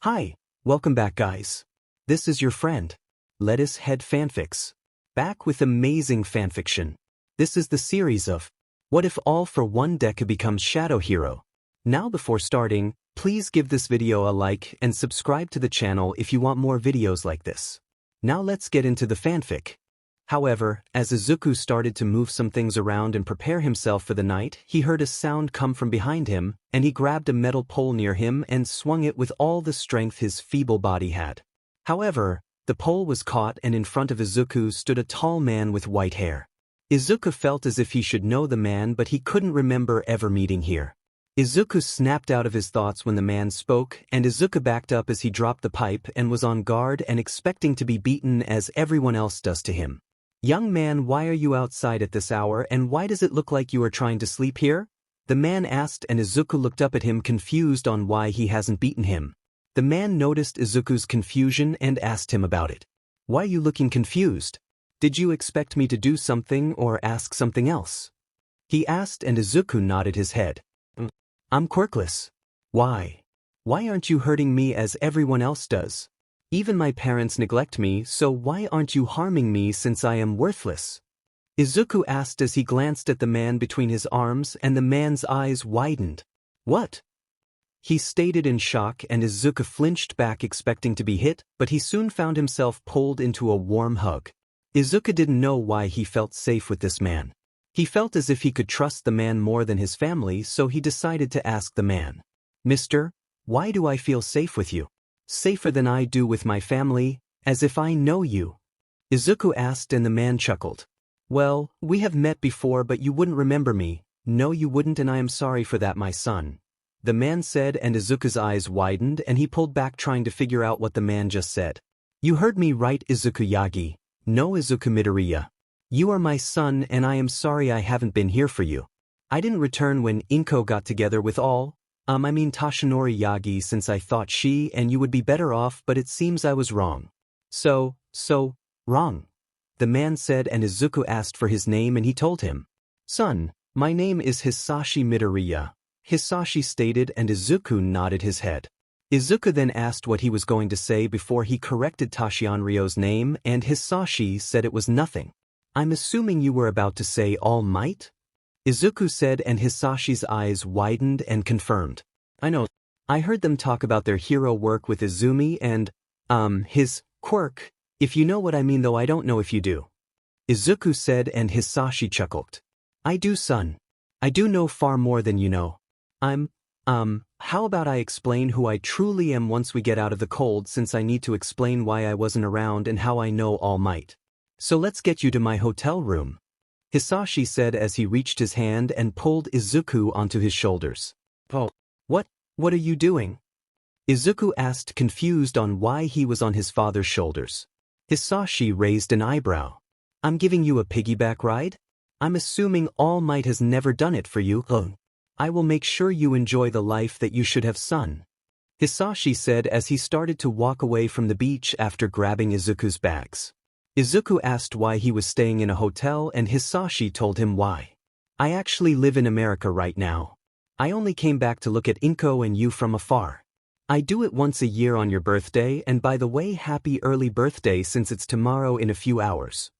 Hi, welcome back guys. This is your friend, Lettuce Head Fanfics. Back with amazing fanfiction. This is the series of What If All for One Deku Becomes Shadow Hero. Now before starting, please give this video a like and subscribe to the channel if you want more videos like this. Now let's get into the fanfic. However, as Izuku started to move some things around and prepare himself for the night, he heard a sound come from behind him, and he grabbed a metal pole near him and swung it with all the strength his feeble body had. However, the pole was caught and in front of Izuku stood a tall man with white hair. Izuku felt as if he should know the man, but he couldn't remember ever meeting here. Izuku snapped out of his thoughts when the man spoke, and Izuku backed up as he dropped the pipe and was on guard and expecting to be beaten as everyone else does to him. "Young man, why are you outside at this hour and why does it look like you are trying to sleep here?" the man asked, and Izuku looked up at him confused on why he hasn't beaten him. The man noticed Izuku's confusion and asked him about it. "Why are you looking confused? Did you expect me to do something or ask something else?" he asked, and Izuku nodded his head. "I'm quirkless. Why? Why aren't you hurting me as everyone else does? Even my parents neglect me, so why aren't you harming me since I am worthless?" Izuku asked as he glanced at the man between his arms, and the man's eyes widened. "What?" he stated in shock, and Izuku flinched back expecting to be hit, but he soon found himself pulled into a warm hug. Izuku didn't know why he felt safe with this man. He felt as if he could trust the man more than his family, so he decided to ask the man, "Mister, why do I feel safe with you? Safer than I do with my family, as if I know you?" Izuku asked, and the man chuckled. "Well, we have met before, but you wouldn't remember me. No, you wouldn't, and I am sorry for that, my son," the man said, and Izuku's eyes widened and he pulled back trying to figure out what the man just said. "You heard me right, Izuku Yagi. No, Izuku Midoriya. You are my son, and I am sorry I haven't been here for you. I didn't return when Inko got together with Toshinori Yagi, since I thought she and you would be better off, but it seems I was wrong." So wrong," the man said, and Izuku asked for his name and he told him. "Son, my name is Hisashi Midoriya," Hisashi stated, and Izuku nodded his head. Izuku then asked what he was going to say before he corrected Toshinori's name, and Hisashi said it was nothing. "I'm assuming you were about to say All Might?" Izuku said, and Hisashi's eyes widened and confirmed. "I know. I heard them talk about their hero work with Izumi and, his quirk. If you know what I mean, though I don't know if you do." Izuku said, and Hisashi chuckled. "I do, son. I do know far more than you know. How about I explain who I truly am once we get out of the cold, since I need to explain why I wasn't around and how I know All Might. So let's get you to my hotel room," Hisashi said as he reached his hand and pulled Izuku onto his shoulders. "Oh, what are you doing?" Izuku asked, confused on why he was on his father's shoulders. Hisashi raised an eyebrow. "I'm giving you a piggyback ride? I'm assuming All Might has never done it for you. I will make sure you enjoy the life that you should have, son," Hisashi said as he started to walk away from the beach after grabbing Izuku's bags. Izuku asked why he was staying in a hotel, and Hisashi told him why. "I actually live in America right now. I only came back to look at Inko and you from afar. I do it once a year on your birthday, and by the way, happy early birthday since it's tomorrow in a few hours,"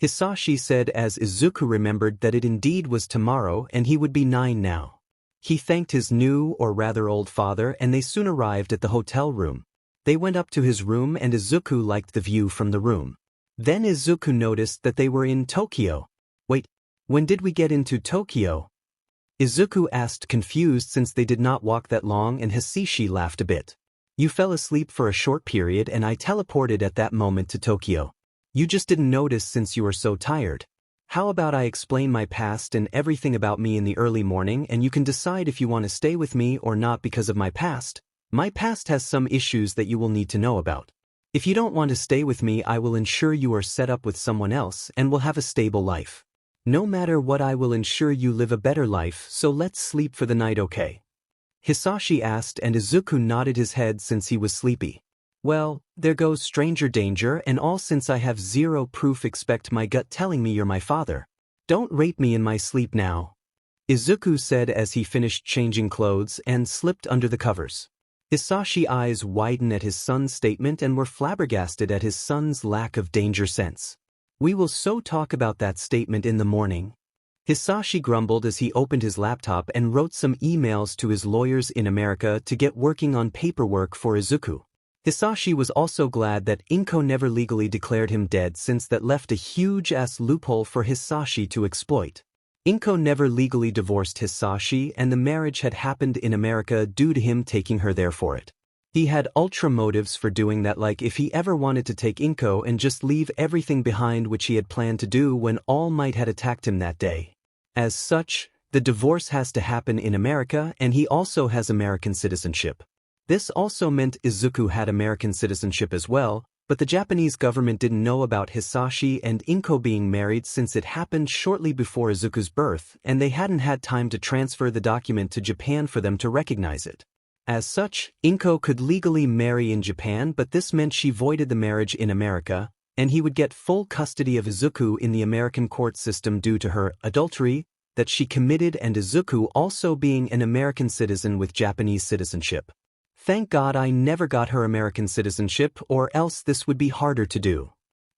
Hisashi said as Izuku remembered that it indeed was tomorrow and he would be 9 now. He thanked his new, or rather old father, and they soon arrived at the hotel room. They went up to his room, and Izuku liked the view from the room. Then Izuku noticed that they were in Tokyo. "Wait, when did we get into Tokyo?" Izuku asked, confused since they did not walk that long, and Hisashi laughed a bit. "You fell asleep for a short period and I teleported at that moment to Tokyo. You just didn't notice since you were so tired. How about I explain my past and everything about me in the early morning, and you can decide if you want to stay with me or not because of my past. My past has some issues that you will need to know about. If you don't want to stay with me, I will ensure you are set up with someone else and will have a stable life. No matter what, I will ensure you live a better life, so let's sleep for the night, okay?" Hisashi asked, and Izuku nodded his head since he was sleepy. "Well, there goes stranger danger, and all since I have zero proof, expect my gut telling me you're my father. Don't rape me in my sleep now," Izuku said as he finished changing clothes and slipped under the covers. Hisashi's eyes widened at his son's statement and were flabbergasted at his son's lack of danger sense. We will so talk about that statement in the morning. Hisashi grumbled as he opened his laptop and wrote some emails to his lawyers in America to get working on paperwork for Izuku. Hisashi was also glad that Inko never legally declared him dead, since that left a huge-ass loophole for Hisashi to exploit. Inko never legally divorced Hisashi, and the marriage had happened in America due to him taking her there for it. He had ultra motives for doing that, like if he ever wanted to take Inko and just leave everything behind, which he had planned to do when All Might had attacked him that day. As such, the divorce has to happen in America, and he also has American citizenship. This also meant Izuku had American citizenship as well, but the Japanese government didn't know about Hisashi and Inko being married since it happened shortly before Izuku's birth, and they hadn't had time to transfer the document to Japan for them to recognize it. As such, Inko could legally marry in Japan, but this meant she voided the marriage in America, and he would get full custody of Izuku in the American court system due to her adultery that she committed, and Izuku also being an American citizen with Japanese citizenship. Thank God I never got her American citizenship, or else this would be harder to do.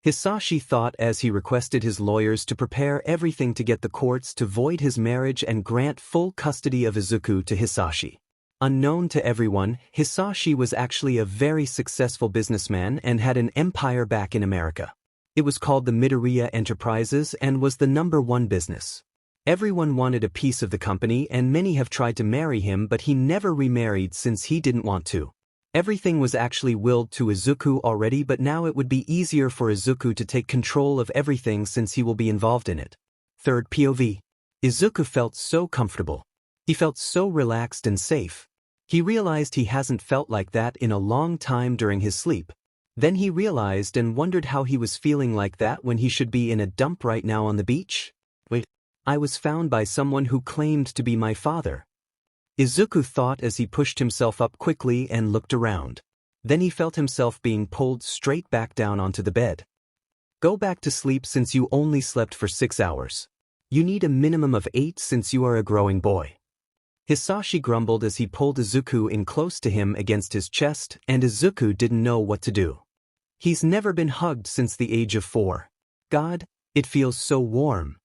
Hisashi thought as he requested his lawyers to prepare everything to get the courts to void his marriage and grant full custody of Izuku to Hisashi. Unknown to everyone, Hisashi was actually a very successful businessman and had an empire back in America. It was called the Midoriya Enterprises and was the #1 business. Everyone wanted a piece of the company, and many have tried to marry him, but he never remarried since he didn't want to. Everything was actually willed to Izuku already, but now it would be easier for Izuku to take control of everything since he will be involved in it. Third POV. Izuku felt so comfortable. He felt so relaxed and safe. He realized he hasn't felt like that in a long time during his sleep. Then he realized and wondered how he was feeling like that when he should be in a dump right now on the beach. Wait. I was found by someone who claimed to be my father. Izuku thought as he pushed himself up quickly and looked around. Then he felt himself being pulled straight back down onto the bed. Go back to sleep since you only slept for 6 hours. You need a minimum of 8 since you are a growing boy. Hisashi grumbled as he pulled Izuku in close to him against his chest, and Izuku didn't know what to do. He's never been hugged since the age of 4. God, it feels so warm.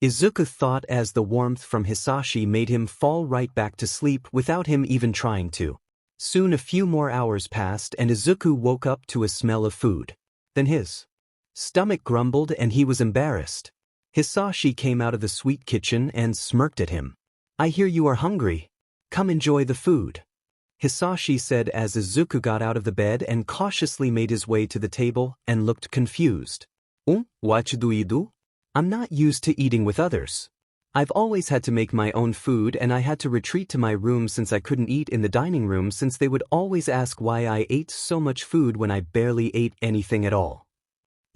Izuku thought as the warmth from Hisashi made him fall right back to sleep without him even trying to. Soon a few more hours passed and Izuku woke up to a smell of food. Then his stomach grumbled and he was embarrassed. Hisashi came out of the sweet kitchen and smirked at him. I hear you are hungry. Come enjoy the food. Hisashi said as Izuku got out of the bed and cautiously made his way to the table and looked confused. What do you do? I'm not used to eating with others. I've always had to make my own food, and I had to retreat to my room since I couldn't eat in the dining room since they would always ask why I ate so much food when I barely ate anything at all.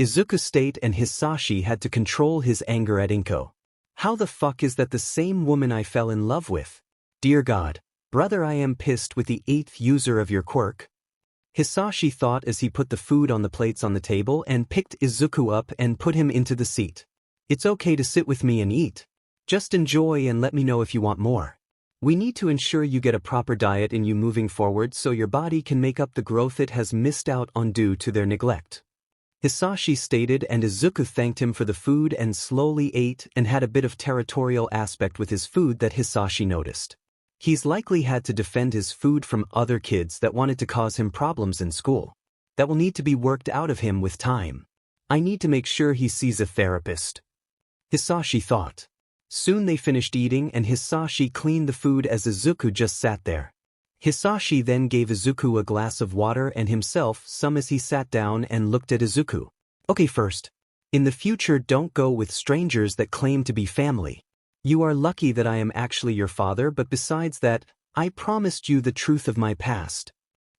Izuku stated, and Hisashi had to control his anger at Inko. How the fuck is that the same woman I fell in love with? Dear God, brother, I am pissed with the 8th user of your quirk. Hisashi thought as he put the food on the plates on the table and picked Izuku up and put him into the seat. It's okay to sit with me and eat. Just enjoy and let me know if you want more. We need to ensure you get a proper diet in you moving forward so your body can make up the growth it has missed out on due to their neglect. Hisashi stated, and Izuku thanked him for the food and slowly ate and had a bit of territorial aspect with his food that Hisashi noticed. He's likely had to defend his food from other kids that wanted to cause him problems in school. That will need to be worked out of him with time. I need to make sure he sees a therapist. Hisashi thought. Soon they finished eating and Hisashi cleaned the food as Izuku just sat there. Hisashi then gave Izuku a glass of water and himself some as he sat down and looked at Izuku. Okay, first. In the future, don't go with strangers that claim to be family. You are lucky that I am actually your father, but besides that, I promised you the truth of my past.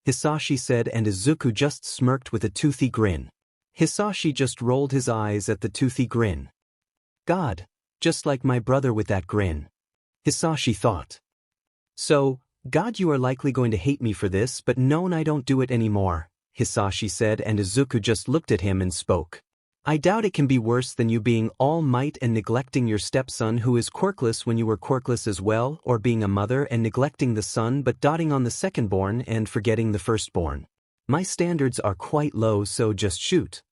Hisashi said, and Izuku just smirked with a toothy grin. Hisashi just rolled his eyes at the toothy grin. God, just like my brother with that grin. Hisashi thought. So, God, you are likely going to hate me for this, but no, I don't do it anymore, Hisashi said, and Izuku just looked at him and spoke. I doubt it can be worse than you being all might and neglecting your stepson who is quirkless when you were quirkless as well, or being a mother and neglecting the son but doting on the secondborn and forgetting the firstborn. My standards are quite low, so just shoot.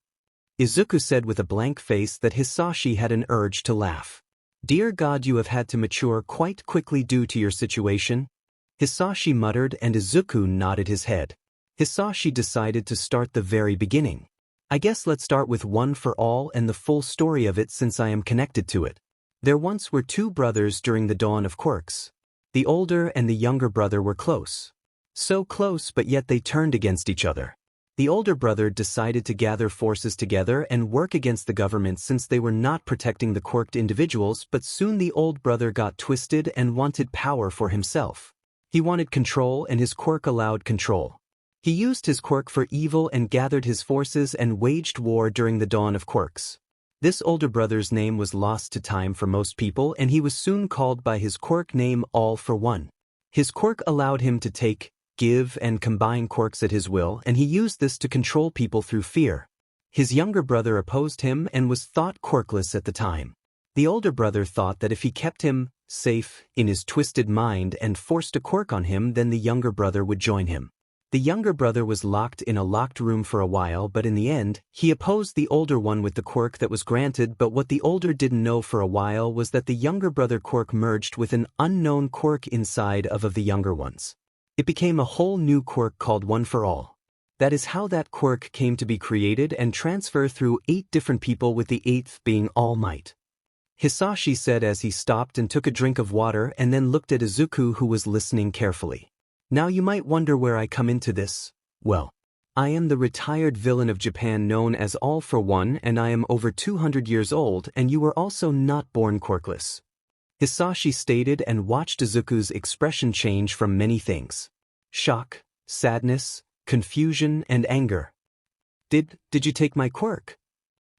Izuku said with a blank face that Hisashi had an urge to laugh. Dear God, you have had to mature quite quickly due to your situation. Hisashi muttered and Izuku nodded his head. Hisashi decided to start the very beginning. I guess let's start with One for All and the full story of it since I am connected to it. There once were two brothers during the dawn of quirks. The older and the younger brother were close. So close, but yet they turned against each other. The older brother decided to gather forces together and work against the government since they were not protecting the quirked individuals, but soon the old brother got twisted and wanted power for himself. He wanted control and his quirk allowed control. He used his quirk for evil and gathered his forces and waged war during the dawn of quirks. This older brother's name was lost to time for most people and he was soon called by his quirk name All for One. His quirk allowed him to take, give and combine quirks at his will, and he used this to control people through fear. His younger brother opposed him and was thought quirkless at the time. The older brother thought that if he kept him safe in his twisted mind and forced a quirk on him, then the younger brother would join him. The younger brother was locked in a locked room for a while, but in the end, he opposed the older one with the quirk that was granted, but what the older didn't know for a while was that the younger brother quirk merged with an unknown quirk inside of the younger ones. It became a whole new quirk called One for All. That is how that quirk came to be created and transfer through 8 different people, with the 8th being All Might. Hisashi said as he stopped and took a drink of water and then looked at Izuku, who was listening carefully. Now you might wonder where I come into this. Well, I am the retired villain of Japan known as All for One, and I am over 200 years old, and you were also not born quirkless. Hisashi stated and watched Izuku's expression change from many things. Shock, sadness, confusion, and anger. Did you take my quirk?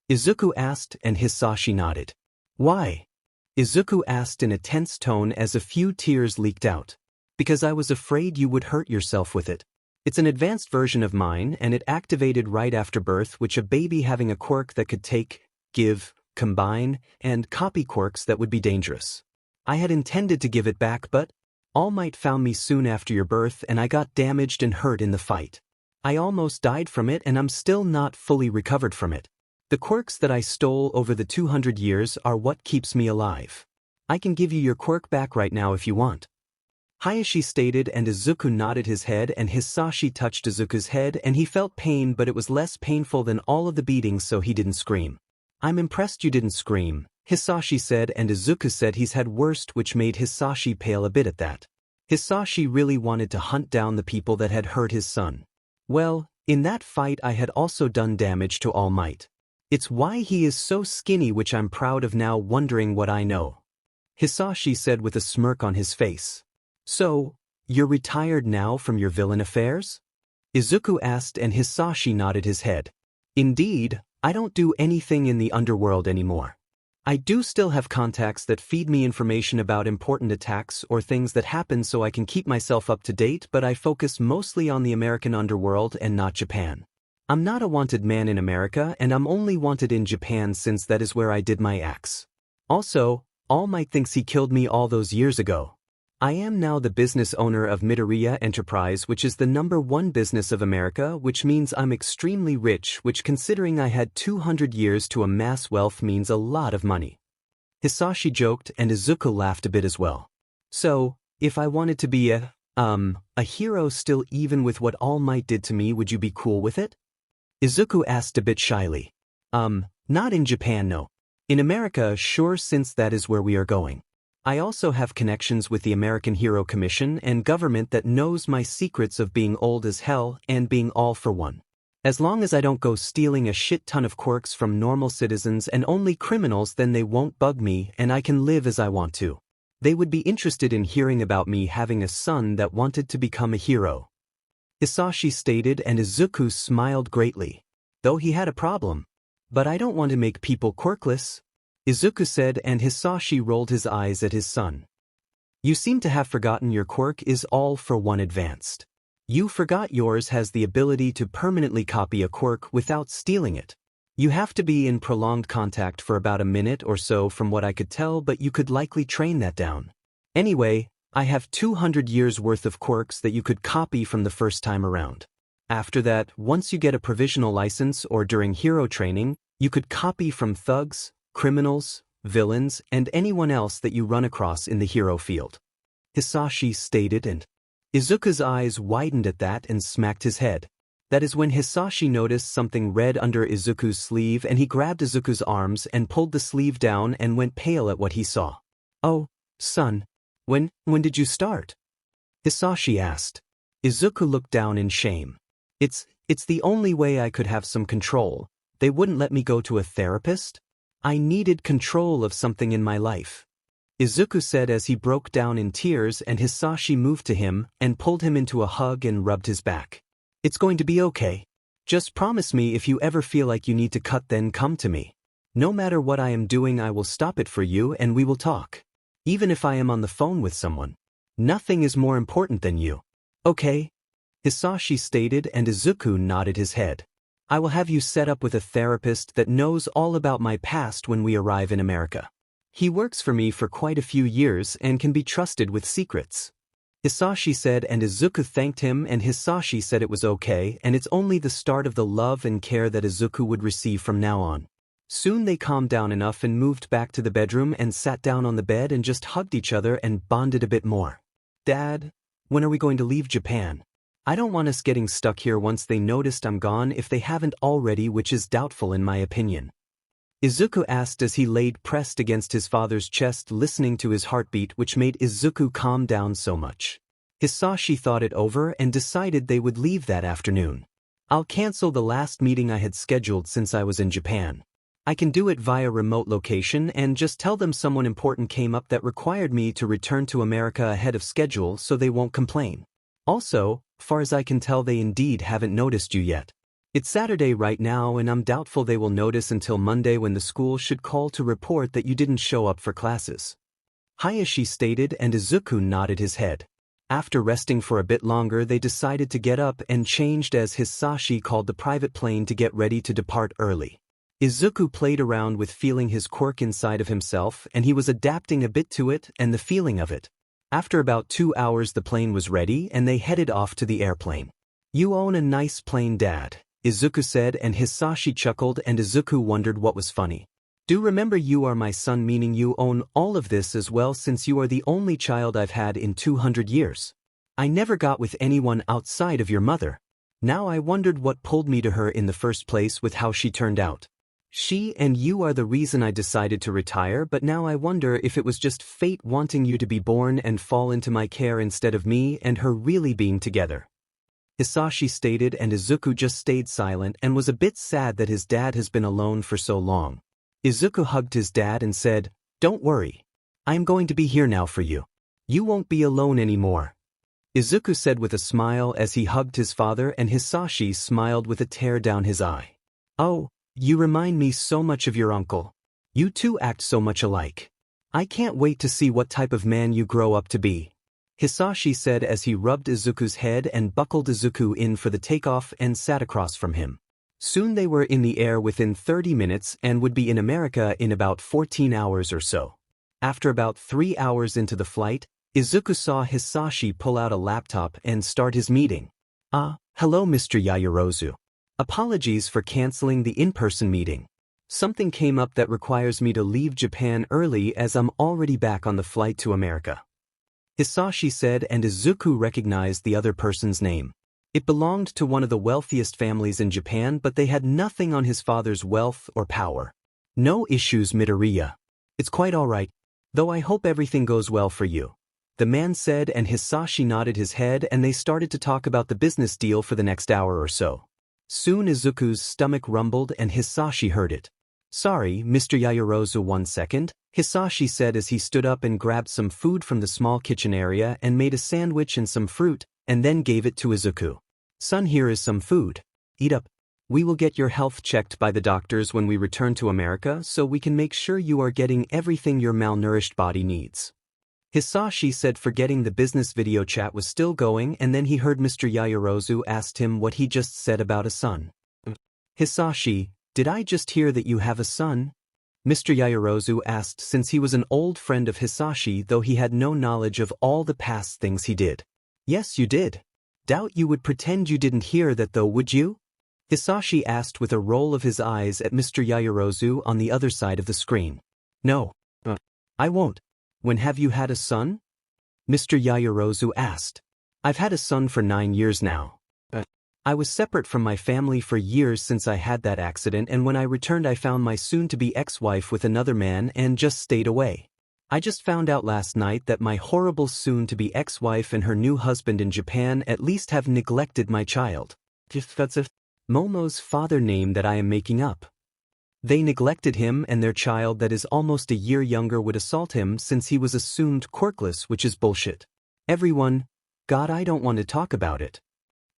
Izuku asked and Hisashi nodded. Why? Izuku asked in a tense tone as a few tears leaked out. Because I was afraid you would hurt yourself with it. It's an advanced version of mine and it activated right after birth, which a baby having a quirk that could take, give, combine, and copy quirks that would be dangerous. I had intended to give it back, but All Might found me soon after your birth and I got damaged and hurt in the fight. I almost died from it and I'm still not fully recovered from it. The quirks that I stole over the 200 years are what keeps me alive. I can give you your quirk back right now if you want. Hisashi stated and Izuku nodded his head and Hisashi touched Izuku's head and he felt pain, but it was less painful than all of the beatings, so he didn't scream. I'm impressed you didn't scream, Hisashi said, and Izuku said he's had worst, which made Hisashi pale a bit at that. Hisashi really wanted to hunt down the people that had hurt his son. Well, in that fight I had also done damage to All Might. It's why he is so skinny, which I'm proud of now, wondering what I know. Hisashi said with a smirk on his face. So, you're retired now from your villain affairs? Izuku asked and Hisashi nodded his head. Indeed, I don't do anything in the underworld anymore. I do still have contacts that feed me information about important attacks or things that happen so I can keep myself up to date, but I focus mostly on the American underworld and not Japan. I'm not a wanted man in America and I'm only wanted in Japan since that is where I did my acts. Also, All Might thinks he killed me all those years ago. I am now the business owner of Midoriya Enterprise, which is the #1 business of America, which means I'm extremely rich, which considering I had 200 years to amass wealth means a lot of money. Hisashi joked and Izuku laughed a bit as well. So, if I wanted to be a hero still, even with what All Might did to me, would you be cool with it? Izuku asked a bit shyly. Not in Japan, no. In America, sure, since that is where we are going. I also have connections with the American Hero Commission and government that knows my secrets of being old as hell and being All for One. As long as I don't go stealing a shit ton of quirks from normal citizens and only criminals, then they won't bug me and I can live as I want to. They would be interested in hearing about me having a son that wanted to become a hero. Hisashi stated and Izuku smiled greatly. Though he had a problem. But I don't want to make people quirkless. Izuku said and Hisashi rolled his eyes at his son. You seem to have forgotten your quirk is All for One advanced. You forgot yours has the ability to permanently copy a quirk without stealing it. You have to be in prolonged contact for about a minute or so from what I could tell, but you could likely train that down. Anyway, I have 200 years worth of quirks that you could copy from the first time around. After that, once you get a provisional license or during hero training, you could copy from thugs, criminals, villains, and anyone else that you run across in the hero field. Hisashi stated, and Izuku's eyes widened at that and smacked his head. That is when Hisashi noticed something red under Izuku's sleeve, and he grabbed Izuku's arms and pulled the sleeve down and went pale at what he saw. "Oh, son, when did you start?" Hisashi asked. Izuku looked down in shame. It's the only way I could have some control. They wouldn't let me go to a therapist? I needed control of something in my life," Izuku said as he broke down in tears, and Hisashi moved to him and pulled him into a hug and rubbed his back. "It's going to be okay. Just promise me if you ever feel like you need to cut, then come to me. No matter what I am doing, I will stop it for you and we will talk. Even if I am on the phone with someone. Nothing is more important than you. Okay?" Hisashi stated, and Izuku nodded his head. "I will have you set up with a therapist that knows all about my past when we arrive in America. He works for me for quite a few years and can be trusted with secrets," Hisashi said, and Izuku thanked him, and Hisashi said it was okay, and it's only the start of the love and care that Izuku would receive from now on. Soon they calmed down enough and moved back to the bedroom and sat down on the bed and just hugged each other and bonded a bit more. "Dad, when are we going to leave Japan? I don't want us getting stuck here once they noticed I'm gone, if they haven't already, which is doubtful in my opinion," Izuku asked as he laid pressed against his father's chest, listening to his heartbeat, which made Izuku calm down so much. Hisashi thought it over and decided they would leave that afternoon. "I'll cancel the last meeting I had scheduled since I was in Japan. I can do it via remote location and just tell them someone important came up that required me to return to America ahead of schedule, so they won't complain. Also, far as I can tell, they indeed haven't noticed you yet. It's Saturday right now, and I'm doubtful they will notice until Monday, when the school should call to report that you didn't show up for classes," Hayashi stated, and Izuku nodded his head. After resting for a bit longer, they decided to get up and changed as Hisashi called the private plane to get ready to depart early. Izuku played around with feeling his quirk inside of himself, and he was adapting a bit to it and the feeling of it. After about 2 hours, the plane was ready and they headed off to the airplane. "You own a nice plane, Dad," Izuku said, and Hisashi chuckled, and Izuku wondered what was funny. "Do remember, you are my son, meaning you own all of this as well, since you are the only child I've had in 200 years. I never got with anyone outside of your mother. Now I wondered what pulled me to her in the first place with how she turned out. She and you are the reason I decided to retire, but now I wonder if it was just fate wanting you to be born and fall into my care instead of me and her really being together," Hisashi stated, and Izuku just stayed silent and was a bit sad that his dad has been alone for so long. Izuku hugged his dad and said, "Don't worry. I am going to be here now for you. You won't be alone anymore," Izuku said with a smile as he hugged his father, and Hisashi smiled with a tear down his eye. "Oh, you remind me so much of your uncle. You two act so much alike. I can't wait to see what type of man you grow up to be," Hisashi said as he rubbed Izuku's head and buckled Izuku in for the takeoff and sat across from him. Soon they were in the air within 30 minutes and would be in America in about 14 hours or so. After about 3 hours into the flight, Izuku saw Hisashi pull out a laptop and start his meeting. Hello Mr. Yaoyorozu. Apologies for canceling the in-person meeting. Something came up that requires me to leave Japan early, as I'm already back on the flight to America," Hisashi said, and Izuku recognized the other person's name. It belonged to one of the wealthiest families in Japan, but they had nothing on his father's wealth or power. "No issues, Midoriya. It's quite all right, though I hope everything goes well for you," the man said, and Hisashi nodded his head, and they started to talk about the business deal for the next hour or so. Soon Izuku's stomach rumbled and Hisashi heard it. "Sorry, Mr. Yaoyorozu, 1 second, Hisashi said as he stood up and grabbed some food from the small kitchen area and made a sandwich and some fruit, and then gave it to Izuku. "Son, here is some food. Eat up. We will get your health checked by the doctors when we return to America, so we can make sure you are getting everything your malnourished body needs," Hisashi said, forgetting the business video chat was still going, and then he heard Mr. Yaoyorozu asked him what he just said about a son. "Hisashi, Did I just hear that you have a son? Mr. Yaoyorozu asked since he was an old friend of Hisashi though he had no knowledge of all the past things he did. Yes, you did. Doubt you would pretend you didn't hear that though, would you? Hisashi asked with a roll of his eyes at Mr. Yaoyorozu on the other side of the screen. No. I won't. When have you had a son? Mr. Yaoyorozu asked. I've had a son for 9 years now. I was separate from my family for years since I had that accident, and when I returned I found my soon-to-be ex-wife with another man and just stayed away. I just found out last night that my horrible soon-to-be ex-wife and her new husband in Japan at least have neglected my child. That's Momo's father name that I am making up. They neglected him, and their child that is almost a year younger would assault him since he was assumed quirkless, which is bullshit. Everyone, God, I don't want to talk about it.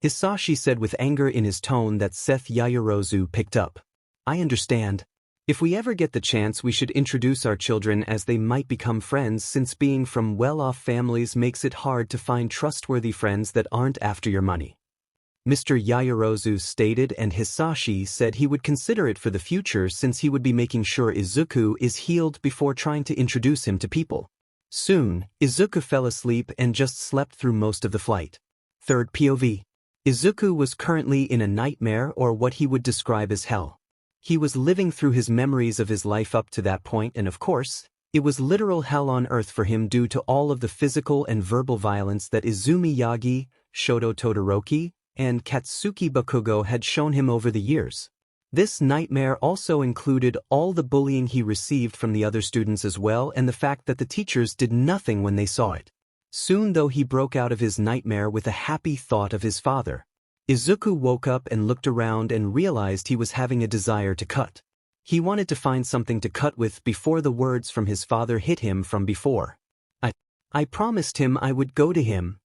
Hisashi said with anger in his tone that Seth Yaoyorozu picked up. I understand. If we ever get the chance we should introduce our children as they might become friends, since being from well-off families makes it hard to find trustworthy friends that aren't after your money. Mr. Yaoyorozu stated, and Hisashi said he would consider it for the future since he would be making sure Izuku is healed before trying to introduce him to people. Soon, Izuku fell asleep and just slept through most of the flight. Third POV. Izuku was currently in a nightmare, or what he would describe as hell. He was living through his memories of his life up to that point, and of course, it was literal hell on earth for him due to all of the physical and verbal violence that Izumi Yagi, Shoto Todoroki, and Katsuki Bakugo had shown him over the years. This nightmare also included all the bullying he received from the other students as well, and the fact that the teachers did nothing when they saw it. Soon though he broke out of his nightmare with a happy thought of his father. Izuku woke up and looked around and realized he was having a desire to cut. He wanted to find something to cut with before the words from his father hit him from before. I promised him I would go to him.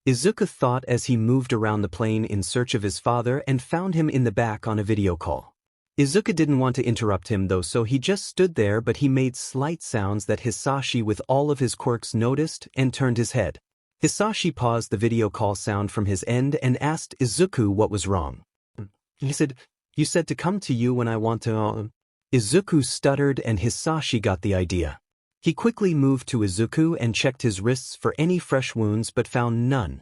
Izuku thought as he moved around the plane in search of his father and found him in the back on a video call. Izuku didn't want to interrupt him though, so he just stood there, but he made slight sounds that Hisashi with all of his quirks noticed and turned his head. Hisashi paused the video call sound from his end and asked Izuku what was wrong. He said, "You said to come to you when I want to." Izuku stuttered and Hisashi got the idea. He quickly moved to Izuku and checked his wrists for any fresh wounds but found none.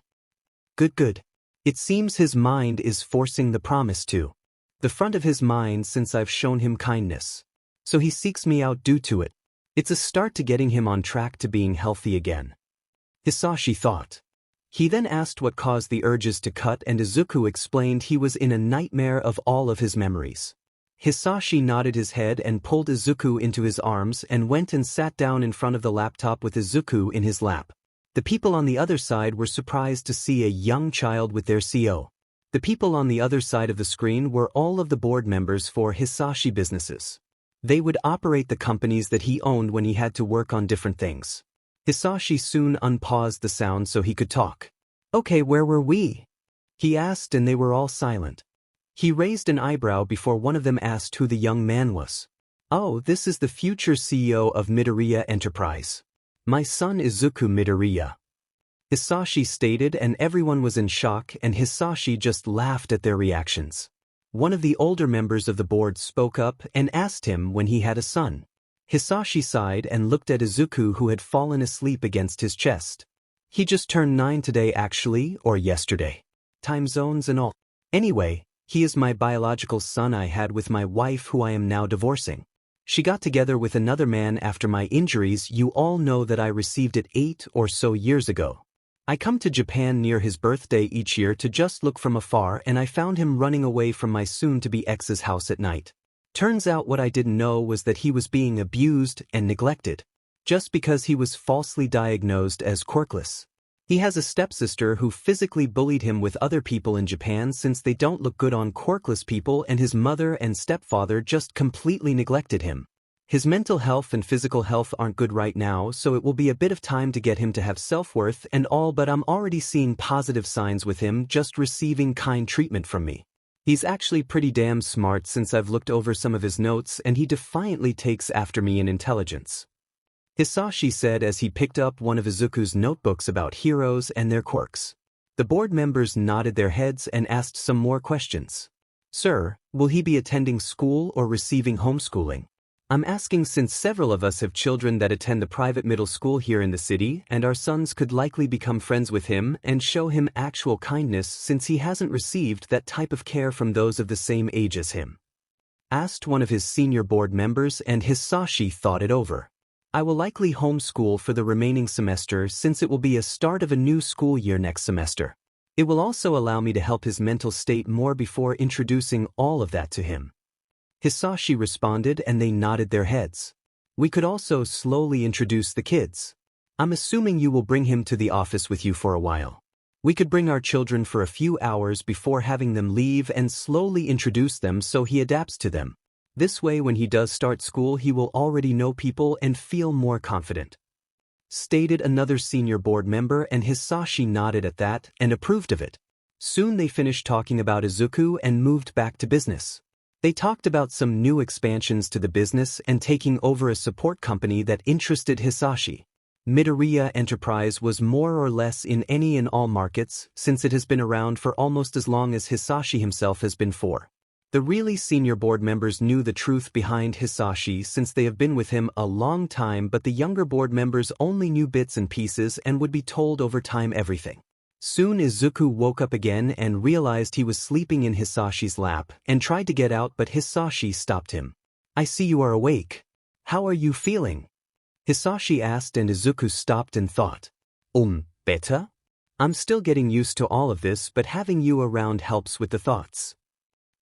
Good. It seems his mind is forcing the promise to the front of his mind since I've shown him kindness. So he seeks me out due to it. It's a start to getting him on track to being healthy again. Hisashi thought. He then asked what caused the urges to cut, and Izuku explained he was in a nightmare of all of his memories. Hisashi nodded his head and pulled Izuku into his arms and went and sat down in front of the laptop with Izuku in his lap. The people on the other side were surprised to see a young child with their CO. The people on the other side of the screen were all of the board members for Hisashi businesses. They would operate the companies that he owned when he had to work on different things. Hisashi soon unpaused the sound so he could talk. Okay, where were we? He asked, and they were all silent. He raised an eyebrow before one of them asked who the young man was. Oh, this is the future CEO of Midoriya Enterprise. My son Izuku Midoriya. Hisashi stated, and everyone was in shock, and Hisashi just laughed at their reactions. One of the older members of the board spoke up and asked him when he had a son. Hisashi sighed and looked at Izuku, who had fallen asleep against his chest. He just turned 9 today actually, or yesterday. Time zones and all. Anyway, he is my biological son I had with my wife who I am now divorcing. She got together with another man after my injuries. You all know that I received it 8 or so years ago. I come to Japan near his birthday each year to just look from afar, and I found him running away from my soon-to-be ex's house at night. Turns out what I didn't know was that he was being abused and neglected, just because he was falsely diagnosed as quirkless. He has a stepsister who physically bullied him with other people in Japan since they don't look good on quirkless people, and his mother and stepfather just completely neglected him. His mental health and physical health aren't good right now, so it will be a bit of time to get him to have self-worth and all, but I'm already seeing positive signs with him just receiving kind treatment from me. He's actually pretty damn smart since I've looked over some of his notes, and he defiantly takes after me in intelligence. Hisashi said as he picked up one of Izuku's notebooks about heroes and their quirks. The board members nodded their heads and asked some more questions. Sir, will he be attending school or receiving homeschooling? I'm asking since several of us have children that attend the private middle school here in the city, and our sons could likely become friends with him and show him actual kindness since he hasn't received that type of care from those of the same age as him. Asked one of his senior board members, and Hisashi thought it over. I will likely homeschool for the remaining semester since it will be a start of a new school year next semester. It will also allow me to help his mental state more before introducing all of that to him. Hisashi responded, and they nodded their heads. We could also slowly introduce the kids. I'm assuming you will bring him to the office with you for a while. We could bring our children for a few hours before having them leave and slowly introduce them so he adapts to them. This way when he does start school he will already know people and feel more confident. Stated another senior board member, and Hisashi nodded at that and approved of it. Soon they finished talking about Izuku and moved back to business. They talked about some new expansions to the business and taking over a support company that interested Hisashi. Midoriya Enterprise was more or less in any and all markets since it has been around for almost as long as Hisashi himself has been for. The really senior board members knew the truth behind Hisashi since they have been with him a long time, but the younger board members only knew bits and pieces and would be told over time everything. Soon Izuku woke up again and realized he was sleeping in Hisashi's lap and tried to get out, but Hisashi stopped him. I see you are awake. How are you feeling? Hisashi asked, and Izuku stopped and thought. Better? I'm still getting used to all of this, but having you around helps with the thoughts.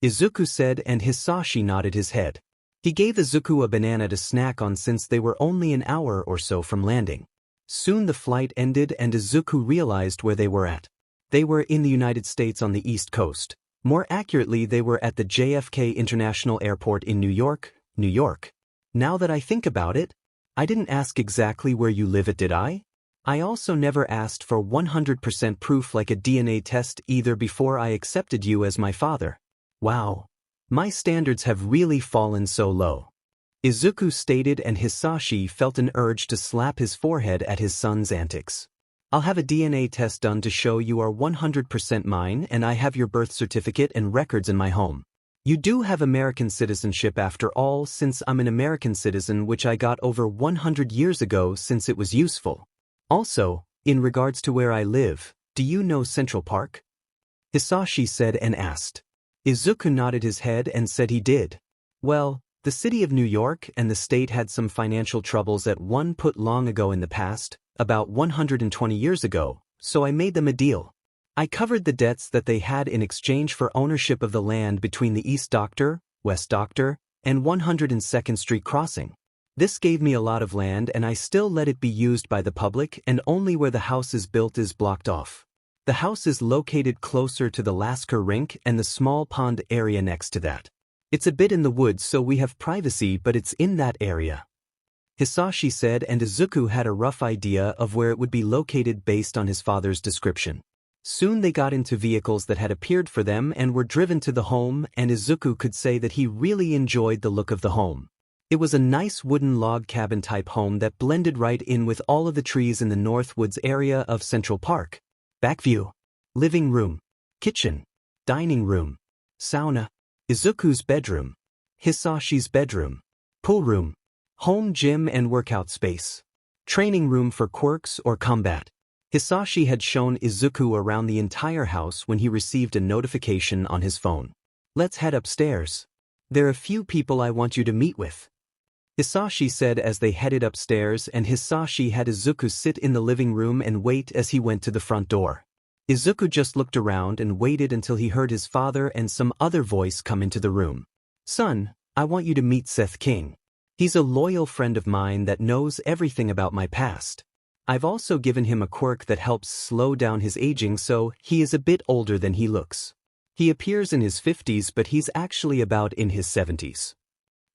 Izuku said, and Hisashi nodded his head. He gave Izuku a banana to snack on since they were only an hour or so from landing. Soon the flight ended and Izuku realized where they were at. They were in the United States on the East Coast. More accurately, they were at the JFK International Airport in New York, New York. Now that I think about it, I didn't ask exactly where you live at, did I? I also never asked for 100% proof like a DNA test either before I accepted you as my father. Wow. My standards have really fallen so low. Izuku stated, and Hisashi felt an urge to slap his forehead at his son's antics. I'll have a DNA test done to show you are 100% mine, and I have your birth certificate and records in my home. You do have American citizenship after all, since I'm an American citizen, which I got over 100 years ago since it was useful. Also, in regards to where I live, do you know Central Park? Hisashi said and asked. Izuku nodded his head and said he did. Well, the city of New York and the state had some financial troubles at one point long ago in the past, about 120 years ago, so I made them a deal. I covered the debts that they had in exchange for ownership of the land between the East Doctor, West Doctor, and 102nd Street crossing. This gave me a lot of land, and I still let it be used by the public, and only where the house is built is blocked off. The house is located closer to the Lasker rink and the small pond area next to that. It's a bit in the woods, so we have privacy, but it's in that area. Hisashi said, and Izuku had a rough idea of where it would be located based on his father's description. Soon they got into vehicles that had appeared for them and were driven to the home, and Izuku could say that he really enjoyed the look of the home. It was a nice wooden log cabin type home that blended right in with all of the trees in the North Woods area of Central Park. Back view. Living room. Kitchen. Dining room. Sauna. Izuku's bedroom. Hisashi's bedroom. Pool room. Home gym and workout space. Training room for quirks or combat. Hisashi had shown Izuku around the entire house when he received a notification on his phone. Let's head upstairs. There are a few people I want you to meet with. Hisashi said as they headed upstairs, and Hisashi had Izuku sit in the living room and wait as he went to the front door. Izuku just looked around and waited until he heard his father and some other voice come into the room. Son, I want you to meet Seth King. He's a loyal friend of mine that knows everything about my past. I've also given him a quirk that helps slow down his aging, so he is a bit older than he looks. He appears in his 50s, but he's actually about in his 70s.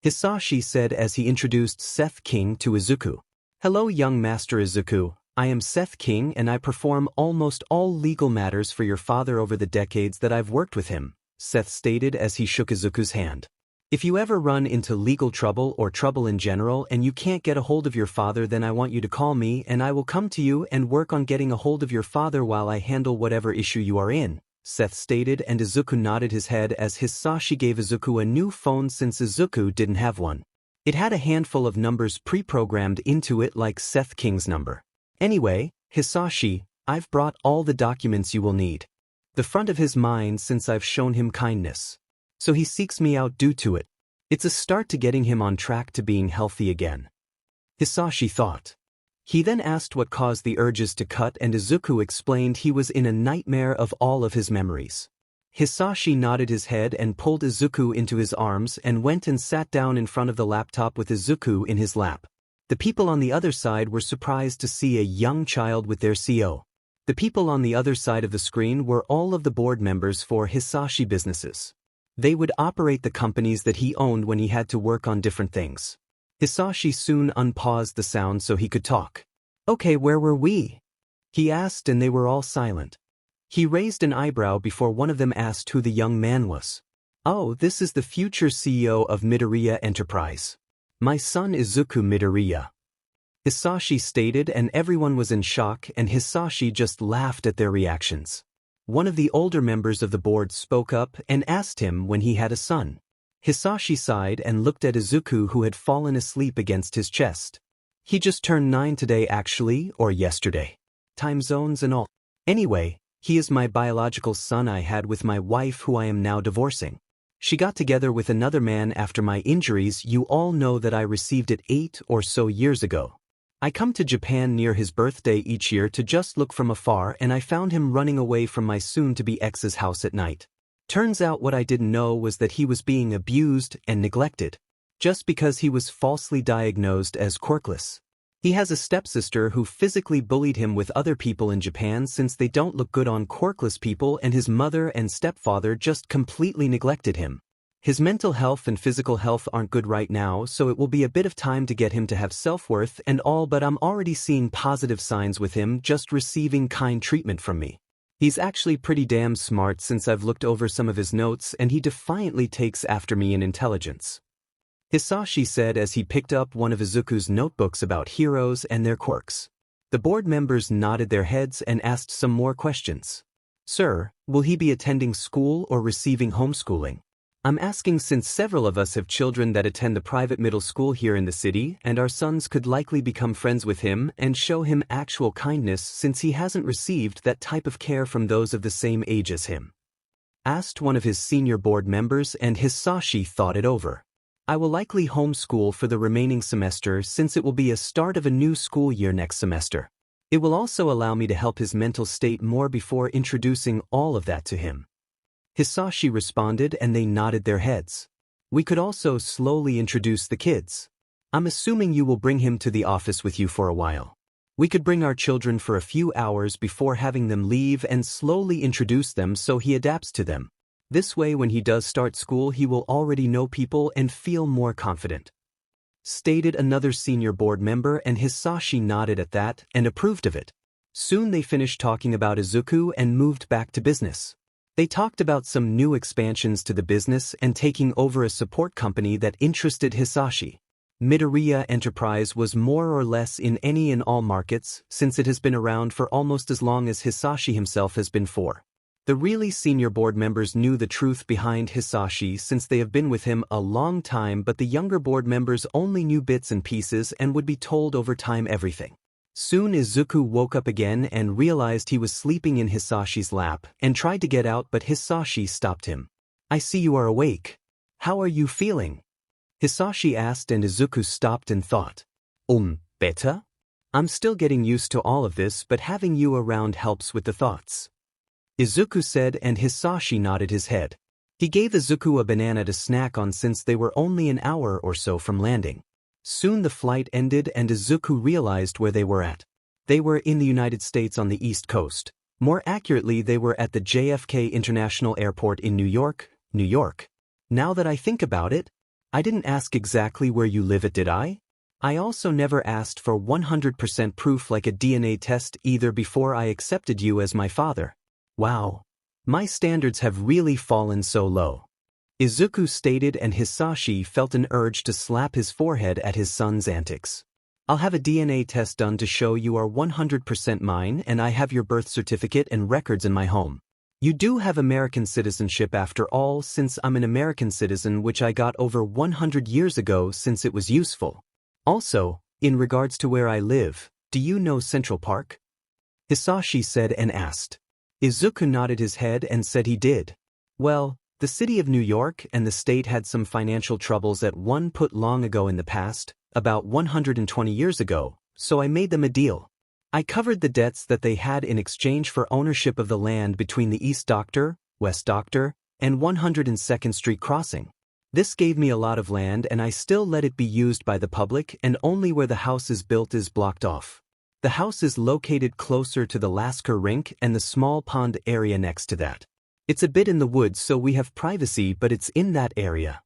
Hisashi said as he introduced Seth King to Izuku. Hello, young Master Izuku. I am Seth King, and I perform almost all legal matters for your father over the decades that I've worked with him, Seth stated as he shook Izuku's hand. If you ever run into legal trouble or trouble in general and you can't get a hold of your father, then I want you to call me and I will come to you and work on getting a hold of your father while I handle whatever issue you are in, Seth stated, and Izuku nodded his head as Hisashi gave Izuku a new phone since Izuku didn't have one. It had a handful of numbers pre-programmed into it like Seth King's number. Anyway, Hisashi, I've brought all the documents you will need. The front of his mind since I've shown him kindness. So he seeks me out due to it. It's a start to getting him on track to being healthy again. Hisashi thought. He then asked what caused the urges to cut, and Izuku explained he was in a nightmare of all of his memories. Hisashi nodded his head and pulled Izuku into his arms and went and sat down in front of the laptop with Izuku in his lap. The people on the other side were surprised to see a young child with their CO. The people on the other side of the screen were all of the board members for Hisashi businesses. They would operate the companies that he owned when he had to work on different things. Hisashi soon unpaused the sound so he could talk. Okay, where were we? He asked, and they were all silent. He raised an eyebrow before one of them asked who the young man was. Oh, this is the future CEO of Midoriya Enterprise. My son Izuku Midoriya. Hisashi stated, and everyone was in shock, and Hisashi just laughed at their reactions. One of the older members of the board spoke up and asked him when he had a son. Hisashi sighed and looked at Izuku, who had fallen asleep against his chest. He just turned 9 today actually, or yesterday. Time zones and all. Anyway, he is my biological son I had with my wife who I am now divorcing. She got together with another man after my injuries. You all know that I received it 8 or so years ago. I come to Japan near his birthday each year to just look from afar, and I found him running away from my soon-to-be ex's house at night. Turns out what I didn't know was that he was being abused and neglected, just because he was falsely diagnosed as quirkless. He has a stepsister who physically bullied him with other people in Japan since they don't look good on quirkless people, and his mother and stepfather just completely neglected him. His mental health and physical health aren't good right now, so it will be a bit of time to get him to have self-worth and all, but I'm already seeing positive signs with him just receiving kind treatment from me. He's actually pretty damn smart since I've looked over some of his notes, and he defiantly takes after me in intelligence. Hisashi said as he picked up one of Izuku's notebooks about heroes and their quirks. The board members nodded their heads and asked some more questions. Sir, will he be attending school or receiving homeschooling? I'm asking since several of us have children that attend the private middle school here in the city, and our sons could likely become friends with him and show him actual kindness since he hasn't received that type of care from those of the same age as him. Asked one of his senior board members, and Hisashi thought it over. I will likely homeschool for the remaining semester since it will be a start of a new school year next semester. It will also allow me to help his mental state more before introducing all of that to him. Hisashi responded, and they nodded their heads. We could also slowly introduce the kids. I'm assuming you will bring him to the office with you for a while. We could bring our children for a few hours before having them leave and slowly introduce them so he adapts to them. This way when he does start school he will already know people and feel more confident. Stated another senior board member, and Hisashi nodded at that and approved of it. Soon they finished talking about Izuku and moved back to business. They talked about some new expansions to the business and taking over a support company that interested Hisashi. Midoriya Enterprise was more or less in any and all markets since it has been around for almost as long as Hisashi himself has been for. The really senior board members knew the truth behind Hisashi since they have been with him a long time, but the younger board members only knew bits and pieces and would be told over time everything. Soon Izuku woke up again and realized he was sleeping in Hisashi's lap and tried to get out, but Hisashi stopped him. I see you are awake. How are you feeling? Hisashi asked, and Izuku stopped and thought. Better? I'm still getting used to all of this, but having you around helps with the thoughts. Izuku said, and Hisashi nodded his head. He gave Izuku a banana to snack on since they were only an hour or so from landing. Soon the flight ended and Izuku realized where they were at. They were in the United States on the East Coast. More accurately, they were at the JFK International Airport in New York, New York. Now that I think about it, I didn't ask exactly where you live at, did I? I also never asked for 100% proof like a DNA test either before I accepted you as my father. Wow. My standards have really fallen so low. Izuku stated, and Hisashi felt an urge to slap his forehead at his son's antics. I'll have a DNA test done to show you are 100% mine, and I have your birth certificate and records in my home. You do have American citizenship after all, since I'm an American citizen, which I got over 100 years ago since it was useful. Also, in regards to where I live, do you know Central Park? Hisashi said and asked. Izuku nodded his head and said he did. Well, the city of New York and the state had some financial troubles at one point long ago in the past, about 120 years ago, so I made them a deal. I covered the debts that they had in exchange for ownership of the land between the East Doctor, West Doctor, and 102nd Street crossing. This gave me a lot of land and I still let it be used by the public, and only where the house is built is blocked off. The house is located closer to the Lasker rink and the small pond area next to that. It's a bit in the woods, so we have privacy, but it's in that area.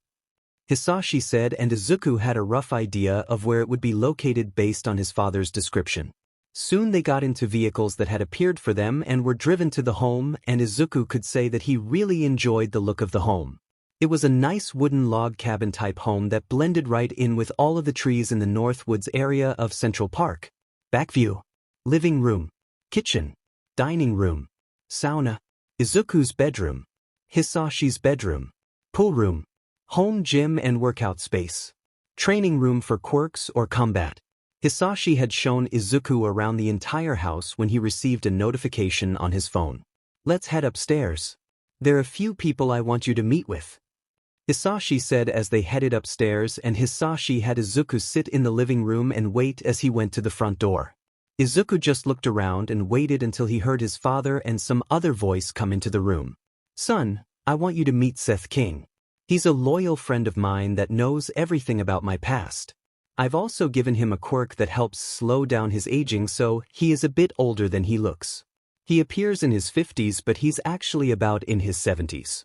Hisashi said, and Izuku had a rough idea of where it would be located based on his father's description. Soon they got into vehicles that had appeared for them and were driven to the home, and Izuku could say that he really enjoyed the look of the home. It was a nice wooden log cabin type home that blended right in with all of the trees in the North Woods area of Central Park. Back view. Living room. Kitchen. Dining room. Sauna. Izuku's bedroom. Hisashi's bedroom. Pool room. Home gym and workout space. Training room for quirks or combat. Hisashi had shown Izuku around the entire house when he received a notification on his phone. Let's head upstairs. There are a few people I want you to meet with. Hisashi said as they headed upstairs, and Hisashi had Izuku sit in the living room and wait as he went to the front door. Izuku just looked around and waited until he heard his father and some other voice come into the room. Son, I want you to meet Seth King. He's a loyal friend of mine that knows everything about my past. I've also given him a quirk that helps slow down his aging, so he is a bit older than he looks. He appears in his 50s, but he's actually about in his 70s.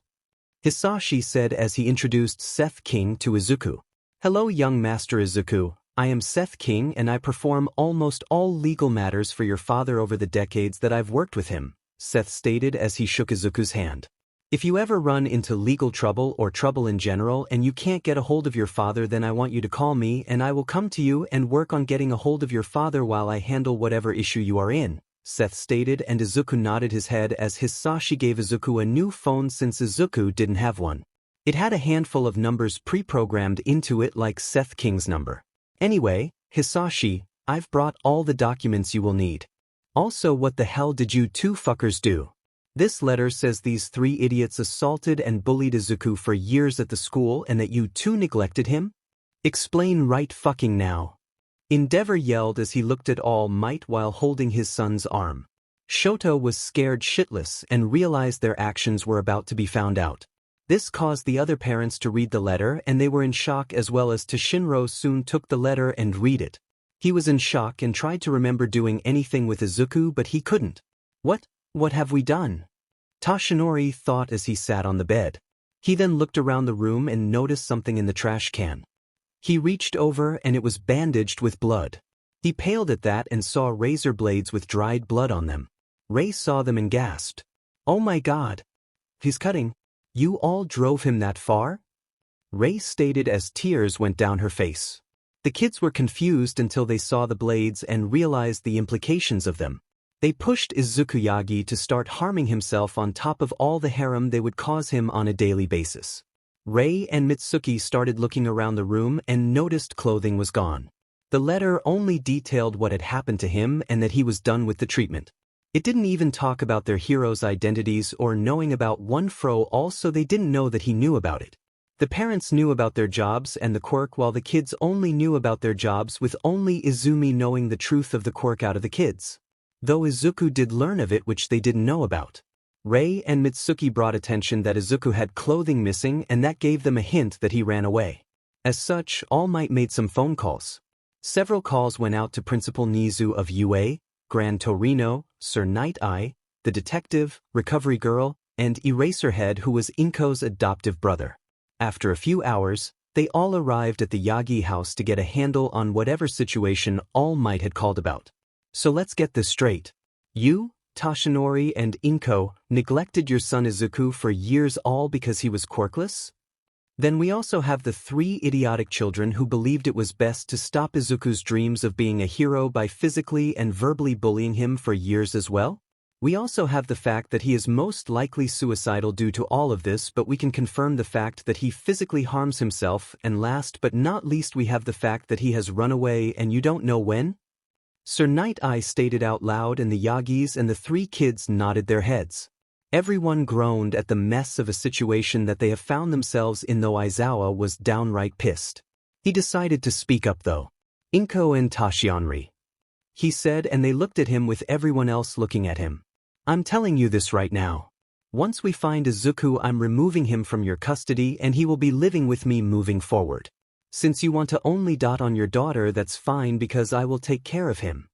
Hisashi said as he introduced Seth King to Izuku. Hello, young Master Izuku. I am Seth King and I perform almost all legal matters for your father over the decades that I've worked with him, Seth stated as he shook Izuku's hand. If you ever run into legal trouble or trouble in general and you can't get a hold of your father, then I want you to call me and I will come to you and work on getting a hold of your father while I handle whatever issue you are in, Seth stated, and Izuku nodded his head as Hisashi gave Izuku a new phone since Izuku didn't have one. It had a handful of numbers pre-programmed into it like Seth King's number. Anyway, Hisashi, I've brought all the documents you will need. Also, what the hell did you two fuckers do? This letter says these three idiots assaulted and bullied Izuku for years at the school and that you two neglected him? Explain right fucking now. Endeavor yelled as he looked at All Might while holding his son's arm. Shoto was scared shitless and realized their actions were about to be found out. This caused the other parents to read the letter, and they were in shock, as well as Toshinori soon took the letter and read it. He was in shock and tried to remember doing anything with Izuku, but he couldn't. What have we done? Toshinori thought as he sat on the bed. He then looked around the room and noticed something in the trash can. He reached over and it was bandaged with blood. He paled at that and saw razor blades with dried blood on them. Ray saw them and gasped. Oh my god. He's cutting. You all drove him that far? Ray stated as tears went down her face. The kids were confused until they saw the blades and realized the implications of them. They pushed Izuku Yagi to start harming himself on top of all the harm they would cause him on a daily basis. Ray and Mitsuki started looking around the room and noticed clothing was gone. The letter only detailed what had happened to him and that he was done with the treatment. It didn't even talk about their heroes' identities or knowing about one fro, also they didn't know that he knew about it. The parents knew about their jobs and the quirk, while the kids only knew about their jobs, with only Izumi knowing the truth of the quirk out of the kids. Though Izuku did learn of it, which they didn't know about. Ray and Mitsuki brought attention that Izuku had clothing missing, and that gave them a hint that he ran away. As such, All Might made some phone calls. Several calls went out to Principal Nizu of UA, Gran Torino, Sir Night Eye, the detective, Recovery Girl, and Eraserhead, who was Inko's adoptive brother. After a few hours, they all arrived at the Yagi house to get a handle on whatever situation All Might had called about. So let's get this straight. You, Toshinori, and Inko neglected your son Izuku for years, all because he was quirkless? Then we also have the three idiotic children who believed it was best to stop Izuku's dreams of being a hero by physically and verbally bullying him for years as well? We also have the fact that he is most likely suicidal due to all of this, but we can confirm the fact that he physically harms himself, and last but not least we have the fact that he has run away and you don't know when? Sir Night Eye stated out loud, and the Yagis and the three kids nodded their heads. Everyone groaned at the mess of a situation that they have found themselves in, though Aizawa was downright pissed. He decided to speak up though. Inko and Toshinori, he said, and they looked at him with everyone else looking at him. I'm telling you this right now. Once we find Izuku, I'm removing him from your custody and he will be living with me moving forward. Since you want to only dot on your daughter, that's fine because I will take care of him.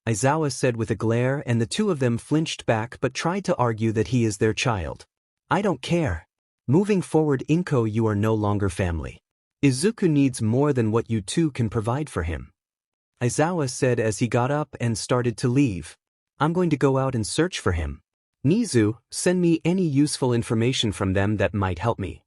Aizawa said with a glare, and the two of them flinched back but tried to argue that he is their child. I don't care. Moving forward, Inko, you are no longer family. Izuku needs more than what you two can provide for him. Aizawa said as he got up and started to leave. I'm going to go out and search for him. Nizu, send me any useful information from them that might help me.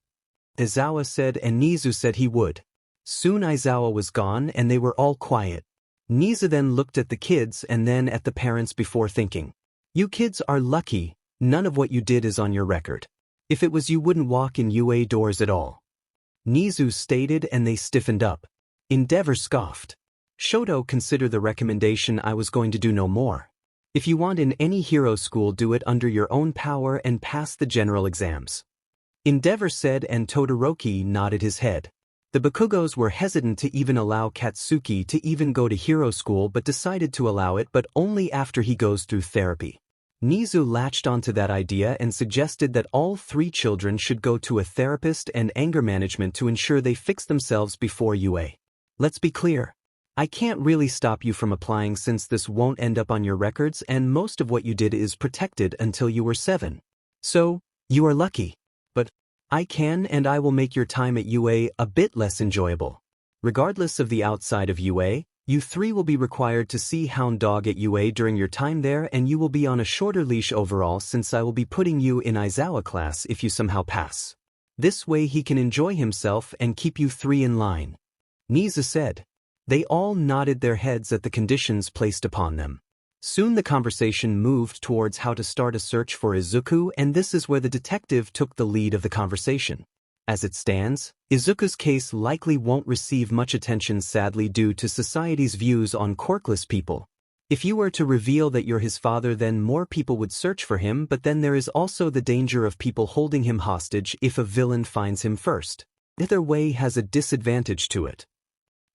Aizawa said, and Nizu said he would. Soon Aizawa was gone and they were all quiet. Nizu then looked at the kids and then at the parents before thinking. You kids are lucky, none of what you did is on your record. If it was, you wouldn't walk in UA doors at all. Nizu stated, and they stiffened up. Endeavor scoffed. Shoto, consider the recommendation. I was going to do no more. If you want in any hero school, do it under your own power and pass the general exams. Endeavor said, and Todoroki nodded his head. The Bakugos were hesitant to even allow Katsuki to even go to hero school, but decided to allow it, but only after he goes through therapy. Nizu latched onto that idea and suggested that all three children should go to a therapist and anger management to ensure they fix themselves before UA. Let's be clear. I can't really stop you from applying since this won't end up on your records and most of what you did is protected until you were 7. So, you are lucky. But I can, and I will make your time at UA a bit less enjoyable. Regardless of the outside of UA, you three will be required to see Hound Dog at UA during your time there, and you will be on a shorter leash overall since I will be putting you in Aizawa class if you somehow pass. This way he can enjoy himself and keep you three in line. Nizu said. They all nodded their heads at the conditions placed upon them. Soon the conversation moved towards how to start a search for Izuku, and this is where the detective took the lead of the conversation. As it stands, Izuku's case likely won't receive much attention, sadly, due to society's views on quirkless people. If you were to reveal that you're his father, then more people would search for him, but then there is also the danger of people holding him hostage if a villain finds him first. Either way has a disadvantage to it.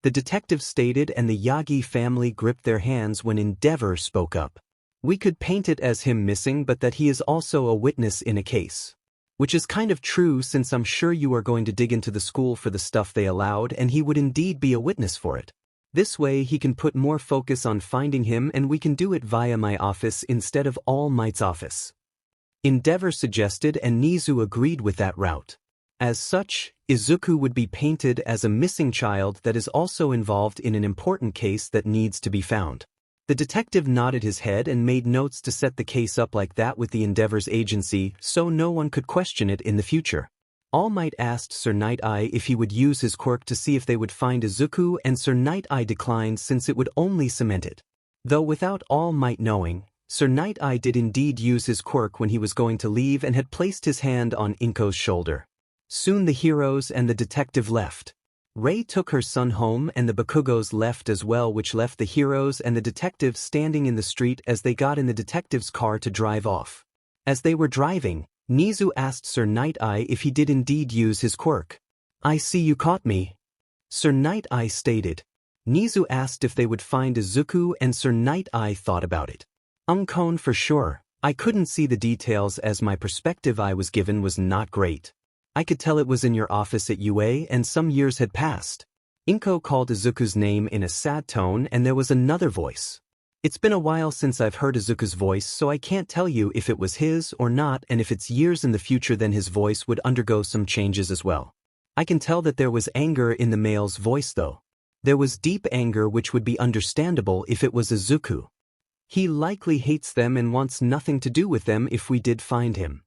The detective stated, and the Yagi family gripped their hands when Endeavor spoke up. We could paint it as him missing, but that he is also a witness in a case. Which is kind of true, since I'm sure you are going to dig into the school for the stuff they allowed, and he would indeed be a witness for it. This way he can put more focus on finding him, and we can do it via my office instead of All Might's office. Endeavor suggested, and Nizu agreed with that route. As such, Izuku would be painted as a missing child that is also involved in an important case that needs to be found. The detective nodded his head and made notes to set the case up like that with the Endeavor's agency so no one could question it in the future. All Might asked Sir Night Eye if he would use his quirk to see if they would find Izuku, and Sir Night Eye declined since it would only cement it. Though without All Might knowing, Sir Night Eye did indeed use his quirk when he was going to leave and had placed his hand on Inko's shoulder. Soon the heroes and the detective left. Rei took her son home and the Bakugos left as well, which left the heroes and the detective standing in the street as they got in the detective's car to drive off. As they were driving, Nizu asked Sir Night Eye if he did indeed use his quirk. I see you caught me. Sir Night Eye stated. Nizu asked if they would find Izuku, and Sir Night Eye thought about it. Uncone for sure. I couldn't see the details as my perspective I was given was not great. I could tell it was in your office at UA and some years had passed. Inko called Izuku's name in a sad tone, and there was another voice. It's been a while since I've heard Izuku's voice, so I can't tell you if it was his or not, and if it's years in the future then his voice would undergo some changes as well. I can tell that there was anger in the male's voice though. There was deep anger which would be understandable if it was Izuku. He likely hates them and wants nothing to do with them if we did find him.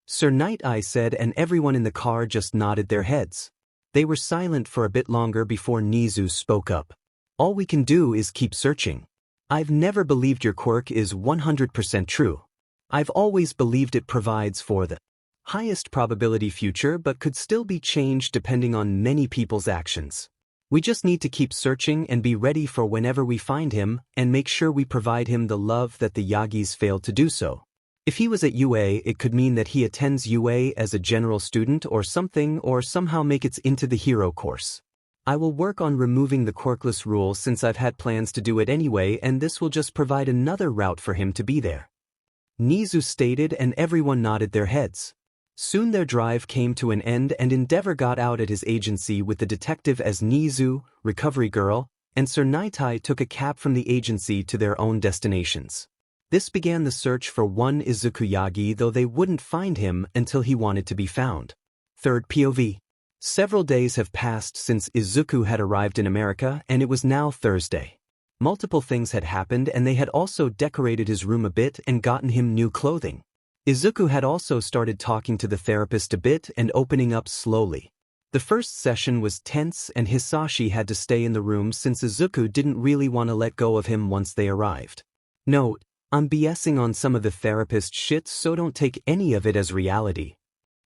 Sir Night Eye said, and everyone in the car just nodded their heads. They were silent for a bit longer before Nizu spoke up. All we can do is keep searching. I've never believed your quirk is 100% true. I've always believed it provides for the highest probability future but could still be changed depending on many people's actions. We just need to keep searching and be ready for whenever we find him and make sure we provide him the love that the Yagis failed to do so. If he was at UA, it could mean that he attends UA as a general student or something, or somehow make it into the hero course. I will work on removing the quirkless rule since I've had plans to do it anyway, and this will just provide another route for him to be there. Nizu stated, and everyone nodded their heads. Soon their drive came to an end and Endeavor got out at his agency with the detective as Nizu, recovery girl, and Sir Naitai took a cab from the agency to their own destinations. This began the search for one Izuku Yagi, though they wouldn't find him until he wanted to be found. Third POV. Several days have passed since Izuku had arrived in America, and it was now Thursday. Multiple things had happened, and they had also decorated his room a bit and gotten him new clothing. Izuku had also started talking to the therapist a bit and opening up slowly. The first session was tense and Hisashi had to stay in the room since Izuku didn't really want to let go of him once they arrived. Note, I'm BSing on some of the therapist shit, so don't take any of it as reality.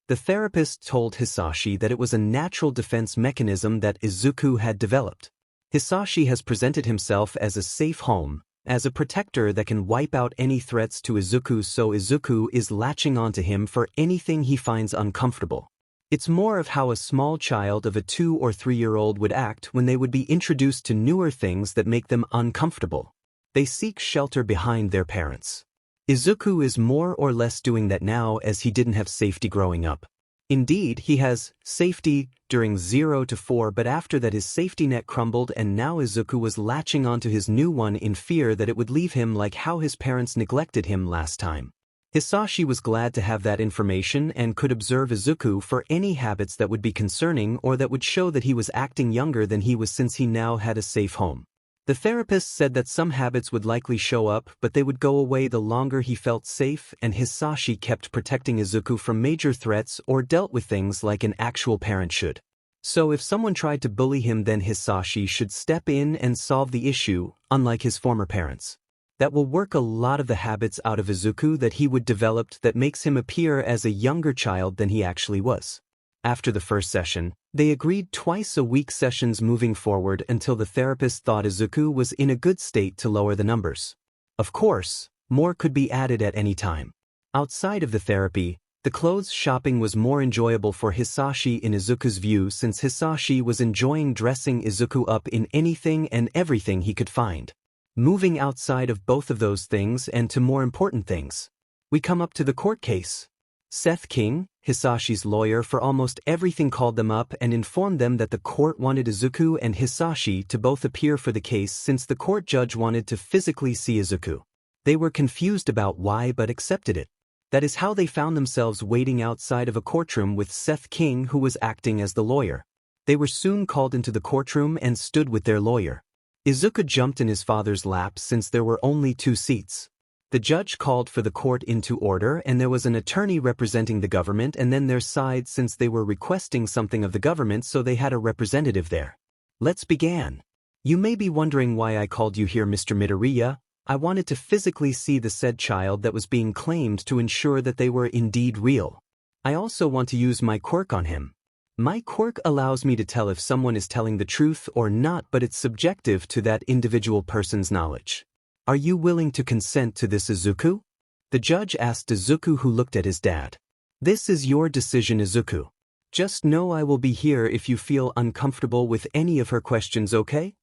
The therapist told Hisashi that it was a natural defense mechanism that Izuku had developed. Hisashi has presented himself as a safe home, as a protector that can wipe out any threats to Izuku, so Izuku is latching onto him for anything he finds uncomfortable. It's more of how a small child of a 2 or 3-year-old would act when they would be introduced to newer things that make them uncomfortable. They seek shelter behind their parents. Izuku is more or less doing that now, as he didn't have safety growing up. Indeed, he has safety during 0 to 4, but after that his safety net crumbled and now Izuku was latching onto his new one in fear that it would leave him like how his parents neglected him last time. Hisashi was glad to have that information and could observe Izuku for any habits that would be concerning or that would show that he was acting younger than he was, since he now had a safe home. The therapist said that some habits would likely show up, but they would go away the longer he felt safe, and Hisashi kept protecting Izuku from major threats or dealt with things like an actual parent should. So if someone tried to bully him, then Hisashi should step in and solve the issue, unlike his former parents. That will work a lot of the habits out of Izuku that he would develop that makes him appear as a younger child than he actually was. After the first session, they agreed twice-a-week sessions moving forward until the therapist thought Izuku was in a good state to lower the numbers. Of course, more could be added at any time. Outside of the therapy, the clothes shopping was more enjoyable for Hisashi in Izuku's view, since Hisashi was enjoying dressing Izuku up in anything and everything he could find. Moving outside of both of those things and to more important things, we come up to the court case. Seth King, Hisashi's lawyer for almost everything, called them up and informed them that the court wanted Izuku and Hisashi to both appear for the case since the court judge wanted to physically see Izuku. They were confused about why but accepted it. That is how they found themselves waiting outside of a courtroom with Seth King, who was acting as the lawyer. They were soon called into the courtroom and stood with their lawyer. Izuku jumped in his father's lap since there were only 2 seats. The judge called for the court into order, and there was an attorney representing the government and then their side since they were requesting something of the government, so they had a representative there. Let's begin. You may be wondering why I called you here, Mr. Midoriya. I wanted to physically see the said child that was being claimed to ensure that they were indeed real. I also want to use my quirk on him. My quirk allows me to tell if someone is telling the truth or not, but it's subjective to that individual person's knowledge. Are you willing to consent to this, Izuku? The judge asked Izuku, who looked at his dad. This is your decision, Izuku. Just know I will be here if you feel uncomfortable with any of her questions, okay?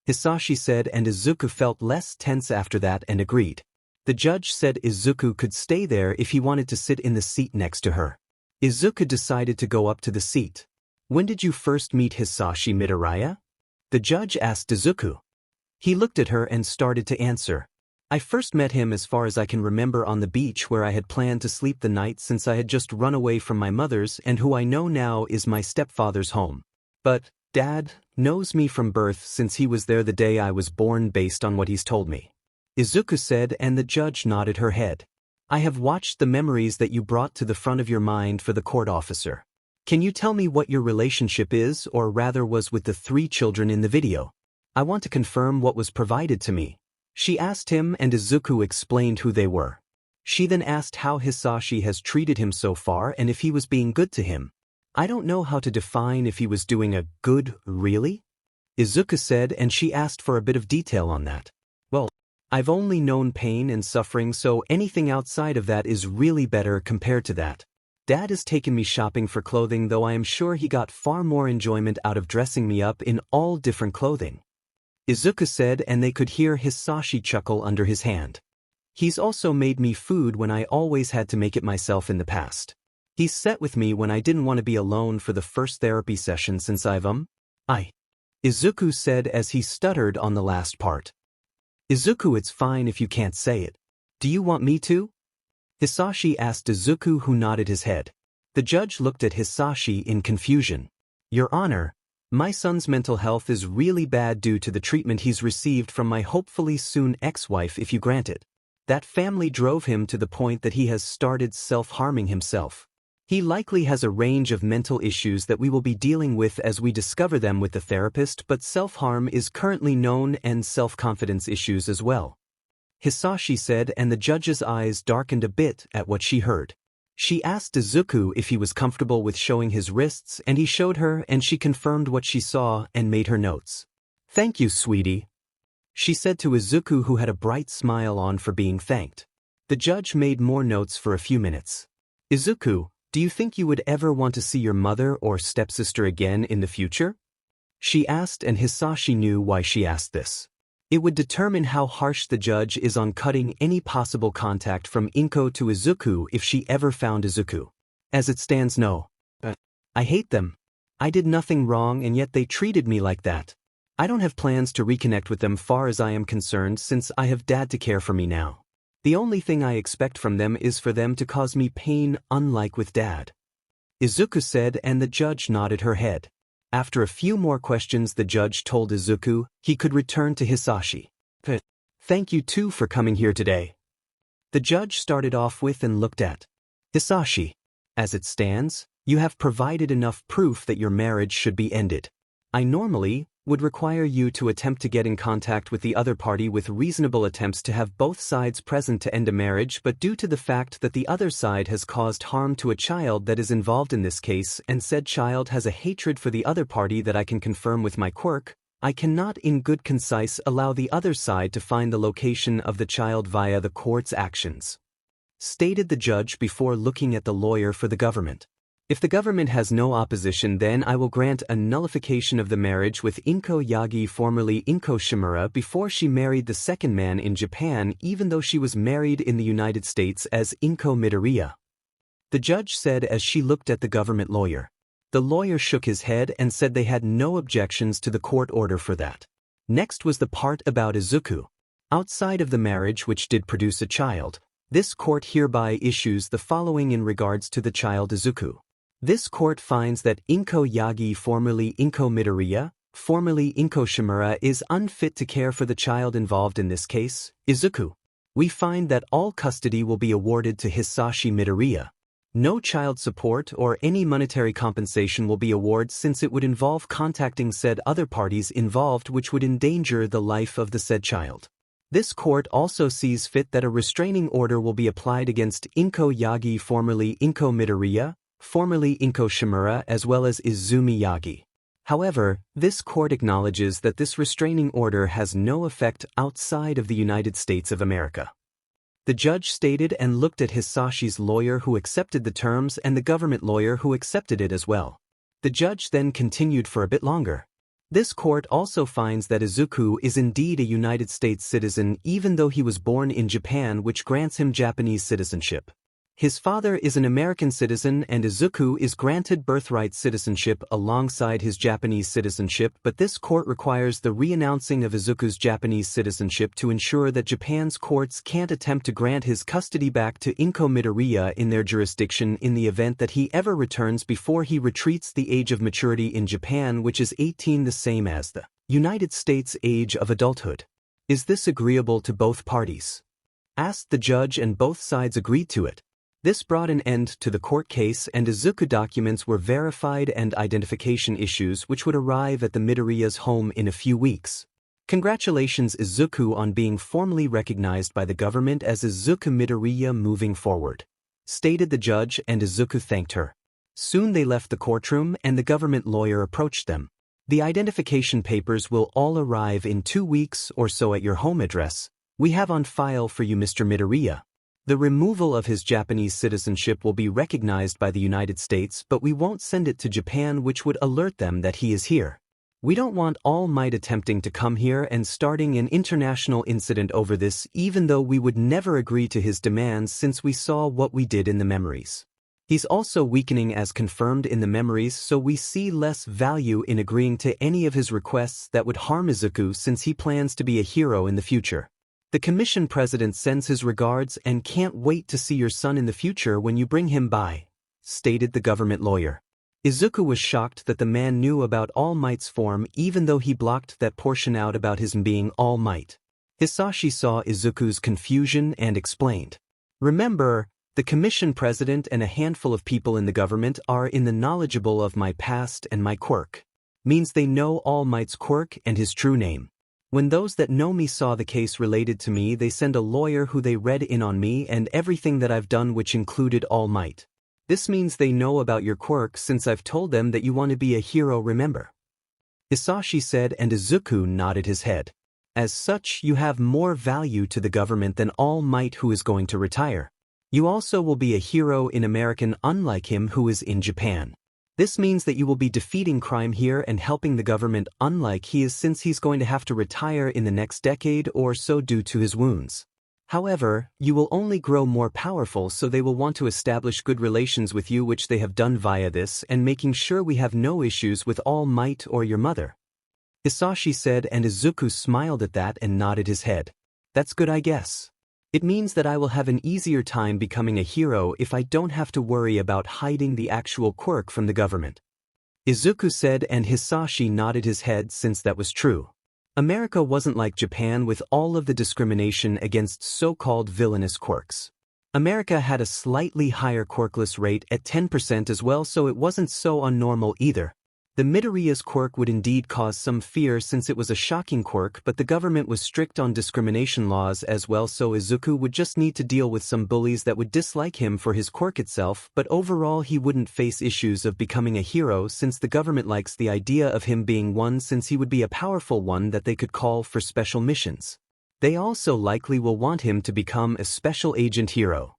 Hisashi said, and Izuku felt less tense after that and agreed. The judge said Izuku could stay there if he wanted to sit in the seat next to her. Izuku decided to go up to the seat. When did you first meet Hisashi Midoriya? The judge asked Izuku. He looked at her and started to answer. I first met him, as far as I can remember, on the beach where I had planned to sleep the night since I had just run away from my mother's and who I know now is my stepfather's home. But Dad knows me from birth since he was there the day I was born based on what he's told me. Izuku said, and the judge nodded her head. I have watched the memories that you brought to the front of your mind for the court officer. Can you tell me what your relationship is, or rather was, with the 3 children in the video? I want to confirm what was provided to me. She asked him, and Izuku explained who they were. She then asked how Hisashi has treated him so far and if he was being good to him. I don't know how to define if he was doing a good, really? Izuku said, and she asked for a bit of detail on that. Well, I've only known pain and suffering, so anything outside of that is really better compared to that. Dad has taken me shopping for clothing, though I am sure he got far more enjoyment out of dressing me up in all different clothing. Izuku said, and they could hear Hisashi chuckle under his hand. He's also made me food when I always had to make it myself in the past. He's sat with me when I didn't want to be alone for the first therapy session since Izuku said as he stuttered on the last part. Izuku, it's fine if you can't say it. Do you want me to? Hisashi asked Izuku, who nodded his head. The judge looked at Hisashi in confusion. Your Honor, my son's mental health is really bad due to the treatment he's received from my hopefully soon ex-wife, if you grant it. That family drove him to the point that he has started self-harming himself. He likely has a range of mental issues that we will be dealing with as we discover them with the therapist, but self-harm is currently known and self-confidence issues as well. Hisashi said, and the judge's eyes darkened a bit at what she heard. She asked Izuku if he was comfortable with showing his wrists, and he showed her, and she confirmed what she saw and made her notes. Thank you, sweetie, she said to Izuku, who had a bright smile on for being thanked. The judge made more notes for a few minutes. Izuku, do you think you would ever want to see your mother or stepsister again in the future? She asked, and Hisashi knew why she asked this. It would determine how harsh the judge is on cutting any possible contact from Inko to Izuku if she ever found Izuku. As it stands, no. I hate them. I did nothing wrong and yet they treated me like that. I don't have plans to reconnect with them far as I am concerned since I have Dad to care for me now. The only thing I expect from them is for them to cause me pain, unlike with Dad. Izuku said, and the judge nodded her head. After a few more questions, the judge told Izuku he could return to Hisashi. Thank you too for coming here today. The judge started off with and looked at Hisashi. As it stands, you have provided enough proof that your marriage should be ended. I normally would require you to attempt to get in contact with the other party with reasonable attempts to have both sides present to end a marriage, but due to the fact that the other side has caused harm to a child that is involved in this case and said child has a hatred for the other party that I can confirm with my quirk, I cannot in good concise allow the other side to find the location of the child via the court's actions, stated the judge before looking at the lawyer for the government. If the government has no opposition, then I will grant a nullification of the marriage with Inko Yagi, formerly Inko Shimura, before she married the second man in Japan, even though she was married in the United States as Inko Midoriya. The judge said as she looked at the government lawyer. The lawyer shook his head and said they had no objections to the court order for that. Next was the part about Izuku. Outside of the marriage which did produce a child, this court hereby issues the following in regards to the child Izuku. This court finds that Inko Yagi, formerly Inko Midoriya, formerly Inko Shimura, is unfit to care for the child involved in this case, Izuku. We find that all custody will be awarded to Hisashi Midoriya. No child support or any monetary compensation will be awarded since it would involve contacting said other parties involved, which would endanger the life of the said child. This court also sees fit that a restraining order will be applied against Inko Yagi, formerly Inko Midoriya, formerly Inko Shimura, as well as Izumi Yagi. However, this court acknowledges that this restraining order has no effect outside of the United States of America. The judge stated and looked at Hisashi's lawyer, who accepted the terms, and the government lawyer, who accepted it as well. The judge then continued for a bit longer. This court also finds that Izuku is indeed a United States citizen even though he was born in Japan, which grants him Japanese citizenship. His father is an American citizen and Izuku is granted birthright citizenship alongside his Japanese citizenship, but this court requires the re-announcing of Izuku's Japanese citizenship to ensure that Japan's courts can't attempt to grant his custody back to Inko Midoriya in their jurisdiction in the event that he ever returns before he retreats the age of maturity in Japan, which is 18, the same as the United States age of adulthood. Is this agreeable to both parties? Asked the judge, and both sides agreed to it. This brought an end to the court case, and Izuku documents were verified and identification issues which would arrive at the Midoriya's home in a few weeks. Congratulations Izuku on being formally recognized by the government as Izuku Midoriya moving forward, stated the judge, and Izuku thanked her. Soon they left the courtroom and the government lawyer approached them. The identification papers will all arrive in 2 weeks or so at your home address. We have on file for you Mr. Midoriya. The removal of his Japanese citizenship will be recognized by the United States, but we won't send it to Japan, which would alert them that he is here. We don't want All Might attempting to come here and starting an international incident over this, even though we would never agree to his demands since we saw what we did in the memories. He's also weakening as confirmed in the memories, so we see less value in agreeing to any of his requests that would harm Izuku since he plans to be a hero in the future. The commission president sends his regards and can't wait to see your son in the future when you bring him by, stated the government lawyer. Izuku was shocked that the man knew about All Might's form even though he blocked that portion out about his being All Might. Hisashi saw Izuku's confusion and explained. Remember, the commission president and a handful of people in the government are in the knowledgeable of my past and my quirk. Means they know All Might's quirk and his true name. When those that know me saw the case related to me, they send a lawyer who they read in on me and everything that I've done, which included All Might. This means they know about your quirk since I've told them that you want to be a hero, remember? Hisashi said, and Izuku nodded his head. As such, you have more value to the government than All Might, who is going to retire. You also will be a hero in America, unlike him who is in Japan. This means that you will be defeating crime here and helping the government, unlike he is, since he's going to have to retire in the next decade or so due to his wounds. However, you will only grow more powerful, so they will want to establish good relations with you, which they have done via this, and making sure we have no issues with All Might or your mother. Hisashi said, and Izuku smiled at that and nodded his head. That's good, I guess. It means that I will have an easier time becoming a hero if I don't have to worry about hiding the actual quirk from the government. Izuku said, and Hisashi nodded his head since that was true. America wasn't like Japan with all of the discrimination against so-called villainous quirks. America had a slightly higher quirkless rate at 10% as well, so it wasn't so unnormal either. The Midoriya's quirk would indeed cause some fear since it was a shocking quirk, but the government was strict on discrimination laws as well, so Izuku would just need to deal with some bullies that would dislike him for his quirk itself, but overall he wouldn't face issues of becoming a hero since the government likes the idea of him being one, since he would be a powerful one that they could call for special missions. They also likely will want him to become a special agent hero.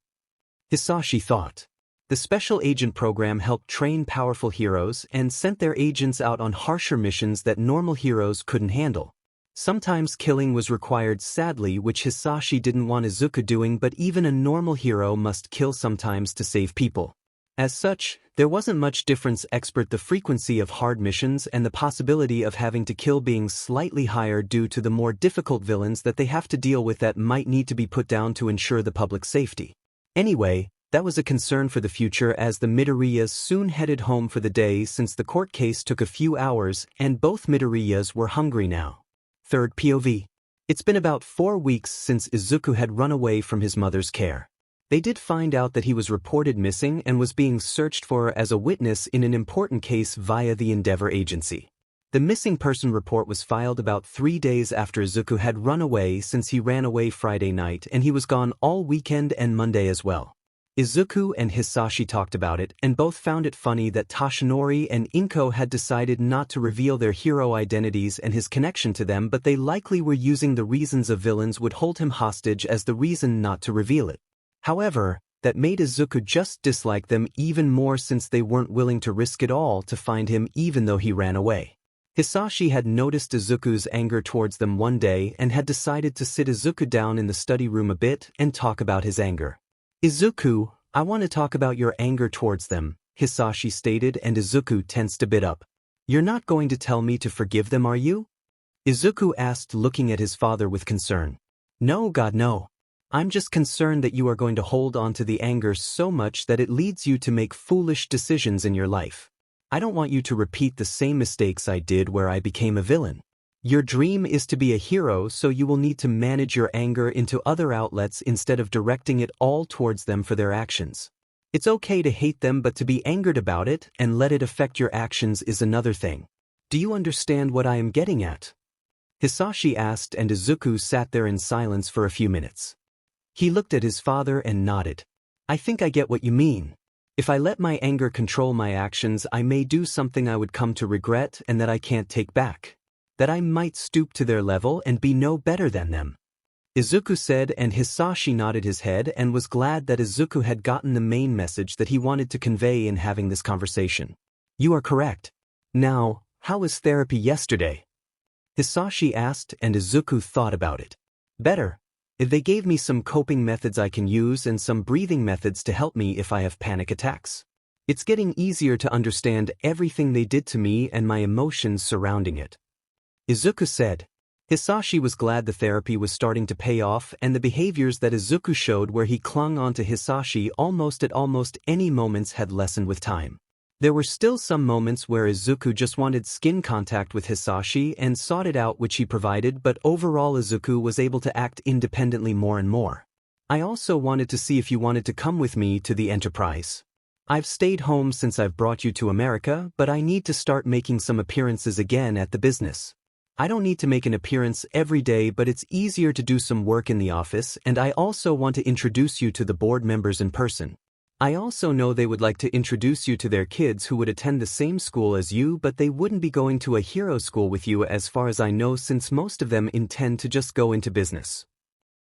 Hisashi thought. The special agent program helped train powerful heroes and sent their agents out on harsher missions that normal heroes couldn't handle. Sometimes killing was required, sadly, which Hisashi didn't want Izuku doing, but even a normal hero must kill sometimes to save people. As such, there wasn't much difference except the frequency of hard missions and the possibility of having to kill being slightly higher due to the more difficult villains that they have to deal with that might need to be put down to ensure the public safety. Anyway, that was a concern for the future as the Midoriyas soon headed home for the day since the court case took a few hours and both Midoriyas were hungry now. Third POV. It's been about 4 weeks since Izuku had run away from his mother's care. They did find out that he was reported missing and was being searched for as a witness in an important case via the Endeavor Agency. The missing person report was filed about 3 days after Izuku had run away, since he ran away Friday night and he was gone all weekend and Monday as well. Izuku and Hisashi talked about it and both found it funny that Toshinori and Inko had decided not to reveal their hero identities and his connection to them, but they likely were using the reasons of villains would hold him hostage as the reason not to reveal it. However, that made Izuku just dislike them even more since they weren't willing to risk it all to find him even though he ran away. Hisashi had noticed Izuku's anger towards them one day and had decided to sit Izuku down in the study room a bit and talk about his anger. Izuku, I want to talk about your anger towards them, Hisashi stated, and Izuku tensed a bit up. You're not going to tell me to forgive them, are you? Izuku asked, looking at his father with concern. No, God, no. I'm just concerned that you are going to hold on to the anger so much that it leads you to make foolish decisions in your life. I don't want you to repeat the same mistakes I did where I became a villain. Your dream is to be a hero, so you will need to manage your anger into other outlets instead of directing it all towards them for their actions. It's okay to hate them, but to be angered about it and let it affect your actions is another thing. Do you understand what I am getting at? Hisashi asked, and Izuku sat there in silence for a few minutes. He looked at his father and nodded. I think I get what you mean. If I let my anger control my actions, I may do something I would come to regret and that I can't take back. That I might stoop to their level and be no better than them. Izuku said, and Hisashi nodded his head and was glad that Izuku had gotten the main message that he wanted to convey in having this conversation. You are correct. Now, how was therapy yesterday? Hisashi asked, and Izuku thought about it. Better. If they gave me some coping methods I can use and some breathing methods to help me if I have panic attacks. It's getting easier to understand everything they did to me and my emotions surrounding it. Izuku said. Hisashi was glad the therapy was starting to pay off, and the behaviors that Izuku showed where he clung onto Hisashi at almost any moments had lessened with time. There were still some moments where Izuku just wanted skin contact with Hisashi and sought it out, which he provided, but overall Izuku was able to act independently more and more. I also wanted to see if you wanted to come with me to the Enterprise. I've stayed home since I've brought you to America, but I need to start making some appearances again at the business. I don't need to make an appearance every day, but it's easier to do some work in the office, and I also want to introduce you to the board members in person. I also know they would like to introduce you to their kids who would attend the same school as you, but they wouldn't be going to a hero school with you as far as I know, since most of them intend to just go into business.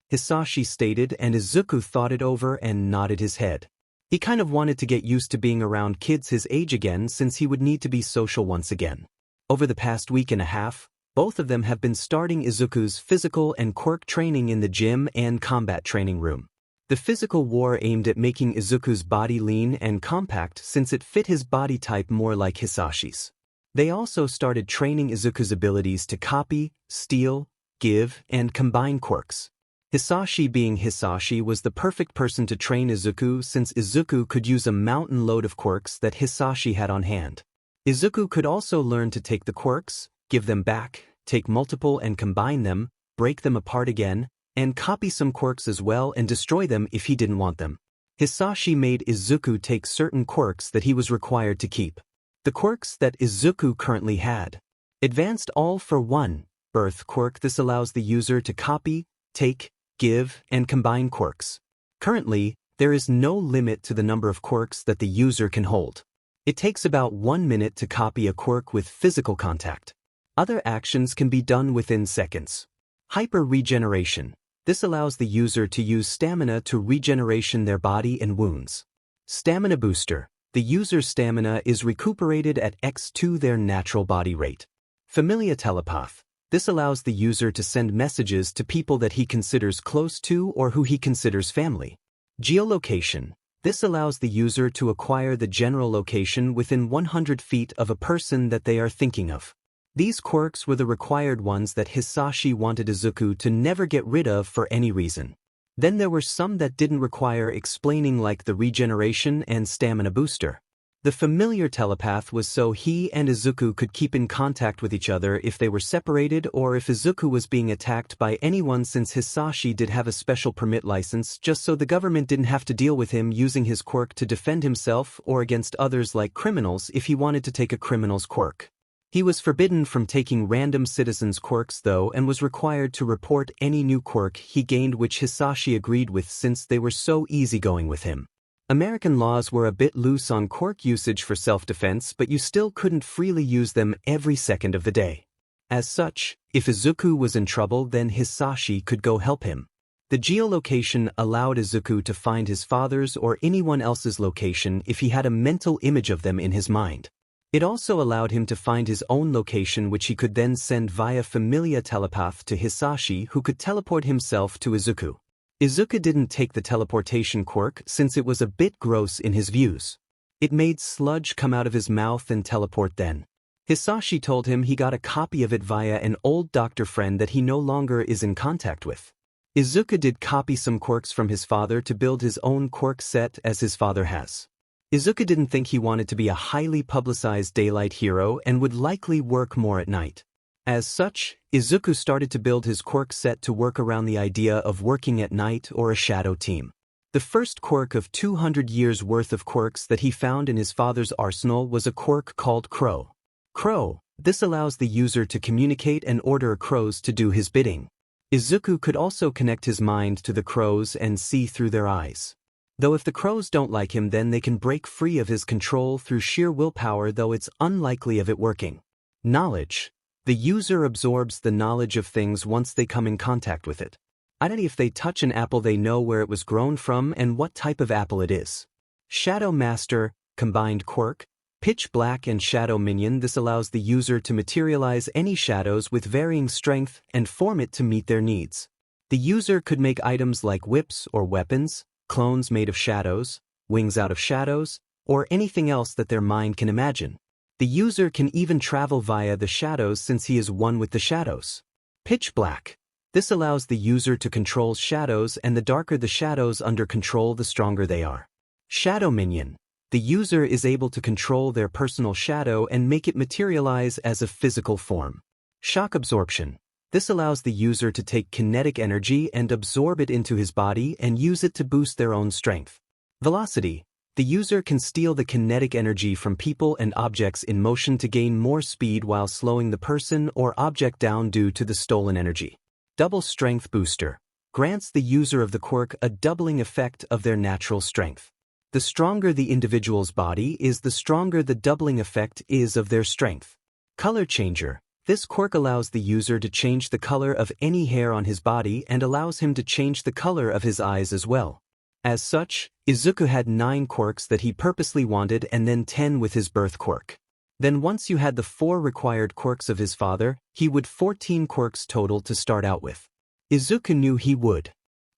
Hisashi stated, and Izuku thought it over and nodded his head. He kind of wanted to get used to being around kids his age again, since he would need to be social once again. Over the past week and a half, both of them have been starting Izuku's physical and quirk training in the gym and combat training room. The physical war aimed at making Izuku's body lean and compact since it fit his body type more like Hisashi's. They also started training Izuku's abilities to copy, steal, give, and combine quirks. Hisashi, being Hisashi, was the perfect person to train Izuku since Izuku could use a mountain load of quirks that Hisashi had on hand. Izuku could also learn to take the quirks, give them back, take multiple and combine them, break them apart again, and copy some quirks as well and destroy them if he didn't want them. Hisashi made Izuku take certain quirks that he was required to keep. The quirks that Izuku currently had. Advanced All-for-One Birth Quirk. This allows the user to copy, take, give, and combine quirks. Currently, there is no limit to the number of quirks that the user can hold. It takes about 1 minute to copy a quirk with physical contact. Other actions can be done within seconds. Hyper Regeneration. This allows the user to use stamina to regeneration their body and wounds. Stamina Booster. The user's stamina is recuperated at x2 their natural body rate. Familiar Telepath. This allows the user to send messages to people that he considers close to or who he considers family. Geolocation. This allows the user to acquire the general location within 100 feet of a person that they are thinking of. These quirks were the required ones that Hisashi wanted Izuku to never get rid of for any reason. Then there were some that didn't require explaining, like the regeneration and stamina booster. The familiar telepath was so he and Izuku could keep in contact with each other if they were separated or if Izuku was being attacked by anyone, since Hisashi did have a special permit license just so the government didn't have to deal with him using his quirk to defend himself or against others like criminals if he wanted to take a criminal's quirk. He was forbidden from taking random citizens' quirks though, and was required to report any new quirk he gained, which Hisashi agreed with since they were so easygoing with him. American laws were a bit loose on quirk usage for self-defense, but you still couldn't freely use them every second of the day. As such, if Izuku was in trouble, then Hisashi could go help him. The geolocation allowed Izuku to find his father's or anyone else's location if he had a mental image of them in his mind. It also allowed him to find his own location, which he could then send via Familia Telepath to Hisashi, who could teleport himself to Izuku. Izuku didn't take the teleportation quirk since it was a bit gross in his views. It made sludge come out of his mouth and teleport then. Hisashi told him he got a copy of it via an old doctor friend that he no longer is in contact with. Izuku did copy some quirks from his father to build his own Quirk Set as his father has. Izuku didn't think he wanted to be a highly publicized daylight hero and would likely work more at night. As such, Izuku started to build his Quirk Set to work around the idea of working at night or a shadow team. The first quirk of 200 years worth of quirks that he found in his father's arsenal was a quirk called Crow. Crow, This allows the user to communicate and order crows to do his bidding. Izuku could also connect his mind to the crows and see through their eyes. Though if the crows don't like him, then they can break free of his control through sheer willpower, though it's unlikely of it working. Knowledge. The user absorbs the knowledge of things once they come in contact with it. Identity. If they touch an apple, they know where it was grown from and what type of apple it is. Shadow Master, combined quirk, Pitch Black and Shadow Minion. This allows the user to materialize any shadows with varying strength and form it to meet their needs. The user could make items like whips or weapons, clones made of shadows, wings out of shadows, or anything else that their mind can imagine. The user can even travel via the shadows since he is one with the shadows. Pitch Black. This allows the user to control shadows, and the darker the shadows under control, the stronger they are. Shadow Minion. The user is able to control their personal shadow and make it materialize as a physical form. Shock Absorption. This allows the user to take kinetic energy and absorb it into his body and use it to boost their own strength. Velocity. The user can steal the kinetic energy from people and objects in motion to gain more speed while slowing the person or object down due to the stolen energy. Double Strength Booster. Grants the user of the quirk a doubling effect of their natural strength. The stronger the individual's body is, the stronger the doubling effect is of their strength. Color Changer. This quirk allows the user to change the color of any hair on his body and allows him to change the color of his eyes as well. As such, Izuku had 9 quirks that he purposely wanted and then 10 with his birth quirk. Then once you had the 4 required quirks of his father, he would 14 quirks total to start out with. Izuku knew he would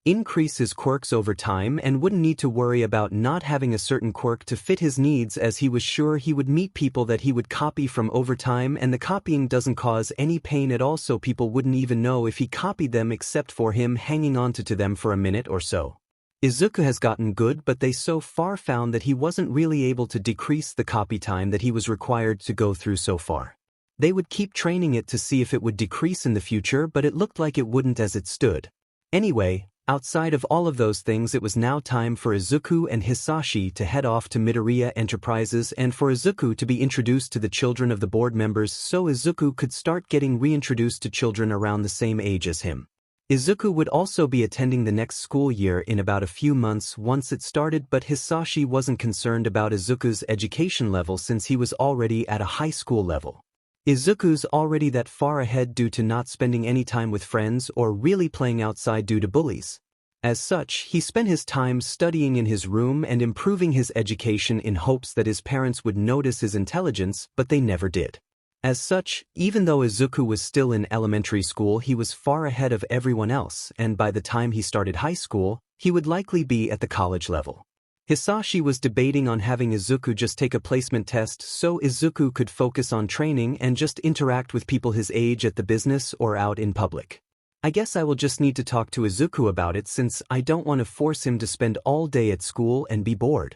increase his quirks over time and wouldn't need to worry about not having a certain quirk to fit his needs, as he was sure he would meet people that he would copy from over time, and the copying doesn't cause any pain at all, so people wouldn't even know if he copied them except for him hanging on to them for a minute or so. Izuku has gotten good, but they so far found that he wasn't really able to decrease the copy time that he was required to go through so far. They would keep training it to see if it would decrease in the future, but it looked like it wouldn't as it stood. Anyway, outside of all of those things, it was now time for Izuku and Hisashi to head off to Midoriya Enterprises and for Izuku to be introduced to the children of the board members so Izuku could start getting reintroduced to children around the same age as him. Izuku would also be attending the next school year in about a few months once it started, but Hisashi wasn't concerned about Izuku's education level since he was already at a high school level. Izuku's already that far ahead due to not spending any time with friends or really playing outside due to bullies. As such, he spent his time studying in his room and improving his education in hopes that his parents would notice his intelligence, but they never did. As such, even though Izuku was still in elementary school, he was far ahead of everyone else, and by the time he started high school, he would likely be at the college level. Hisashi was debating on having Izuku just take a placement test so Izuku could focus on training and just interact with people his age at the business or out in public. I guess I will just need to talk to Izuku about it since I don't want to force him to spend all day at school and be bored.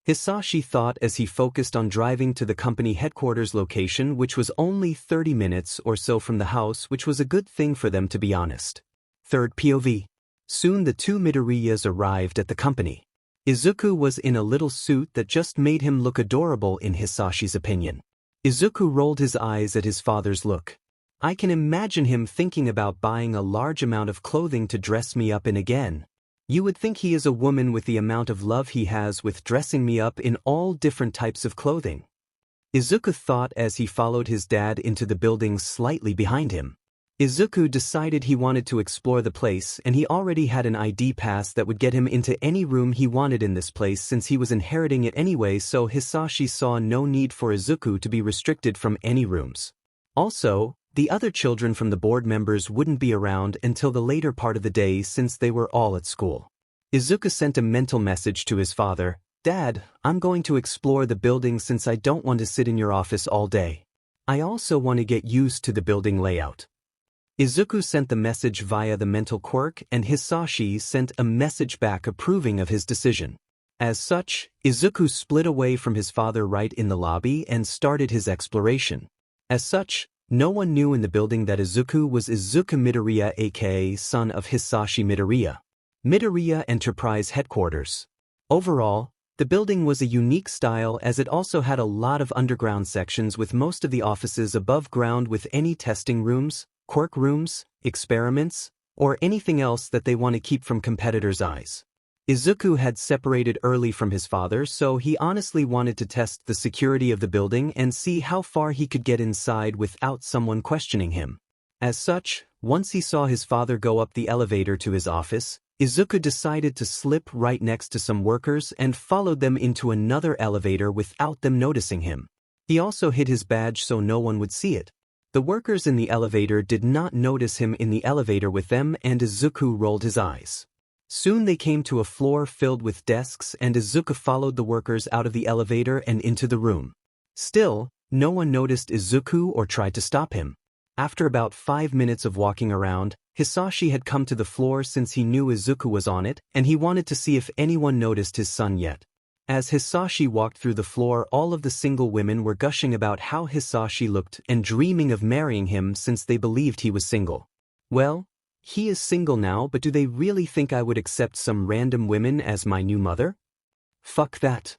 Hisashi thought as he focused on driving to the company headquarters location, which was only 30 minutes or so from the house, which was a good thing for them to be honest. Third POV. Soon the 2 Midoriyas arrived at the company. Izuku was in a little suit that just made him look adorable in Hisashi's opinion. Izuku rolled his eyes at his father's look. I can imagine him thinking about buying a large amount of clothing to dress me up in again. You would think he is a woman with the amount of love he has with dressing me up in all different types of clothing. Izuku thought as he followed his dad into the building slightly behind him. Izuku decided he wanted to explore the place, and he already had an ID pass that would get him into any room he wanted in this place since he was inheriting it anyway, so Hisashi saw no need for Izuku to be restricted from any rooms. Also, the other children from the board members wouldn't be around until the later part of the day since they were all at school. Izuku sent a mental message to his father, "Dad, I'm going to explore the building since I don't want to sit in your office all day. I also want to get used to the building layout." Izuku sent the message via the mental quirk and Hisashi sent a message back approving of his decision. As such, Izuku split away from his father right in the lobby and started his exploration. As such, no one knew in the building that Izuku was Izuku Midoriya, aka son of Hisashi Midoriya. Midoriya Enterprise Headquarters. Overall, The building was a unique style as it also had a lot of underground sections with most of the offices above ground with any testing rooms, quirk rooms, experiments, or anything else that they want to keep from competitors' eyes. Izuku had separated early from his father, so he honestly wanted to test the security of the building and see how far he could get inside without someone questioning him. As such, once he saw his father go up the elevator to his office, Izuku decided to slip right next to some workers and followed them into another elevator without them noticing him. He also hid his badge so no one would see it. The workers in the elevator did not notice him in the elevator with them, and Izuku rolled his eyes. Soon they came to a floor filled with desks, and Izuku followed the workers out of the elevator and into the room. Still, no one noticed Izuku or tried to stop him. After about 5 minutes of walking around, Hisashi had come to the floor since he knew Izuku was on it, and he wanted to see if anyone noticed his son yet. As Hisashi walked through the floor, all of the single women were gushing about how Hisashi looked and dreaming of marrying him since they believed he was single. Well, he is single now, but do they really think I would accept some random women as my new mother? Fuck that.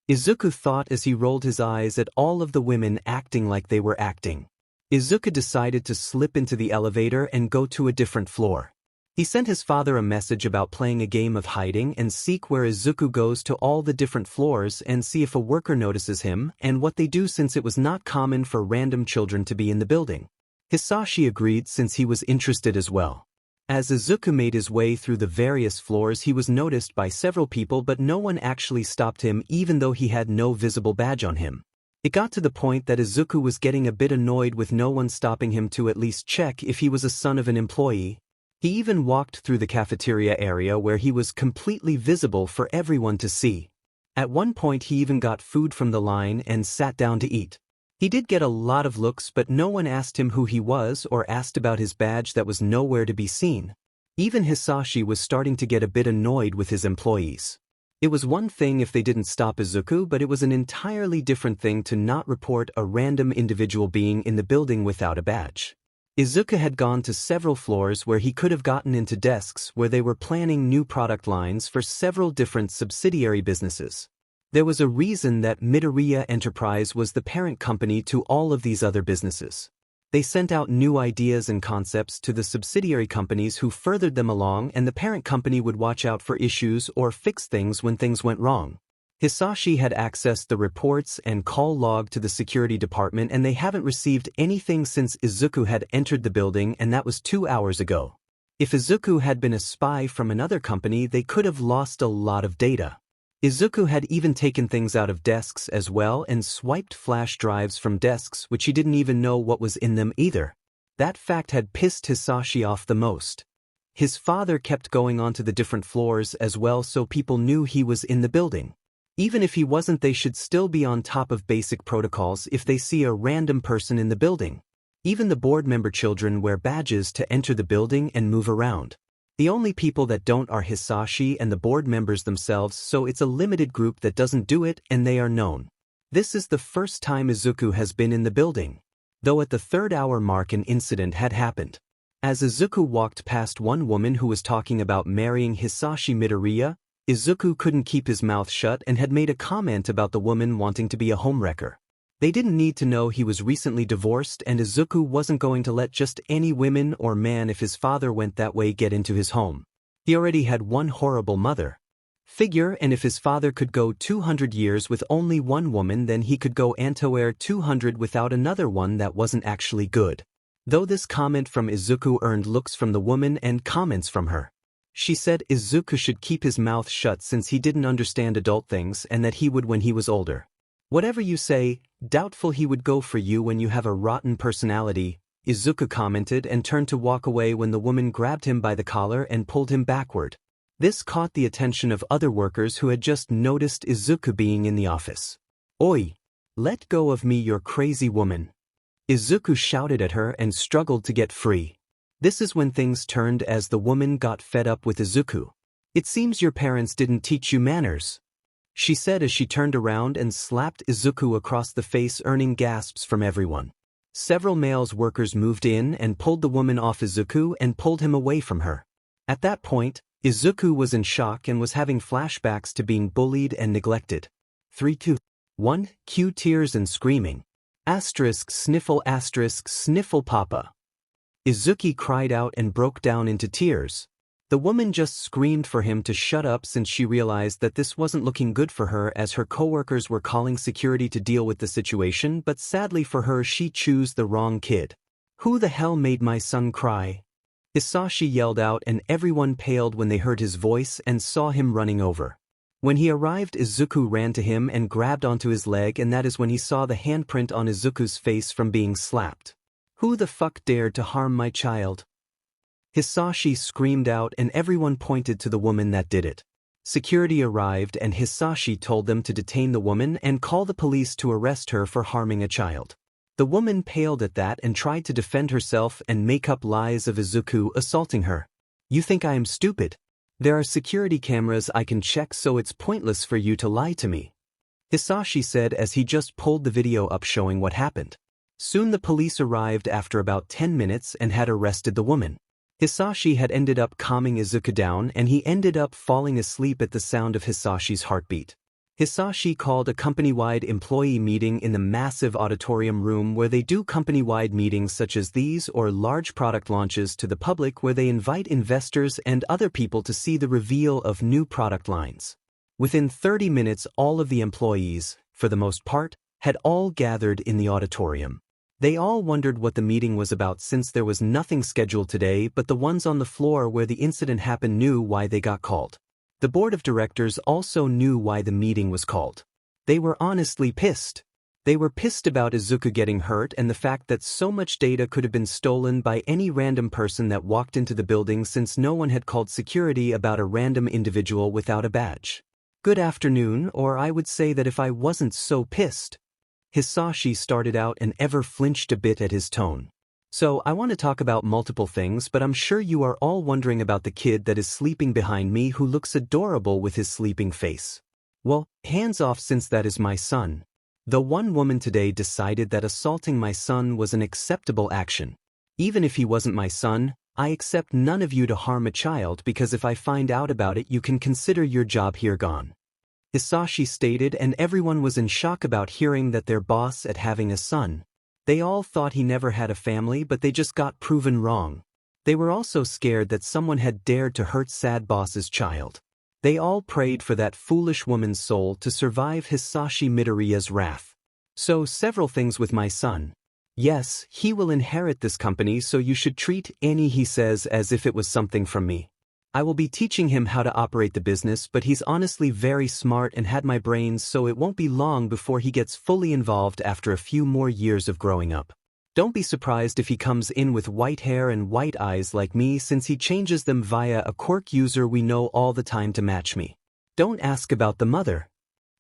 Izuku thought as he rolled his eyes at all of the women acting like they were acting. Izuku decided to slip into the elevator and go to a different floor. He sent his father a message about playing a game of hide and seek where Izuku goes to all the different floors and see if a worker notices him and what they do since it was not common for random children to be in the building. Hisashi agreed since he was interested as well. As Izuku made his way through the various floors, he was noticed by several people, but no one actually stopped him even though he had no visible badge on him. It got to the point that Izuku was getting a bit annoyed with no one stopping him to at least check if he was a son of an employee. He even walked through the cafeteria area where he was completely visible for everyone to see. At one point he even got food from the line and sat down to eat. He did get a lot of looks, but no one asked him who he was or asked about his badge that was nowhere to be seen. Even Hisashi was starting to get a bit annoyed with his employees. It was one thing if they didn't stop Izuku, but it was an entirely different thing to not report a random individual being in the building without a badge. Izuku had gone to several floors where he could have gotten into desks where they were planning new product lines for several different subsidiary businesses. There was a reason that Midoriya Enterprise was the parent company to all of these other businesses. They sent out new ideas and concepts to the subsidiary companies who furthered them along, and the parent company would watch out for issues or fix things when things went wrong. Hisashi had accessed the reports and call log to the security department, and they haven't received anything since Izuku had entered the building, and that was 2 hours ago. If Izuku had been a spy from another company, they could have lost a lot of data. Izuku had even taken things out of desks as well and swiped flash drives from desks which he didn't even know what was in them either. That fact had pissed Hisashi off the most. His father kept going onto the different floors as well, so people knew he was in the building. Even if he wasn't, they should still be on top of basic protocols if they see a random person in the building. Even the board member children wear badges to enter the building and move around. The only people that don't are Hisashi and the board members themselves, so it's a limited group that doesn't do it, and they are known. This is the first time Izuku has been in the building. Though at the 3rd hour mark an incident had happened. As Izuku walked past one woman who was talking about marrying Hisashi Midoriya, Izuku couldn't keep his mouth shut and had made a comment about the woman wanting to be a homewrecker. They didn't need to know he was recently divorced, and Izuku wasn't going to let just any women or man, if his father went that way, get into his home. He already had one horrible mother figure, and if his father could go 200 years with only one woman, then he could go anywhere 200 without another one that wasn't actually good. Though this comment from Izuku earned looks from the woman and comments from her. She said Izuku should keep his mouth shut since he didn't understand adult things and that he would when he was older. Whatever you say, doubtful he would go for you when you have a rotten personality, Izuku commented and turned to walk away when the woman grabbed him by the collar and pulled him backward. This caught the attention of other workers who had just noticed Izuku being in the office. "Oi! Let go of me, you crazy woman!" Izuku shouted at her and struggled to get free. This is when things turned as the woman got fed up with Izuku. "It seems your parents didn't teach you manners," she said as she turned around and slapped Izuku across the face, earning gasps from everyone. Several male workers moved in and pulled the woman off Izuku and pulled him away from her. At that point, Izuku was in shock and was having flashbacks to being bullied and neglected. 3, 2, 1, cue tears and screaming. Sniffle papa. Izuku cried out and broke down into tears. The woman just screamed for him to shut up since she realized that this wasn't looking good for her, as her coworkers were calling security to deal with the situation, but sadly for her she chose the wrong kid. Who the hell made my son cry? Hisashi yelled out, and everyone paled when they heard his voice and saw him running over. When he arrived, Izuku ran to him and grabbed onto his leg, and that is when he saw the handprint on Izuku's face from being slapped. Who the fuck dared to harm my child? Hisashi screamed out, and everyone pointed to the woman that did it. Security arrived, and Hisashi told them to detain the woman and call the police to arrest her for harming a child. The woman paled at that and tried to defend herself and make up lies of Izuku assaulting her. You think I am stupid? There are security cameras I can check, so it's pointless for you to lie to me, Hisashi said as he just pulled the video up showing what happened. Soon the police arrived after about 10 minutes and had arrested the woman. Hisashi had ended up calming Izuku down, and he ended up falling asleep at the sound of Hisashi's heartbeat. Hisashi called a company-wide employee meeting in the massive auditorium room where they do company-wide meetings such as these or large product launches to the public, where they invite investors and other people to see the reveal of new product lines. Within 30 minutes, all of the employees, for the most part, had all gathered in the auditorium. They all wondered what the meeting was about since there was nothing scheduled today, but the ones on the floor where the incident happened knew why they got called. The board of directors also knew why the meeting was called. They were honestly pissed. They were pissed about Izuku getting hurt and the fact that so much data could have been stolen by any random person that walked into the building, since no one had called security about a random individual without a badge. Good afternoon, or I would say that if I wasn't so pissed. Hisashi started out and ever flinched a bit at his tone. So I want to talk about multiple things, but I'm sure you are all wondering about the kid that is sleeping behind me who looks adorable with his sleeping face. Well, hands off, since that is my son. The one woman today decided that assaulting my son was an acceptable action. Even if he wasn't my son, I accept none of you to harm a child, because if I find out about it you can consider your job here gone. Hisashi stated, and everyone was in shock about hearing that their boss at having a son. They all thought he never had a family, but they just got proven wrong. They were also scared that someone had dared to hurt sad boss's child. They all prayed for that foolish woman's soul to survive Hisashi Midoriya's wrath. So several things with my son. Yes, he will inherit this company, so you should treat any he says as if it was something from me. I will be teaching him how to operate the business, but he's honestly very smart and had my brains, so it won't be long before he gets fully involved after a few more years of growing up. Don't be surprised if he comes in with white hair and white eyes like me, since he changes them via a quirk user we know all the time to match me. Don't ask about the mother,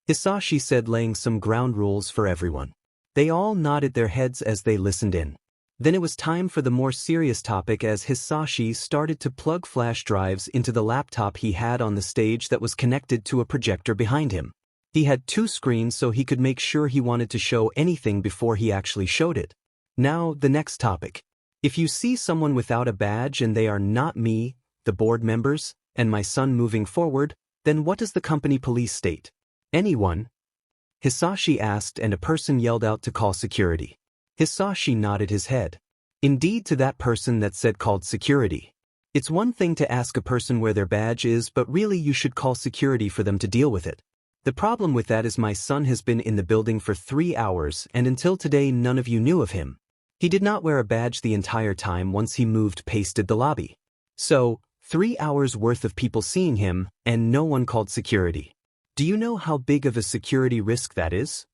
Hisashi said, laying some ground rules for everyone. They all nodded their heads as they listened in. Then it was time for the more serious topic, as Hisashi started to plug flash drives into the laptop he had on the stage that was connected to a projector behind him. He had two screens so he could make sure he wanted to show anything before he actually showed it. Now, the next topic. If you see someone without a badge and they are not me, the board members, and my son moving forward, then what does the company police state? Anyone? Hisashi asked, and a person yelled out to call security. Hisashi nodded his head. Indeed, to that person that said called security. It's one thing to ask a person where their badge is, but really you should call security for them to deal with it. The problem with that is my son has been in the building for 3 hours, and until today none of you knew of him. He did not wear a badge the entire time. Once he moved, pasted the lobby. So, 3 hours worth of people seeing him, and no one called security. Do you know how big of a security risk that is?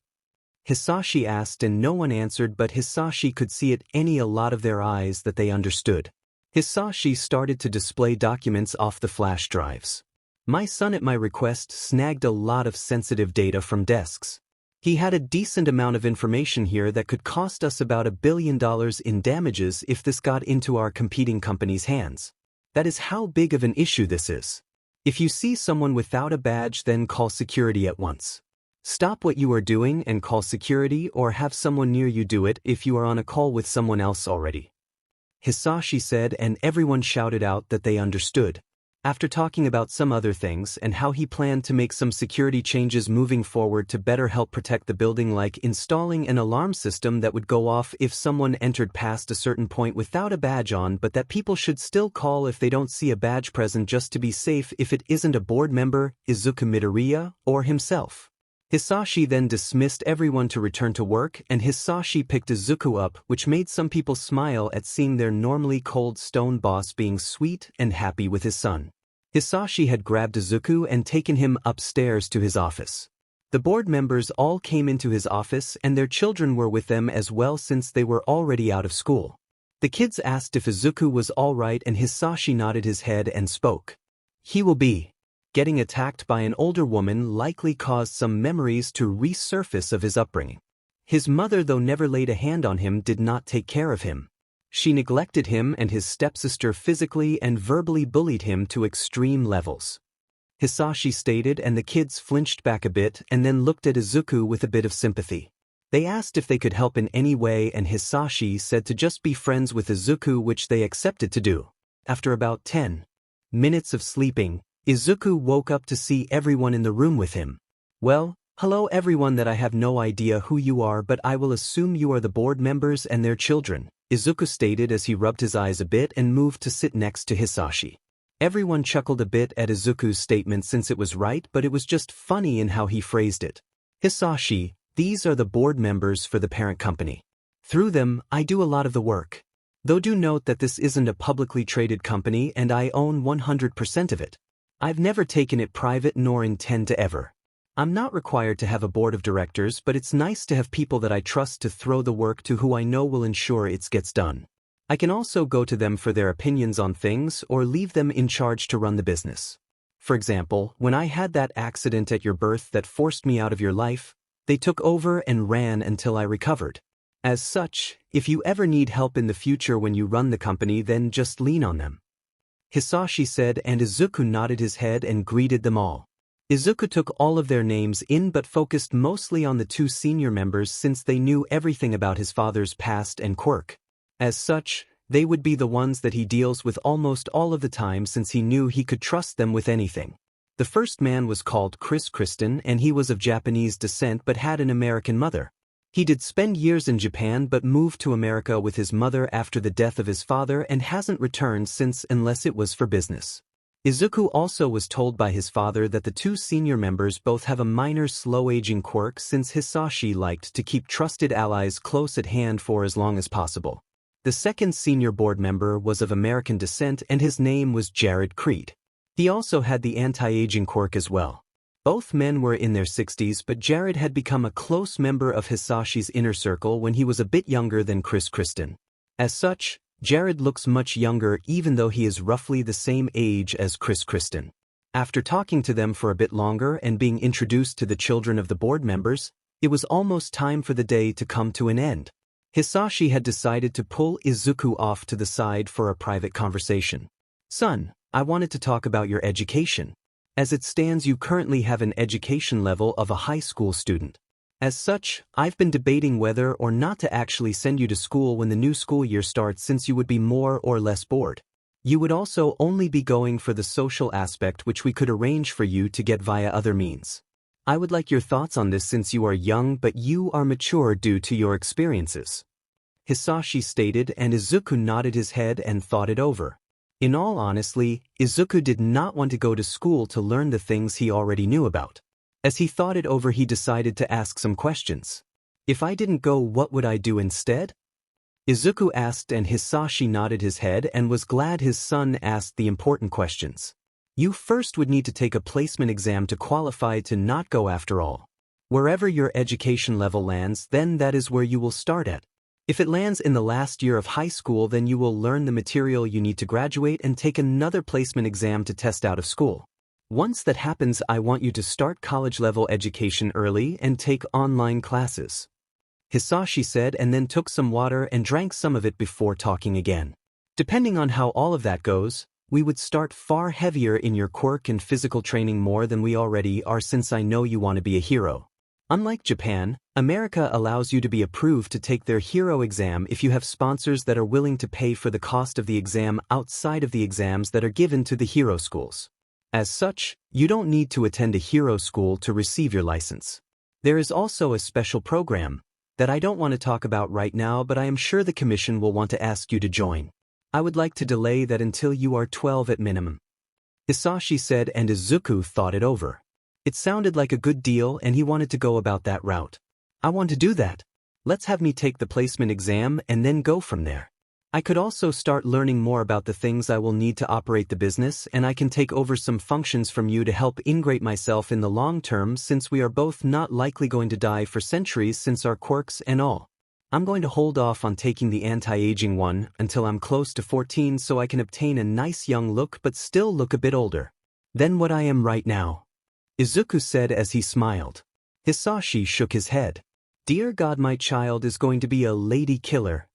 Hisashi asked, and no one answered, but Hisashi could see it in a lot of their eyes that they understood. Hisashi started to display documents off the flash drives. My son, at my request, snagged a lot of sensitive data from desks. He had a decent amount of information here that could cost us about $1 billion in damages if this got into our competing company's hands. That is how big of an issue this is. If you see someone without a badge, then call security at once. Stop what you are doing and call security, or have someone near you do it if you are on a call with someone else already. Hisashi said, and everyone shouted out that they understood. After talking about some other things and how he planned to make some security changes moving forward to better help protect the building, like installing an alarm system that would go off if someone entered past a certain point without a badge on, but that people should still call if they don't see a badge present just to be safe if it isn't a board member, Izuku Midoriya, or himself. Hisashi then dismissed everyone to return to work, and Hisashi picked Izuku up, which made some people smile at seeing their normally cold stone boss being sweet and happy with his son. Hisashi had grabbed Izuku and taken him upstairs to his office. The board members all came into his office and their children were with them as well since they were already out of school. The kids asked if Izuku was all right and Hisashi nodded his head and spoke. He will be. Getting attacked by an older woman likely caused some memories to resurface of his upbringing. His mother, though never laid a hand on him, did not take care of him. She neglected him, and his stepsister physically and verbally bullied him to extreme levels. Hisashi stated, and the kids flinched back a bit and then looked at Izuku with a bit of sympathy. They asked if they could help in any way, and Hisashi said to just be friends with Izuku, which they accepted to do. After about 10 minutes of sleeping, Izuku woke up to see everyone in the room with him. Well, hello everyone, that I have no idea who you are, but I will assume you are the board members and their children, Izuku stated as he rubbed his eyes a bit and moved to sit next to Hisashi. Everyone chuckled a bit at Izuku's statement since it was right, but it was just funny in how he phrased it. Hisashi, these are the board members for the parent company. Through them, I do a lot of the work. Though do note that this isn't a publicly traded company and I own 100% of it. I've never taken it private nor intend to ever. I'm not required to have a board of directors, but it's nice to have people that I trust to throw the work to who I know will ensure it gets done. I can also go to them for their opinions on things or leave them in charge to run the business. For example, when I had that accident at your birth that forced me out of your life, they took over and ran until I recovered. As such, if you ever need help in the future when you run the company, then just lean on them. Hisashi said, and Izuku nodded his head and greeted them all. Izuku took all of their names in but focused mostly on the two senior members since they knew everything about his father's past and quirk. As such, they would be the ones that he deals with almost all of the time since he knew he could trust them with anything. The first man was called Chris Kristen, and he was of Japanese descent but had an American mother. He did spend years in Japan but moved to America with his mother after the death of his father and hasn't returned since unless it was for business. Izuku also was told by his father that the two senior members both have a minor slow-aging quirk since Hisashi liked to keep trusted allies close at hand for as long as possible. The second senior board member was of American descent and his name was Jared Creed. He also had the anti-aging quirk as well. Both men were in their 60s, but Jared had become a close member of Hisashi's inner circle when he was a bit younger than Chris Kristen. As such, Jared looks much younger even though he is roughly the same age as Chris Kristen. After talking to them for a bit longer and being introduced to the children of the board members, it was almost time for the day to come to an end. Hisashi had decided to pull Izuku off to the side for a private conversation. Son, I wanted to talk about your education. As it stands, you currently have an education level of a high school student. As such, I've been debating whether or not to actually send you to school when the new school year starts since you would be more or less bored. You would also only be going for the social aspect, which we could arrange for you to get via other means. I would like your thoughts on this since you are young but you are mature due to your experiences. Hisashi stated, and Izuku nodded his head and thought it over. In all honesty, Izuku did not want to go to school to learn the things he already knew about. As he thought it over, he decided to ask some questions. If I didn't go, what would I do instead? Izuku asked, and Hisashi nodded his head and was glad his son asked the important questions. You first would need to take a placement exam to qualify to not go after all. Wherever your education level lands, then that is where you will start at. If it lands in the last year of high school, then you will learn the material you need to graduate and take another placement exam to test out of school. Once that happens, I want you to start college-level education early and take online classes. Hisashi said, and then took some water and drank some of it before talking again. Depending on how all of that goes, we would start far heavier in your quirk and physical training more than we already are since I know you want to be a hero. Unlike Japan, America allows you to be approved to take their hero exam if you have sponsors that are willing to pay for the cost of the exam outside of the exams that are given to the hero schools. As such, you don't need to attend a hero school to receive your license. There is also a special program that I don't want to talk about right now, but I am sure the commission will want to ask you to join. I would like to delay that until you are 12 at minimum. Hisashi said, and Izuku thought it over. It sounded like a good deal and he wanted to go about that route. I want to do that. Let's have me take the placement exam and then go from there. I could also start learning more about the things I will need to operate the business, and I can take over some functions from you to help integrate myself in the long term, since we are both not likely going to die for centuries since our quirks and all. I'm going to hold off on taking the anti-aging one until I'm close to 14 so I can obtain a nice young look but still look a bit older than what I am right now. Izuku said as he smiled. Hisashi shook his head. Dear God, my child is going to be a lady killer.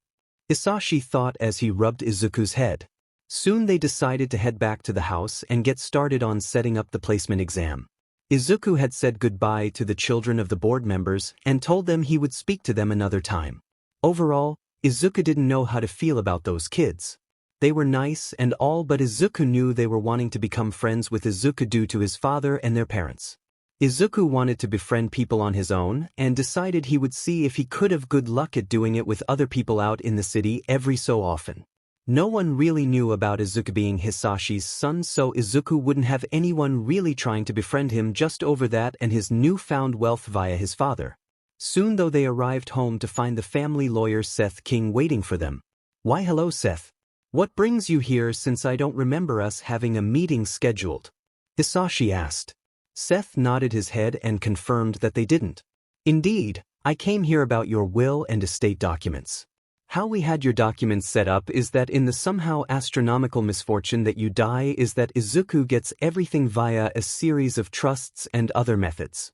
Hisashi thought as he rubbed Izuku's head. Soon they decided to head back to the house and get started on setting up the placement exam. Izuku had said goodbye to the children of the board members and told them he would speak to them another time. Overall, Izuku didn't know how to feel about those kids. They were nice and all, but Izuku knew they were wanting to become friends with Izuku due to his father and their parents. Izuku wanted to befriend people on his own and decided he would see if he could have good luck at doing it with other people out in the city every so often. No one really knew about Izuku being Hisashi's son, so Izuku wouldn't have anyone really trying to befriend him just over that and his newfound wealth via his father. Soon though they arrived home to find the family lawyer Seth King waiting for them. Why hello Seth. What brings you here since I don't remember us having a meeting scheduled? Hisashi asked. Seth nodded his head and confirmed that they didn't. Indeed, I came here about your will and estate documents. How we had your documents set up is that in the somehow astronomical misfortune that you die is that Izuku gets everything via a series of trusts and other methods.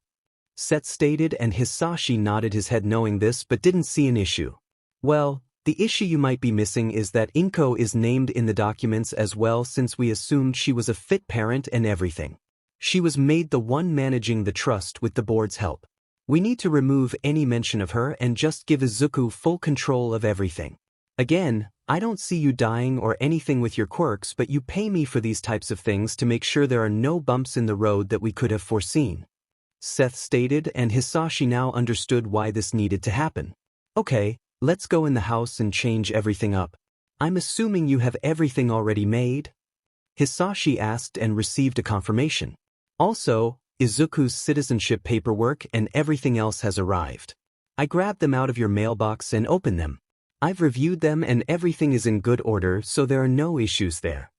Seth stated, and Hisashi nodded his head knowing this but didn't see an issue. Well, the issue you might be missing is that Inko is named in the documents as well, since we assumed she was a fit parent and everything. She was made the one managing the trust with the board's help. We need to remove any mention of her and just give Izuku full control of everything. Again, I don't see you dying or anything with your quirks, but you pay me for these types of things to make sure there are no bumps in the road that we could have foreseen. Seth stated, and Hisashi now understood why this needed to happen. Okay, let's go in the house and change everything up. I'm assuming you have everything already made? Hisashi asked and received a confirmation. Also, Izuku's citizenship paperwork and everything else has arrived. I grabbed them out of your mailbox and opened them. I've reviewed them and everything is in good order, so there are no issues there.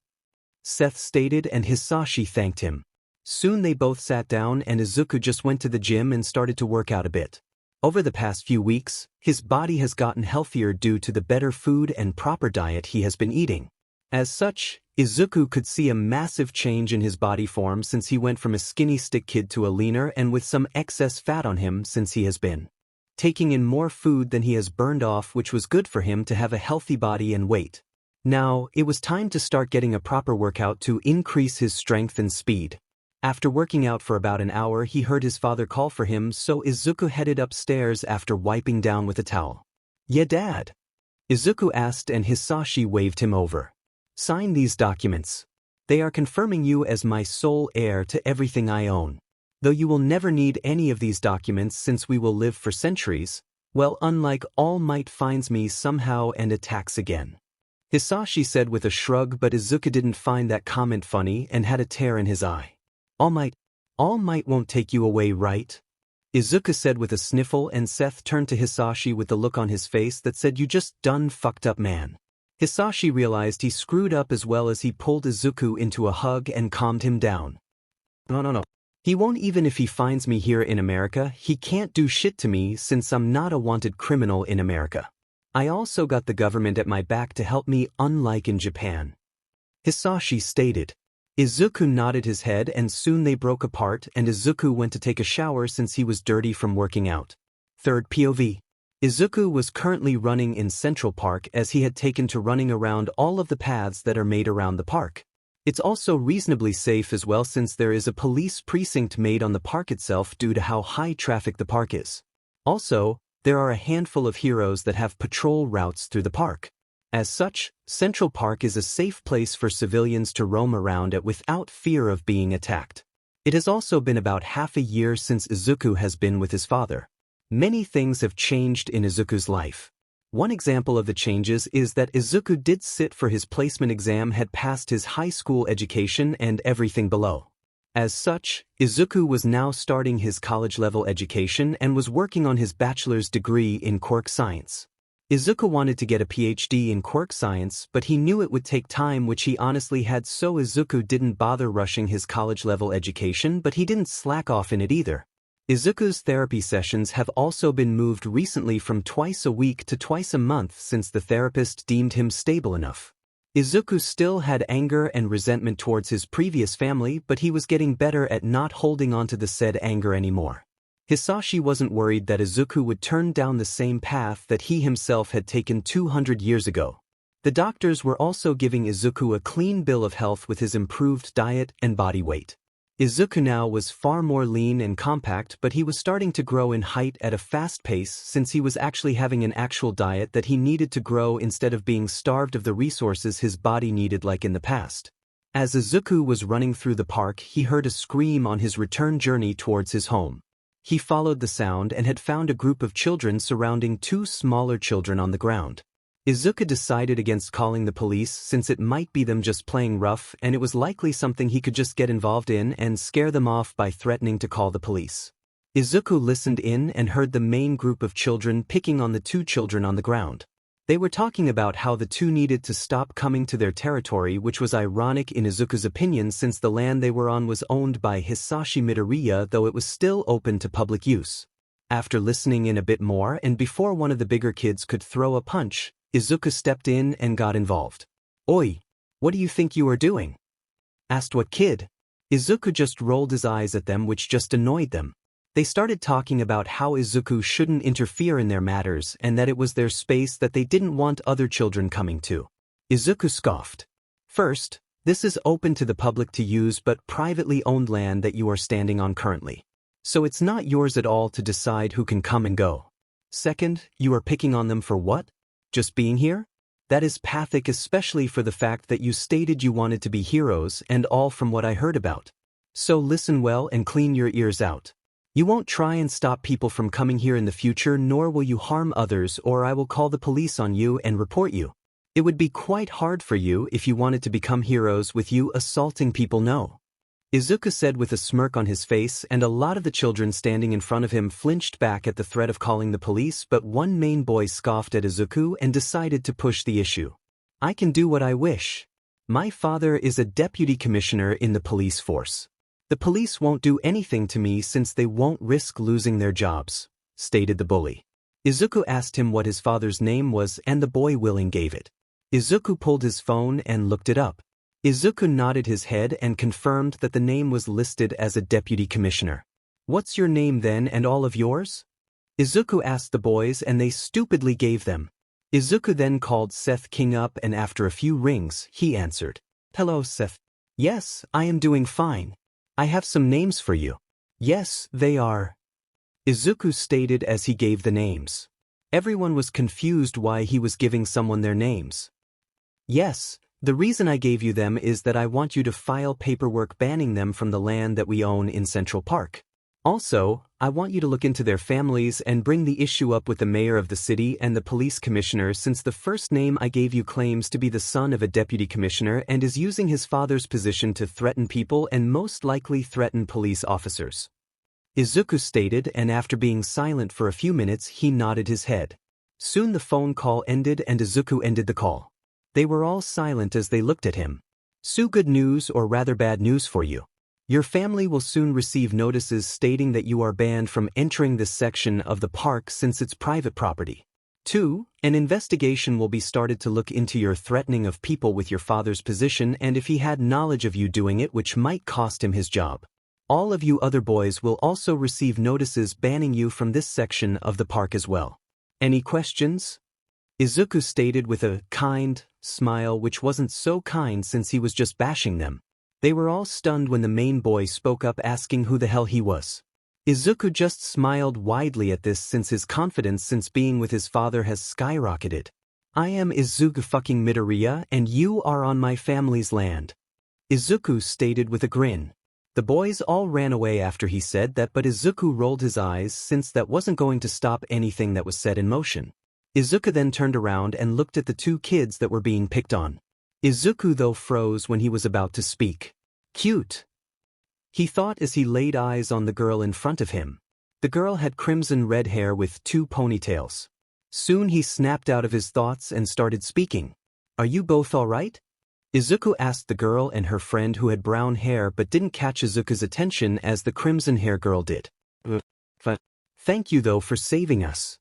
Seth stated, and Hisashi thanked him. Soon they both sat down and Izuku just went to the gym and started to work out a bit. Over the past few weeks, his body has gotten healthier due to the better food and proper diet he has been eating. As such, Izuku could see a massive change in his body form since he went from a skinny stick kid to a leaner and with some excess fat on him since he has been taking in more food than he has burned off, which was good for him to have a healthy body and weight. Now, it was time to start getting a proper workout to increase his strength and speed. After working out for about an hour, he heard his father call for him, so Izuku headed upstairs after wiping down with a towel. Yeah, Dad? Izuku asked, and Hisashi waved him over. Sign these documents. They are confirming you as my sole heir to everything I own. Though you will never need any of these documents since we will live for centuries, well, unlike All Might finds me somehow and attacks again. Hisashi said with a shrug, but Izuku didn't find that comment funny and had a tear in his eye. All Might won't take you away, right? Izuku said with a sniffle, and Seth turned to Hisashi with the look on his face that said, you just done fucked up, man. Hisashi realized he screwed up as well as he pulled Izuku into a hug and calmed him down. No. He won't, even if he finds me here in America. He can't do shit to me since I'm not a wanted criminal in America. I also got the government at my back to help me, unlike in Japan. Hisashi stated. Izuku nodded his head, and soon they broke apart and Izuku went to take a shower since he was dirty from working out. Third POV. Izuku was currently running in Central Park as he had taken to running around all of the paths that are made around the park. It's also reasonably safe as well since there is a police precinct made on the park itself due to how high traffic the park is. Also, there are a handful of heroes that have patrol routes through the park. As such, Central Park is a safe place for civilians to roam around at without fear of being attacked. It has also been about half a year since Izuku has been with his father. Many things have changed in Izuku's life. One example of the changes is that Izuku did sit for his placement exam, had passed his high school education and everything below. As such, Izuku was now starting his college-level education and was working on his bachelor's degree in Quirk Science. Izuku wanted to get a PhD in Quirk Science, but he knew it would take time, which he honestly had, so Izuku didn't bother rushing his college-level education, but he didn't slack off in it either. Izuku's therapy sessions have also been moved recently from twice a week to twice a month since the therapist deemed him stable enough. Izuku still had anger and resentment towards his previous family, but he was getting better at not holding on to the said anger anymore. Hisashi wasn't worried that Izuku would turn down the same path that he himself had taken 200 years ago. The doctors were also giving Izuku a clean bill of health with his improved diet and body weight. Izuku now was far more lean and compact, but he was starting to grow in height at a fast pace since he was actually having an actual diet that he needed to grow instead of being starved of the resources his body needed like in the past. As Izuku was running through the park, he heard a scream on his return journey towards his home. He followed the sound and had found a group of children surrounding two smaller children on the ground. Izuku decided against calling the police since it might be them just playing rough and it was likely something he could just get involved in and scare them off by threatening to call the police. Izuku listened in and heard the main group of children picking on the two children on the ground. They were talking about how the two needed to stop coming to their territory, which was ironic in Izuku's opinion since the land they were on was owned by Hisashi Midoriya, though it was still open to public use. After listening in a bit more and before one of the bigger kids could throw a punch, Izuku stepped in and got involved. "Oi, what do you think you are doing?" asked what kid. Izuku just rolled his eyes at them, which just annoyed them. They started talking about how Izuku shouldn't interfere in their matters and that it was their space that they didn't want other children coming to. Izuku scoffed. "First, this is open to the public to use but privately owned land that you are standing on currently. So it's not yours at all to decide who can come and go. Second, you are picking on them for what? Just being here? That is pathetic, especially for the fact that you stated you wanted to be heroes and all from what I heard about. So listen well and clean your ears out. You won't try and stop people from coming here in the future, nor will you harm others, or I will call the police on you and report you. It would be quite hard for you if you wanted to become heroes with you assaulting people, no." Izuku said with a smirk on his face, and a lot of the children standing in front of him flinched back at the threat of calling the police, but one main boy scoffed at Izuku and decided to push the issue. "I can do what I wish. My father is a deputy commissioner in the police force. The police won't do anything to me since they won't risk losing their jobs," stated the bully. Izuku asked him what his father's name was and the boy willing gave it. Izuku pulled his phone and looked it up. Izuku nodded his head and confirmed that the name was listed as a deputy commissioner. "What's your name then and all of yours?" Izuku asked the boys and they stupidly gave them. Izuku then called Seth King up and after a few rings, he answered. "Hello, Seth. Yes, I am doing fine. I have some names for you." "Yes, they are," Izuku stated as he gave the names. Everyone was confused why he was giving someone their names. "Yes, the reason I gave you them is that I want you to file paperwork banning them from the land that we own in Central Park. Also, I want you to look into their families and bring the issue up with the mayor of the city and the police commissioner since the first name I gave you claims to be the son of a deputy commissioner and is using his father's position to threaten people and most likely threaten police officers," Izuku stated, and after being silent for a few minutes he nodded his head. Soon the phone call ended and Izuku ended the call. They were all silent as they looked at him. "So good news or rather bad news for you. Your family will soon receive notices stating that you are banned from entering this section of the park since it's private property. 2. An investigation will be started to look into your threatening of people with your father's position and if he had knowledge of you doing it, which might cost him his job. All of you other boys will also receive notices banning you from this section of the park as well. Any questions?" Izuku stated with a kind smile which wasn't so kind since he was just bashing them. They were all stunned when the main boy spoke up asking who the hell he was. Izuku just smiled widely at this since his confidence since being with his father has skyrocketed. I am Izuku fucking Midoriya and you are on my family's land. Izuku stated with a grin. The boys all ran away after he said that, but Izuku rolled his eyes since that wasn't going to stop anything that was set in motion. Izuku then turned around and looked at the two kids that were being picked on. Izuku though froze when he was about to speak. Cute, he thought as he laid eyes on the girl in front of him. The girl had crimson red hair with 2 ponytails. Soon he snapped out of his thoughts and started speaking. Are you both alright? Izuku asked the girl and her friend who had brown hair but didn't catch Izuku's attention as the crimson hair girl did. Thank you though for saving us,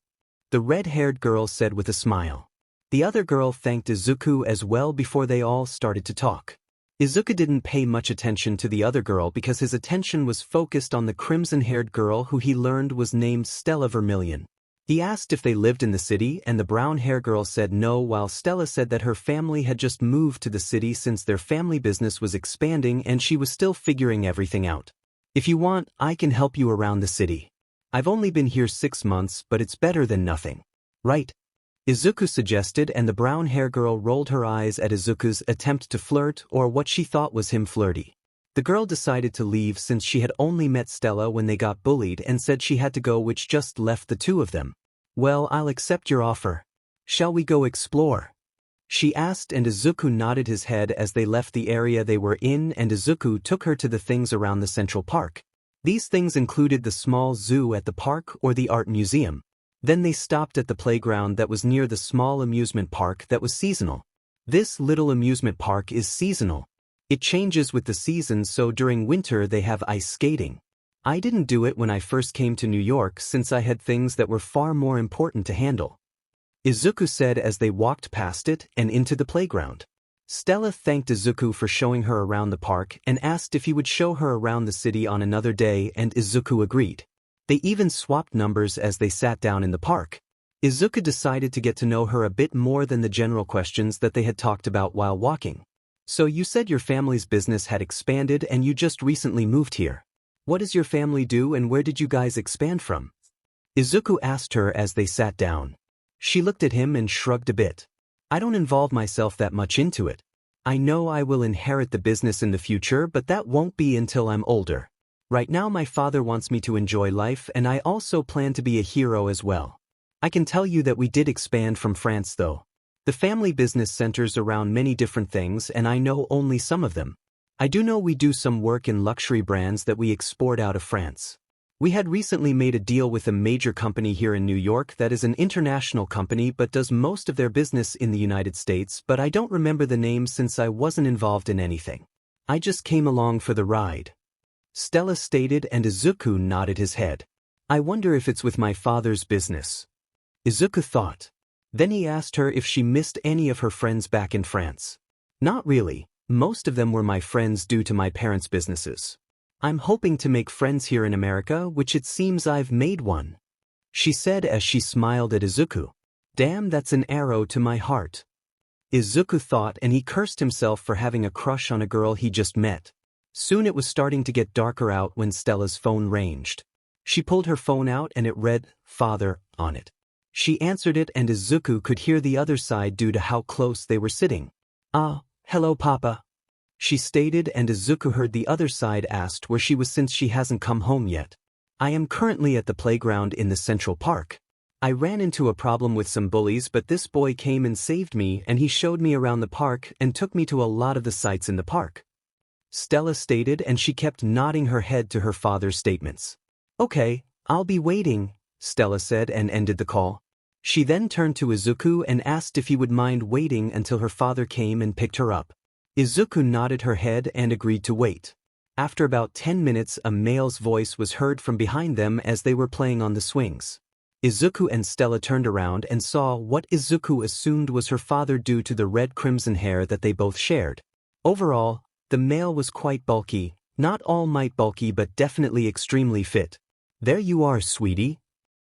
the red-haired girl said with a smile. The other girl thanked Izuku as well before they all started to talk. Izuku didn't pay much attention to the other girl because his attention was focused on the crimson-haired girl who he learned was named Stella Vermilion. He asked if they lived in the city and the brown-haired girl said no, while Stella said that her family had just moved to the city since their family business was expanding and she was still figuring everything out. If you want, I can help you around the city. I've only been here 6 months, but it's better than nothing. Right? Izuku suggested, and the brown-haired girl rolled her eyes at Izuku's attempt to flirt, or what she thought was him flirty. The girl decided to leave since she had only met Stella when they got bullied and said she had to go, which just left the two of them. Well, I'll accept your offer. Shall we go explore? She asked, and Izuku nodded his head as they left the area they were in, and Izuku took her to the things around the Central Park. These things included the small zoo at the park or the art museum. Then they stopped at the playground that was near the small amusement park that was seasonal. This little amusement park is seasonal. It changes with the seasons, so during winter they have ice skating. I didn't do it when I first came to New York since I had things that were far more important to handle, Izuku said as they walked past it and into the playground. Stella thanked Izuku for showing her around the park and asked if he would show her around the city on another day, and Izuku agreed. They even swapped numbers as they sat down in the park. Izuku decided to get to know her a bit more than the general questions that they had talked about while walking. So you said your family's business had expanded and you just recently moved here. What does your family do and where did you guys expand from? Izuku asked her as they sat down. She looked at him and shrugged a bit. I don't involve myself that much into it. I know I will inherit the business in the future, but that won't be until I'm older. Right now my father wants me to enjoy life, and I also plan to be a hero as well. I can tell you that we did expand from France though. The family business centers around many different things and I know only some of them. I do know we do some work in luxury brands that we export out of France. We had recently made a deal with a major company here in New York that is an international company but does most of their business in the United States, but I don't remember the name since I wasn't involved in anything. I just came along for the ride, Stella stated, and Izuku nodded his head. I wonder if it's with my father's business, Izuku thought. Then he asked her if she missed any of her friends back in France. Not really, most of them were my friends due to my parents' businesses. I'm hoping to make friends here in America, which it seems I've made one, she said as she smiled at Izuku. Damn, that's an arrow to my heart, Izuku thought, and he cursed himself for having a crush on a girl he just met. Soon it was starting to get darker out when Stella's phone ranged. She pulled her phone out and it read, "Father," on it. She answered it and Izuku could hear the other side due to how close they were sitting. Hello Papa, she stated, and Izuku heard the other side asked where she was since she hasn't come home yet. I am currently at the playground in the Central Park. I ran into a problem with some bullies, but this boy came and saved me, and he showed me around the park and took me to a lot of the sights in the park, Stella stated, and she kept nodding her head to her father's statements. Okay, I'll be waiting, Stella said, and ended the call. She then turned to Izuku and asked if he would mind waiting until her father came and picked her up. Izuku nodded her head and agreed to wait. After about 10 minutes, a male's voice was heard from behind them as they were playing on the swings. Izuku and Stella turned around and saw what Izuku assumed was her father due to the red-crimson hair that they both shared. Overall, the male was quite bulky, not all might bulky but definitely extremely fit. There you are, sweetie,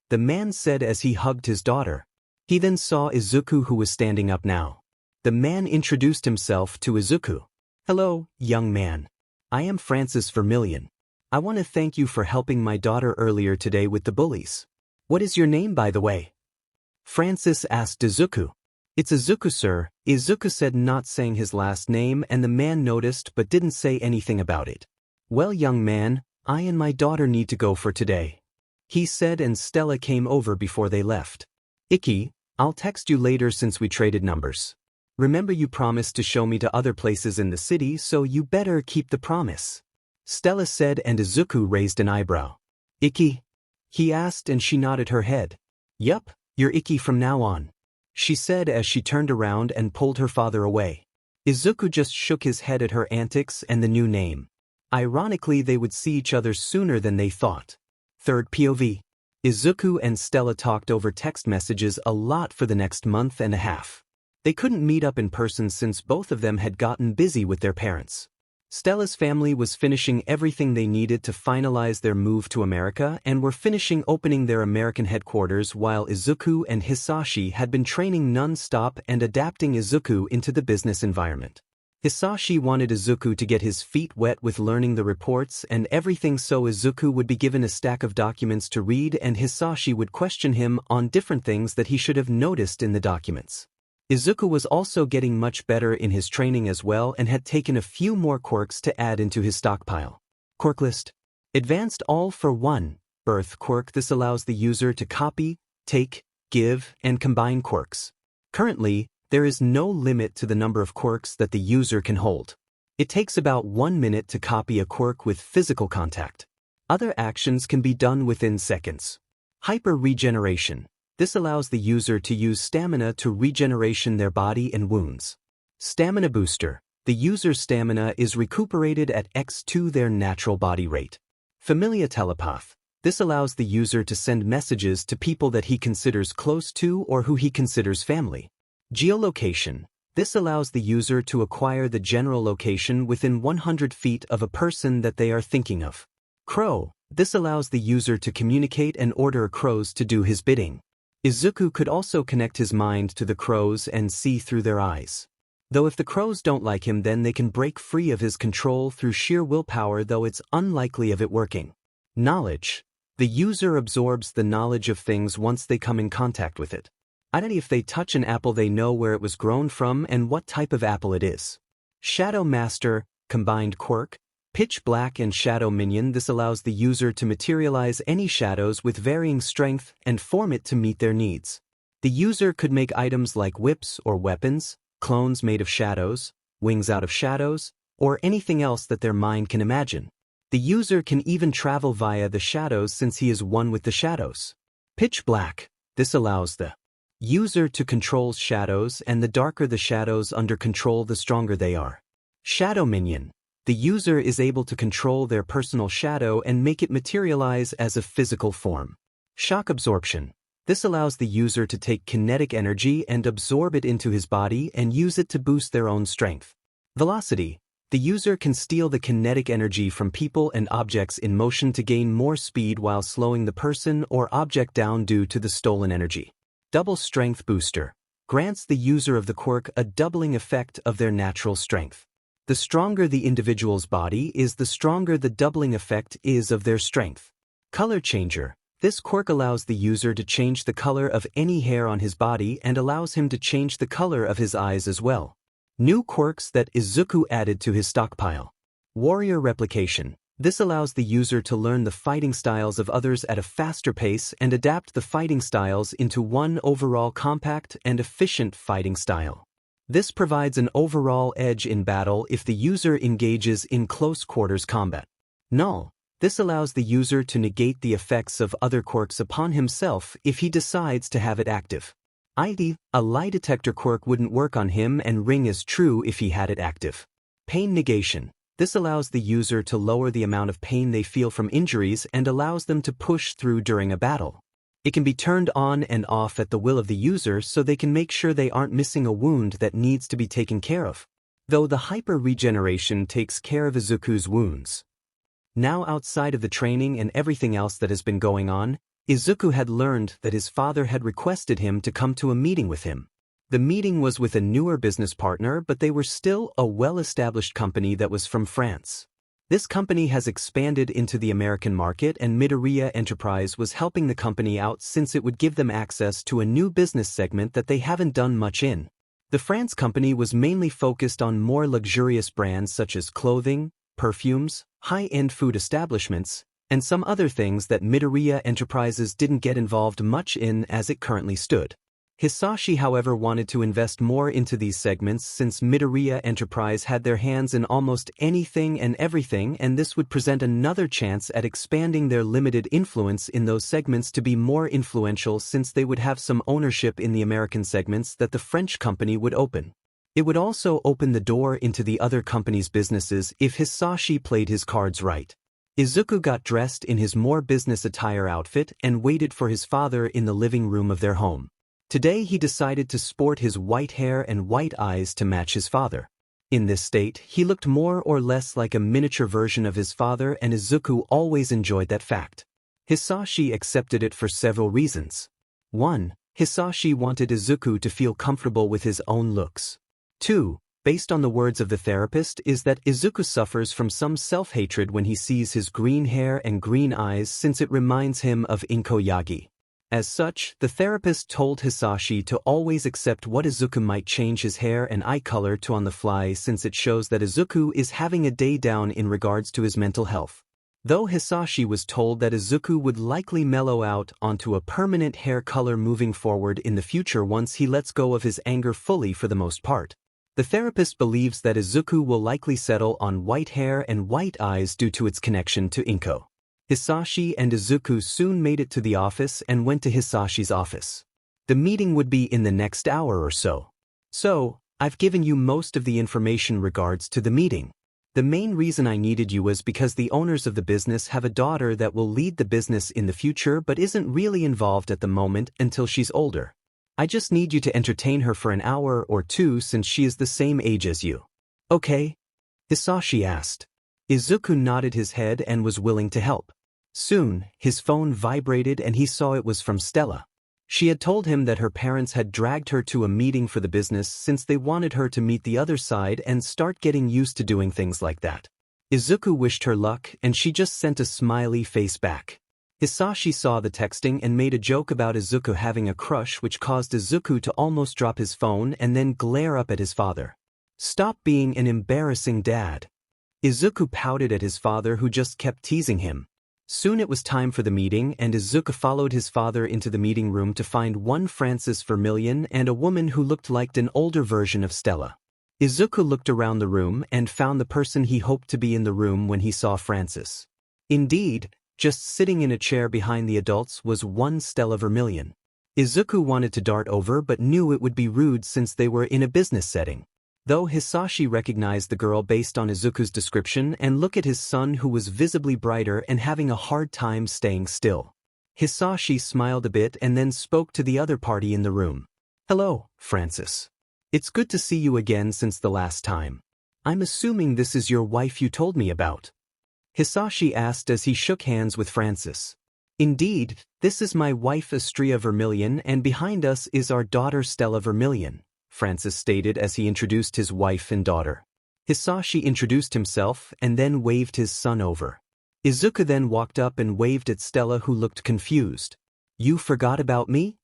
the man said as he hugged his daughter. He then saw Izuku, who was standing up now. The man introduced himself to Izuku. "Hello, young man. I am Francis Vermillion. I want to thank you for helping my daughter earlier today with the bullies. What is your name, by the way?" Francis asked Izuku. "It's Izuku, sir," Izuku said, not saying his last name, and the man noticed but didn't say anything about it. "Well, young man, I and my daughter need to go for today," he said, and Stella came over before they left. "Icky, I'll text you later since we traded numbers. Remember, you promised to show me to other places in the city, so you better keep the promise," Stella said, and Izuku raised an eyebrow. "Icky?" he asked, and she nodded her head. "Yup, you're Icky from now on," she said as she turned around and pulled her father away. Izuku just shook his head at her antics and the new name. Ironically, they would see each other sooner than they thought. Third POV. Izuku and Stella talked over text messages a lot for the next month and a half. They couldn't meet up in person since both of them had gotten busy with their parents. Stella's family was finishing everything they needed to finalize their move to America and were finishing opening their American headquarters, while Izuku and Hisashi had been training non-stop and adapting Izuku into the business environment. Hisashi wanted Izuku to get his feet wet with learning the reports and everything, so Izuku would be given a stack of documents to read and Hisashi would question him on different things that he should have noticed in the documents. Izuku was also getting much better in his training as well and had taken a few more quirks to add into his stockpile. Quirk list. Advanced All for One, Birth Quirk. This allows the user to copy, take, give, and combine quirks. Currently, there is no limit to the number of quirks that the user can hold. It takes about 1 minute to copy a quirk with physical contact. Other actions can be done within seconds. Hyper Regeneration. This allows the user to use stamina to regeneration their body and wounds. Stamina Booster. The user's stamina is recuperated at x2 their natural body rate. Familia Telepath. This allows the user to send messages to people that he considers close to or who he considers family. Geolocation. This allows the user to acquire the general location within 100 feet of a person that they are thinking of. Crow. This allows the user to communicate and order crows to do his bidding. Izuku could also connect his mind to the crows and see through their eyes. Though if the crows don't like him, then they can break free of his control through sheer willpower, though it's unlikely of it working. Knowledge. The user absorbs the knowledge of things once they come in contact with it. If they touch an apple, they know where it was grown from and what type of apple it is. Shadow Master, Combined Quirk, Pitch Black and Shadow Minion. This allows the user to materialize any shadows with varying strength and form it to meet their needs. The user could make items like whips or weapons, clones made of shadows, wings out of shadows, or anything else that their mind can imagine. The user can even travel via the shadows since he is one with the shadows. Pitch Black. This allows the user to control shadows, and the darker the shadows under control, the stronger they are. Shadow Minion. The user is able to control their personal shadow and make it materialize as a physical form. Shock Absorption. This allows the user to take kinetic energy and absorb it into his body and use it to boost their own strength. Velocity. The user can steal the kinetic energy from people and objects in motion to gain more speed while slowing the person or object down due to the stolen energy. Double Strength Booster. Grants the user of the quirk a doubling effect of their natural strength. The stronger the individual's body is, the stronger the doubling effect is of their strength. Color Changer. This quirk allows the user to change the color of any hair on his body and allows him to change the color of his eyes as well. New quirks that Izuku added to his stockpile. Warrior Replication. This allows the user to learn the fighting styles of others at a faster pace and adapt the fighting styles into one overall compact and efficient fighting style. This provides an overall edge in battle if the user engages in close quarters combat. Null. This allows the user to negate the effects of other quirks upon himself if he decides to have it active. A lie detector quirk wouldn't work on him, and ring is true if he had it active. Pain Negation. This allows the user to lower the amount of pain they feel from injuries and allows them to push through during a battle. It can be turned on and off at the will of the user, so they can make sure they aren't missing a wound that needs to be taken care of. Though the Hyper Regeneration takes care of Izuku's wounds. Now, outside of the training and everything else that has been going on, Izuku had learned that his father had requested him to come to a meeting with him. The meeting was with a newer business partner, but they were still a well-established company that was from France. This company has expanded into the American market, and Midoriya Enterprise was helping the company out since it would give them access to a new business segment that they haven't done much in. The France company was mainly focused on more luxurious brands such as clothing, perfumes, high-end food establishments, and some other things that Midoriya Enterprises didn't get involved much in as it currently stood. Hisashi, however, wanted to invest more into these segments since Midoriya Enterprise had their hands in almost anything and everything, and this would present another chance at expanding their limited influence in those segments to be more influential, since they would have some ownership in the American segments that the French company would open. It would also open the door into the other company's businesses if Hisashi played his cards right. Izuku got dressed in his more business attire outfit and waited for his father in the living room of their home. Today he decided to sport his white hair and white eyes to match his father. In this state, he looked more or less like a miniature version of his father, and Izuku always enjoyed that fact. Hisashi accepted it for several reasons. 1. Hisashi wanted Izuku to feel comfortable with his own looks. 2. Based on the words of the therapist, is that Izuku suffers from some self-hatred when he sees his green hair and green eyes, since it reminds him of Inko Yagi. As such, the therapist told Hisashi to always accept what Izuku might change his hair and eye color to on the fly, since it shows that Izuku is having a day down in regards to his mental health. Though Hisashi was told that Izuku would likely mellow out onto a permanent hair color moving forward in the future once he lets go of his anger fully for the most part. The therapist believes that Izuku will likely settle on white hair and white eyes due to its connection to Inko. Hisashi and Izuku soon made it to the office and went to Hisashi's office. The meeting would be in the next hour or so. So, I've given you most of the information regards to the meeting. The main reason I needed you was because the owners of the business have a daughter that will lead the business in the future but isn't really involved at the moment until she's older. I just need you to entertain her for an hour or two since she is the same age as you. Okay? Hisashi asked. Izuku nodded his head and was willing to help. Soon, his phone vibrated and he saw it was from Stella. She had told him that her parents had dragged her to a meeting for the business since they wanted her to meet the other side and start getting used to doing things like that. Izuku wished her luck and she just sent a smiley face back. Hisashi saw the texting and made a joke about Izuku having a crush, which caused Izuku to almost drop his phone and then glare up at his father. Stop being an embarrassing dad. Izuku pouted at his father, who just kept teasing him. Soon it was time for the meeting, and Izuku followed his father into the meeting room to find one Francis Vermilion and a woman who looked like an older version of Stella. Izuku looked around the room and found the person he hoped to be in the room when he saw Francis. Indeed, just sitting in a chair behind the adults was one Stella Vermilion. Izuku wanted to dart over but knew it would be rude since they were in a business setting. Though Hisashi recognized the girl based on Izuku's description, and look at his son who was visibly brighter and having a hard time staying still. Hisashi smiled a bit and then spoke to the other party in the room. Hello, Francis. It's good to see you again since the last time. I'm assuming this is your wife you told me about. Hisashi asked as he shook hands with Francis. Indeed, this is my wife Astrea Vermilion, and behind us is our daughter Stella Vermilion, Francis stated as he introduced his wife and daughter. Hisashi introduced himself and then waved his son over. Izuku then walked up and waved at Stella, who looked confused. You forgot about me?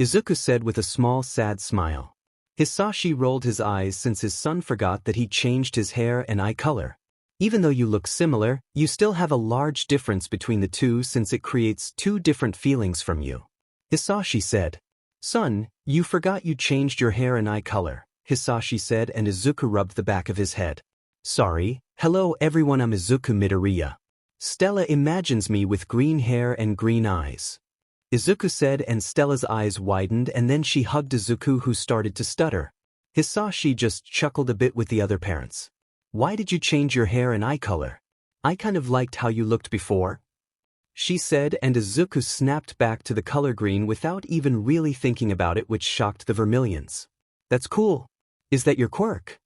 Izuku said with a small sad smile. Hisashi rolled his eyes since his son forgot that he changed his hair and eye color. Even though you look similar, you still have a large difference between the two since it creates two different feelings from you. Hisashi said. Son, you forgot you changed your hair and eye color, Hisashi said, and Izuku rubbed the back of his head. Sorry. Hello everyone, I'm Izuku Midoriya. Stella imagines me with green hair and green eyes. Izuku said, and Stella's eyes widened, and then she hugged Izuku, who started to stutter. Hisashi just chuckled a bit with the other parents. Why did you change your hair and eye color? I kind of liked how you looked before, she said, and Izuku snapped back to the color green without even really thinking about it, which shocked the Vermilions. That's cool. Is that your quirk?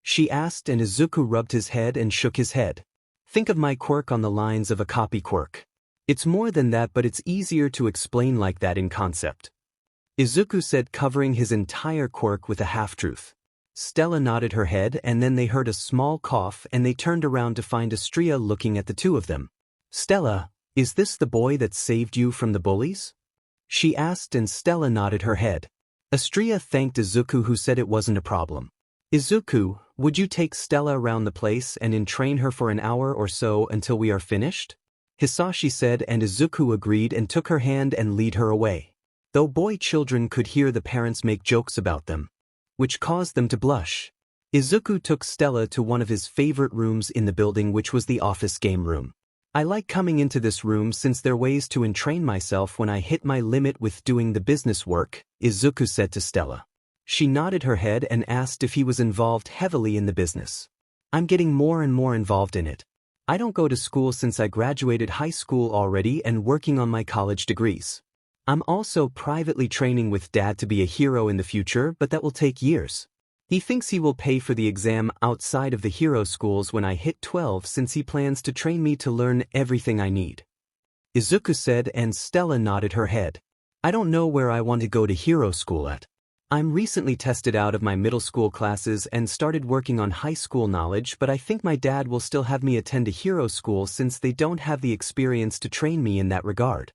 She asked, and Izuku rubbed his head and shook his head. Think of my quirk on the lines of a copy quirk. It's more than that, but it's easier to explain like that in concept. Izuku said, covering his entire quirk with a half-truth. Stella nodded her head, and then they heard a small cough and they turned around to find Astria looking at the two of them. Stella, is this the boy that saved you from the bullies? She asked, and Stella nodded her head. Astria thanked Izuku, who said it wasn't a problem. Izuku, would you take Stella around the place and entrain her for an hour or so until we are finished? Hisashi said, and Izuku agreed and took her hand and lead her away. Though boy children could hear the parents make jokes about them, which caused them to blush. Izuku took Stella to one of his favorite rooms in the building, which was the office game room. I like coming into this room since there are ways to entrain myself when I hit my limit with doing the business work, Izuku said to Stella. She nodded her head and asked if he was involved heavily in the business. I'm getting more and more involved in it. I don't go to school since I graduated high school already and working on my college degrees. I'm also privately training with Dad to be a hero in the future, but that will take years. He thinks he will pay for the exam outside of the hero schools when I hit 12 since he plans to train me to learn everything I need. Izuku said, and Stella nodded her head. I don't know where I want to go to hero school at. I'm recently tested out of my middle school classes and started working on high school knowledge, but I think my dad will still have me attend a hero school since they don't have the experience to train me in that regard.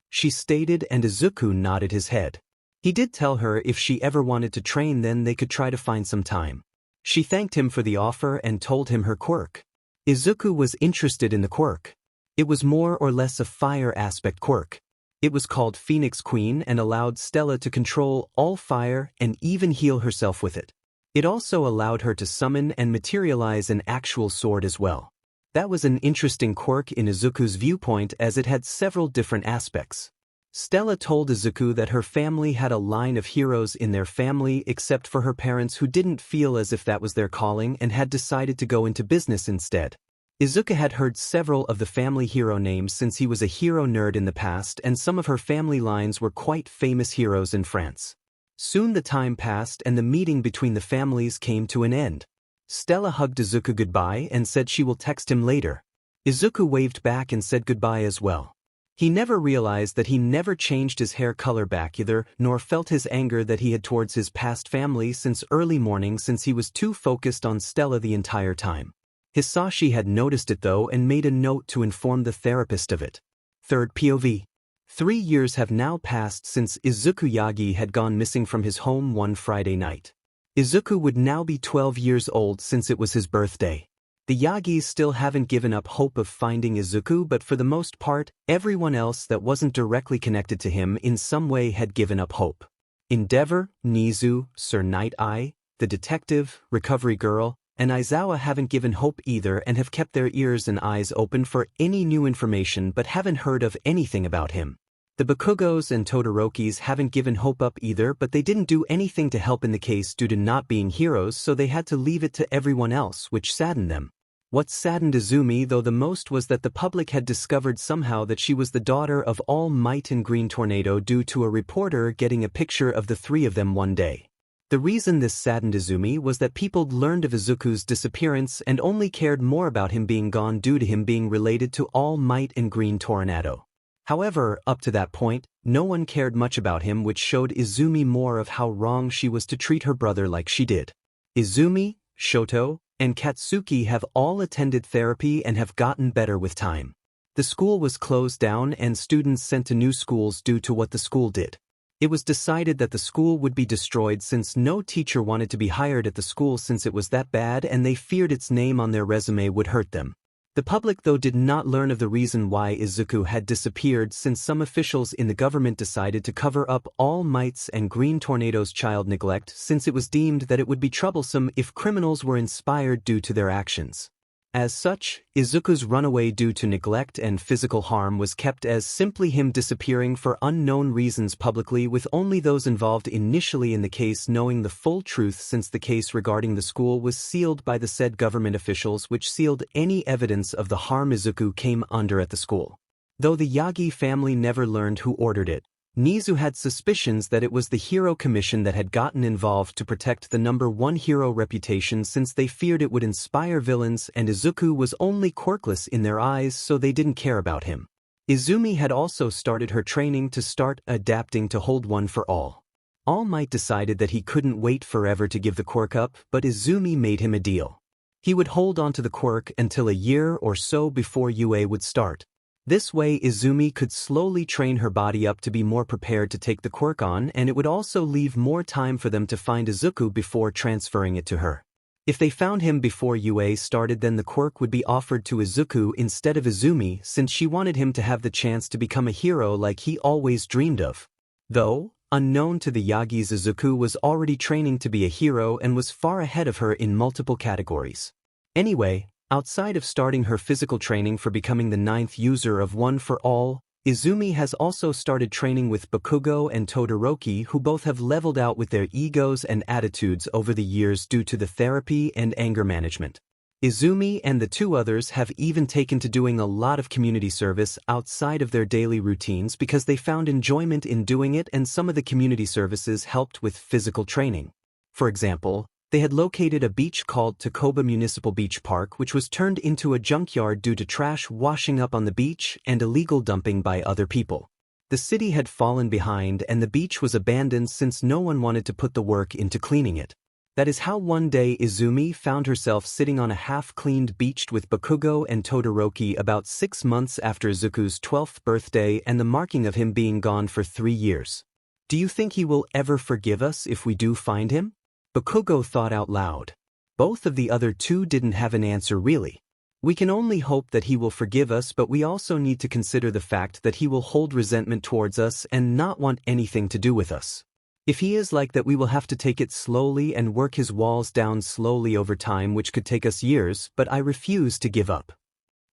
She stated, and Izuku nodded his head. He did tell her if she ever wanted to train, then they could try to find some time. She thanked him for the offer and told him her quirk. Izuku was interested in the quirk. It was more or less a fire aspect quirk. It was called Phoenix Queen and allowed Stella to control all fire and even heal herself with it. It also allowed her to summon and materialize an actual sword as well. That was an interesting quirk in Izuku's viewpoint, as it had several different aspects. Stella told Izuku that her family had a line of heroes in their family except for her parents, who didn't feel as if that was their calling and had decided to go into business instead. Izuku had heard several of the family hero names since he was a hero nerd in the past, and some of her family lines were quite famous heroes in France. Soon the time passed and the meeting between the families came to an end. Stella hugged Izuku goodbye and said she will text him later. Izuku waved back and said goodbye as well. He never realized that he never changed his hair color back either, nor felt his anger that he had towards his past family since early morning, since he was too focused on Stella the entire time. Hisashi had noticed it though and made a note to inform the therapist of it. Third POV. 3 years have now passed since Izuku Yagi had gone missing from his home one Friday night. Izuku would now be 12 years old since it was his birthday. The Yagis still haven't given up hope of finding Izuku, but for the most part, everyone else that wasn't directly connected to him in some way had given up hope. Endeavor, Nizu, Sir Night Eye, the detective, Recovery Girl, and Aizawa haven't given hope either and have kept their ears and eyes open for any new information but haven't heard of anything about him. The Bakugos and Todorokis haven't given hope up either, but they didn't do anything to help in the case due to not being heroes, so they had to leave it to everyone else, which saddened them. What saddened Izumi though the most was that the public had discovered somehow that she was the daughter of All Might and Green Tornado due to a reporter getting a picture of the three of them one day. The reason this saddened Izumi was that people learned of Izuku's disappearance and only cared more about him being gone due to him being related to All Might and Green Tornado. However, up to that point, no one cared much about him, which showed Izumi more of how wrong she was to treat her brother like she did. Izumi, Shoto, and Katsuki have all attended therapy and have gotten better with time. The school was closed down and students sent to new schools due to what the school did. It was decided that the school would be destroyed since no teacher wanted to be hired at the school since it was that bad, and they feared its name on their resume would hurt them. The public though did not learn of the reason why Izuku had disappeared, since some officials in the government decided to cover up All Might's and Green Tornado's child neglect, since it was deemed that it would be troublesome if criminals were inspired due to their actions. As such, Izuku's runaway due to neglect and physical harm was kept as simply him disappearing for unknown reasons publicly, with only those involved initially in the case knowing the full truth, since the case regarding the school was sealed by the said government officials, which sealed any evidence of the harm Izuku came under at the school. Though the Yagi family never learned who ordered it, Nizu had suspicions that it was the Hero Commission that had gotten involved to protect the #1 hero reputation, since they feared it would inspire villains, and Izuku was only quirkless in their eyes, so they didn't care about him. Izumi had also started her training to start adapting to hold one for all. All Might decided that he couldn't wait forever to give the quirk up, but Izumi made him a deal. He would hold onto the quirk until a year or so before UA would start. This way Izumi could slowly train her body up to be more prepared to take the quirk on, and it would also leave more time for them to find Izuku before transferring it to her. If they found him before UA started, then the quirk would be offered to Izuku instead of Izumi, since she wanted him to have the chance to become a hero like he always dreamed of. Though, unknown to the Yagis, Izuku was already training to be a hero and was far ahead of her in multiple categories. Anyway, outside of starting her physical training for becoming the 9th user of One for All, Izumi has also started training with Bakugo and Todoroki, who both have leveled out with their egos and attitudes over the years due to the therapy and anger management. Izumi and the 2 others have even taken to doing a lot of community service outside of their daily routines because they found enjoyment in doing it, and some of the community services helped with physical training. For example, they had located a beach called Takoba Municipal Beach Park, which was turned into a junkyard due to trash washing up on the beach and illegal dumping by other people. The city had fallen behind and the beach was abandoned since no one wanted to put the work into cleaning it. That is how one day Izumi found herself sitting on a half-cleaned beach with Bakugo and Todoroki about 6 months after Izuku's 12th birthday and the marking of him being gone for 3 years. Do you think he will ever forgive us if we do find him? Bakugo thought out loud. Both of the other 2 didn't have an answer really. We can only hope that he will forgive us, but we also need to consider the fact that he will hold resentment towards us and not want anything to do with us. If he is like that, we will have to take it slowly and work his walls down slowly over time, which could take us years, but I refuse to give up.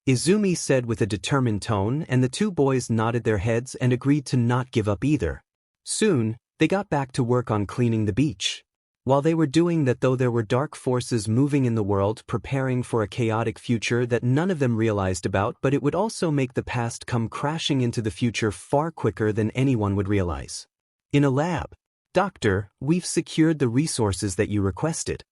Izumi said with a determined tone, and the 2 boys nodded their heads and agreed to not give up either. Soon, they got back to work on cleaning the beach. While they were doing that, though, there were dark forces moving in the world, preparing for a chaotic future that none of them realized about, but it would also make the past come crashing into the future far quicker than anyone would realize. In a lab, "Doctor, we've secured the resources that you requested,"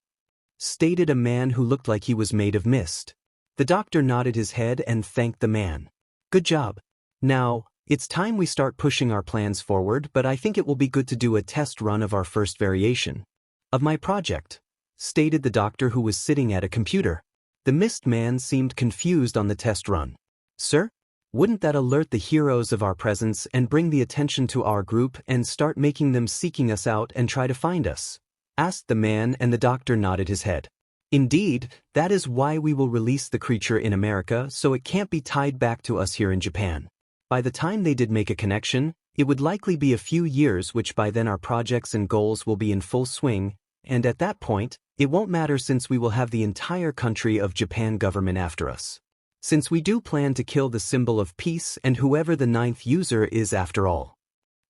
stated a man who looked like he was made of mist. The doctor nodded his head and thanked the man. "Good job. Now, it's time we start pushing our plans forward, but I think it will be good to do a test run of our first variation of my project," stated the doctor, who was sitting at a computer. The mist man seemed confused on the test run. "Sir? Wouldn't that alert the heroes of our presence and bring the attention to our group and start making them seeking us out and try to find us?" asked the man, and the doctor nodded his head. "Indeed, that is why we will release the creature in America, so it can't be tied back to us here in Japan. By the time they did make a connection, it would likely be a few years, which by then our projects and goals will be in full swing, and at that point, it won't matter since we will have the entire country of Japan government after us. Since we do plan to kill the symbol of peace and whoever the 9th user is after all,"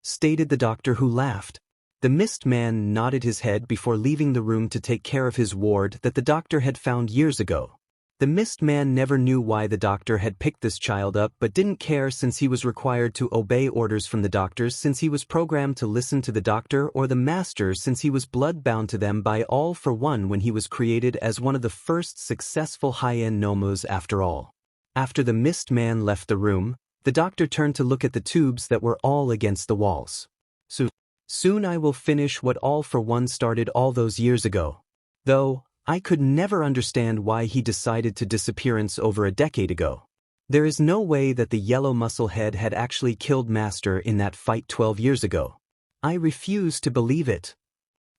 stated the doctor, who laughed. The mist man nodded his head before leaving the room to take care of his ward that the doctor had found years ago. The mist man never knew why the doctor had picked this child up, but didn't care since he was required to obey orders from the doctors, since he was programmed to listen to the doctor or the master, since he was blood-bound to them by All for One when he was created as one of the first successful high-end nomus after all. After the mist man left the room, the doctor turned to look at the tubes that were all against the walls. Soon I will finish what All for One started all those years ago. Though, I could never understand why he decided to disappearance over a decade ago. There is no way that the yellow muscle head had actually killed Master in that fight 12 years ago. I refuse to believe it.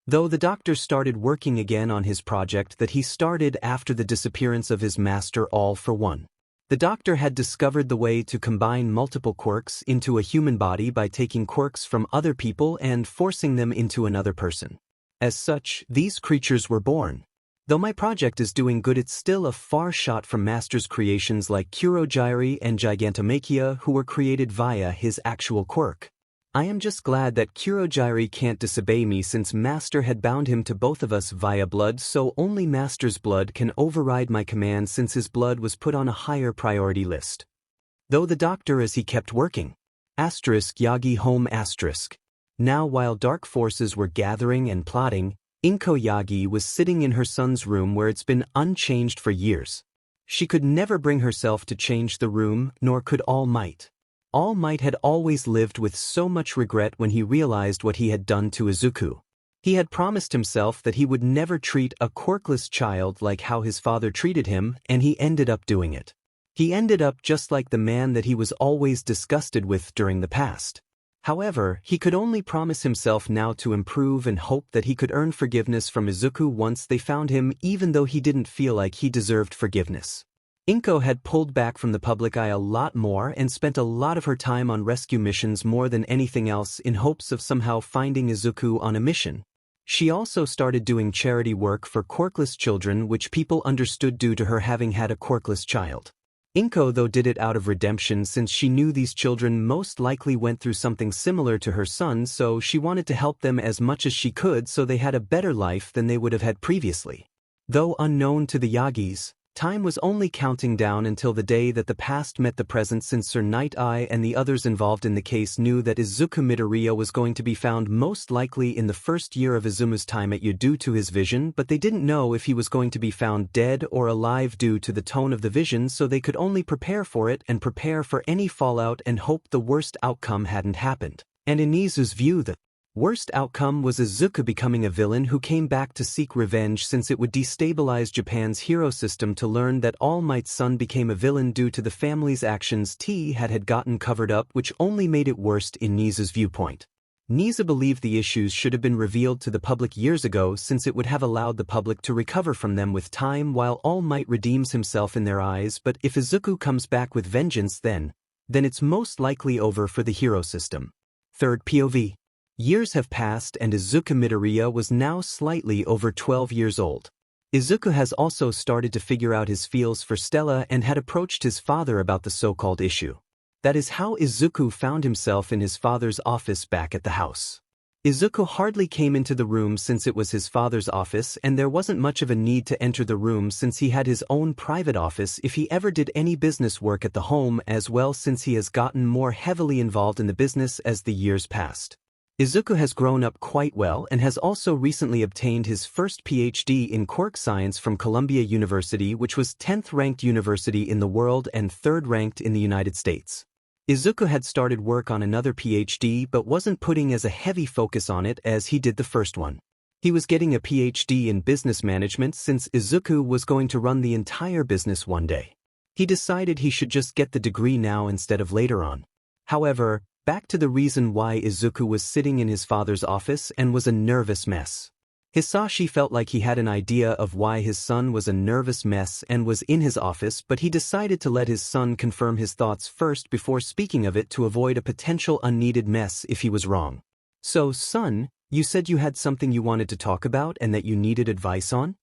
Though the doctor started working again on his project that he started after the disappearance of his master All for One. The doctor had discovered the way to combine multiple quirks into a human body by taking quirks from other people and forcing them into another person. As such, these creatures were born. Though my project is doing good, it's still a far shot from Master's creations like Kurogyri and Gigantomachia, who were created via his actual quirk. I am just glad that Kurogyri can't disobey me, since Master had bound him to both of us via blood, so only Master's blood can override my command since his blood was put on a higher priority list. Though the doctor, as he kept working. Yagi home. Now, while dark forces were gathering and plotting, Inko Yagi was sitting in her son's room where it's been unchanged for years. She could never bring herself to change the room, nor could All Might. All Might had always lived with so much regret when he realized what he had done to Izuku. He had promised himself that he would never treat a quirkless child like how his father treated him, and he ended up doing it. He ended up just like the man that he was always disgusted with during the past. However, he could only promise himself now to improve and hope that he could earn forgiveness from Izuku once they found him, even though he didn't feel like he deserved forgiveness. Inko had pulled back from the public eye a lot more and spent a lot of her time on rescue missions more than anything else in hopes of somehow finding Izuku on a mission. She also started doing charity work for quirkless children, which people understood due to her having had a quirkless child. Inko though did it out of redemption since she knew these children most likely went through something similar to her son, so she wanted to help them as much as she could so they had a better life than they would have had previously. Though unknown to the Yagis, time was only counting down until the day that the past met the present, since Sir Night Eye and the others involved in the case knew that Izuku Midoriya was going to be found most likely in the first year of Izumu's time at U due to his vision, but they didn't know if he was going to be found dead or alive due to the tone of the vision, so they could only prepare for it and prepare for any fallout and hope the worst outcome hadn't happened. And in Izu's view, the worst outcome was Izuku becoming a villain who came back to seek revenge, since it would destabilize Japan's hero system to learn that All Might's son became a villain due to the family's actions had gotten covered up, which only made it worse in Nizu's viewpoint. Nizu believed the issues should have been revealed to the public years ago, since it would have allowed the public to recover from them with time while All Might redeems himself in their eyes, but if Izuku comes back with vengeance then it's most likely over for the hero system. Third POV. Years have passed and Izuku Midoriya was now slightly over 12 years old. Izuku has also started to figure out his feels for Stella and had approached his father about the so-called issue. That is how Izuku found himself in his father's office back at the house. Izuku hardly came into the room since it was his father's office, and there wasn't much of a need to enter the room since he had his own private office if he ever did any business work at the home as well, since he has gotten more heavily involved in the business as the years passed. Izuku has grown up quite well and has also recently obtained his first PhD in Quirk Science from Columbia University, which was 10th ranked university in the world and 3rd ranked in the United States. Izuku had started work on another PhD but wasn't putting as a heavy focus on it as he did the first one. He was getting a PhD in business management since Izuku was going to run the entire business one day. He decided he should just get the degree now instead of later on. However, back to the reason why Izuku was sitting in his father's office and was a nervous mess. Hisashi felt like he had an idea of why his son was a nervous mess and was in his office, but he decided to let his son confirm his thoughts first before speaking of it to avoid a potential unneeded mess if he was wrong. So, son, you said you had something you wanted to talk about and that you needed advice on?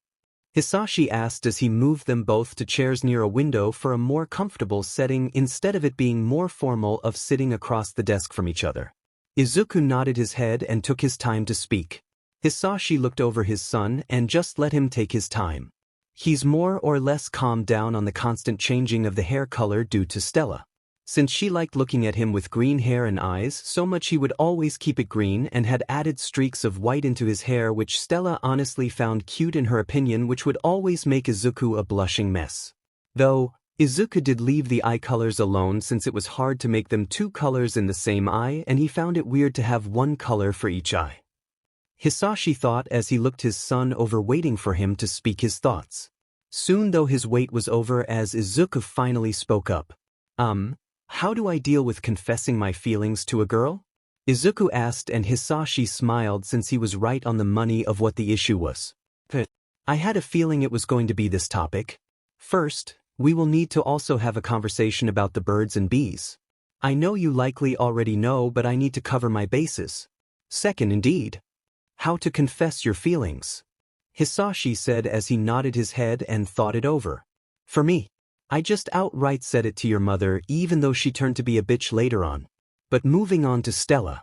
Hisashi asked as he moved them both to chairs near a window for a more comfortable setting instead of it being more formal of sitting across the desk from each other. Izuku nodded his head and took his time to speak. Hisashi looked over his son and just let him take his time. He's more or less calmed down on the constant changing of the hair color due to Stella. Since she liked looking at him with green hair and eyes so much, he would always keep it green and had added streaks of white into his hair, which Stella honestly found cute in her opinion, which would always make Izuku a blushing mess. Though, Izuku did leave the eye colors alone since it was hard to make them two colors in the same eye and he found it weird to have one color for each eye. Hisashi thought as he looked his son over, waiting for him to speak his thoughts. Soon though his wait was over as Izuku finally spoke up. How do I deal with confessing my feelings to a girl? Izuku asked, and Hisashi smiled since he was right on the money of what the issue was. I had a feeling it was going to be this topic. First, we will need to also have a conversation about the birds and bees. I know you likely already know, but I need to cover my bases. Second, indeed. How to confess your feelings. Hisashi said as he nodded his head and thought it over. For me, I just outright said it to your mother, even though she turned to be a bitch later on. But moving on to Stella.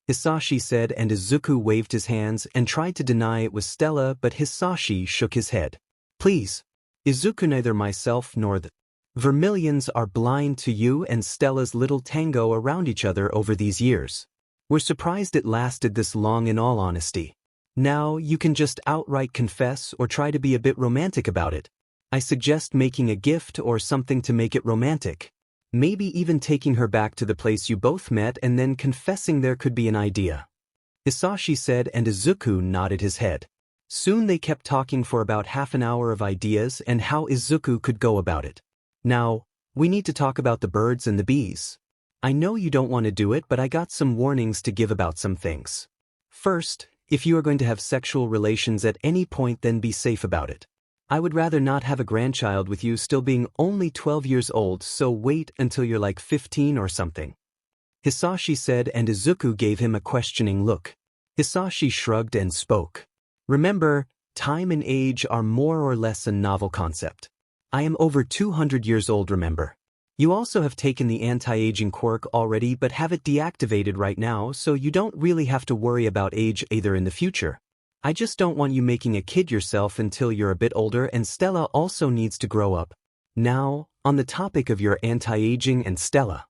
Hisashi said, and Izuku waved his hands and tried to deny it was Stella, but Hisashi shook his head. Please. Izuku, neither myself nor the Vermilions are blind to you and Stella's little tango around each other over these years. We're surprised it lasted this long, in all honesty. Now you can just outright confess or try to be a bit romantic about it. I suggest making a gift or something to make it romantic. Maybe even taking her back to the place you both met and then confessing there could be an idea. Hisashi said, and Izuku nodded his head. Soon they kept talking for about half an hour of ideas and how Izuku could go about it. Now, we need to talk about the birds and the bees. I know you don't want to do it, but I got some warnings to give about some things. First, if you are going to have sexual relations at any point, then be safe about it. I would rather not have a grandchild with you still being only 12 years old, so wait until you're like 15 or something. Hisashi said, and Izuku gave him a questioning look. Hisashi shrugged and spoke. Remember, time and age are more or less a novel concept. I am over 200 years old, remember. You also have taken the anti-aging quirk already but have it deactivated right now, so you don't really have to worry about age either in the future. I just don't want you making a kid yourself until you're a bit older, and Stella also needs to grow up. Now, on the topic of your anti-aging and Stella.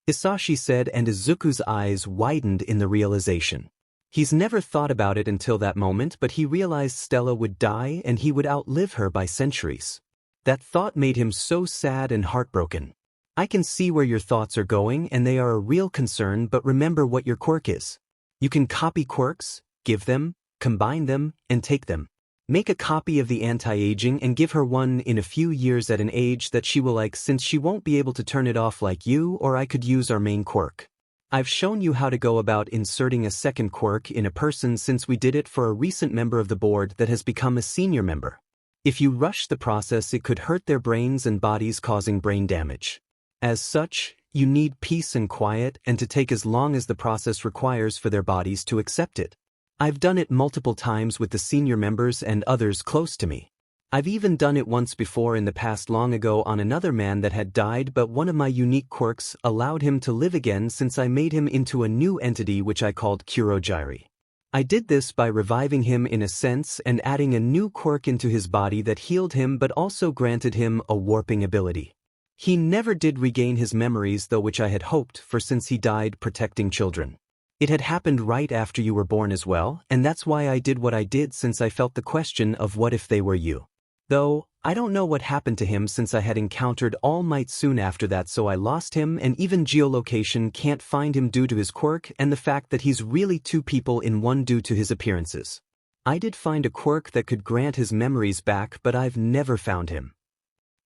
Hisashi said, and Izuku's eyes widened in the realization. He's never thought about it until that moment, but he realized Stella would die and he would outlive her by centuries. That thought made him so sad and heartbroken. I can see where your thoughts are going and they are a real concern, but remember what your quirk is. You can copy quirks, give them, combine them, and take them. Make a copy of the anti-aging and give her one in a few years at an age that she will like, since she won't be able to turn it off like you, or I could use our main quirk. I've shown you how to go about inserting a second quirk in a person since we did it for a recent member of the board that has become a senior member. If you rush the process, it could hurt their brains and bodies, causing brain damage. As such, you need peace and quiet and to take as long as the process requires for their bodies to accept it. I've done it multiple times with the senior members and others close to me. I've even done it once before in the past long ago on another man that had died, but one of my unique quirks allowed him to live again since I made him into a new entity which I called Kurogiri. I did this by reviving him in a sense and adding a new quirk into his body that healed him but also granted him a warping ability. He never did regain his memories though, which I had hoped for since he died protecting children. It had happened right after you were born as well, and that's why I did what I did, since I felt the question of what if they were you. Though, I don't know what happened to him since I had encountered All Might soon after that, so I lost him, and even geolocation can't find him due to his quirk and the fact that he's really two people in one due to his appearances. I did find a quirk that could grant his memories back, but I've never found him.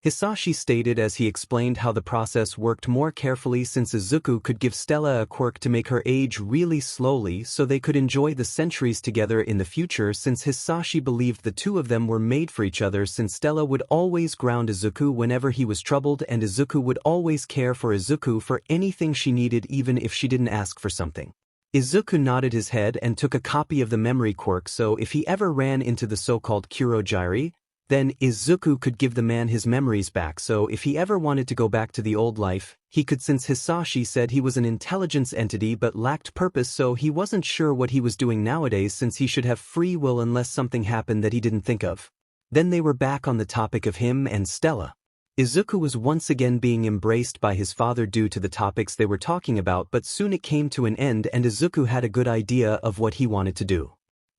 Hisashi stated as he explained how the process worked more carefully, since Izuku could give Stella a quirk to make her age really slowly so they could enjoy the centuries together in the future, since Hisashi believed the two of them were made for each other, since Stella would always ground Izuku whenever he was troubled and Izuku would always care for Izuku for anything she needed even if she didn't ask for something. Izuku nodded his head and took a copy of the memory quirk, so if he ever ran into the so-called Kurogiri, then Izuku could give the man his memories back, so if he ever wanted to go back to the old life, he could, since Hisashi said he was an intelligence entity but lacked purpose, so he wasn't sure what he was doing nowadays since he should have free will unless something happened that he didn't think of. Then they were back on the topic of him and Stella. Izuku was once again being embraced by his father due to the topics they were talking about, but soon it came to an end and Izuku had a good idea of what he wanted to do.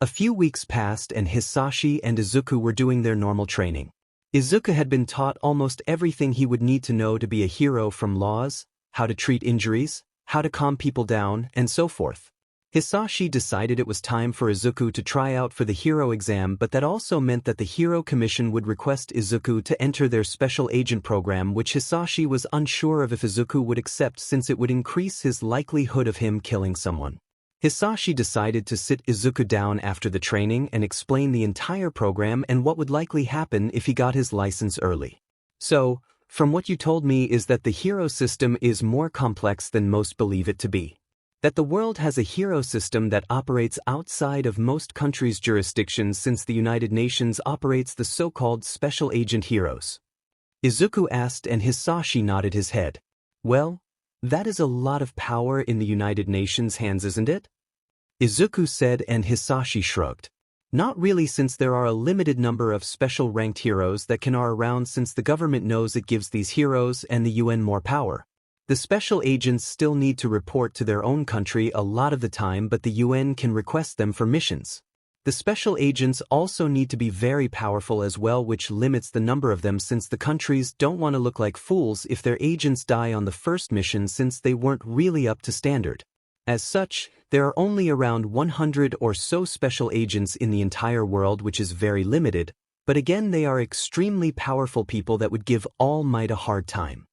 A few weeks passed and Hisashi and Izuku were doing their normal training. Izuku had been taught almost everything he would need to know to be a hero, from laws, how to treat injuries, how to calm people down, and so forth. Hisashi decided it was time for Izuku to try out for the hero exam, but that also meant that the Hero Commission would request Izuku to enter their special agent program, which Hisashi was unsure of if Izuku would accept since it would increase his likelihood of him killing someone. Hisashi decided to sit Izuku down after the training and explain the entire program and what would likely happen if he got his license early. So, from what you told me is that the hero system is more complex than most believe it to be. That the world has a hero system that operates outside of most countries' jurisdictions, since the United Nations operates the so-called special agent heroes. Izuku asked and Hisashi nodded his head. Well, that is a lot of power in the United Nations' hands, isn't it? Izuku said and Hisashi shrugged. Not really, since there are a limited number of special ranked heroes that are around, since the government knows it gives these heroes and the UN more power. The special agents still need to report to their own country a lot of the time, but the UN can request them for missions. The special agents also need to be very powerful as well, which limits the number of them since the countries don't want to look like fools if their agents die on the first mission since they weren't really up to standard. As such, there are only around 100 or so special agents in the entire world, which is very limited, but again they are extremely powerful people that would give All Might a hard time.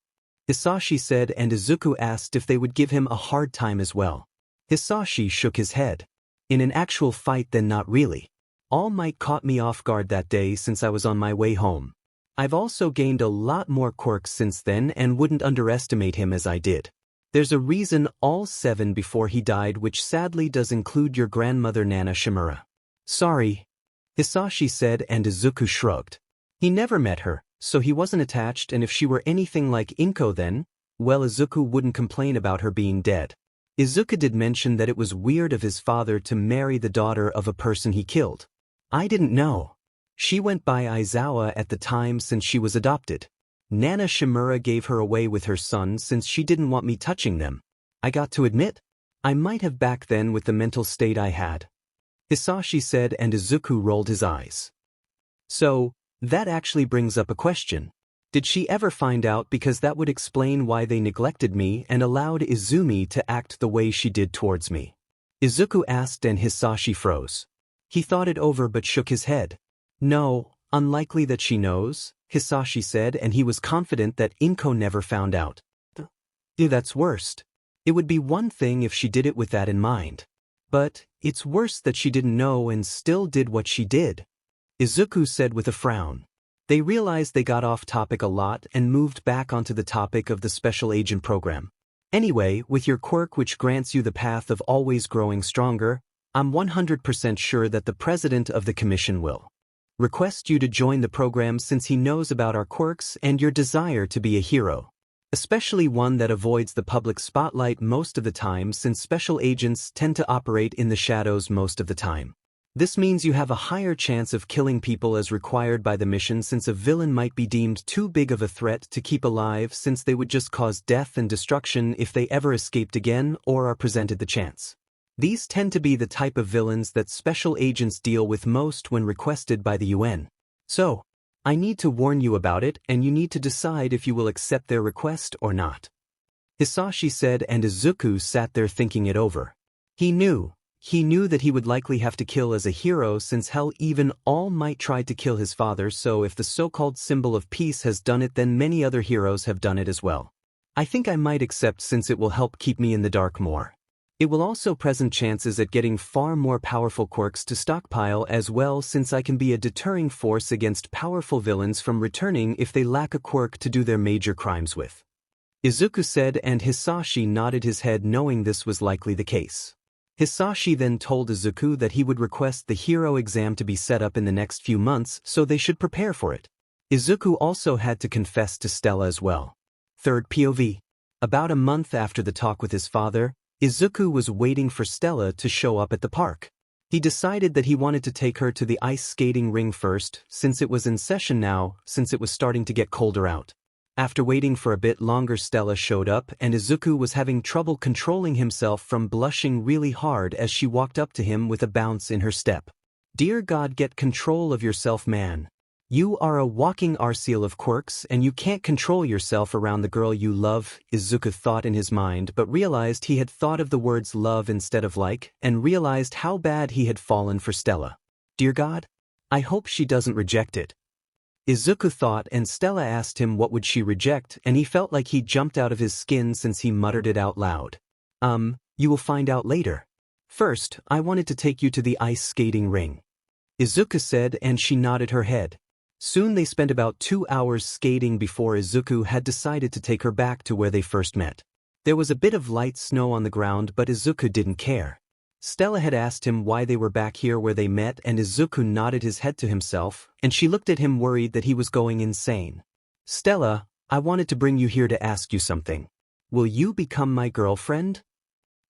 Hisashi said, and Izuku asked if they would give him a hard time as well. Hisashi shook his head. In an actual fight then not really. All Might caught me off guard that day since I was on my way home. I've also gained a lot more quirks since then and wouldn't underestimate him as I did. There's a reason all 7 before he died, which sadly does include your grandmother Nana Shimura. Sorry, Hisashi said, and Izuku shrugged. He never met her, so he wasn't attached, and if she were anything like Inko then, well, Izuku wouldn't complain about her being dead. Izuku did mention that it was weird of his father to marry the daughter of a person he killed. I didn't know. She went by Aizawa at the time since she was adopted. Nana Shimura gave her away with her son since she didn't want me touching them. I got to admit, I might have back then with the mental state I had. Hisashi said, and Izuku rolled his eyes. So, that actually brings up a question. Did she ever find out, because that would explain why they neglected me and allowed Izumi to act the way she did towards me? Izuku asked, and Hisashi froze. He thought it over but shook his head. No, unlikely that she knows, Hisashi said, and he was confident that Inko never found out. That's worst. It would be one thing if she did it with that in mind. But it's worse that she didn't know and still did what she did, Izuku said with a frown. They realized they got off topic a lot and moved back onto the topic of the special agent program. Anyway, with your quirk which grants you the path of always growing stronger, I'm 100% sure that the president of the commission will request you to join the program since he knows about our quirks and your desire to be a hero. Especially one that avoids the public spotlight most of the time since special agents tend to operate in the shadows most of the time. This means you have a higher chance of killing people as required by the mission since a villain might be deemed too big of a threat to keep alive since they would just cause death and destruction if they ever escaped again or are presented the chance. These tend to be the type of villains that special agents deal with most when requested by the UN. So, I need to warn you about it and you need to decide if you will accept their request or not. Hisashi said, and Izuku sat there thinking it over. He knew that he would likely have to kill as a hero since hell even All Might tried to kill his father, so if the so-called symbol of peace has done it then many other heroes have done it as well. I think I might accept since it will help keep me in the dark more. It will also present chances at getting far more powerful quirks to stockpile as well since I can be a deterring force against powerful villains from returning if they lack a quirk to do their major crimes with. Izuku said, and Hisashi nodded his head knowing this was likely the case. Hisashi then told Izuku that he would request the hero exam to be set up in the next few months so they should prepare for it. Izuku also had to confess to Stella as well. Third POV. About a month after the talk with his father, Izuku was waiting for Stella to show up at the park. He decided that he wanted to take her to the ice skating ring first, since it was in session now, since it was starting to get colder out. After waiting for a bit longer, Stella showed up and Izuku was having trouble controlling himself from blushing really hard as she walked up to him with a bounce in her step. Dear God, get control of yourself, man. You are a walking arsenal of quirks and you can't control yourself around the girl you love, Izuku thought in his mind, but realized he had thought of the words love instead of like, and realized how bad he had fallen for Stella. Dear God, I hope she doesn't reject it, Izuku thought, and Stella asked him what would she reject, and he felt like he jumped out of his skin since he muttered it out loud. You will find out later. First, I wanted to take you to the ice skating ring, Izuku said, and she nodded her head. Soon they spent about 2 hours skating before Izuku had decided to take her back to where they first met. There was a bit of light snow on the ground, but Izuku didn't care. Stella had asked him why they were back here where they met, and Izuku nodded his head to himself, and she looked at him worried that he was going insane. Stella, I wanted to bring you here to ask you something. Will you become my girlfriend?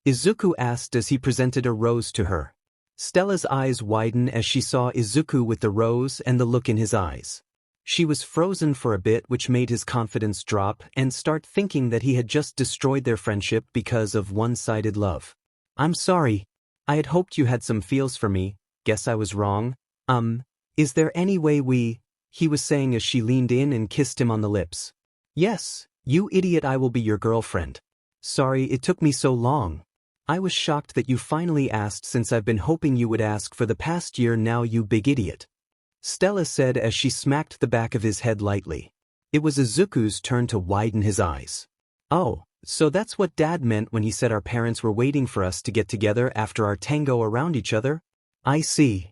Izuku asked as he presented a rose to her. Stella's eyes widened as she saw Izuku with the rose and the look in his eyes. She was frozen for a bit, which made his confidence drop and start thinking that he had just destroyed their friendship because of one-sided love. I'm sorry. I had hoped you had some feels for me, Guess I was wrong. Is there any way he was saying as she leaned in and kissed him on the lips. Yes, you idiot, I will be your girlfriend. Sorry it took me so long. I was shocked that you finally asked since I've been hoping you would ask for the past year now, you big idiot. Stella said as she smacked the back of his head lightly. It was Izuku's turn to widen his eyes. Oh, so that's what Dad meant when he said our parents were waiting for us to get together after our tango around each other? I see.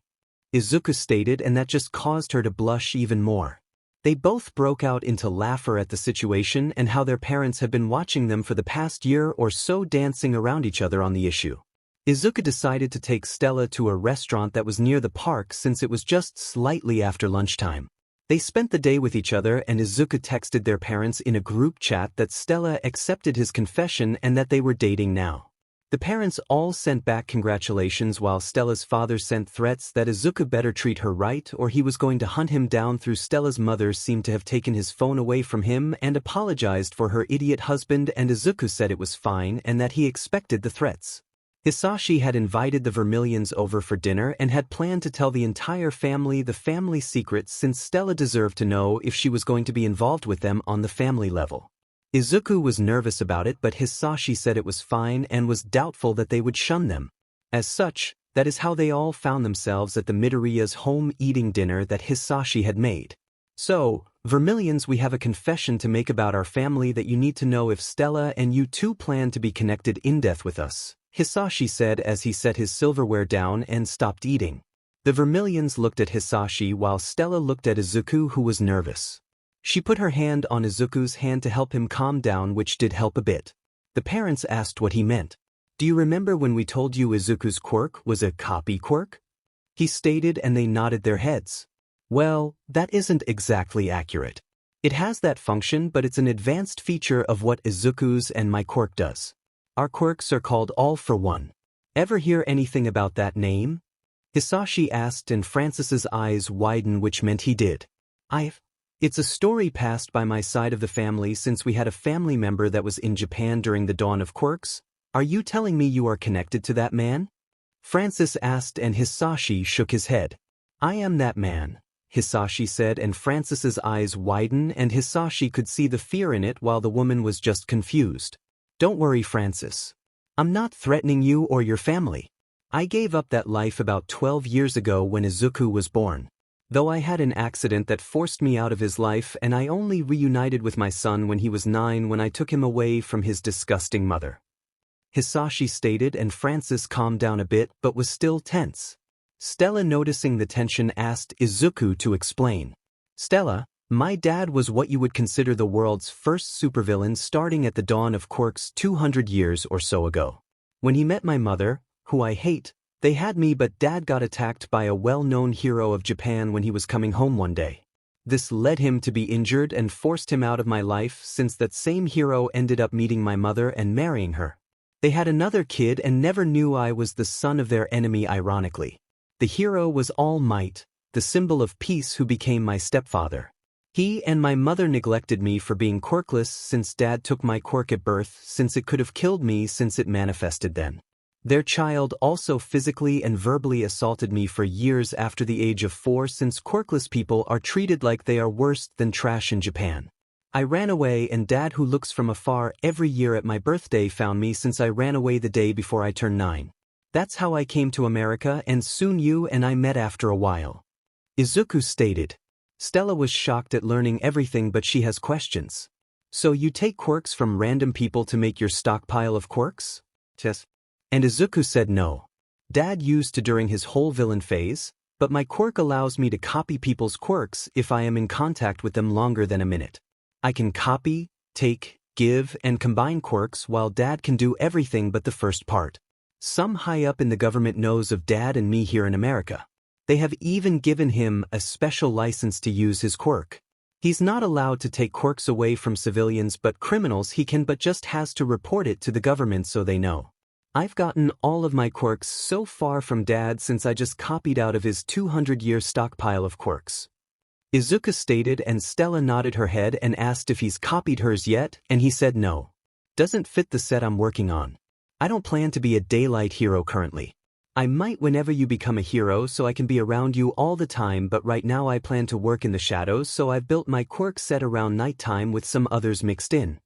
Izuku stated, and that just caused her to blush even more. They both broke out into laughter at the situation and how their parents had been watching them for the past year or so dancing around each other on the issue. Izuku decided to take Stella to a restaurant that was near the park since it was just slightly after lunchtime. They spent the day with each other, and Izuku texted their parents in a group chat that Stella accepted his confession and that they were dating now. The parents all sent back congratulations while Stella's father sent threats that Izuku better treat her right or he was going to hunt him down through. Stella's mother seemed to have taken his phone away from him and apologized for her idiot husband, and Izuku said it was fine and that he expected the threats. Hisashi had invited the Vermilions over for dinner and had planned to tell the entire family the family secrets since Stella deserved to know if she was going to be involved with them on the family level. Izuku was nervous about it, but Hisashi said it was fine and was doubtful that they would shun them. As such, that is how they all found themselves at the Midoriya's home eating dinner that Hisashi had made. So, Vermilions, we have a confession to make about our family that you need to know if Stella and you two plan to be connected in death with us, Hisashi said as he set his silverware down and stopped eating. The Vermilions looked at Hisashi while Stella looked at Izuku, who was nervous. She put her hand on Izuku's hand to help him calm down, which did help a bit. The parents asked what he meant. Do you remember when we told you Izuku's quirk was a copy quirk? He stated, and they nodded their heads. Well, that isn't exactly accurate. It has that function, but it's an advanced feature of what Izuku's and my quirk does. Our quirks are called All for One. Ever hear anything about that name? Hisashi asked, and Francis's eyes widened, which meant he did. It's a story passed by my side of the family since we had a family member that was in Japan during the dawn of quirks. Are you telling me you are connected to that man? Francis asked, and Hisashi shook his head. I am that man, Hisashi said, and Francis's eyes widened and Hisashi could see the fear in it while the woman was just confused. Don't worry, Francis. I'm not threatening you or your family. I gave up that life about 12 years ago when Izuku was born. Though I had an accident that forced me out of his life, and I only reunited with my son when he was 9 when I took him away from his disgusting mother. Hisashi stated, and Francis calmed down a bit but was still tense. Stella, noticing the tension, asked Izuku to explain. Stella, my dad was what you would consider the world's first supervillain starting at the dawn of quirks 200 years or so ago. When he met my mother, who I hate, they had me, but Dad got attacked by a well-known hero of Japan when he was coming home one day. This led him to be injured and forced him out of my life since that same hero ended up meeting my mother and marrying her. They had another kid and never knew I was the son of their enemy, ironically. The hero was All Might, the symbol of peace, who became my stepfather. He and my mother neglected me for being quirkless since Dad took my quirk at birth since it could have killed me since it manifested then. Their child also physically and verbally assaulted me for years after the age of 4 since quirkless people are treated like they are worse than trash in Japan. I ran away, and Dad, who looks from afar every year at my birthday, found me since I ran away the day before I turned 9. That's how I came to America, and soon you and I met after a while. Izuku stated. Stella was shocked at learning everything, but she has questions. So you take quirks from random people to make your stockpile of quirks? Yes. And Izuku said no. Dad used to during his whole villain phase, but my quirk allows me to copy people's quirks if I am in contact with them longer than a minute. I can copy, take, give, and combine quirks while Dad can do everything but the first part. Some high up in the government knows of Dad and me here in America. They have even given him a special license to use his quirk. He's not allowed to take quirks away from civilians, but criminals he can, but just has to report it to the government so they know. I've gotten all of my quirks so far from Dad since I just copied out of his 200-year stockpile of quirks. Izuku stated, and Stella nodded her head and asked if he's copied hers yet, and he said no. Doesn't fit the set I'm working on. I don't plan to be a daylight hero currently. I might whenever you become a hero so I can be around you all the time, but right now I plan to work in the shadows, so I've built my quirk set around nighttime with some others mixed in,"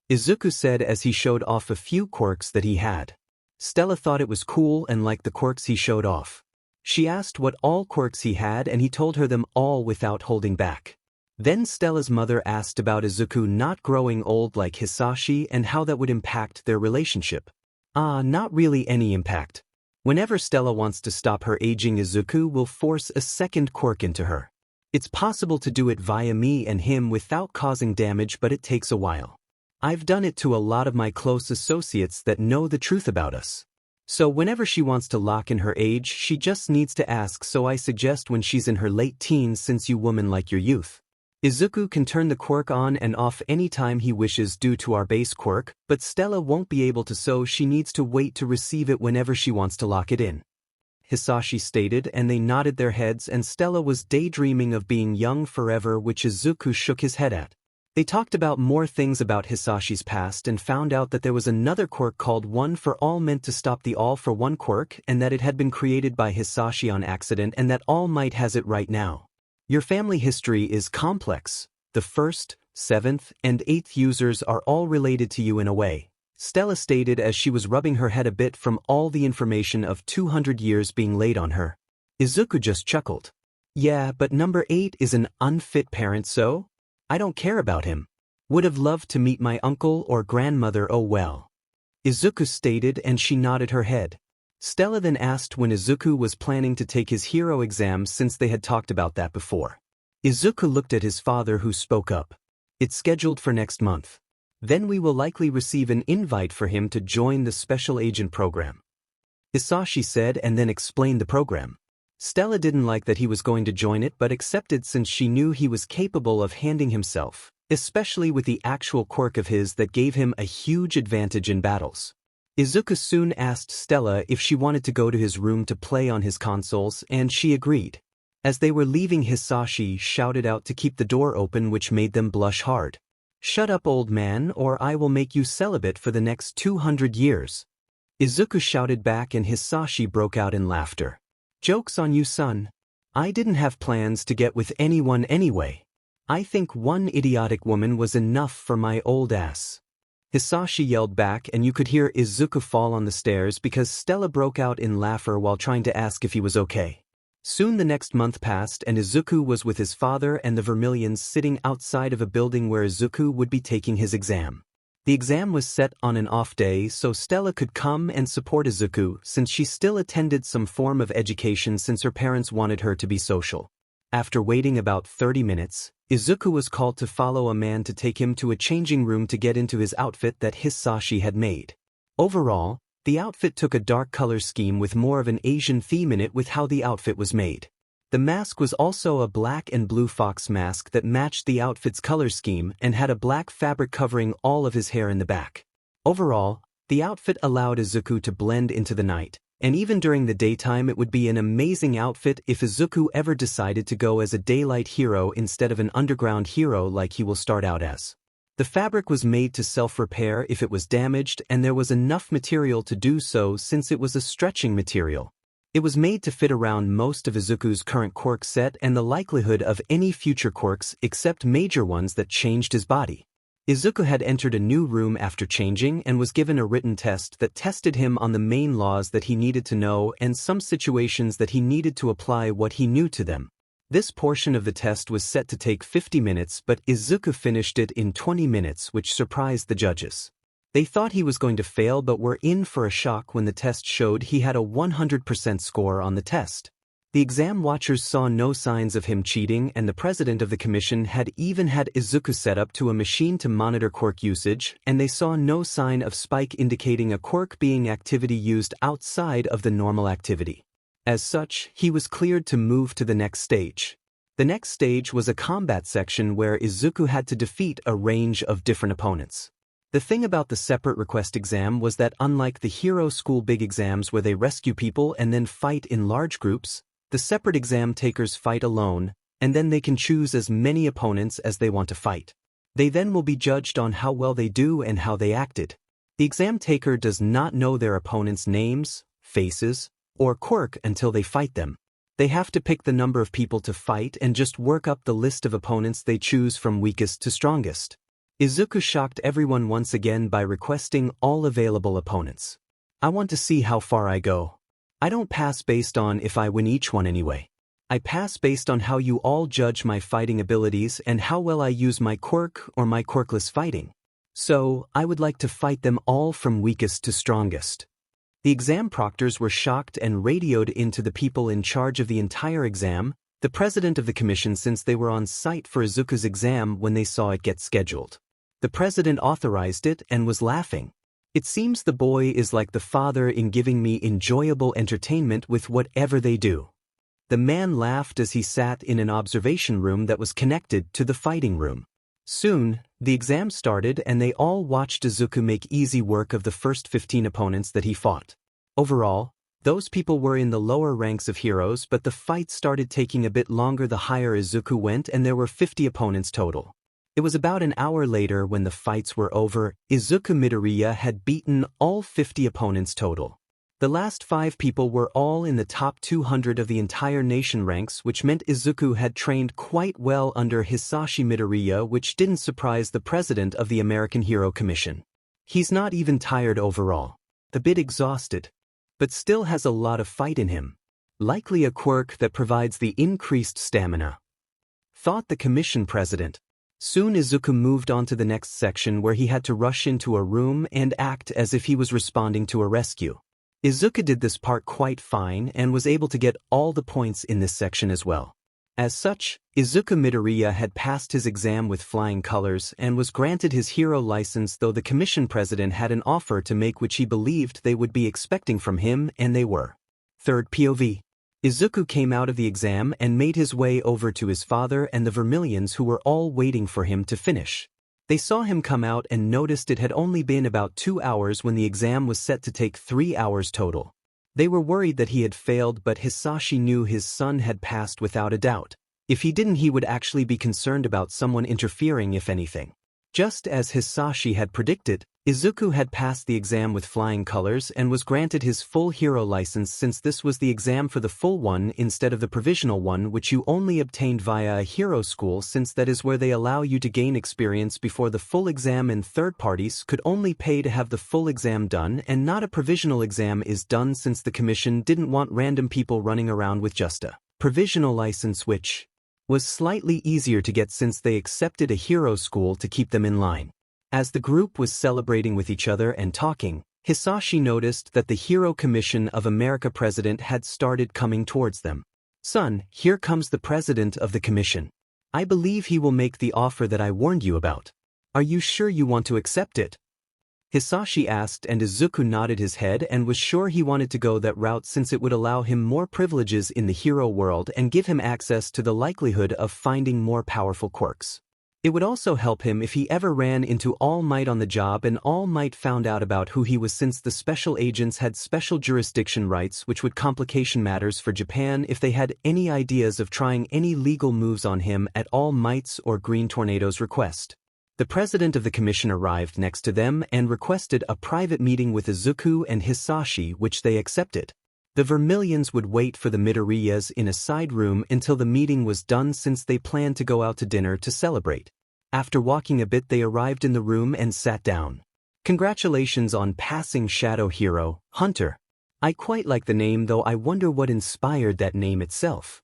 Izuku said as he showed off a few quirks that he had. Stella thought it was cool and liked the quirks he showed off. She asked what all quirks he had and he told her them all without holding back. Then Stella's mother asked about Izuku not growing old like Hisashi and how that would impact their relationship. Not really any impact. Whenever Stella wants to stop her aging, Izuku will force a second quirk into her. It's possible to do it via me and him without causing damage, but it takes a while. I've done it to a lot of my close associates that know the truth about us. So whenever she wants to lock in her age, she just needs to ask, so I suggest when she's in her late teens since you women like your youth. Izuku can turn the quirk on and off anytime he wishes due to our base quirk, but Stella won't be able to, so she needs to wait to receive it whenever she wants to lock it in," Hisashi stated, and they nodded their heads, and Stella was daydreaming of being young forever, which Izuku shook his head at. They talked about more things about Hisashi's past and found out that there was another quirk called One for All meant to stop the All for One quirk, and that it had been created by Hisashi on accident and that All Might has it right now. Your family history is complex. The 1st, 7th, and 8th users are all related to you in a way, Stella stated as she was rubbing her head a bit from all the information of 200 years being laid on her. Izuku just chuckled. Yeah, but number 8 is an unfit parent, so? I don't care about him. Would have loved to meet my uncle or grandmother, oh well, Izuku stated, and she nodded her head. Stella then asked when Izuku was planning to take his hero exam since they had talked about that before. Izuku looked at his father, who spoke up. It's scheduled for next month. Then we will likely receive an invite for him to join the special agent program, Hisashi said, and then explained the program. Stella didn't like that he was going to join it, but accepted since she knew he was capable of handling himself, especially with the actual quirk of his that gave him a huge advantage in battles. Izuku soon asked Stella if she wanted to go to his room to play on his consoles, and she agreed. As they were leaving, Hisashi shouted out to keep the door open, which made them blush hard. Shut up, old man, or I will make you celibate for the next 200 years. Izuku shouted back, and Hisashi broke out in laughter. Joke's on you, son. I didn't have plans to get with anyone anyway. I think one idiotic woman was enough for my old ass. Hisashi yelled back, and you could hear Izuku fall on the stairs because Stella broke out in laughter while trying to ask if he was okay. Soon the next month passed, and Izuku was with his father and the Vermilions sitting outside of a building where Izuku would be taking his exam. The exam was set on an off day, so Stella could come and support Izuku since she still attended some form of education since her parents wanted her to be social. After waiting about 30 minutes, Izuku was called to follow a man to take him to a changing room to get into his outfit that Hisashi had made. Overall, the outfit took a dark color scheme with more of an Asian theme in it with how the outfit was made. The mask was also a black and blue fox mask that matched the outfit's color scheme and had a black fabric covering all of his hair in the back. Overall, the outfit allowed Izuku to blend into the night, and even during the daytime it would be an amazing outfit if Izuku ever decided to go as a daylight hero instead of an underground hero like he will start out as. The fabric was made to self-repair if it was damaged, and there was enough material to do so since it was a stretching material. It was made to fit around most of Izuku's current quirk set and the likelihood of any future quirks except major ones that changed his body. Izuku had entered a new room after changing and was given a written test that tested him on the main laws that he needed to know and some situations that he needed to apply what he knew to them. This portion of the test was set to take 50 minutes, but Izuku finished it in 20 minutes, which surprised the judges. They thought he was going to fail but were in for a shock when the test showed he had a 100% score on the test. The exam watchers saw no signs of him cheating, and the president of the commission had even had Izuku set up to a machine to monitor quirk usage, and they saw no sign of spike indicating a quirk being activity used outside of the normal activity. As such, he was cleared to move to the next stage. The next stage was a combat section where Izuku had to defeat a range of different opponents. The thing about the separate request exam was that unlike the hero school big exams where they rescue people and then fight in large groups, the separate exam takers fight alone, and then they can choose as many opponents as they want to fight. They then will be judged on how well they do and how they acted. The exam taker does not know their opponents' names, faces, or quirk until they fight them. They have to pick the number of people to fight and just work up the list of opponents they choose from weakest to strongest. Izuku shocked everyone once again by requesting all available opponents. I want to see how far I go. I don't pass based on if I win each one anyway. I pass based on how you all judge my fighting abilities and how well I use my quirk or my quirkless fighting. So, I would like to fight them all from weakest to strongest. The exam proctors were shocked and radioed into the people in charge of the entire exam, the president of the commission, since they were on site for Izuku's exam when they saw it get scheduled. The president authorized it and was laughing. It seems the boy is like the father in giving me enjoyable entertainment with whatever they do. The man laughed as he sat in an observation room that was connected to the fighting room. Soon, the exam started and they all watched Izuku make easy work of the first 15 opponents that he fought. Overall, those people were in the lower ranks of heroes, but the fight started taking a bit longer the higher Izuku went, and there were 50 opponents total. It was about an hour later when the fights were over. Izuku Midoriya had beaten all 50 opponents total. The last 5 people were all in the top 200 of the entire nation ranks, which meant Izuku had trained quite well under Hisashi Midoriya, which didn't surprise the president of the American Hero Commission. He's not even tired overall. A bit exhausted, but still has a lot of fight in him. Likely a quirk that provides the increased stamina, thought the commission president. Soon Izuku moved on to the next section where he had to rush into a room and act as if he was responding to a rescue. Izuku did this part quite fine and was able to get all the points in this section as well. As such, Izuku Midoriya had passed his exam with flying colors and was granted his hero license, though the commission president had an offer to make which he believed they would be expecting from him, and they were. Third POV. Izuku came out of the exam and made his way over to his father and the Vermilions, who were all waiting for him to finish. They saw him come out and noticed it had only been about 2 hours when the exam was set to take 3 hours total. They were worried that he had failed, but Hisashi knew his son had passed without a doubt. If he didn't, he would actually be concerned about someone interfering, if anything. Just as Hisashi had predicted, Izuku had passed the exam with flying colors and was granted his full hero license, since this was the exam for the full one instead of the provisional one, which you only obtained via a hero school, since that is where they allow you to gain experience before the full exam, and third parties could only pay to have the full exam done and not a provisional exam is done, since the commission didn't want random people running around with just a provisional license, which was slightly easier to get since they accepted a hero school to keep them in line. As the group was celebrating with each other and talking, Hisashi noticed that the Hero Commission of America president had started coming towards them. "Son, here comes the president of the commission. I believe he will make the offer that I warned you about. Are you sure you want to accept it?" Hisashi asked, and Izuku nodded his head and was sure he wanted to go that route, since it would allow him more privileges in the hero world and give him access to the likelihood of finding more powerful quirks. It would also help him if he ever ran into All Might on the job and All Might found out about who he was, since the special agents had special jurisdiction rights, which would complication matters for Japan if they had any ideas of trying any legal moves on him at All Might's or Green Tornado's request. The president of the commission arrived next to them and requested a private meeting with Izuku and Hisashi, which they accepted. The Vermilions would wait for the Midoriyas in a side room until the meeting was done, since they planned to go out to dinner to celebrate. After walking a bit, they arrived in the room and sat down. "Congratulations on passing Shadow Hero, Hunter. I quite like the name, though I wonder what inspired that name itself,"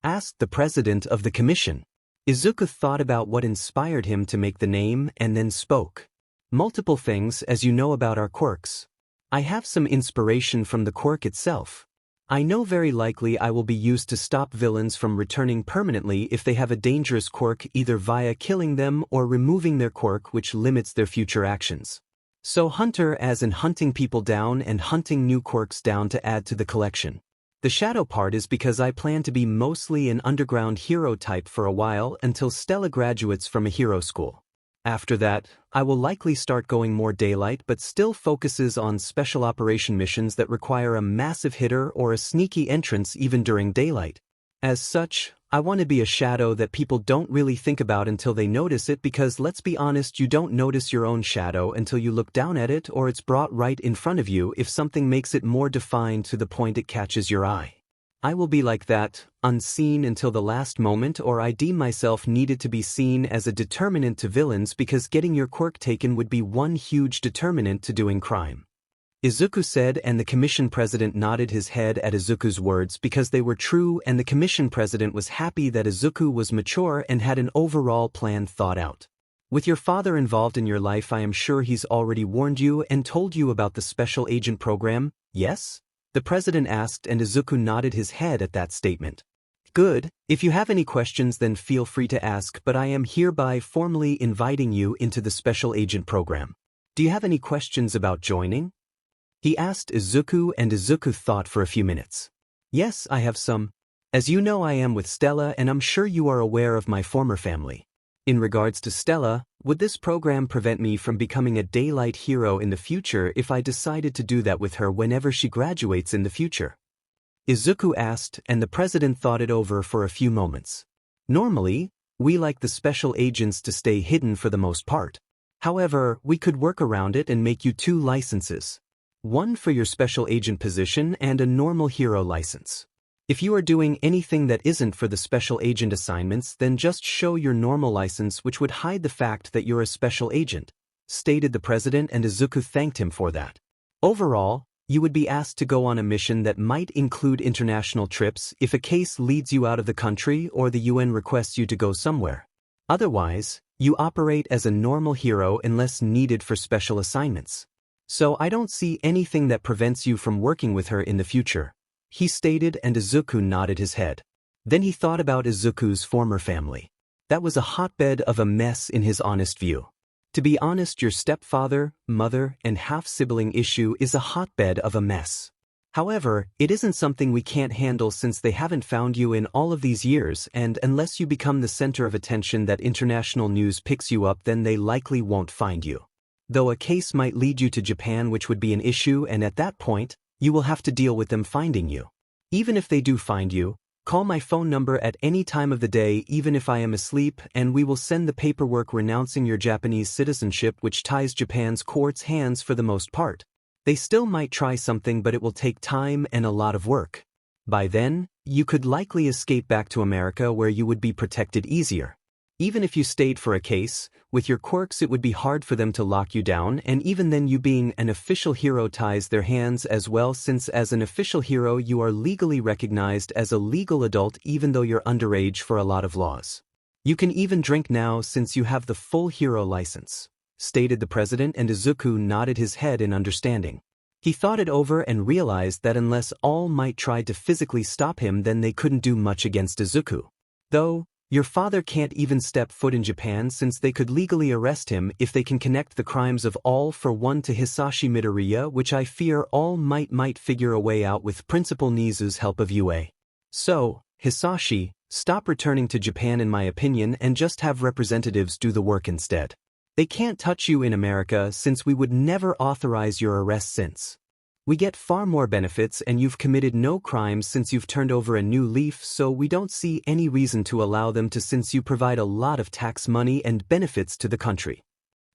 asked the president of the commission. Izuku thought about what inspired him to make the name and then spoke. "Multiple things, as you know about our quirks. I have some inspiration from the quirk itself. I know very likely I will be used to stop villains from returning permanently if they have a dangerous quirk, either via killing them or removing their quirk, which limits their future actions. So Hunter, as in hunting people down and hunting new quirks down to add to the collection. The shadow part is because I plan to be mostly an underground hero type for a while until Stella graduates from a hero school. After that, I will likely start going more daylight, but still focuses on special operation missions that require a massive hitter or a sneaky entrance even during daylight. As such, I want to be a shadow that people don't really think about until they notice it, because let's be honest, you don't notice your own shadow until you look down at it or it's brought right in front of you if something makes it more defined to the point it catches your eye. I will be like that, unseen until the last moment, or I deem myself needed to be seen as a determinant to villains, because getting your quirk taken would be one huge determinant to doing crime. Izuku said, and the commission president nodded his head at Izuku's words because they were true, and the commission president was happy that Izuku was mature and had an overall plan thought out. With your father involved in your life, I am sure he's already warned you and told you about the special agent program, yes? The president asked, and Izuku nodded his head at that statement. Good, if you have any questions then feel free to ask, but I am hereby formally inviting you into the special agent program. Do you have any questions about joining? He asked Izuku, and Izuku thought for a few minutes. Yes, I have some. As you know, I am with Stella, and I'm sure you are aware of my former family. In regards to Stella, would this program prevent me from becoming a daylight hero in the future if I decided to do that with her whenever she graduates in the future? Izuku asked, and the president thought it over for a few moments. Normally, we like the special agents to stay hidden for the most part. However, we could work around it and make you 2 licenses. One for your special agent position and a normal hero license. If you are doing anything that isn't for the special agent assignments, then just show your normal license, which would hide the fact that you're a special agent, stated the president, and Izuku thanked him for that. Overall, you would be asked to go on a mission that might include international trips if a case leads you out of the country or the UN requests you to go somewhere. Otherwise, you operate as a normal hero unless needed for special assignments. So I don't see anything that prevents you from working with her in the future, he stated, and Izuku nodded his head. Then he thought about Izuku's former family. That was a hotbed of a mess in his honest view. To be honest, your stepfather, mother, and half-sibling issue is a hotbed of a mess. However, it isn't something we can't handle since they haven't found you in all of these years, and unless you become the center of attention that international news picks you up, then they likely won't find you. Though a case might lead you to Japan, which would be an issue, and at that point, you will have to deal with them finding you. Even if they do find you, call my phone number at any time of the day, even if I am asleep, and we will send the paperwork renouncing your Japanese citizenship, which ties Japan's court's hands for the most part. They still might try something, but it will take time and a lot of work. By then, you could likely escape back to America, where you would be protected easier. Even if you stayed for a case, with your quirks it would be hard for them to lock you down, and even then, you being an official hero ties their hands as well, since as an official hero you are legally recognized as a legal adult even though you're underage for a lot of laws. You can even drink now since you have the full hero license, stated the president, and Izuku nodded his head in understanding. He thought it over and realized that unless All Might tried to physically stop him, then they couldn't do much against Izuku. Though, your father can't even step foot in Japan since they could legally arrest him if they can connect the crimes of All for One to Hisashi Midoriya, which I fear All might figure a way out with Principal Nizu's help of UA. So, Hisashi, stop returning to Japan in my opinion and just have representatives do the work instead. They can't touch you in America since we would never authorize your arrest since we get far more benefits and you've committed no crimes since you've turned over a new leaf, so we don't see any reason to allow them to since you provide a lot of tax money and benefits to the country,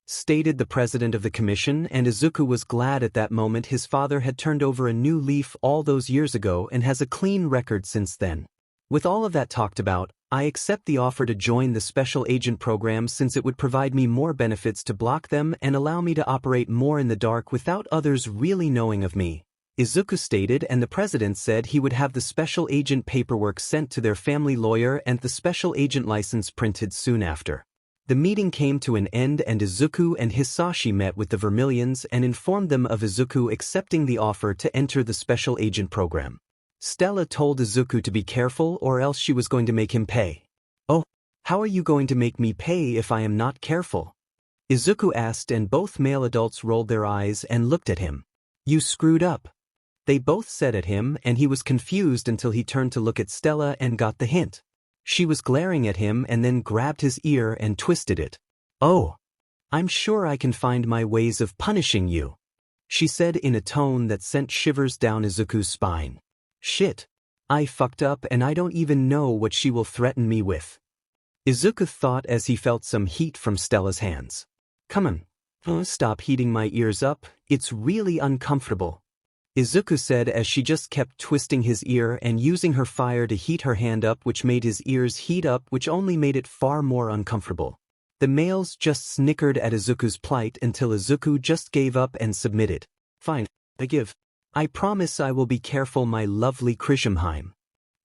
stated the president of the commission, and Izuku was glad at that moment his father had turned over a new leaf all those years ago and has a clean record since then. With all of that talked about, I accept the offer to join the special agent program since it would provide me more benefits to block them and allow me to operate more in the dark without others really knowing of me, Izuku stated, and the president said he would have the special agent paperwork sent to their family lawyer and the special agent license printed soon after. The meeting came to an end and Izuku and Hisashi met with the Vermilions and informed them of Izuku accepting the offer to enter the special agent program. Stella told Izuku to be careful or else she was going to make him pay. Oh, how are you going to make me pay if I am not careful? Izuku asked, and both male adults rolled their eyes and looked at him. You screwed up, they both said at him, and he was confused until he turned to look at Stella and got the hint. She was glaring at him and then grabbed his ear and twisted it. Oh, I'm sure I can find my ways of punishing you, she said in a tone that sent shivers down Izuku's spine. Shit. I fucked up and I don't even know what she will threaten me with. Izuku thought as he felt some heat from Stella's hands. Come on, stop heating my ears up, it's really uncomfortable. Izuku said as she just kept twisting his ear and using her fire to heat her hand up, which made his ears heat up, which only made it far more uncomfortable. The males just snickered at Izuku's plight until Izuku just gave up and submitted. Fine, I give. I promise I will be careful, my lovely Krishamheim.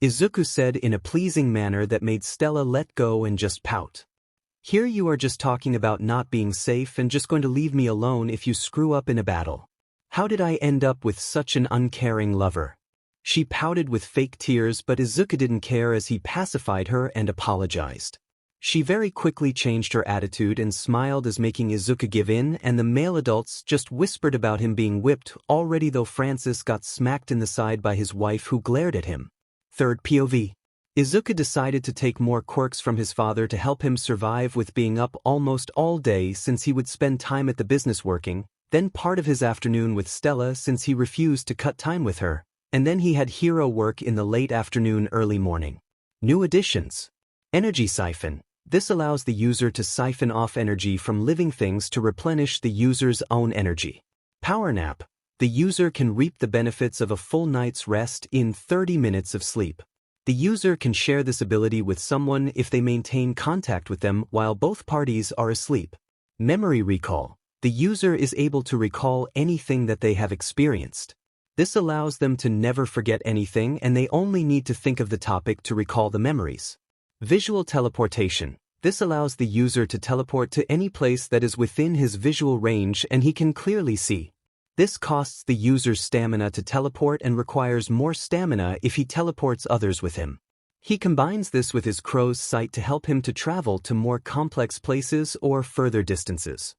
Izuku said in a pleasing manner that made Stella let go and just pout. Here you are just talking about not being safe and just going to leave me alone if you screw up in a battle. How did I end up with such an uncaring lover? She pouted with fake tears, but Izuku didn't care as he pacified her and apologized. She very quickly changed her attitude and smiled as making Izuku give in, and the male adults just whispered about him being whipped already, though Francis got smacked in the side by his wife who glared at him. Third POV. Izuku decided to take more quirks from his father to help him survive with being up almost all day since he would spend time at the business working, then part of his afternoon with Stella since he refused to cut time with her, and then he had hero work in the late afternoon early morning. New additions. Energy Siphon. This allows the user to siphon off energy from living things to replenish the user's own energy. Power Nap. The user can reap the benefits of a full night's rest in 30 minutes of sleep. The user can share this ability with someone if they maintain contact with them while both parties are asleep. Memory Recall. The user is able to recall anything that they have experienced. This allows them to never forget anything and they only need to think of the topic to recall the memories. Visual Teleportation. This allows the user to teleport to any place that is within his visual range and he can clearly see. This costs the user's stamina to teleport and requires more stamina if he teleports others with him. He combines this with his crow's sight to help him to travel to more complex places or further distances.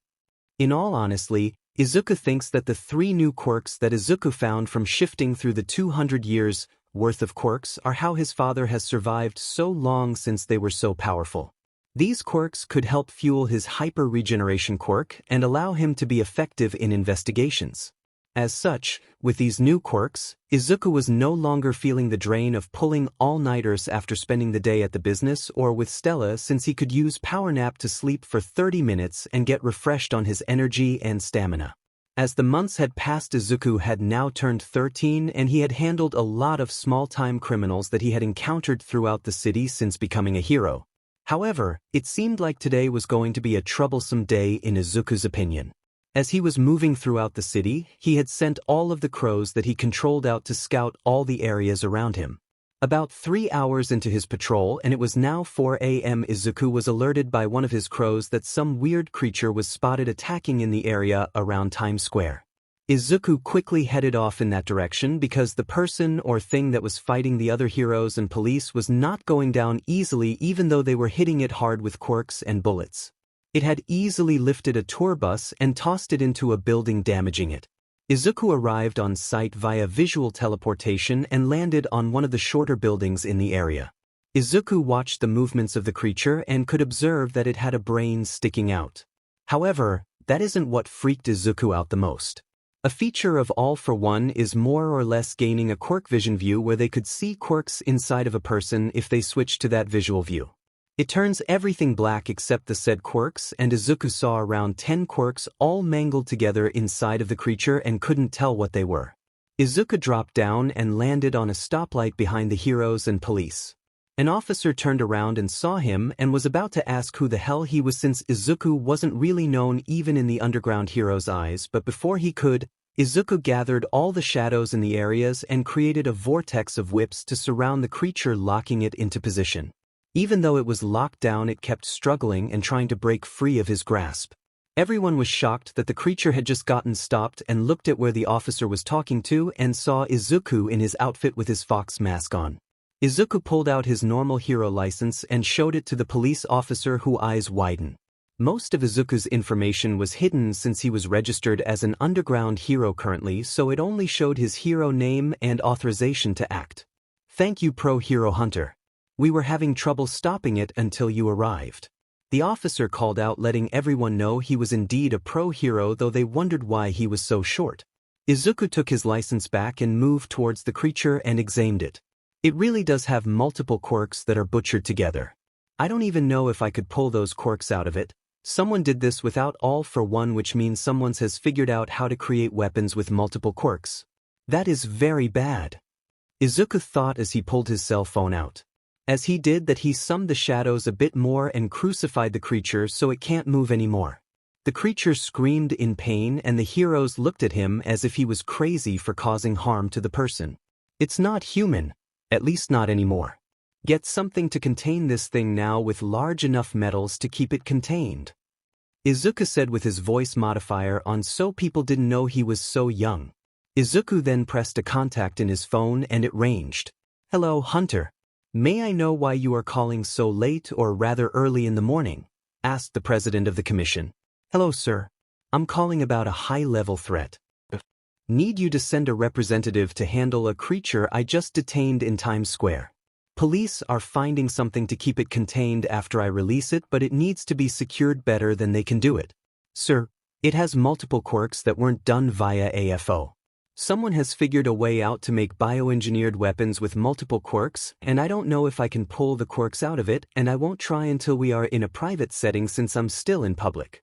In all honesty, Izuku thinks that the 3 new quirks that Izuku found from shifting through the 200 years worth of quirks are how his father has survived so long since they were so powerful. These quirks could help fuel his hyper-regeneration quirk and allow him to be effective in investigations. As such, with these new quirks, Izuku was no longer feeling the drain of pulling all-nighters after spending the day at the business or with Stella since he could use Power Nap to sleep for 30 minutes and get refreshed on his energy and stamina. As the months had passed, Izuku had now turned 13 and he had handled a lot of small-time criminals that he had encountered throughout the city since becoming a hero. However, it seemed like today was going to be a troublesome day in Izuku's opinion. As he was moving throughout the city, he had sent all of the crows that he controlled out to scout all the areas around him. About 3 hours into his patrol and it was now 4 a.m. Izuku was alerted by one of his crows that some weird creature was spotted attacking in the area around Times Square. Izuku quickly headed off in that direction because the person or thing that was fighting the other heroes and police was not going down easily even though they were hitting it hard with quirks and bullets. It had easily lifted a tour bus and tossed it into a building, damaging it. Izuku arrived on site via visual teleportation and landed on one of the shorter buildings in the area. Izuku watched the movements of the creature and could observe that it had a brain sticking out. However, that isn't what freaked Izuku out the most. A feature of All for One is more or less gaining a quirk vision view where they could see quirks inside of a person if they switched to that visual view. It turns everything black except the said quirks, and Izuku saw around 10 quirks all mangled together inside of the creature and couldn't tell what they were. Izuku dropped down and landed on a stoplight behind the heroes and police. An officer turned around and saw him and was about to ask who the hell he was since Izuku wasn't really known even in the underground hero's eyes, but before he could, Izuku gathered all the shadows in the areas and created a vortex of whips to surround the creature, locking it into position. Even though it was locked down, it kept struggling and trying to break free of his grasp. Everyone was shocked that the creature had just gotten stopped and looked at where the officer was talking to and saw Izuku in his outfit with his fox mask on. Izuku pulled out his normal hero license and showed it to the police officer, whose eyes widened. Most of Izuku's information was hidden since he was registered as an underground hero currently, so it only showed his hero name and authorization to act. Thank you, Pro Hero Hunter. We were having trouble stopping it until you arrived. The officer called out, letting everyone know he was indeed a pro hero, though they wondered why he was so short. Izuku took his license back and moved towards the creature and examined it. It really does have multiple quirks that are butchered together. I don't even know if I could pull those quirks out of it. Someone did this without all for one, which means someone has figured out how to create weapons with multiple quirks. That is very bad. Izuku thought as he pulled his cell phone out. As he did that, he summed the shadows a bit more and crucified the creature so it can't move anymore. The creature screamed in pain and the heroes looked at him as if he was crazy for causing harm to the person. It's not human, at least not anymore. Get something to contain this thing now with large enough metals to keep it contained. Izuku said with his voice modifier on so people didn't know he was so young. Izuku then pressed a contact in his phone and it ranged. Hello, Hunter. May I know why you are calling so late or rather early in the morning? Asked the president of the commission. Hello, sir. I'm calling about a high-level threat. Need you to send a representative to handle a creature I just detained in Times Square. Police are finding something to keep it contained after I release it, but it needs to be secured better than they can do it. Sir, it has multiple quirks that weren't done via AFO. Someone has figured a way out to make bioengineered weapons with multiple quirks, and I don't know if I can pull the quirks out of it, and I won't try until we are in a private setting since I'm still in public.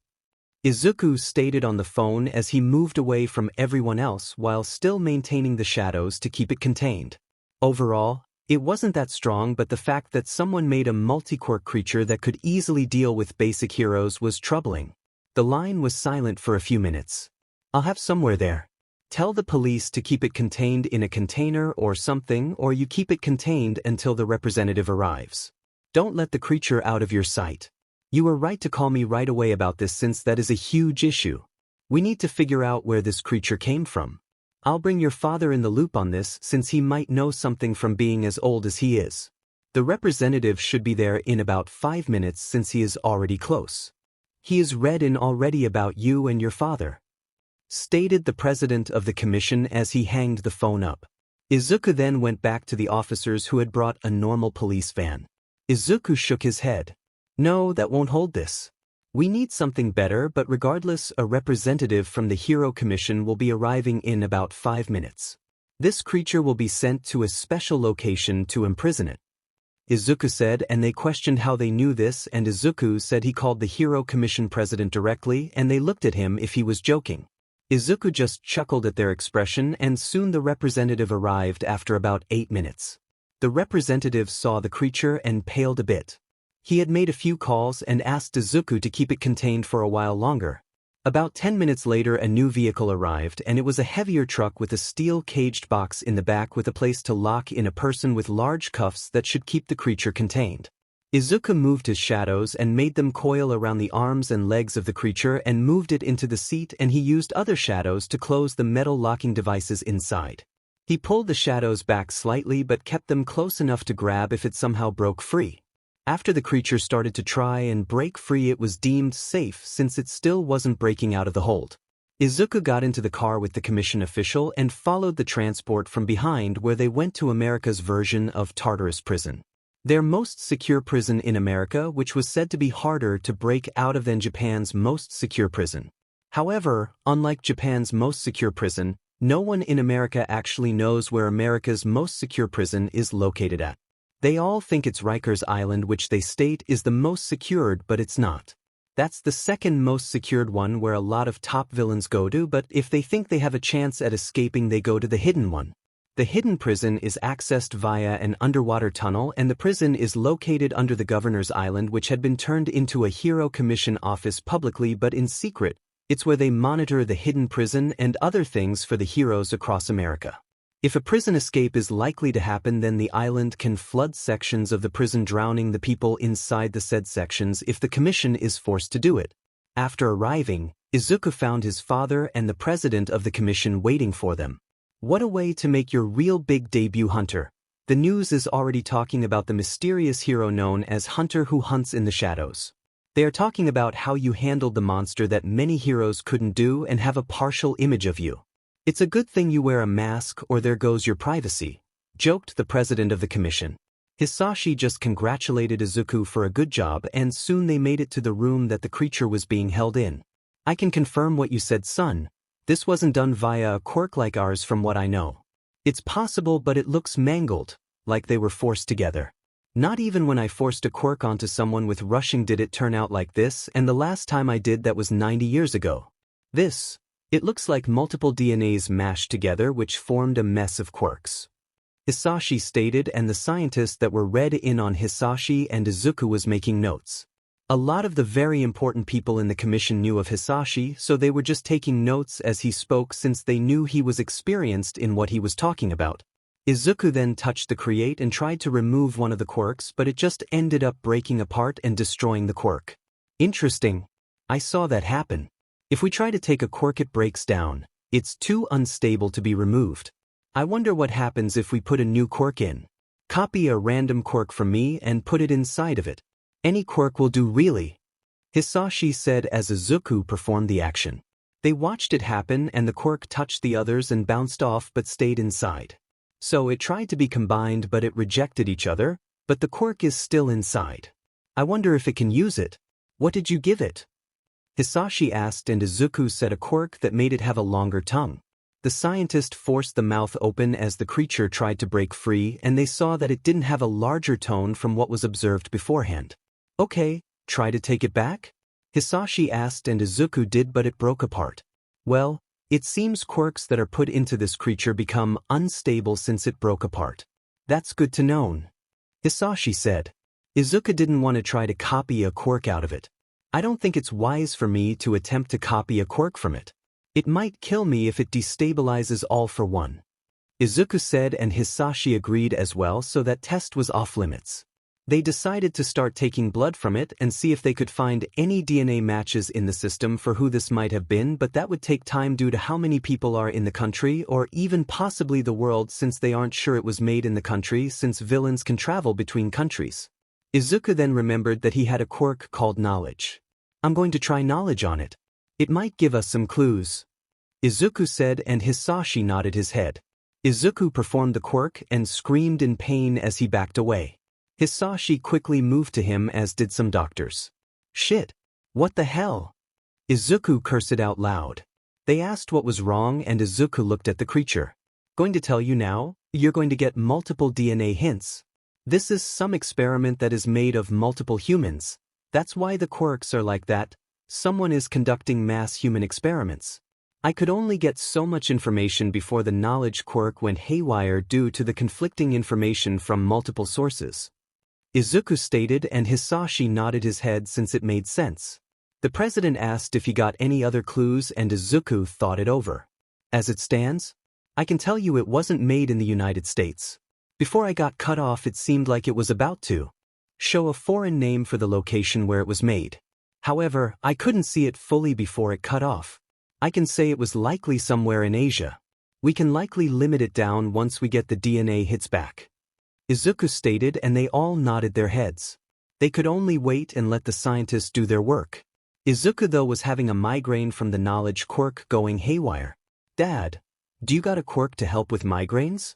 Izuku stated on the phone as he moved away from everyone else while still maintaining the shadows to keep it contained. Overall, it wasn't that strong, but the fact that someone made a multi-quirk creature that could easily deal with basic heroes was troubling. The line was silent for a few minutes. I'll have somewhere there. Tell the police to keep it contained in a container or something, or you keep it contained until the representative arrives. Don't let the creature out of your sight. You were right to call me right away about this since that is a huge issue. We need to figure out where this creature came from. I'll bring your father in the loop on this since he might know something from being as old as he is. The representative should be there in about 5 minutes since he is already close. He is read in already about you and your father. Stated the president of the commission as he hanged the phone up. Izuku then went back to the officers who had brought a normal police van. Izuku shook his head. No, that won't hold this. We need something better, but regardless, a representative from the Hero Commission will be arriving in about 5 minutes. This creature will be sent to a special location to imprison it. Izuku said, and they questioned how they knew this, and Izuku said he called the Hero Commission president directly and they looked at him if he was joking. Izuku just chuckled at their expression and soon the representative arrived after about 8 minutes. The representative saw the creature and paled a bit. He had made a few calls and asked Izuku to keep it contained for a while longer. About 10 minutes later a new vehicle arrived and it was a heavier truck with a steel-caged box in the back with a place to lock in a person with large cuffs that should keep the creature contained. Izuku moved his shadows and made them coil around the arms and legs of the creature and moved it into the seat, and he used other shadows to close the metal locking devices inside. He pulled the shadows back slightly but kept them close enough to grab if it somehow broke free. After the creature started to try and break free, it was deemed safe since it still wasn't breaking out of the hold. Izuku got into the car with the commission official and followed the transport from behind where they went to America's version of Tartarus prison. Their most secure prison in America, which was said to be harder to break out of than Japan's most secure prison. However, unlike Japan's most secure prison, no one in America actually knows where America's most secure prison is located at. They all think it's Rikers Island, which they state is the most secured, but it's not. That's the second most secured one where a lot of top villains go to, but if they think they have a chance at escaping, they go to the hidden one. The hidden prison is accessed via an underwater tunnel, and the prison is located under the Governor's Island, which had been turned into a Hero Commission office publicly but in secret. It's where they monitor the hidden prison and other things for the heroes across America. If a prison escape is likely to happen, then the island can flood sections of the prison, drowning the people inside the said sections if the commission is forced to do it. After arriving, Izuku found his father and the president of the commission waiting for them. What a way to make your real big debut, Hunter. The news is already talking about the mysterious hero known as Hunter who hunts in the shadows. They are talking about how you handled the monster that many heroes couldn't do and have a partial image of you. It's a good thing you wear a mask or there goes your privacy, joked the president of the commission. Hisashi just congratulated Izuku for a good job, and soon they made it to the room that the creature was being held in. I can confirm what you said, son. This wasn't done via a quirk like ours from what I know. It's possible, but it looks mangled. like they were forced together. Not even when I forced a quirk onto someone with rushing did it turn out like this, and the last time I did that was 90 years ago. It looks like multiple DNAs mashed together which formed a mess of quirks. Hisashi stated, and the scientists that were read in on Hisashi and Izuku was making notes. A lot of the very important people in the commission knew of Hisashi, so they were just taking notes as he spoke since they knew he was experienced in what he was talking about. Izuku then touched the create and tried to remove one of the quirks, but it just ended up breaking apart and destroying the quirk. Interesting. I saw that happen. If we try to take a quirk it breaks down. It's too unstable to be removed. I wonder what happens if we put a new quirk in. Copy a random quirk from me and put it inside of it. Any quirk will do really. Hisashi said as Izuku performed the action. They watched it happen and the quirk touched the others and bounced off but stayed inside. So it tried to be combined but it rejected each other, but the quirk is still inside. I wonder if it can use it. What did you give it? Hisashi asked and Izuku said a quirk that made it have a longer tongue. The scientist forced the mouth open as the creature tried to break free and they saw that it didn't have a larger tone from what was observed beforehand. Okay, try to take it back? Hisashi asked and Izuku did but it broke apart. Well, it seems quirks that are put into this creature become unstable since it broke apart. That's good to know. Hisashi said. Izuku didn't want to try to copy a quirk out of it. I don't think it's wise for me to attempt to copy a quirk from it. It might kill me if it destabilizes all for one. Izuku said and Hisashi agreed as well, so that test was off limits. They decided to start taking blood from it and see if they could find any DNA matches in the system for who this might have been, but that would take time due to how many people are in the country or even possibly the world since they aren't sure it was made in the country since villains can travel between countries. Izuku then remembered that he had a quirk called Knowledge. I'm going to try Knowledge on it. It might give us some clues. Izuku said and Hisashi nodded his head. Izuku performed the quirk and screamed in pain as he backed away. Hisashi quickly moved to him as did some doctors. Shit! What the hell? Izuku cursed it out loud. They asked what was wrong and Izuku looked at the creature. Going to tell you now, you're going to get multiple DNA hints. This is some experiment that is made of multiple humans. That's why the quirks are like that. Someone is conducting mass human experiments. I could only get so much information before the knowledge quirk went haywire due to the conflicting information from multiple sources. Izuku stated and Hisashi nodded his head since it made sense. The president asked if he got any other clues and Izuku thought it over. As it stands, I can tell you it wasn't made in the United States. Before I got cut off it seemed like it was about to show a foreign name for the location where it was made. However, I couldn't see it fully before it cut off. I can say it was likely somewhere in Asia. We can likely limit it down once we get the DNA hits back. Izuku stated and they all nodded their heads. They could only wait and let the scientists do their work. Izuku though was having a migraine from the knowledge quirk going haywire. Dad, do you got a quirk to help with migraines?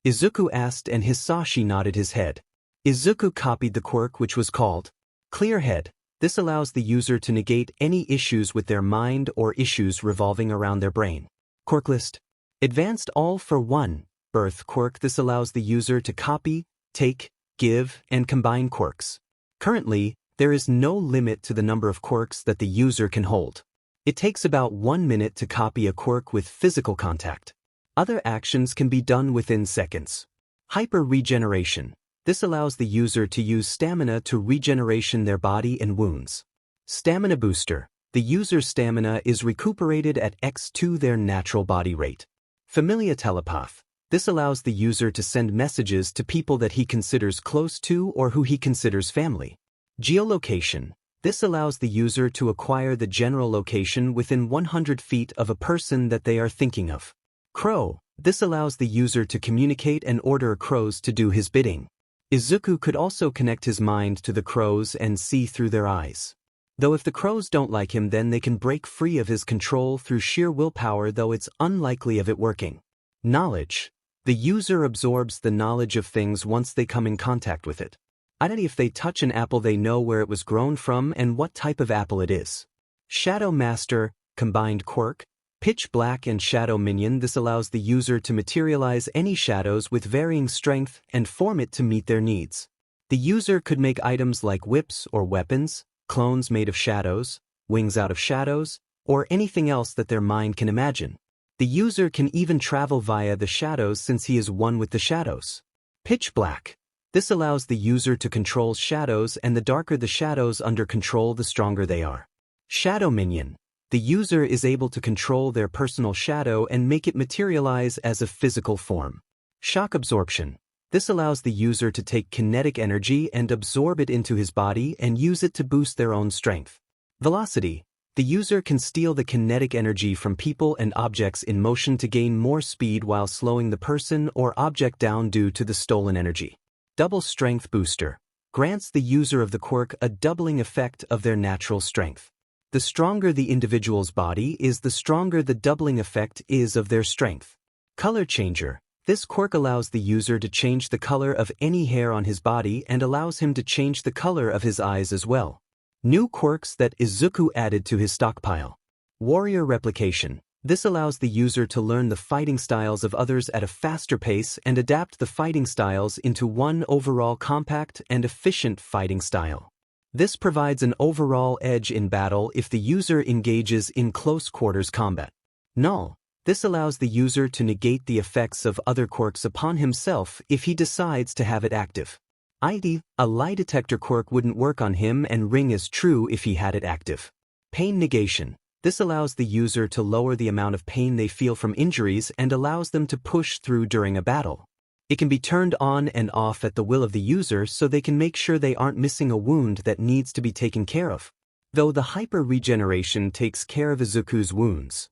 Izuku asked and Hisashi nodded his head. Izuku copied the quirk which was called Clear Head. This allows the user to negate any issues with their mind or issues revolving around their brain. Quirk list. Advanced All for One. Birth quirk. This allows the user to copy, take, give, and combine quirks. Currently, there is no limit to the number of quirks that the user can hold. It takes about 1 minute to copy a quirk with physical contact. Other actions can be done within seconds. Hyper regeneration. This allows the user to use stamina to regeneration their body and wounds. Stamina booster. The user's stamina is recuperated at x2 their natural body rate. Familiar telepath. This allows the user to send messages to people that he considers close to or who he considers family. Geolocation. This allows the user to acquire the general location within 100 feet of a person that they are thinking of. Crow. This allows the user to communicate and order crows to do his bidding. Izuku could also connect his mind to the crows and see through their eyes. Though if the crows don't like him then they can break free of his control through sheer willpower, though it's unlikely of it working. Knowledge. The user absorbs the knowledge of things once they come in contact with it. Ideally, if they touch an apple they know where it was grown from and what type of apple it is. Shadow Master, combined quirk. Pitch Black and Shadow Minion. This allows the user to materialize any shadows with varying strength and form it to meet their needs. The user could make items like whips or weapons, clones made of shadows, wings out of shadows, or anything else that their mind can imagine. The user can even travel via the shadows since he is one with the shadows. Pitch Black. This allows the user to control shadows, and the darker the shadows under control, the stronger they are. Shadow Minion. The user is able to control their personal shadow and make it materialize as a physical form. Shock Absorption. This allows the user to take kinetic energy and absorb it into his body and use it to boost their own strength. Velocity. The user can steal the kinetic energy from people and objects in motion to gain more speed while slowing the person or object down due to the stolen energy. Double Strength Booster. Grants the user of the quirk a doubling effect of their natural strength. The stronger the individual's body is, the stronger the doubling effect is of their strength. Color Changer. This quirk allows the user to change the color of any hair on his body and allows him to change the color of his eyes as well. New quirks that Izuku added to his stockpile. Warrior Replication. This allows the user to learn the fighting styles of others at a faster pace and adapt the fighting styles into one overall compact and efficient fighting style. This provides an overall edge in battle if the user engages in close quarters combat. Null. This allows the user to negate the effects of other quirks upon himself if he decides to have it active. ID. A lie detector quirk wouldn't work on him and ring as true if he had it active. Pain Negation. This allows the user to lower the amount of pain they feel from injuries and allows them to push through during a battle. It can be turned on and off at the will of the user so they can make sure they aren't missing a wound that needs to be taken care of. Though the Hyper Regeneration takes care of Izuku's wounds.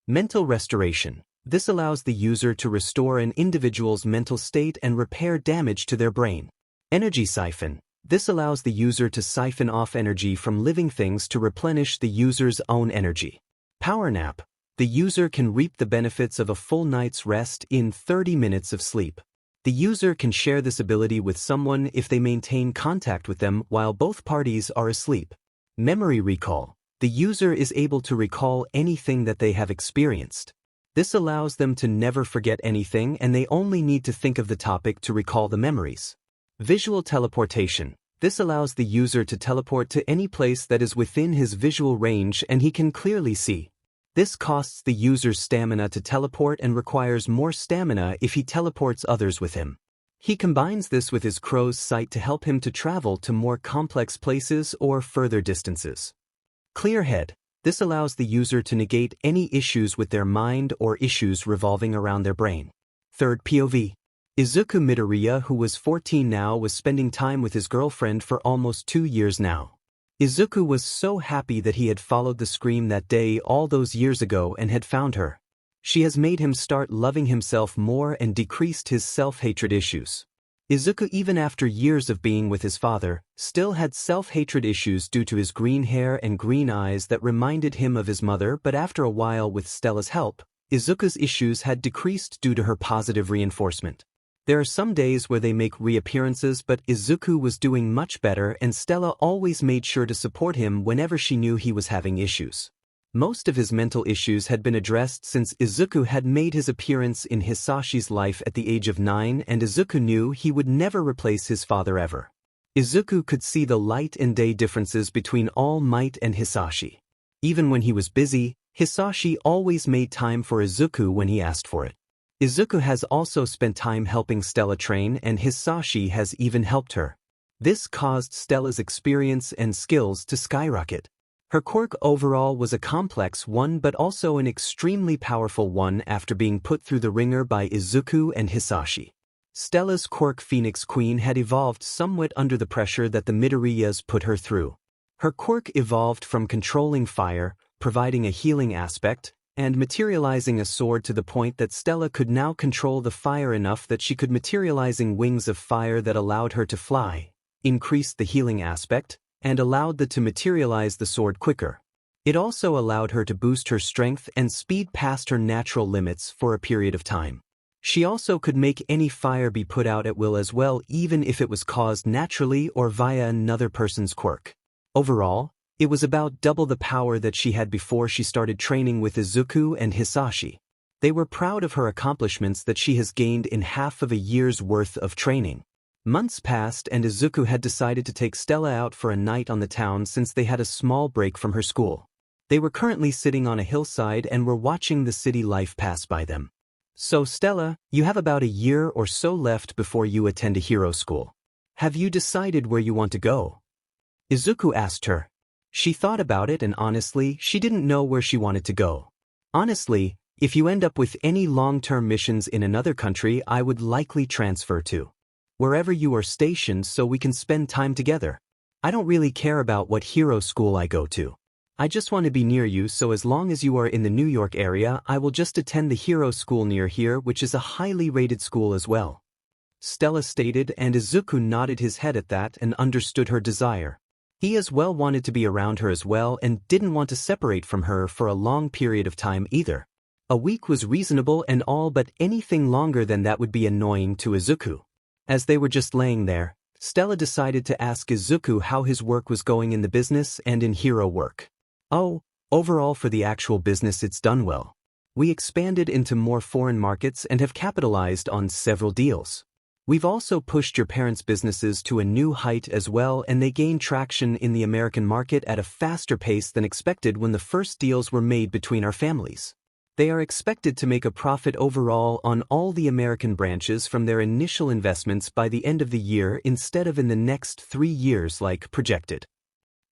Mental Restoration. This allows the user to restore an individual's mental state and repair damage to their brain. Energy Siphon. This allows the user to siphon off energy from living things to replenish the user's own energy. Power Nap. The user can reap the benefits of a full night's rest in 30 minutes of sleep. The user can share this ability with someone if they maintain contact with them while both parties are asleep. Memory Recall. The user is able to recall anything that they have experienced. This allows them to never forget anything, and they only need to think of the topic to recall the memories. Visual Teleportation. This allows the user to teleport to any place that is within his visual range and he can clearly see. This costs the user's stamina to teleport and requires more stamina if he teleports others with him. He combines this with his crow's sight to help him to travel to more complex places or further distances. Clear Head. This allows the user to negate any issues with their mind or issues revolving around their brain. Third POV. Izuku Midoriya, who was 14 now, was spending time with his girlfriend for almost 2 years now. Izuku was so happy that he had followed the scream that day all those years ago and had found her. She has made him start loving himself more and decreased his self-hatred issues. Izuku, even after years of being with his father, still had self-hatred issues due to his green hair and green eyes that reminded him of his mother, but after a while with Stella's help, Izuku's issues had decreased due to her positive reinforcement. There are some days where they make reappearances, but Izuku was doing much better and Stella always made sure to support him whenever she knew he was having issues. Most of his mental issues had been addressed since Izuku had made his appearance in Hisashi's life at the age of 9, and Izuku knew he would never replace his father ever. Izuku could see the light and day differences between All Might and Hisashi. Even when he was busy, Hisashi always made time for Izuku when he asked for it. Izuku has also spent time helping Stella train, and Hisashi has even helped her. This caused Stella's experience and skills to skyrocket. Her quirk overall was a complex one but also an extremely powerful one after being put through the ringer by Izuku and Hisashi. Stella's quirk Phoenix Queen had evolved somewhat under the pressure that the Midoriyas put her through. Her quirk evolved from controlling fire, providing a healing aspect, and materializing a sword to the point that Stella could now control the fire enough that she could materializing wings of fire that allowed her to fly, increased the healing aspect, and allowed the to materialize the sword quicker. It also allowed her to boost her strength and speed past her natural limits for a period of time. She also could make any fire be put out at will as well, even if it was caused naturally or via another person's quirk. Overall, It was about double the power that she had before she started training with Izuku and Hisashi. They were proud of her accomplishments that she has gained in half of a year's worth of training. Months passed and Izuku had decided to take Stella out for a night on the town since they had a small break from her school. They were currently sitting on a hillside and were watching the city life pass by them. So Stella, you have about a year or so left before you attend a hero school. Have you decided where you want to go? Izuku asked her. She thought about it and honestly, she didn't know where she wanted to go. Honestly, if you end up with any long-term missions in another country, I would likely transfer to wherever you are stationed so we can spend time together. I don't really care about what hero school I go to. I just want to be near you, so as long as you are in the New York area, I will just attend the hero school near here, which is a highly rated school as well. Stella stated, and Izuku nodded his head at that and understood her desire. He as well wanted to be around her as well and didn't want to separate from her for a long period of time either. A week was reasonable and all, but anything longer than that would be annoying to Izuku. As they were just laying there, Stella decided to ask Izuku how his work was going in the business and in hero work. Oh, overall for the actual business it's done well. We expanded into more foreign markets and have capitalized on several deals. We've also pushed your parents' businesses to a new height as well, and they gained traction in the American market at a faster pace than expected when the first deals were made between our families. They are expected to make a profit overall on all the American branches from their initial investments by the end of the year instead of in the next 3 years like projected.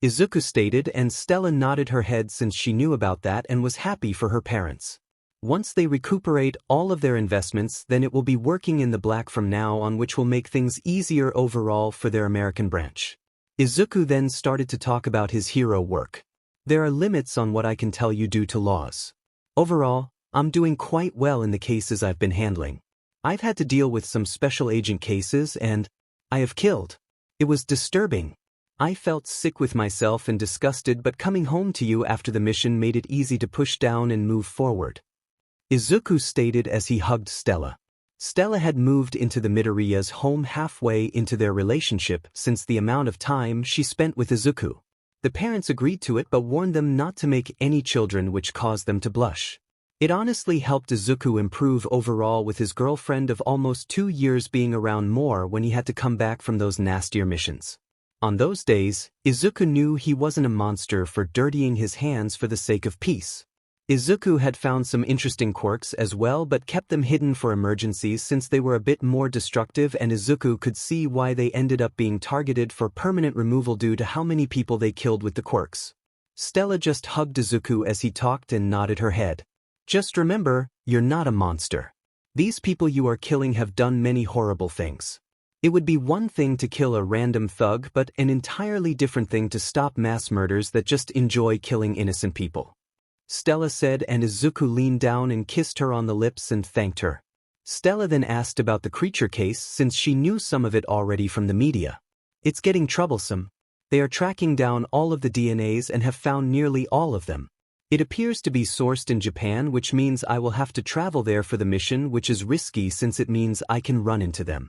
Izuku stated, and Stella nodded her head since she knew about that and was happy for her parents. Once they recuperate all of their investments, then it will be working in the black from now on, which will make things easier overall for their American branch. Izuku then started to talk about his hero work. There are limits on what I can tell you due to laws. Overall, I'm doing quite well in the cases I've been handling. I've had to deal with some special agent cases and I have killed. It was disturbing. I felt sick with myself and disgusted, but coming home to you after the mission made it easy to push down and move forward. Izuku stated as he hugged Stella. Stella had moved into the Midoriya's home halfway into their relationship since the amount of time she spent with Izuku. The parents agreed to it but warned them not to make any children, which caused them to blush. It honestly helped Izuku improve overall with his girlfriend of almost 2 years being around more when he had to come back from those nastier missions. On those days, Izuku knew he wasn't a monster for dirtying his hands for the sake of peace. Izuku had found some interesting quirks as well but kept them hidden for emergencies since they were a bit more destructive, and Izuku could see why they ended up being targeted for permanent removal due to how many people they killed with the quirks. Stella just hugged Izuku as he talked and nodded her head. Just remember, you're not a monster. These people you are killing have done many horrible things. It would be one thing to kill a random thug, but an entirely different thing to stop mass murders that just enjoy killing innocent people. Stella said, and Izuku leaned down and kissed her on the lips and thanked her. Stella then asked about the creature case since she knew some of it already from the media. It's getting troublesome. They are tracking down all of the DNAs and have found nearly all of them. It appears to be sourced in Japan, which means I will have to travel there for the mission, which is risky since it means I can run into them.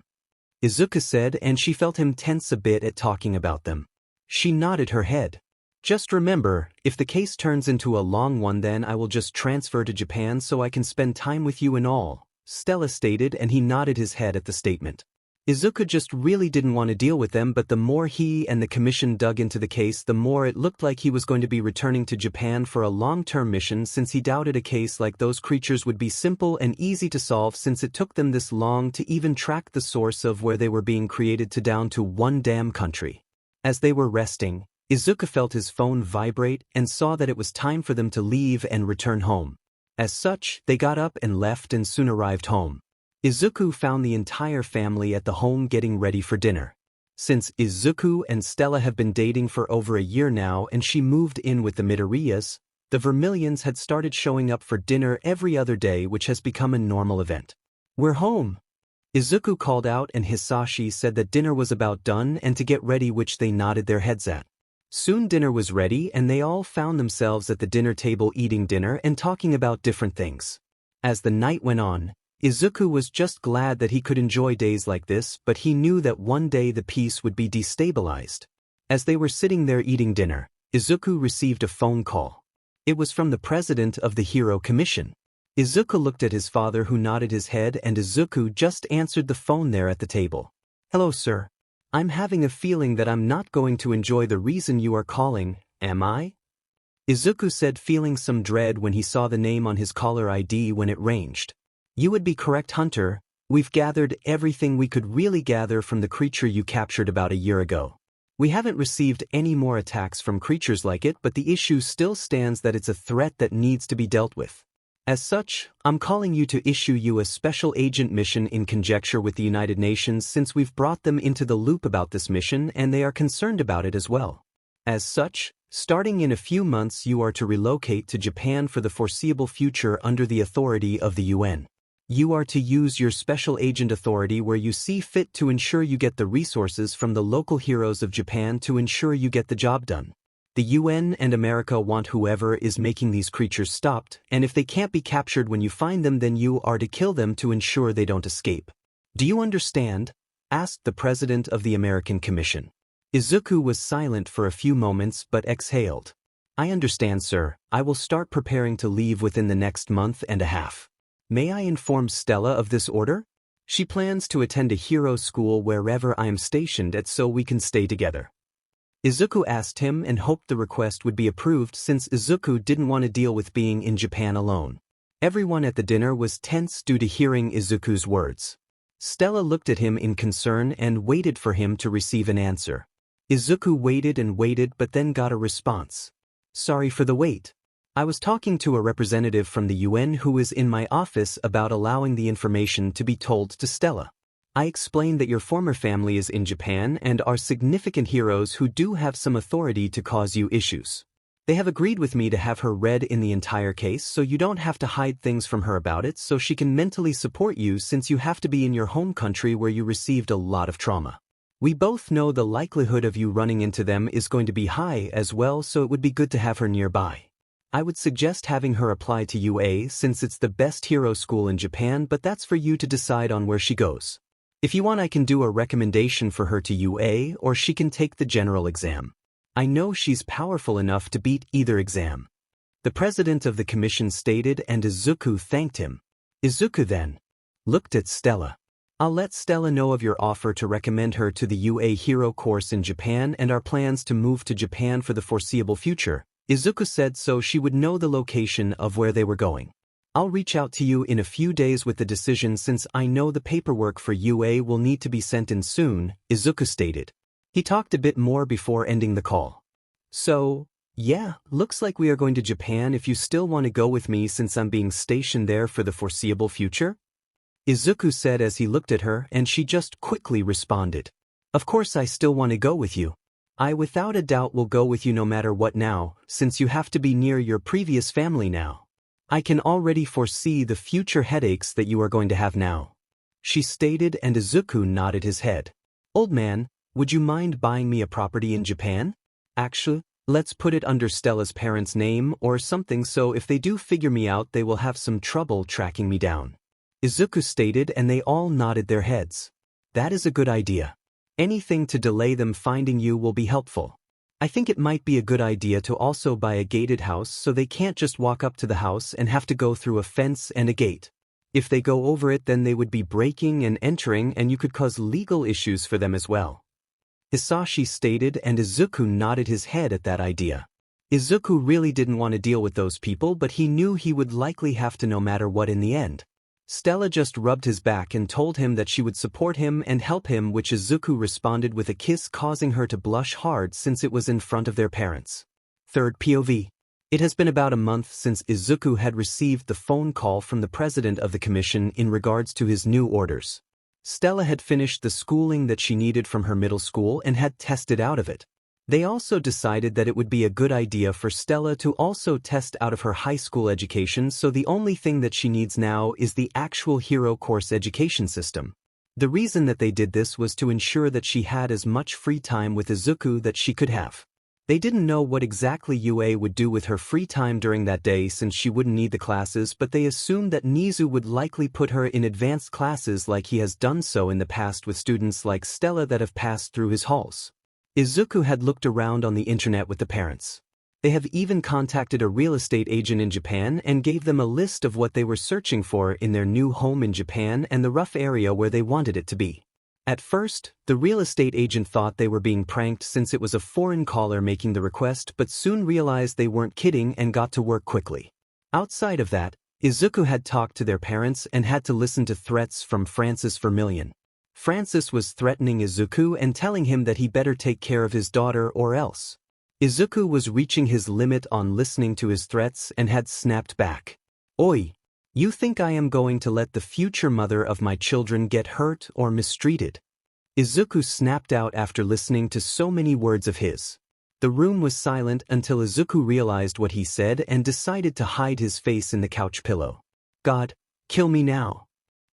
Izuku said, and she felt him tense a bit at talking about them. She nodded her head. Just remember, if the case turns into a long one, then I will just transfer to Japan so I can spend time with you and all, Stella stated, and he nodded his head at the statement. Izuku just really didn't want to deal with them, but the more he and the commission dug into the case, the more it looked like he was going to be returning to Japan for a long-term mission, since he doubted a case like those creatures would be simple and easy to solve since it took them this long to even track the source of where they were being created to down to one damn country. As they were resting, Izuku felt his phone vibrate and saw that it was time for them to leave and return home. As such, they got up and left and soon arrived home. Izuku found the entire family at the home getting ready for dinner. Since Izuku and Stella have been dating for over a year now and she moved in with the Midoriyas, the Vermilions had started showing up for dinner every other day, which has become a normal event. "We're home," Izuku called out, and Hisashi said that dinner was about done and to get ready, which they nodded their heads at. Soon dinner was ready and they all found themselves at the dinner table eating dinner and talking about different things. As the night went on, Izuku was just glad that he could enjoy days like this, but he knew that one day the peace would be destabilized. As they were sitting there eating dinner, Izuku received a phone call. It was from the president of the Hero Commission. Izuku looked at his father, who nodded his head, and Izuku just answered the phone there at the table. "Hello, sir. I'm having a feeling that I'm not going to enjoy the reason you are calling, am I?" Izuku said, feeling some dread when he saw the name on his caller ID when it ranged. "You would be correct, Hunter. We've gathered everything we could really gather from the creature you captured about a year ago. We haven't received any more attacks from creatures like it, but the issue still stands that it's a threat that needs to be dealt with. As such, I'm calling you to issue you a special agent mission in conjecture with the United Nations, since we've brought them into the loop about this mission and they are concerned about it as well. As such, starting in a few months you are to relocate to Japan for the foreseeable future under the authority of the UN. You are to use your special agent authority where you see fit to ensure you get the resources from the local heroes of Japan to ensure you get the job done. The UN and America want whoever is making these creatures stopped, and if they can't be captured when you find them, then you are to kill them to ensure they don't escape. Do you understand?" asked the president of the American Commission. Izuku was silent for a few moments but exhaled. "I understand, sir. I will start preparing to leave within the next month and a half. May I inform Stella of this order? She plans to attend a hero school wherever I am stationed at, so we can stay together." Izuku asked him and hoped the request would be approved, since Izuku didn't want to deal with being in Japan alone. Everyone at the dinner was tense due to hearing Izuku's words. Stella looked at him in concern and waited for him to receive an answer. Izuku waited and waited but then got a response. "Sorry for the wait. I was talking to a representative from the UN who is in my office about allowing the information to be told to Stella. I explained that your former family is in Japan and are significant heroes who do have some authority to cause you issues. They have agreed with me to have her read in the entire case, so you don't have to hide things from her about it, so she can mentally support you since you have to be in your home country where you received a lot of trauma. We both know the likelihood of you running into them is going to be high as well, so it would be good to have her nearby. I would suggest having her apply to UA since it's the best hero school in Japan, but that's for you to decide on where she goes. If you want, I can do a recommendation for her to UA, or she can take the general exam. I know she's powerful enough to beat either exam." The president of the commission stated, and Izuku thanked him. Izuku then looked at Stella. "I'll let Stella know of your offer to recommend her to the UA hero course in Japan and our plans to move to Japan for the foreseeable future," Izuku said, so she would know the location of where they were going. "I'll reach out to you in a few days with the decision since I know the paperwork for UA will need to be sent in soon," Izuku stated. He talked a bit more before ending the call. "So, yeah, looks like we are going to Japan if you still want to go with me since I'm being stationed there for the foreseeable future?" Izuku said as he looked at her, and she just quickly responded. "Of course I still want to go with you. I without a doubt will go with you no matter what now, since you have to be near your previous family now. I can already foresee the future headaches that you are going to have now," she stated, and Izuku nodded his head. "Old man, would you mind buying me a property in Japan? Actually, let's put it under Stella's parents' name or something, so if they do figure me out they will have some trouble tracking me down," Izuku stated, and they all nodded their heads. "That is a good idea. Anything to delay them finding you will be helpful. I think it might be a good idea to also buy a gated house so they can't just walk up to the house and have to go through a fence and a gate. If they go over it, then they would be breaking and entering, and you could cause legal issues for them as well," Hisashi stated, and Izuku nodded his head at that idea. Izuku really didn't want to deal with those people, but he knew he would likely have to no matter what in the end. Stella just rubbed his back and told him that she would support him and help him, which Izuku responded with a kiss, causing her to blush hard since it was in front of their parents. Third POV. It has been about a month since Izuku had received the phone call from the president of the commission in regards to his new orders. Stella had finished the schooling that she needed from her middle school and had tested out of it. They also decided that it would be a good idea for Stella to also test out of her high school education, so the only thing that she needs now is the actual hero course education system. The reason that they did this was to ensure that she had as much free time with Izuku that she could have. They didn't know what exactly UA would do with her free time during that day since she wouldn't need the classes, but they assumed that Nizu would likely put her in advanced classes like he has done so in the past with students like Stella that have passed through his halls. Izuku had looked around on the internet with the parents. They have even contacted a real estate agent in Japan and gave them a list of what they were searching for in their new home in Japan and the rough area where they wanted it to be. At first, the real estate agent thought they were being pranked since it was a foreign caller making the request, but soon realized they weren't kidding and got to work quickly. Outside of that, Izuku had talked to their parents and had to listen to threats from Francis Vermilion. Francis was threatening Izuku and telling him that he better take care of his daughter or else. Izuku was reaching his limit on listening to his threats and had snapped back. "Oi! You think I am going to let the future mother of my children get hurt or mistreated?" Izuku snapped out after listening to so many words of his. The room was silent until Izuku realized what he said and decided to hide his face in the couch pillow. "God, kill me now."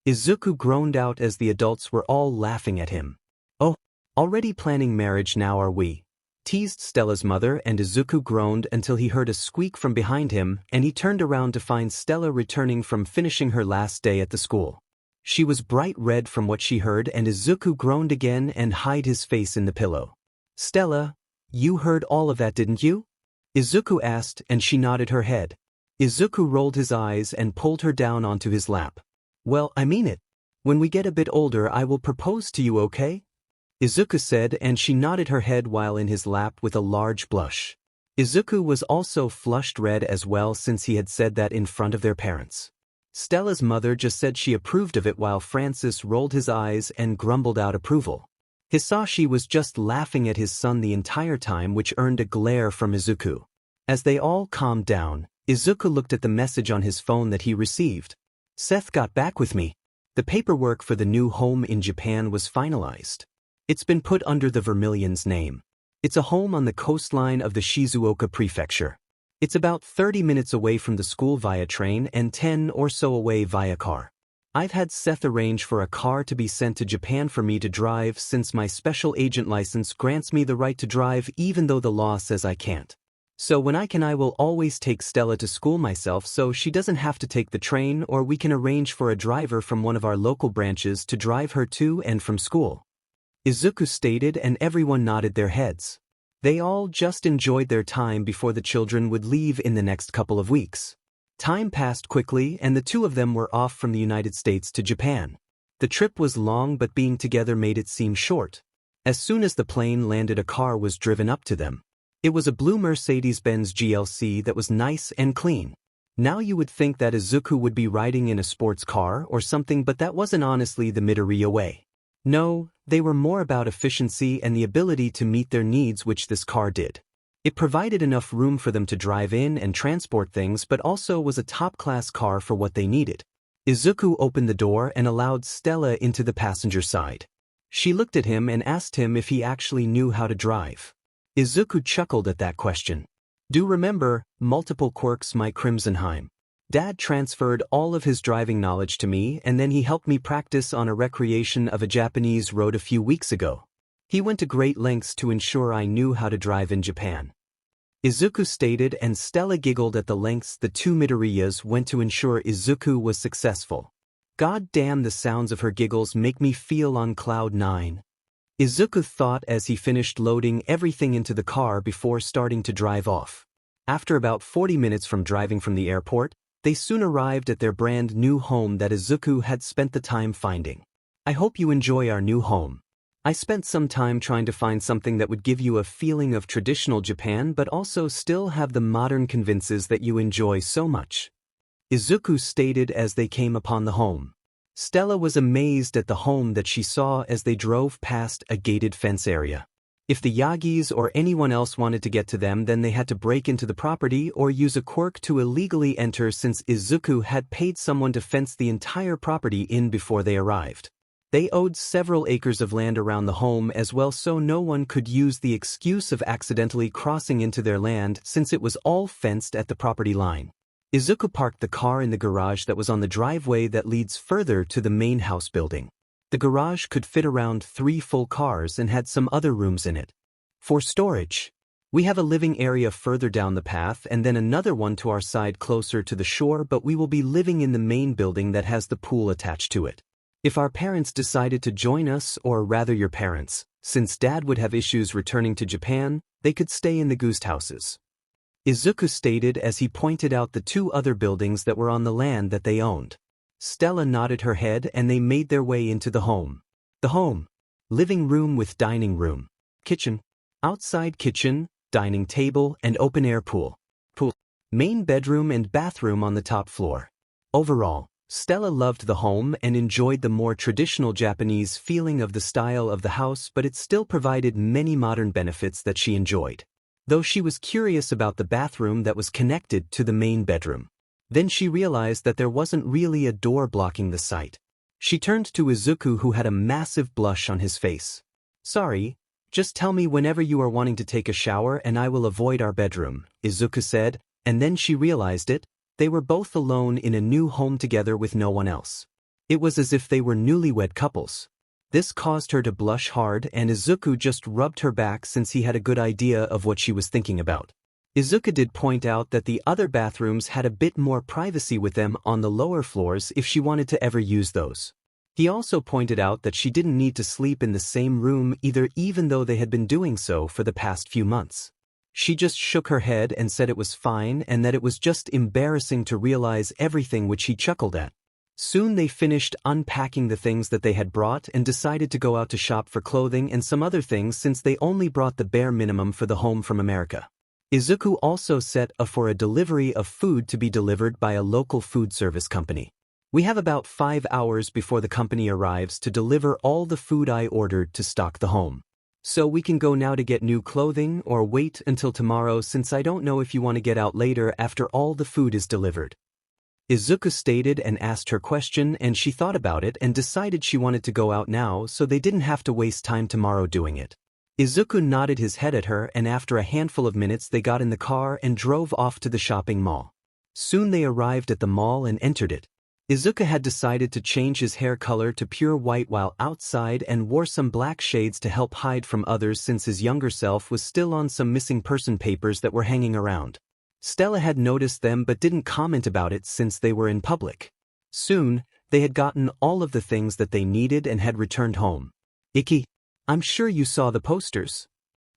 Izuku groaned out as the adults were all laughing at him. "Oh, already planning marriage now are we?" teased Stella's mother, and Izuku groaned until he heard a squeak from behind him and he turned around to find Stella returning from finishing her last day at the school. She was bright red from what she heard, and Izuku groaned again and hid his face in the pillow. "Stella, you heard all of that, didn't you?" Izuku asked, and she nodded her head. Izuku rolled his eyes and pulled her down onto his lap. "Well, I mean it. When we get a bit older I will propose to you, okay?" Izuku said, and she nodded her head while in his lap with a large blush. Izuku was also flushed red as well since he had said that in front of their parents. Stella's mother just said she approved of it while Francis rolled his eyes and grumbled out approval. Hisashi was just laughing at his son the entire time, which earned a glare from Izuku. As they all calmed down, Izuku looked at the message on his phone that he received. "Seth got back with me. The paperwork for the new home in Japan was finalized. It's been put under the Vermilion's name. It's a home on the coastline of the Shizuoka Prefecture. It's about 30 minutes away from the school via train and 10 or so away via car. I've had Seth arrange for a car to be sent to Japan for me to drive since my special agent license grants me the right to drive even though the law says I can't. So when I can I will always take Stella to school myself so she doesn't have to take the train, or we can arrange for a driver from one of our local branches to drive her to and from school." Izuku stated, and everyone nodded their heads. They all just enjoyed their time before the children would leave in the next couple of weeks. Time passed quickly and the two of them were off from the United States to Japan. The trip was long, but being together made it seem short. As soon as the plane landed, a car was driven up to them. It was a blue Mercedes-Benz GLC that was nice and clean. Now you would think that Izuku would be riding in a sports car or something, but that wasn't honestly the Midoriya way. No, they were more about efficiency and the ability to meet their needs, which this car did. It provided enough room for them to drive in and transport things, but also was a top-class car for what they needed. Izuku opened the door and allowed Stella into the passenger side. She looked at him and asked him if he actually knew how to drive. Izuku chuckled at that question. "Do remember, multiple quirks, my Crimsonheim. Dad transferred all of his driving knowledge to me, and then he helped me practice on a recreation of a Japanese road a few weeks ago. He went to great lengths to ensure I knew how to drive in Japan." Izuku stated, and Stella giggled at the lengths the two Midoriyas went to ensure Izuku was successful. God damn, the sounds of her giggles make me feel on cloud 9. Izuku thought as he finished loading everything into the car before starting to drive off. After about 40 minutes from driving from the airport, they soon arrived at their brand new home that Izuku had spent the time finding. "I hope you enjoy our new home. I spent some time trying to find something that would give you a feeling of traditional Japan but also still have the modern conveniences that you enjoy so much," Izuku stated as they came upon the home. Stella was amazed at the home that she saw as they drove past a gated fence area. If the Yagis or anyone else wanted to get to them, then they had to break into the property or use a quirk to illegally enter, since Izuku had paid someone to fence the entire property in before they arrived. They owed several acres of land around the home as well, so no one could use the excuse of accidentally crossing into their land since it was all fenced at the property line. Izuku parked the car in the garage that was on the driveway that leads further to the main house building. The garage could fit around 3 full cars and had some other rooms in it for storage. "We have a living area further down the path and then another one to our side closer to the shore, but we will be living in the main building that has the pool attached to it. If our parents decided to join us, or rather your parents, Since Dad would have issues returning to Japan, they could stay in the ghost houses. Izuku stated as he pointed out the 2 other buildings that were on the land that they owned. Stella nodded her head and they made their way into the home. The home. Living room with dining room. Kitchen. Outside kitchen, dining table and open-air pool. Main bedroom and bathroom on the top floor. Overall, Stella loved the home and enjoyed the more traditional Japanese feeling of the style of the house, but it still provided many modern benefits that she enjoyed. Though she was curious about the bathroom that was connected to the main bedroom. Then she realized that there wasn't really a door blocking the sight. She turned to Izuku, who had a massive blush on his face. "Sorry, just tell me whenever you are wanting to take a shower and I will avoid our bedroom," Izuku said, and then she realized it. They were both alone in a new home together with no one else. It was as if they were newlywed couples. This caused her to blush hard, and Izuku just rubbed her back since he had a good idea of what she was thinking about. Izuku did point out that the other bathrooms had a bit more privacy with them on the lower floors if she wanted to ever use those. He also pointed out that she didn't need to sleep in the same room either, even though they had been doing so for the past few months. She just shook her head and said it was fine and that it was just embarrassing to realize everything, which he chuckled at. Soon they finished unpacking the things that they had brought and decided to go out to shop for clothing and some other things since they only brought the bare minimum for the home from America. Izuku also set for a delivery of food to be delivered by a local food service company. "We have about 5 hours before the company arrives to deliver all the food I ordered to stock the home. So we can go now to get new clothing or wait until tomorrow, since I don't know if you want to get out later after all the food is delivered." Izuku stated and asked her question, and she thought about it and decided she wanted to go out now so they didn't have to waste time tomorrow doing it. Izuku nodded his head at her, and after a handful of minutes they got in the car and drove off to the shopping mall. Soon they arrived at the mall and entered it. Izuku had decided to change his hair color to pure white while outside and wore some black shades to help hide from others since his younger self was still on some missing person papers that were hanging around. Stella had noticed them but didn't comment about it since they were in public. Soon, they had gotten all of the things that they needed and had returned home. "Iki, I'm sure you saw the posters?"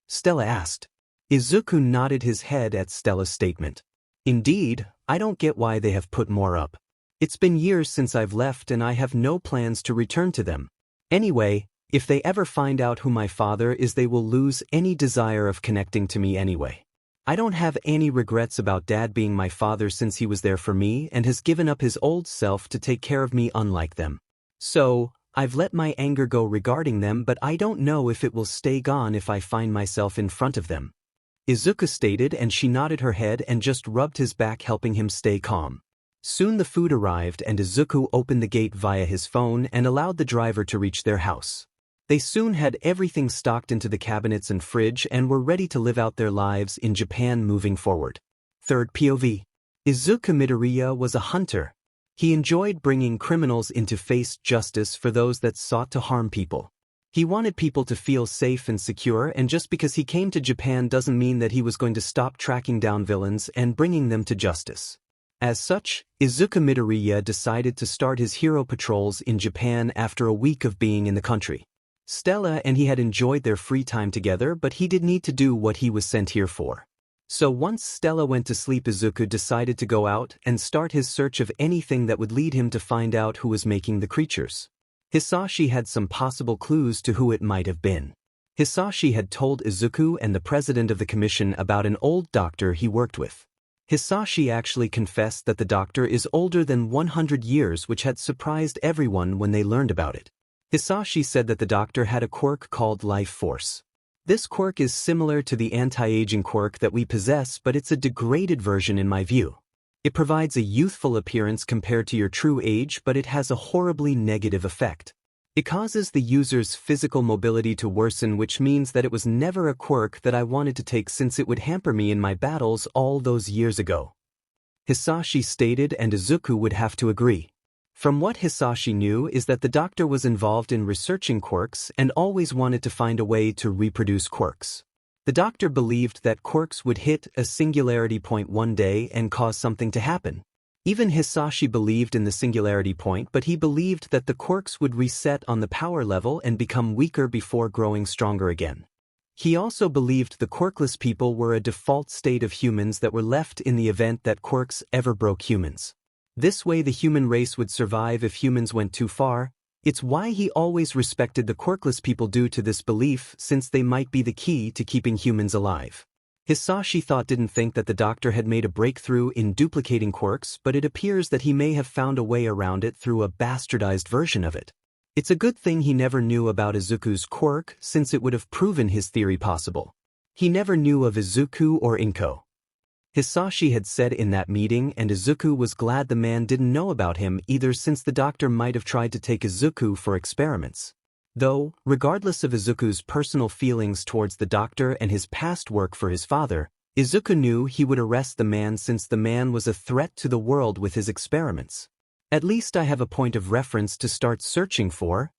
Stella asked. Izuku nodded his head at Stella's statement. "Indeed, I don't get why they have put more up. It's been years since I've left and I have no plans to return to them. Anyway, if they ever find out who my father is, they will lose any desire of connecting to me anyway. I don't have any regrets about Dad being my father since he was there for me and has given up his old self to take care of me unlike them. So, I've let my anger go regarding them, but I don't know if it will stay gone if I find myself in front of them," Izuku stated, and she nodded her head and just rubbed his back, helping him stay calm. Soon the food arrived and Izuku opened the gate via his phone and allowed the driver to reach their house. They soon had everything stocked into the cabinets and fridge and were ready to live out their lives in Japan moving forward. Third POV. Izuku Midoriya was a hunter. He enjoyed bringing criminals into face justice for those that sought to harm people. He wanted people to feel safe and secure, and just because he came to Japan doesn't mean that he was going to stop tracking down villains and bringing them to justice. As such, Izuku Midoriya decided to start his hero patrols in Japan after a week of being in the country. Stella and he had enjoyed their free time together, but he did need to do what he was sent here for. So once Stella went to sleep, Izuku decided to go out and start his search of anything that would lead him to find out who was making the creatures. Hisashi had some possible clues to who it might have been. Hisashi had told Izuku and the president of the commission about an old doctor he worked with. Hisashi actually confessed that the doctor is older than 100 years, which had surprised everyone when they learned about it. Hisashi said that the doctor had a quirk called Life Force. This quirk is similar to the anti-aging quirk that we possess, but it's a degraded version in my view. It provides a youthful appearance compared to your true age, but it has a horribly negative effect. It causes the user's physical mobility to worsen, which means that it was never a quirk that I wanted to take since it would hamper me in my battles all those years ago. Hisashi stated, and Izuku would have to agree. From what Hisashi knew is that the doctor was involved in researching quirks and always wanted to find a way to reproduce quirks. The doctor believed that quirks would hit a singularity point one day and cause something to happen. Even Hisashi believed in the singularity point, but he believed that the quirks would reset on the power level and become weaker before growing stronger again. He also believed the quirkless people were a default state of humans that were left in the event that quirks ever broke humans. This way the human race would survive if humans went too far. It's why he always respected the quirkless people due to this belief, since they might be the key to keeping humans alive. Hisashi didn't think that the doctor had made a breakthrough in duplicating quirks, but it appears that he may have found a way around it through a bastardized version of it. It's a good thing he never knew about Izuku's quirk, since it would have proven his theory possible. He never knew of Izuku or Inko. Hisashi had said in that meeting, and Izuku was glad the man didn't know about him either, since the doctor might have tried to take Izuku for experiments. Though, regardless of Izuku's personal feelings towards the doctor and his past work for his father, Izuku knew he would arrest the man since the man was a threat to the world with his experiments. At least I have a point of reference to start searching for,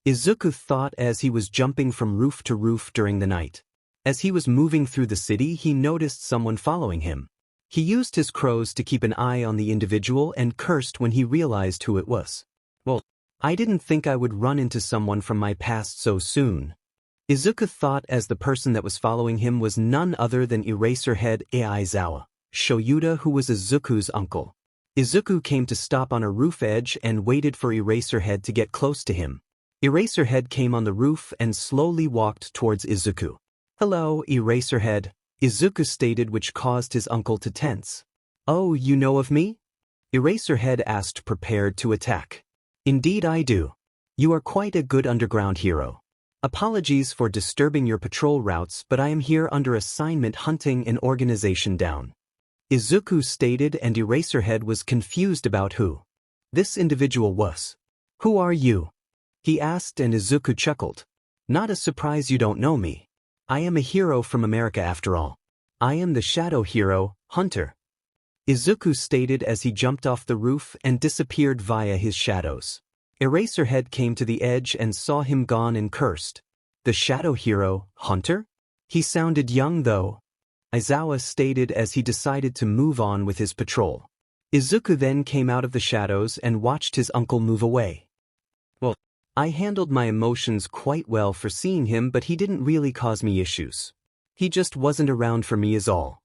Izuku thought as he was jumping from roof to roof during the night. As he was moving through the city, he noticed someone following him. He used his crows to keep an eye on the individual and cursed when he realized who it was. Well, I didn't think I would run into someone from my past so soon. Izuku thought as the person that was following him was none other than Eraserhead Aizawa Shoyuta, who was Izuku's uncle. Izuku came to stop on a roof edge and waited for Eraserhead to get close to him. Eraserhead came on the roof and slowly walked towards Izuku. "Hello, Eraserhead," Izuku stated, which caused his uncle to tense. "Oh, you know of me?" Eraserhead asked, prepared to attack. "Indeed I do. You are quite a good underground hero. Apologies for disturbing your patrol routes, but I am here under assignment hunting an organization down," Izuku stated, and Eraserhead was confused about who this individual was. "Who are you?" he asked, and Izuku chuckled. "Not a surprise you don't know me. I am a hero from America after all. I am the shadow hero, Hunter," Izuku stated as he jumped off the roof and disappeared via his shadows. Eraserhead came to the edge and saw him gone and cursed. "The shadow hero, Hunter? He sounded young though," Aizawa stated as he decided to move on with his patrol. Izuku then came out of the shadows and watched his uncle move away. "Well, I handled my emotions quite well for seeing him, but he didn't really cause me issues. He just wasn't around for me is all,"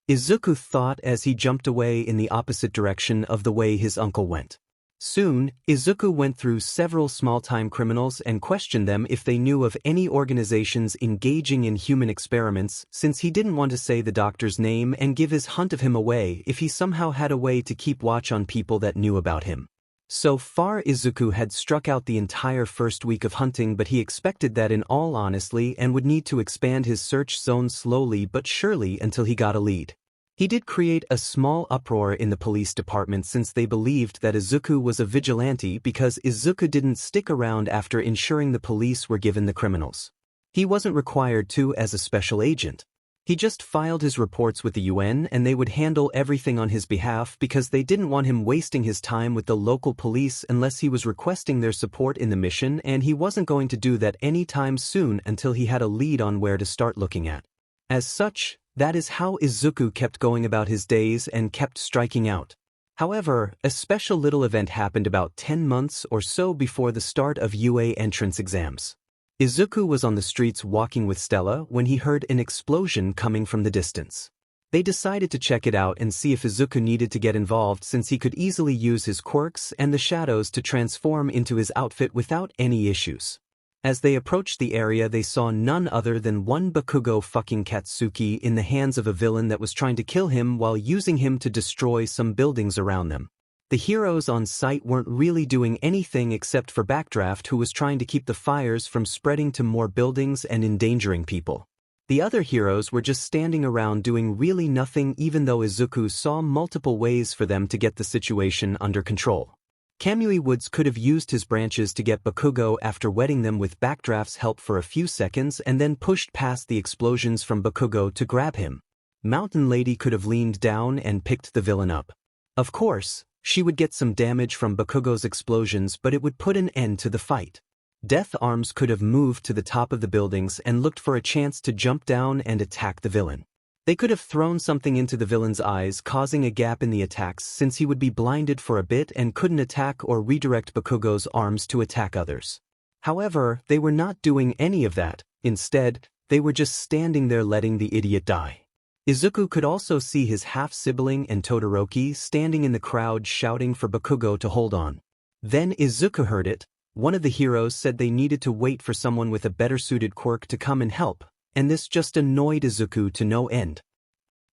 Izuku thought as he jumped away in the opposite direction of the way his uncle went. Soon, Izuku went through several small-time criminals and questioned them if they knew of any organizations engaging in human experiments, since he didn't want to say the doctor's name and give his hunt of him away if he somehow had a way to keep watch on people that knew about him. So far Izuku had struck out the entire first week of hunting, but he expected that in all honesty and would need to expand his search zone slowly but surely until he got a lead. He did create a small uproar in the police department since they believed that Izuku was a vigilante because Izuku didn't stick around after ensuring the police were given the criminals. He wasn't required to as a special agent. He just filed his reports with the UN and they would handle everything on his behalf because they didn't want him wasting his time with the local police unless he was requesting their support in the mission, and he wasn't going to do that anytime soon until he had a lead on where to start looking at. As such, that is how Izuku kept going about his days and kept striking out. However, a special little event happened about 10 months or so before the start of UA entrance exams. Izuku was on the streets walking with Stella when he heard an explosion coming from the distance. They decided to check it out and see if Izuku needed to get involved, since he could easily use his quirks and the shadows to transform into his outfit without any issues. As they approached the area, they saw none other than one Bakugo fucking Katsuki in the hands of a villain that was trying to kill him while using him to destroy some buildings around them. The heroes on site weren't really doing anything except for Backdraft, who was trying to keep the fires from spreading to more buildings and endangering people. The other heroes were just standing around doing really nothing, even though Izuku saw multiple ways for them to get the situation under control. Kamui Woods could have used his branches to get Bakugo after wetting them with Backdraft's help for a few seconds and then pushed past the explosions from Bakugo to grab him. Mountain Lady could have leaned down and picked the villain up. Of course, she would get some damage from Bakugo's explosions, but it would put an end to the fight. Death Arms could have moved to the top of the buildings and looked for a chance to jump down and attack the villain. They could have thrown something into the villain's eyes, causing a gap in the attacks since he would be blinded for a bit and couldn't attack or redirect Bakugo's arms to attack others. However, they were not doing any of that. Instead, they were just standing there letting the idiot die. Izuku could also see his half-sibling and Todoroki standing in the crowd shouting for Bakugo to hold on. Then Izuku heard it. One of the heroes said they needed to wait for someone with a better-suited quirk to come and help, and this just annoyed Izuku to no end.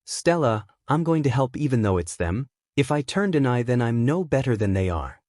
"Stella, I'm going to help even though it's them. If I turn an eye then I'm no better than they are,"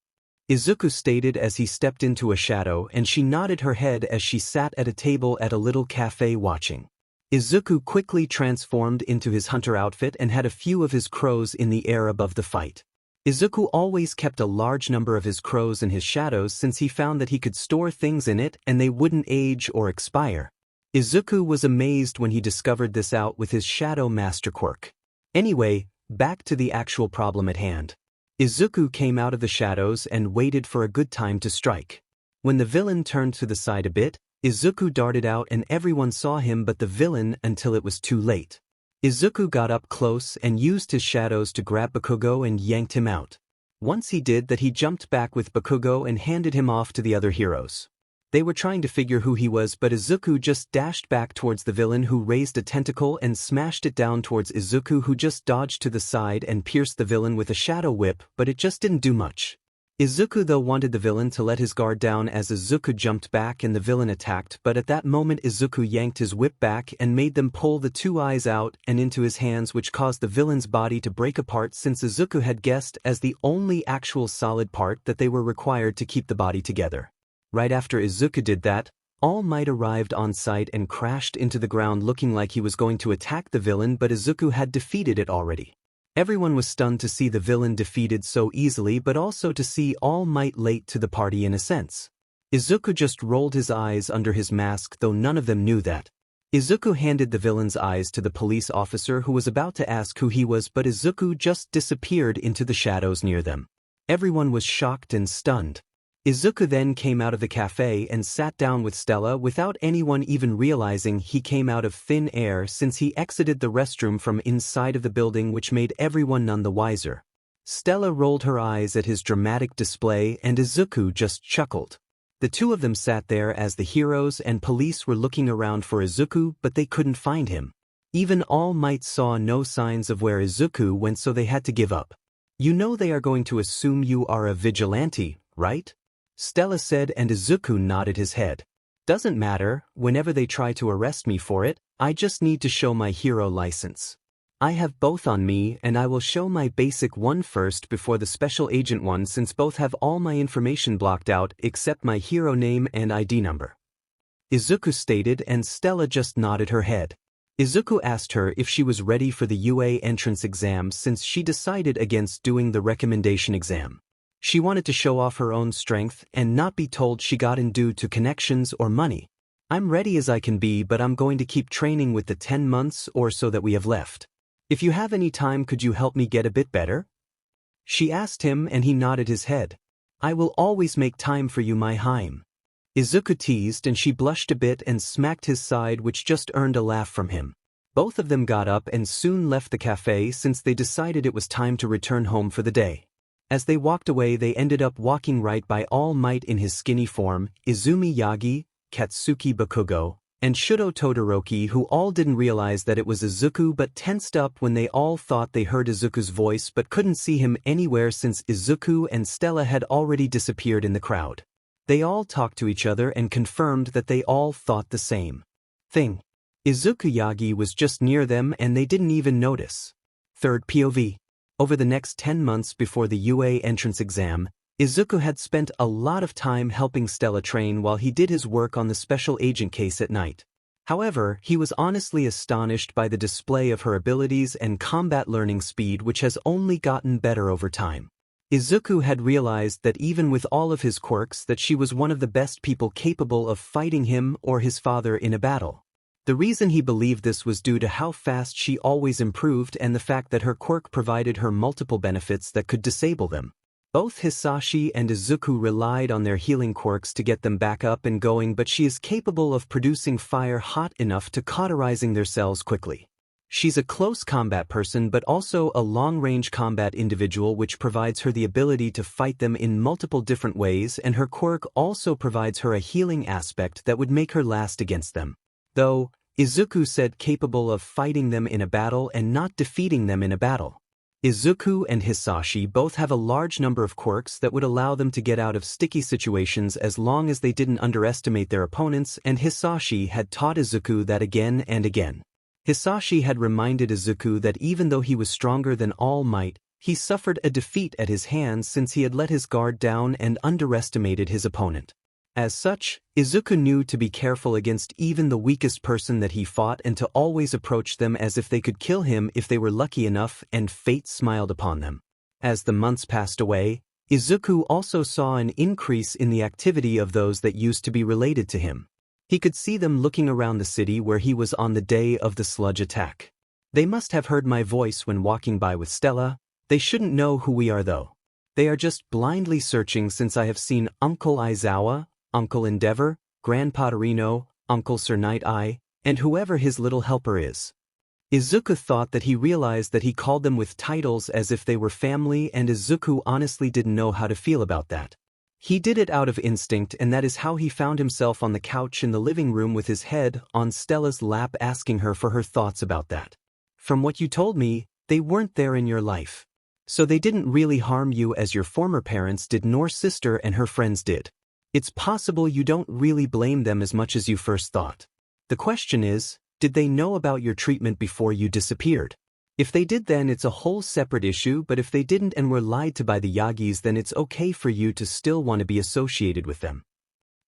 Izuku stated as he stepped into a shadow, and she nodded her head as she sat at a table at a little cafe watching. Izuku quickly transformed into his hunter outfit and had a few of his crows in the air above the fight. Izuku always kept a large number of his crows in his shadows since he found that he could store things in it and they wouldn't age or expire. Izuku was amazed when he discovered this out with his Shadow Master quirk. Anyway, back to the actual problem at hand. Izuku came out of the shadows and waited for a good time to strike. When the villain turned to the side a bit, Izuku darted out and everyone saw him but the villain until it was too late. Izuku got up close and used his shadows to grab Bakugo and yanked him out. Once he did that, he jumped back with Bakugo and handed him off to the other heroes. They were trying to figure who he was, but Izuku just dashed back towards the villain, who raised a tentacle and smashed it down towards Izuku, who just dodged to the side and pierced the villain with a shadow whip, but it just didn't do much. Izuku though wanted the villain to let his guard down as Izuku jumped back and the villain attacked, but at that moment Izuku yanked his whip back and made them pull the two eyes out and into his hands, which caused the villain's body to break apart, since Izuku had guessed as the only actual solid part that they were required to keep the body together. Right after Izuku did that, All Might arrived on site and crashed into the ground looking like he was going to attack the villain, but Izuku had defeated it already. Everyone was stunned to see the villain defeated so easily, but also to see All Might late to the party in a sense. Izuku just rolled his eyes under his mask, though none of them knew that. Izuku handed the villain's eyes to the police officer, who was about to ask who he was, but Izuku just disappeared into the shadows near them. Everyone was shocked and stunned. Izuku then came out of the cafe and sat down with Stella without anyone even realizing he came out of thin air, since he exited the restroom from inside of the building, which made everyone none the wiser. Stella rolled her eyes at his dramatic display and Izuku just chuckled. The two of them sat there as the heroes and police were looking around for Izuku, but they couldn't find him. Even All Might saw no signs of where Izuku went, so they had to give up. "You know they are going to assume you are a vigilante, right?" Stella said, and Izuku nodded his head. "Doesn't matter, whenever they try to arrest me for it, I just need to show my hero license. I have both on me, and I will show my basic one first before the special agent one, since both have all my information blocked out except my hero name and ID number," Izuku stated, and Stella just nodded her head. Izuku asked her if she was ready for the UA entrance exam, since she decided against doing the recommendation exam. She wanted to show off her own strength and not be told she got in due to connections or money. "I'm ready as I can be, but I'm going to keep training with the 10 months or so that we have left. If you have any time, could you help me get a bit better?" she asked him, and he nodded his head. "I will always make time for you, my Heim," Izuku teased, and she blushed a bit and smacked his side, which just earned a laugh from him. Both of them got up and soon left the cafe, since they decided it was time to return home for the day. As they walked away, they ended up walking right by All Might in his skinny form, Izumi Yagi, Katsuki Bakugo, and Shoto Todoroki, who all didn't realize that it was Izuku but tensed up when they all thought they heard Izuku's voice but couldn't see him anywhere, since Izuku and Stella had already disappeared in the crowd. They all talked to each other and confirmed that they all thought the same thing. Izuku Yagi was just near them and they didn't even notice. Third POV. Over the next 10 months before the UA entrance exam, Izuku had spent a lot of time helping Stella train while he did his work on the special agent case at night. However, he was honestly astonished by the display of her abilities and combat learning speed, which has only gotten better over time. Izuku had realized that even with all of his quirks, that she was one of the best people capable of fighting him or his father in a battle. The reason he believed this was due to how fast she always improved and the fact that her quirk provided her multiple benefits that could disable them. Both Hisashi and Izuku relied on their healing quirks to get them back up and going, but she is capable of producing fire hot enough to cauterizing their cells quickly. She's a close combat person but also a long-range combat individual, which provides her the ability to fight them in multiple different ways, and her quirk also provides her a healing aspect that would make her last against them. Though, Izuku said capable of fighting them in a battle and not defeating them in a battle. Izuku and Hisashi both have a large number of quirks that would allow them to get out of sticky situations as long as they didn't underestimate their opponents, and Hisashi had taught Izuku that again and again. Hisashi had reminded Izuku that even though he was stronger than All Might, he suffered a defeat at his hands since he had let his guard down and underestimated his opponent. As such, Izuku knew to be careful against even the weakest person that he fought and to always approach them as if they could kill him if they were lucky enough, and fate smiled upon them. As the months passed away, Izuku also saw an increase in the activity of those that used to be related to him. He could see them looking around the city where he was on the day of the Sludge attack. They must have heard my voice when walking by with Stella. They shouldn't know who we are though. They are just blindly searching since I have seen Uncle Aizawa, Uncle Endeavor, Grandpa Torino, Uncle Sir Night Eye, and whoever his little helper is. Izuku thought that he realized that he called them with titles as if they were family, and Izuku honestly didn't know how to feel about that. He did it out of instinct, and that is how he found himself on the couch in the living room with his head on Stella's lap, asking her for her thoughts about that. From what you told me, they weren't there in your life. So they didn't really harm you as your former parents did, nor sister and her friends did. It's possible you don't really blame them as much as you first thought. The question is, did they know about your treatment before you disappeared? If they did, then it's a whole separate issue, but if they didn't and were lied to by the Yagis, then it's okay for you to still want to be associated with them.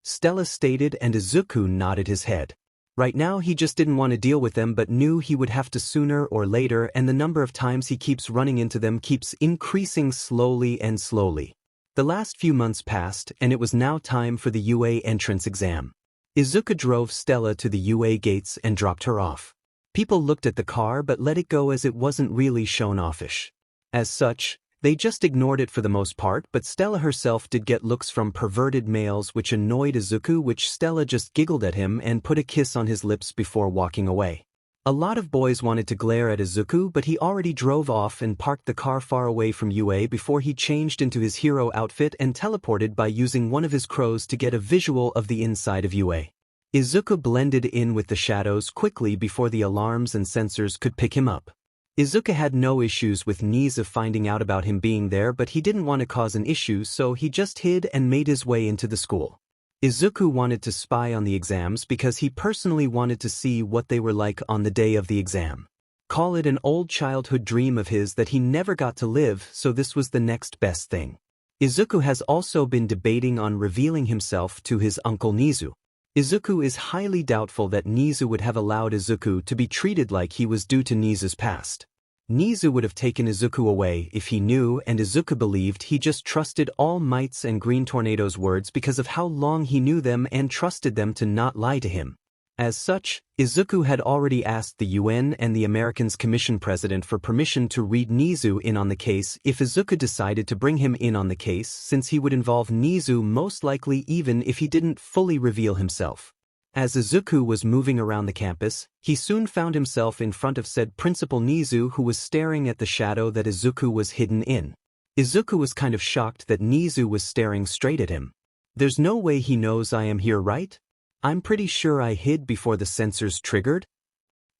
Stella stated, and Izuku nodded his head. Right now he just didn't want to deal with them, but knew he would have to sooner or later, and the number of times he keeps running into them keeps increasing slowly and slowly. The last few months passed, and it was now time for the UA entrance exam. Izuku drove Stella to the UA gates and dropped her off. People looked at the car but let it go as it wasn't really shown offish. As such, they just ignored it for the most part, but Stella herself did get looks from perverted males which annoyed Izuku, which Stella just giggled at him and put a kiss on his lips before walking away. A lot of boys wanted to glare at Izuku, but he already drove off and parked the car far away from UA before he changed into his hero outfit and teleported by using one of his crows to get a visual of the inside of UA. Izuku blended in with the shadows quickly before the alarms and sensors could pick him up. Izuku had no issues with Niza finding out about him being there, but he didn't want to cause an issue, so he just hid and made his way into the school. Izuku wanted to spy on the exams because he personally wanted to see what they were like on the day of the exam. Call it an old childhood dream of his that he never got to live, so this was the next best thing. Izuku has also been debating on revealing himself to his uncle Nizu. Izuku is highly doubtful that Nizu would have allowed Izuku to be treated like he was due to Nizu's past. Nizu would have taken Izuku away if he knew, and Izuku believed he just trusted All Might's and Green Tornado's words because of how long he knew them and trusted them to not lie to him. As such, Izuku had already asked the UN and the Americans' Commission President for permission to read Nizu in on the case if Izuku decided to bring him in on the case, since he would involve Nizu most likely even if he didn't fully reveal himself. As Izuku was moving around the campus, he soon found himself in front of said Principal Nizu, who was staring at the shadow that Izuku was hidden in. Izuku was kind of shocked that Nizu was staring straight at him. "There's no way he knows I am here, right? I'm pretty sure I hid before the sensors triggered?"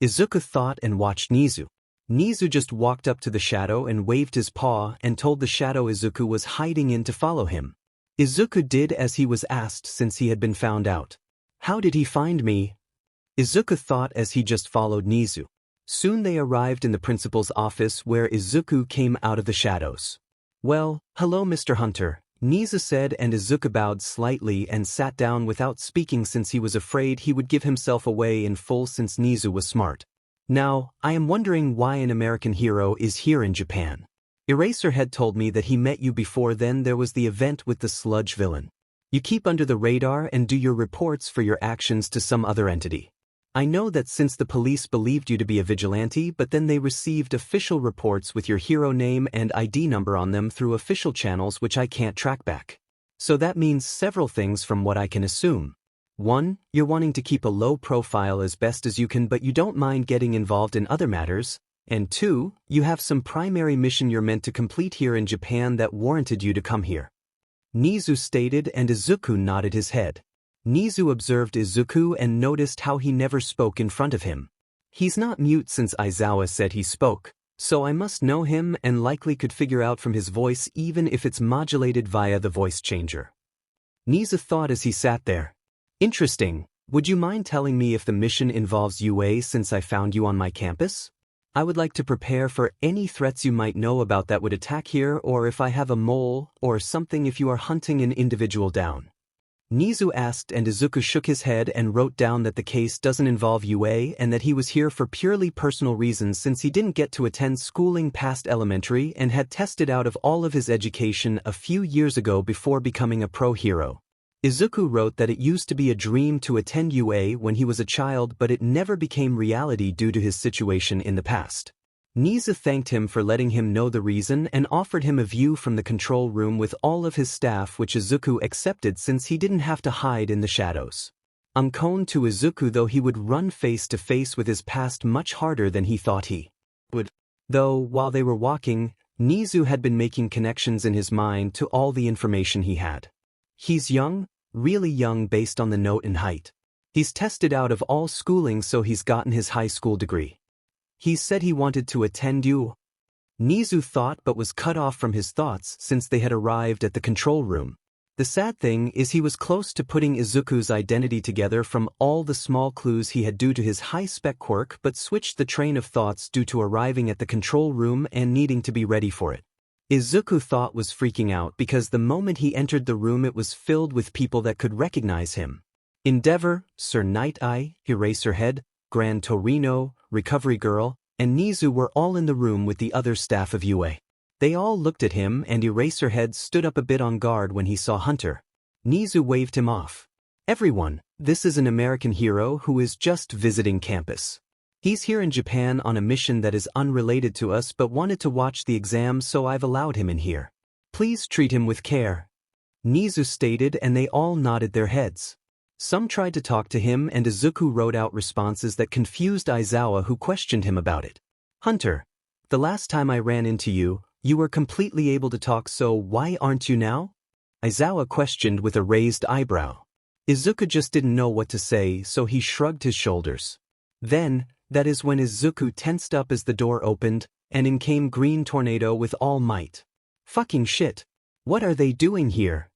Izuku thought and watched Nizu. Nizu just walked up to the shadow and waved his paw and told the shadow Izuku was hiding in to follow him. Izuku did as he was asked since he had been found out. "How did he find me?" Izuku thought as he just followed Nizu. Soon they arrived in the principal's office where Izuku came out of the shadows. "Well, hello Mr. Hunter," Nizu said, and Izuku bowed slightly and sat down without speaking since he was afraid he would give himself away in full since Nizu was smart. "Now, I am wondering why an American hero is here in Japan. Eraserhead told me that he met you before then there was the event with the Sludge villain. You keep under the radar and do your reports for your actions to some other entity. I know that since the police believed you to be a vigilante, but then they received official reports with your hero name and ID number on them through official channels which I can't track back. So that means several things from what I can assume. 1. You're wanting to keep a low profile as best as you can, but you don't mind getting involved in other matters. And 2. You have some primary mission you're meant to complete here in Japan that warranted you to come here. Nizu stated, and Izuku nodded his head. Nizu observed Izuku and noticed how he never spoke in front of him. He's not mute since Aizawa said he spoke, so I must know him and likely could figure out from his voice even if it's modulated via the voice changer. Nizu thought as he sat there. Interesting. Would you mind telling me if the mission involves UA since I found you on my campus? I would like to prepare for any threats you might know about that would attack here, or if I have a mole or something if you are hunting an individual down. Nizu asked, and Izuku shook his head and wrote down that the case doesn't involve UA and that he was here for purely personal reasons since he didn't get to attend schooling past elementary and had tested out of all of his education a few years ago before becoming a pro hero. Izuku wrote that it used to be a dream to attend UA when he was a child, but it never became reality due to his situation in the past. Nizu thanked him for letting him know the reason and offered him a view from the control room with all of his staff, which Izuku accepted since he didn't have to hide in the shadows. Unknown to Izuku, though, he would run face to face with his past much harder than he thought he would. Though, while they were walking, Nizu had been making connections in his mind to all the information he had. He's young, really young based on the note and height. He's tested out of all schooling, so he's gotten his high school degree. He said he wanted to attend you. Nizu thought, but was cut off from his thoughts since they had arrived at the control room. The sad thing is he was close to putting Izuku's identity together from all the small clues he had due to his high-spec quirk, but switched the train of thoughts due to arriving at the control room and needing to be ready for it. Izuku thought was freaking out because the moment he entered the room it was filled with people that could recognize him. Endeavor, Sir Night Eye, Eraserhead, Gran Torino, Recovery Girl, and Nizu were all in the room with the other staff of UA. They all looked at him, and Eraserhead stood up a bit on guard when he saw Hunter. Nizu waved him off. Everyone, this is an American hero who is just visiting campus. He's here in Japan on a mission that is unrelated to us but wanted to watch the exam, so I've allowed him in here. Please treat him with care. Nizu stated, and they all nodded their heads. Some tried to talk to him, and Izuku wrote out responses that confused Aizawa, who questioned him about it. Hunter, the last time I ran into you, you were completely able to talk, so why aren't you now? Aizawa questioned with a raised eyebrow. Izuku just didn't know what to say, so he shrugged his shoulders. Then, that is when Izuku tensed up as the door opened, and in came Green Tornado with all might. Fucking shit. What are they doing here?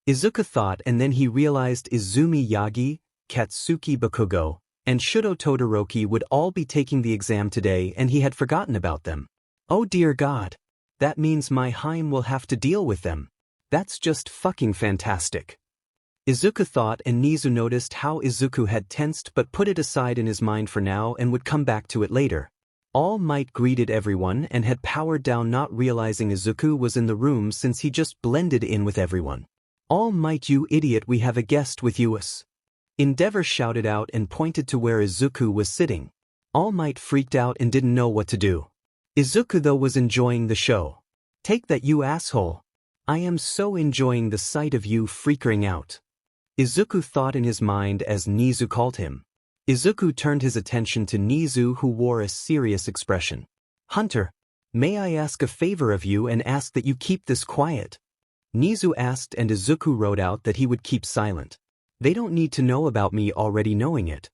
Izuku thought, and then he realized Izumi Yagi, Katsuki Bakugo, and Shoto Todoroki would all be taking the exam today, and he had forgotten about them. Oh dear God. That means my Heim will have to deal with them. That's just fucking fantastic. Izuku thought, and Nizu noticed how Izuku had tensed but put it aside in his mind for now and would come back to it later. All Might greeted everyone and had powered down, not realizing Izuku was in the room since he just blended in with everyone. All Might, you idiot, we have a guest with us. Endeavor shouted out and pointed to where Izuku was sitting. All Might freaked out and didn't know what to do. Izuku, though, was enjoying the show. Take that, you asshole. I am so enjoying the sight of you freaking out. Izuku thought in his mind as Nizu called him. Izuku turned his attention to Nizu, who wore a serious expression. Hunter, may I ask a favor of you and ask that you keep this quiet? Nizu asked, and Izuku wrote out that he would keep silent. They don't need to know about me already knowing it.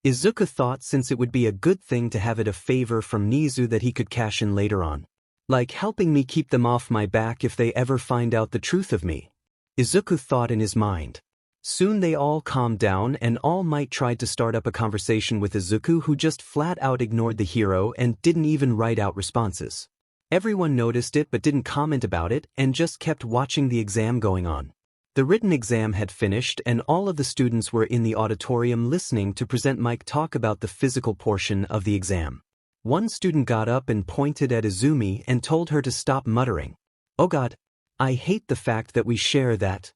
Izuku thought since it would be a good thing to have it a favor from Nizu that he could cash in later on. Like helping me keep them off my back if they ever find out the truth of me. Izuku thought in his mind. Soon they all calmed down, and All Might tried to start up a conversation with Izuku, who just flat out ignored the hero and didn't even write out responses. Everyone noticed it but didn't comment about it and just kept watching the exam going on. The written exam had finished and all of the students were in the auditorium listening to Present Mike talk about the physical portion of the exam. One student got up and pointed at Izumi and told her to stop muttering. Oh God, I hate the fact that we share that.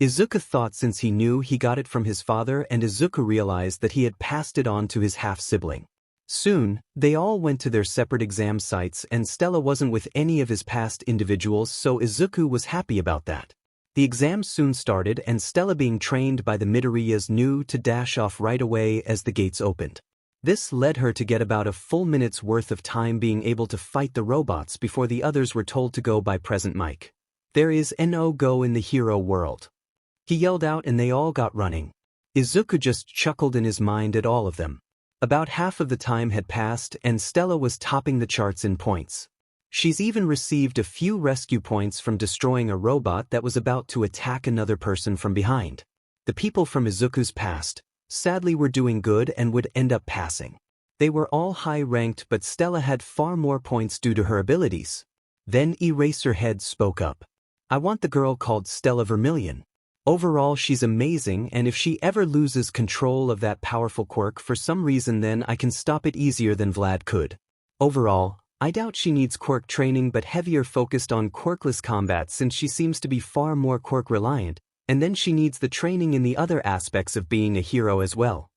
Izuku thought since he knew he got it from his father, and Izuku realized that he had passed it on to his half-sibling. Soon, they all went to their separate exam sites and Stella wasn't with any of his past individuals, so Izuku was happy about that. The exam soon started and Stella, being trained by the Midoriyas, knew to dash off right away as the gates opened. This led her to get about a full minute's worth of time being able to fight the robots before the others were told to go by Present Mike. "There is no go in the hero world," he yelled out, and they all got running. Izuku just chuckled in his mind at all of them. About half of the time had passed and Stella was topping the charts in points. She's even received a few rescue points from destroying a robot that was about to attack another person from behind. The people from Izuku's past, sadly, were doing good and would end up passing. They were all high-ranked, but Stella had far more points due to her abilities. Then Eraserhead spoke up. "I want the girl called Stella Vermilion. Overall, she's amazing, and if she ever loses control of that powerful quirk for some reason, then I can stop it easier than Vlad could. Overall, I doubt she needs quirk training, but heavier focused on quirkless combat since she seems to be far more quirk-reliant, and then she needs the training in the other aspects of being a hero as well."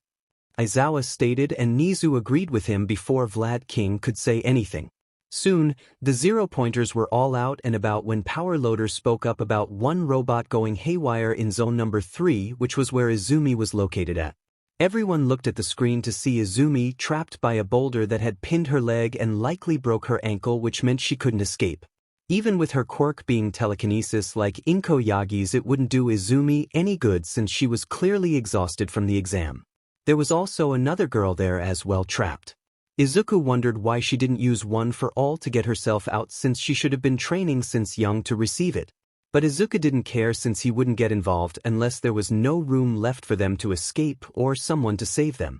Aizawa stated, and Nizu agreed with him before Vlad King could say anything. Soon, the zero-pointers were all out and about when Power Loader spoke up about one robot going haywire in zone number 3, which was where Izumi was located at. Everyone looked at the screen to see Izumi trapped by a boulder that had pinned her leg and likely broke her ankle, which meant she couldn't escape. Even with her quirk being telekinesis like Inko Yagi's, it wouldn't do Izumi any good since she was clearly exhausted from the exam. There was also another girl there as well, trapped. Izuku wondered why she didn't use one for all to get herself out, since she should have been training since young to receive it. But Izuku didn't care since he wouldn't get involved unless there was no room left for them to escape or someone to save them.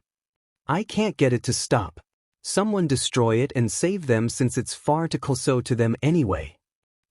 "I can't get it to stop. Someone destroy it and save them since it's far too close to them anyway,"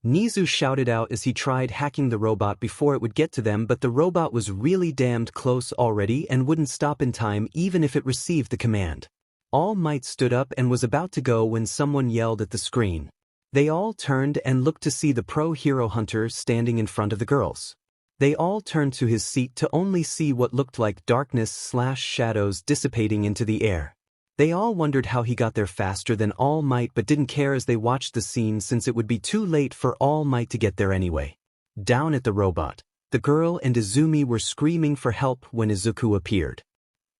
Nizu shouted out as he tried hacking the robot before it would get to them, but the robot was really damned close already and wouldn't stop in time even if it received the command. All Might stood up and was about to go when someone yelled at the screen. They all turned and looked to see the pro-hero hunter standing in front of the girls. They all turned to his seat to only see what looked like darkness/shadows dissipating into the air. They all wondered how he got there faster than All Might, but didn't care as they watched the scene since it would be too late for All Might to get there anyway. Down at the robot, the girl and Izumi were screaming for help when Izuku appeared.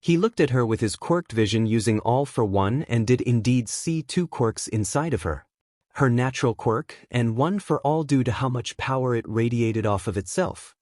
He looked at her with his quirked vision using All for One and did indeed see two quirks inside of her. Her natural quirk, and one for all due to how much power it radiated off of itself.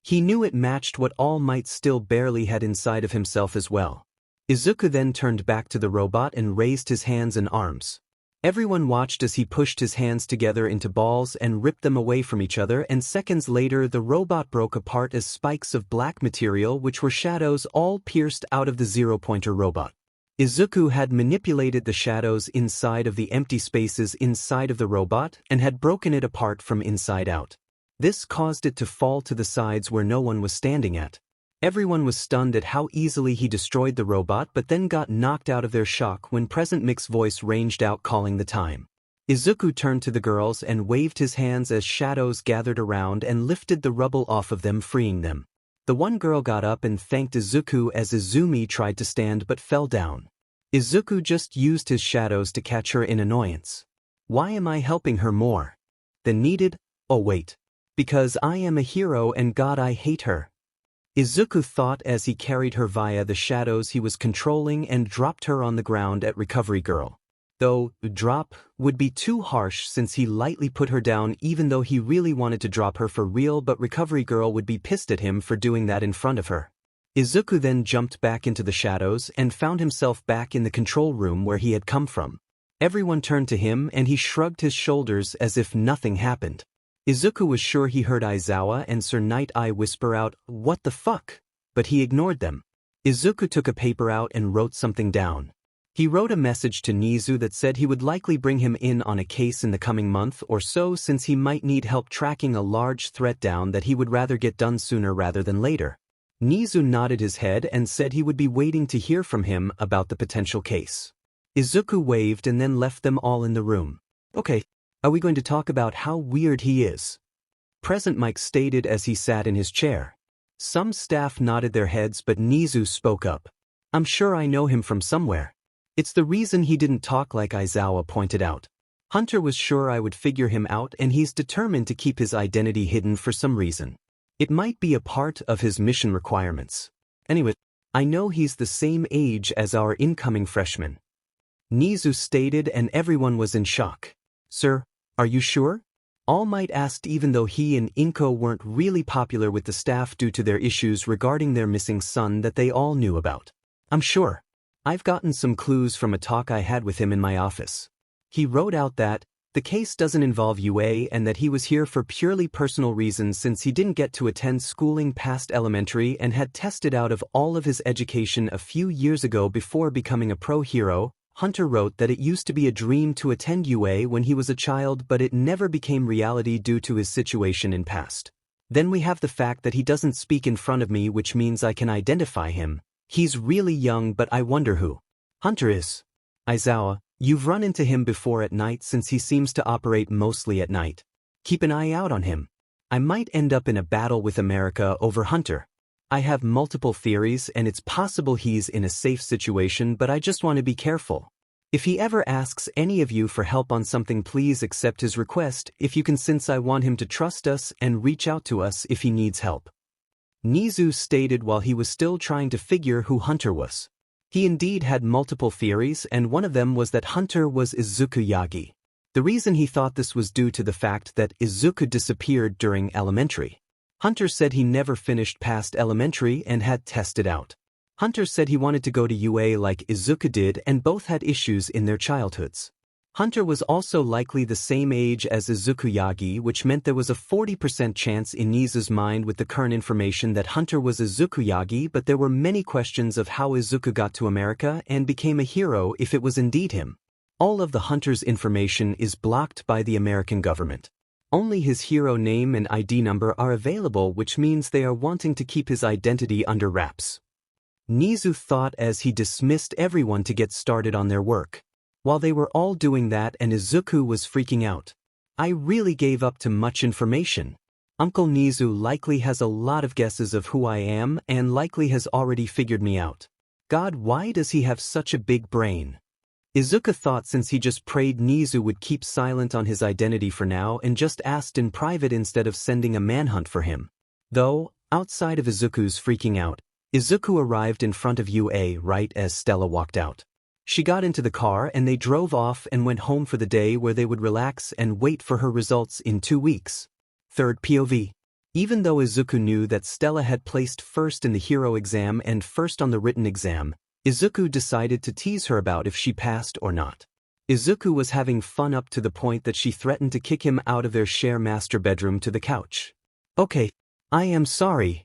He knew it matched what All Might still barely had inside of himself as well. Izuku then turned back to the robot and raised his hands and arms. Everyone watched as he pushed his hands together into balls and ripped them away from each other, and seconds later the robot broke apart as spikes of black material, which were shadows, all pierced out of the zero-pointer robot. Izuku had manipulated the shadows inside of the empty spaces inside of the robot and had broken it apart from inside out. This caused it to fall to the sides where no one was standing at. Everyone was stunned at how easily he destroyed the robot, but then got knocked out of their shock when Present Mic's voice ranged out calling the time. Izuku turned to the girls and waved his hands as shadows gathered around and lifted the rubble off of them, freeing them. The one girl got up and thanked Izuku as Izumi tried to stand but fell down. Izuku just used his shadows to catch her in annoyance. "Why am I helping her more than needed? Oh wait. Because I am a hero and God, I hate her," Izuku thought as he carried her via the shadows he was controlling and dropped her on the ground at Recovery Girl. Though, drop would be too harsh since he lightly put her down, even though he really wanted to drop her for real, but Recovery Girl would be pissed at him for doing that in front of her. Izuku then jumped back into the shadows and found himself back in the control room where he had come from. Everyone turned to him and he shrugged his shoulders as if nothing happened. Izuku was sure he heard Aizawa and Sir Night Eye whisper out, "What the fuck?" but he ignored them. Izuku took a paper out and wrote something down. He wrote a message to Nizu that said he would likely bring him in on a case in the coming month or so since he might need help tracking a large threat down that he would rather get done sooner rather than later. Nizu nodded his head and said he would be waiting to hear from him about the potential case. Izuku waved and then left them all in the room. "Okay, are we going to talk about how weird he is?" Present Mike stated as he sat in his chair. Some staff nodded their heads, but Nizu spoke up. "I'm sure I know him from somewhere. It's the reason he didn't talk, like Aizawa pointed out. Hunter was sure I would figure him out and he's determined to keep his identity hidden for some reason. It might be a part of his mission requirements. Anyway, I know he's the same age as our incoming freshman. Nizu stated, and everyone was in shock. Sir, are you sure? All Might asked, even though he and Inko weren't really popular with the staff due to their issues regarding their missing son that they all knew about. I'm sure. I've gotten some clues from a talk I had with him in my office. He wrote out that the case doesn't involve UA and that he was here for purely personal reasons since he didn't get to attend schooling past elementary and had tested out of all of his education a few years ago before becoming a pro hero. Hunter wrote that it used to be a dream to attend UA when he was a child, but it never became reality due to his situation in past. Then we have the fact that he doesn't speak in front of me, which means I can identify him. He's really young, but I wonder who Hunter is. Aizawa, you've run into him before at night since he seems to operate mostly at night. Keep an eye out on him. I might end up in a battle with America over Hunter. I have multiple theories and it's possible he's in a safe situation, but I just want to be careful. If he ever asks any of you for help on something, please accept his request if you can, since I want him to trust us and reach out to us if he needs help. Nizu stated while he was still trying to figure who Hunter was. He indeed had multiple theories, and one of them was that Hunter was Izuku Yagi. The reason he thought this was due to the fact that Izuku disappeared during elementary. Hunter said he never finished past elementary and had tested out. Hunter said he wanted to go to UA like Izuku did, and both had issues in their childhoods. Hunter was also likely the same age as Izuku Yagi, which meant there was a 40% chance in Nizu's mind with the current information that Hunter was Izuku Yagi, but there were many questions of how Izuku got to America and became a hero if it was indeed him. All of the Hunter's information is blocked by the American government. Only his hero name and ID number are available, which means they are wanting to keep his identity under wraps. Nizu thought as he dismissed everyone to get started on their work. While they were all doing that and Izuku was freaking out. I really gave up too much information. Uncle Nizu likely has a lot of guesses of who I am and likely has already figured me out. God, why does he have such a big brain? Izuku thought since he just prayed Nizu would keep silent on his identity for now and just asked in private instead of sending a manhunt for him. Though, outside of Izuku's freaking out, Izuku arrived in front of UA right as Stella walked out. She got into the car and they drove off and went home for the day where they would relax and wait for her results in 2 weeks. Third POV. Even though Izuku knew that Stella had placed first in the hero exam and first on the written exam, Izuku decided to tease her about if she passed or not. Izuku was having fun up to the point that she threatened to kick him out of their share master bedroom to the couch. Okay, I am sorry.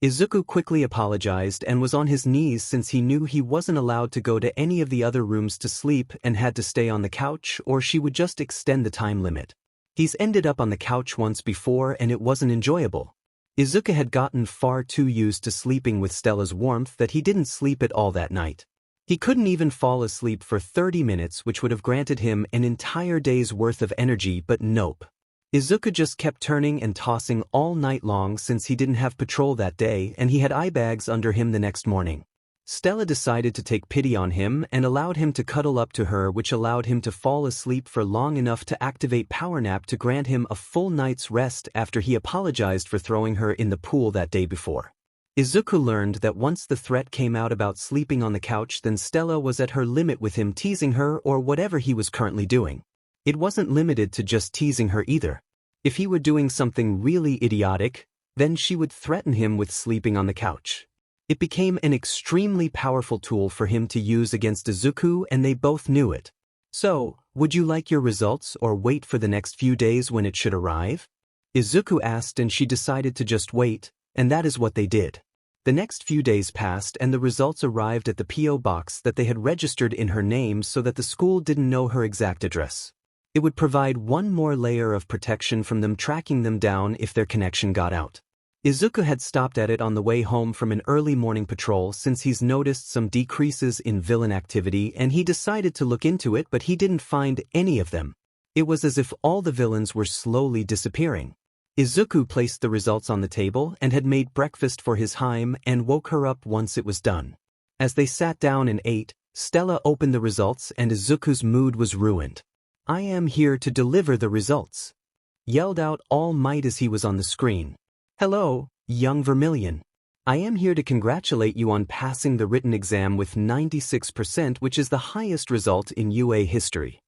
Izuku quickly apologized and was on his knees since he knew he wasn't allowed to go to any of the other rooms to sleep and had to stay on the couch or she would just extend the time limit. He's ended up on the couch once before and it wasn't enjoyable. Izuku had gotten far too used to sleeping with Stella's warmth that he didn't sleep at all that night. He couldn't even fall asleep for 30 minutes, which would have granted him an entire day's worth of energy, but nope. Izuku just kept turning and tossing all night long since he didn't have patrol that day and he had eye bags under him the next morning. Stella decided to take pity on him and allowed him to cuddle up to her, which allowed him to fall asleep for long enough to activate Power Nap to grant him a full night's rest after he apologized for throwing her in the pool that day before. Izuku learned that once the threat came out about sleeping on the couch, then Stella was at her limit with him teasing her or whatever he was currently doing. It wasn't limited to just teasing her either. If he were doing something really idiotic, then she would threaten him with sleeping on the couch. It became an extremely powerful tool for him to use against Izuku, and they both knew it. So, would you like your results or wait for the next few days when it should arrive? Izuku asked and she decided to just wait, and that is what they did. The next few days passed and the results arrived at the P.O. box that they had registered in her name so that the school didn't know her exact address. It would provide one more layer of protection from them tracking them down if their connection got out. Izuku had stopped at it on the way home from an early morning patrol since he's noticed some decreases in villain activity and he decided to look into it, but he didn't find any of them. It was as if all the villains were slowly disappearing. Izuku placed the results on the table and had made breakfast for his Haim and woke her up once it was done. As they sat down and ate, Stella opened the results and Izuku's mood was ruined. "I am here to deliver the results," yelled out All Might as he was on the screen. Hello, young Vermilion. I am here to congratulate you on passing the written exam with 96%, which is the highest result in UA history.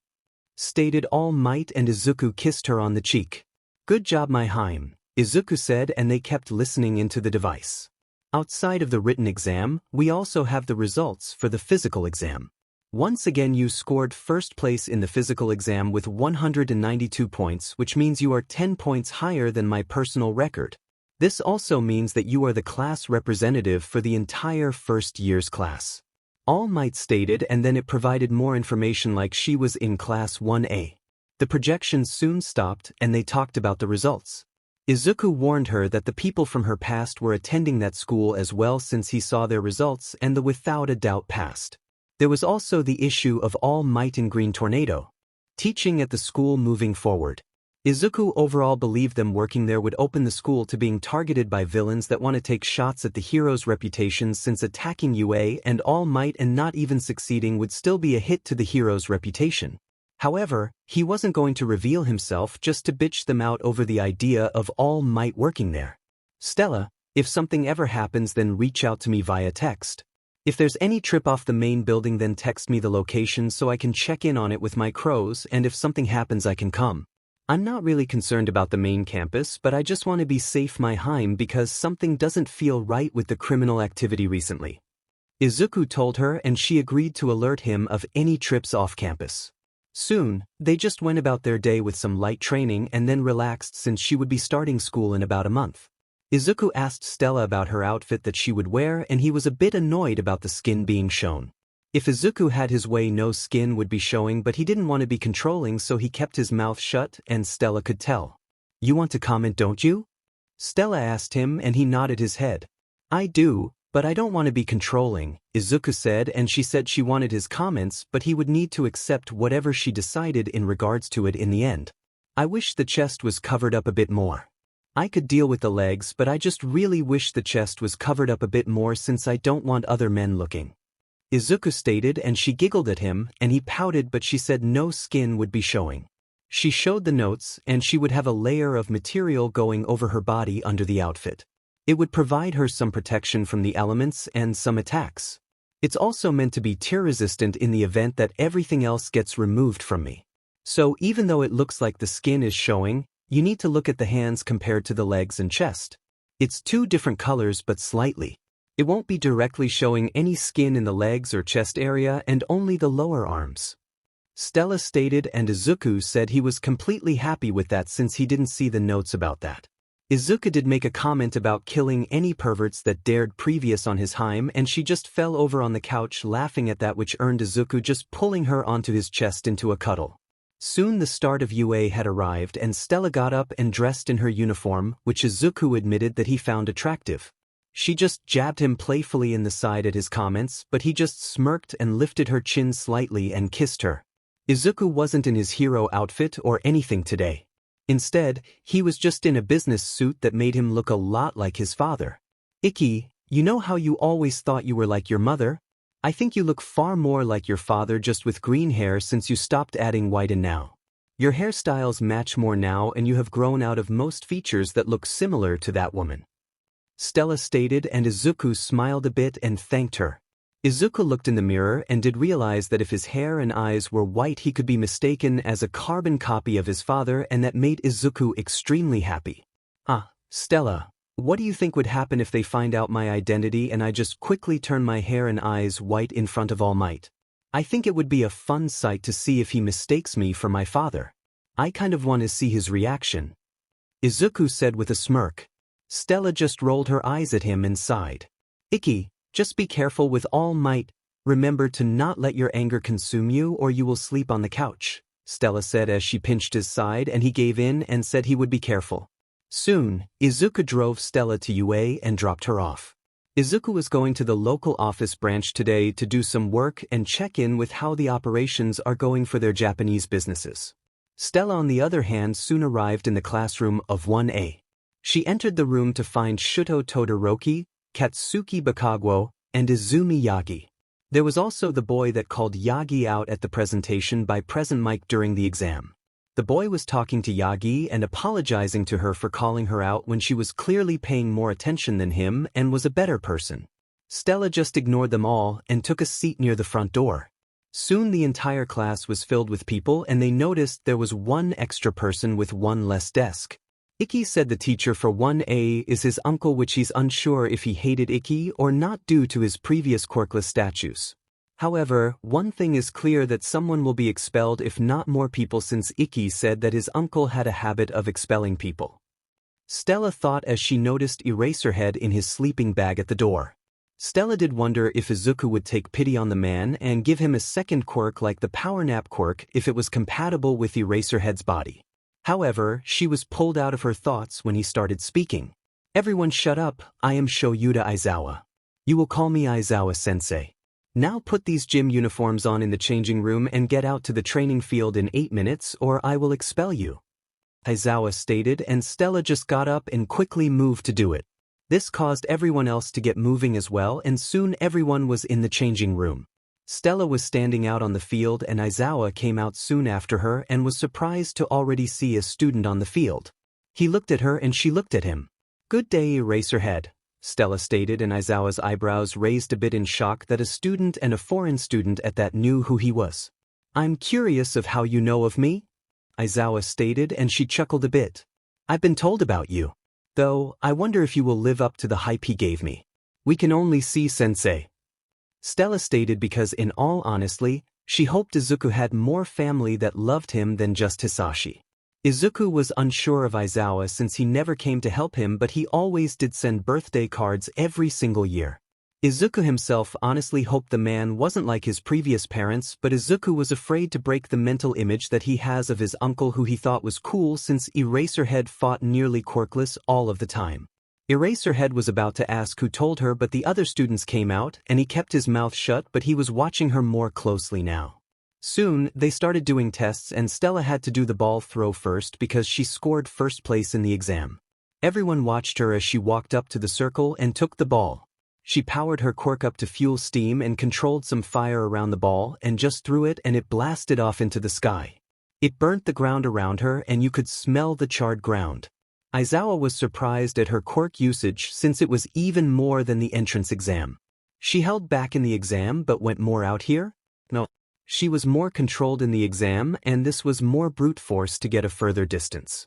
Stated All Might, and Izuku kissed her on the cheek. Good job, my Heim, Izuku said, and they kept listening into the device. Outside of the written exam, we also have the results for the physical exam. Once again, you scored first place in the physical exam with 192 points, which means you are 10 points higher than my personal record. This also means that you are the class representative for the entire first year's class. All Might stated, and then it provided more information like she was in class 1A. The projection soon stopped and they talked about the results. Izuku warned her that the people from her past were attending that school as well since he saw their results and the without a doubt passed. There was also the issue of All Might and Green Tornado teaching at the school moving forward. Izuku overall believed them working there would open the school to being targeted by villains that want to take shots at the hero's reputation, since attacking UA and All Might and not even succeeding would still be a hit to the hero's reputation. However, he wasn't going to reveal himself just to bitch them out over the idea of All Might working there. Stella, if something ever happens, then reach out to me via text. If there's any trip off the main building, then text me the location so I can check in on it with my crows, and if something happens I can come. I'm not really concerned about the main campus, but I just want to be safe, my Heim, because something doesn't feel right with the criminal activity recently. Izuku told her, and she agreed to alert him of any trips off campus. Soon, they just went about their day with some light training and then relaxed since she would be starting school in about a month. Izuku asked Stella about her outfit that she would wear, and he was a bit annoyed about the skin being shown. If Izuku had his way, no skin would be showing, but he didn't want to be controlling, so he kept his mouth shut, and Stella could tell. You want to comment, don't you? Stella asked him, and he nodded his head. I do, but I don't want to be controlling, Izuku said, and she said she wanted his comments, but he would need to accept whatever she decided in regards to it in the end. I wish the chest was covered up a bit more. I could deal with the legs, but I just really wish the chest was covered up a bit more since I don't want other men looking. Izuku stated, and she giggled at him, and he pouted, but she said no skin would be showing. She showed the notes, and she would have a layer of material going over her body under the outfit. It would provide her some protection from the elements and some attacks. It's also meant to be tear-resistant in the event that everything else gets removed from me. So even though it looks like the skin is showing, you need to look at the hands compared to the legs and chest. It's two different colors, but slightly. It won't be directly showing any skin in the legs or chest area, and only the lower arms. Stella stated, and Izuku said he was completely happy with that since he didn't see the notes about that. Izuku did make a comment about killing any perverts that dared previous on his Heim, and she just fell over on the couch laughing at that, which earned Izuku just pulling her onto his chest into a cuddle. Soon the start of UA had arrived, and Stella got up and dressed in her uniform, which Izuku admitted that he found attractive. She just jabbed him playfully in the side at his comments, but he just smirked and lifted her chin slightly and kissed her. Izuku wasn't in his hero outfit or anything today. Instead, he was just in a business suit that made him look a lot like his father. Icky, you know how you always thought you were like your mother? I think you look far more like your father, just with green hair since you stopped adding white in now. Your hairstyles match more now, and you have grown out of most features that look similar to that woman. Stella stated, and Izuku smiled a bit and thanked her. Izuku looked in the mirror and did realize that if his hair and eyes were white, he could be mistaken as a carbon copy of his father, and that made Izuku extremely happy. Stella, what do you think would happen if they find out my identity and I just quickly turn my hair and eyes white in front of All Might? I think it would be a fun sight to see if he mistakes me for my father. I kind of want to see his reaction. Izuku said with a smirk. Stella just rolled her eyes at him and sighed. Icky, just be careful with All Might. Remember to not let your anger consume you or you will sleep on the couch, Stella said as she pinched his side, and he gave in and said he would be careful. Soon, Izuku drove Stella to UA and dropped her off. Izuku was going to the local office branch today to do some work and check in with how the operations are going for their Japanese businesses. Stella, on the other hand, soon arrived in the classroom of 1A. She entered the room to find Shoto, Todoroki, Katsuki, Bakugo, and Izumi Yagi. There was also the boy that called Yagi out at the presentation by present Mike during the exam. The boy was talking to Yagi and apologizing to her for calling her out when she was clearly paying more attention than him and was a better person. Stella just ignored them all and took a seat near the front door. Soon the entire class was filled with people and they noticed there was one extra person with one less desk. Ikki said the teacher for 1A is his uncle, which he's unsure if he hated Ikki or not due to his previous quirkless statues. However, one thing is clear, that someone will be expelled if not more people, since Ikki said that his uncle had a habit of expelling people. Stella thought as she noticed Eraserhead in his sleeping bag at the door. Stella did wonder if Izuku would take pity on the man and give him a second quirk like the Power Nap quirk if it was compatible with Eraserhead's body. However, she was pulled out of her thoughts when he started speaking. "Everyone shut up, I am Shoyuta Aizawa. You will call me Aizawa-sensei. Now put these gym uniforms on in the changing room and get out to the training field in 8 minutes or I will expel you," Aizawa stated, and Stella just got up and quickly moved to do it. This caused everyone else to get moving as well, and soon everyone was in the changing room. Stella was standing out on the field and Aizawa came out soon after her and was surprised to already see a student on the field. He looked at her and she looked at him. "Good day, Eraserhead," Stella stated, and Aizawa's eyebrows raised a bit in shock that a student and a foreign student at that knew who he was. "I'm curious of how you know of me," Aizawa stated, and she chuckled a bit. "I've been told about you. Though, I wonder if you will live up to the hype he gave me." "We can only see, sensei," Stella stated, because in all honesty, she hoped Izuku had more family that loved him than just Hisashi. Izuku was unsure of Aizawa since he never came to help him, but he always did send birthday cards every single year. Izuku himself honestly hoped the man wasn't like his previous parents, but Izuku was afraid to break the mental image that he has of his uncle, who he thought was cool since Eraserhead fought nearly quirkless all of the time. Eraserhead was about to ask who told her, but the other students came out and he kept his mouth shut, but he was watching her more closely now. Soon, they started doing tests and Stella had to do the ball throw first because she scored first place in the exam. Everyone watched her as she walked up to the circle and took the ball. She powered her quirk up to fuel steam and controlled some fire around the ball and just threw it and it blasted off into the sky. It burnt the ground around her and you could smell the charred ground. Aizawa was surprised at her quirk usage since it was even more than the entrance exam. She held back in the exam but went more out here? No. She was more controlled in the exam and this was more brute force to get a further distance.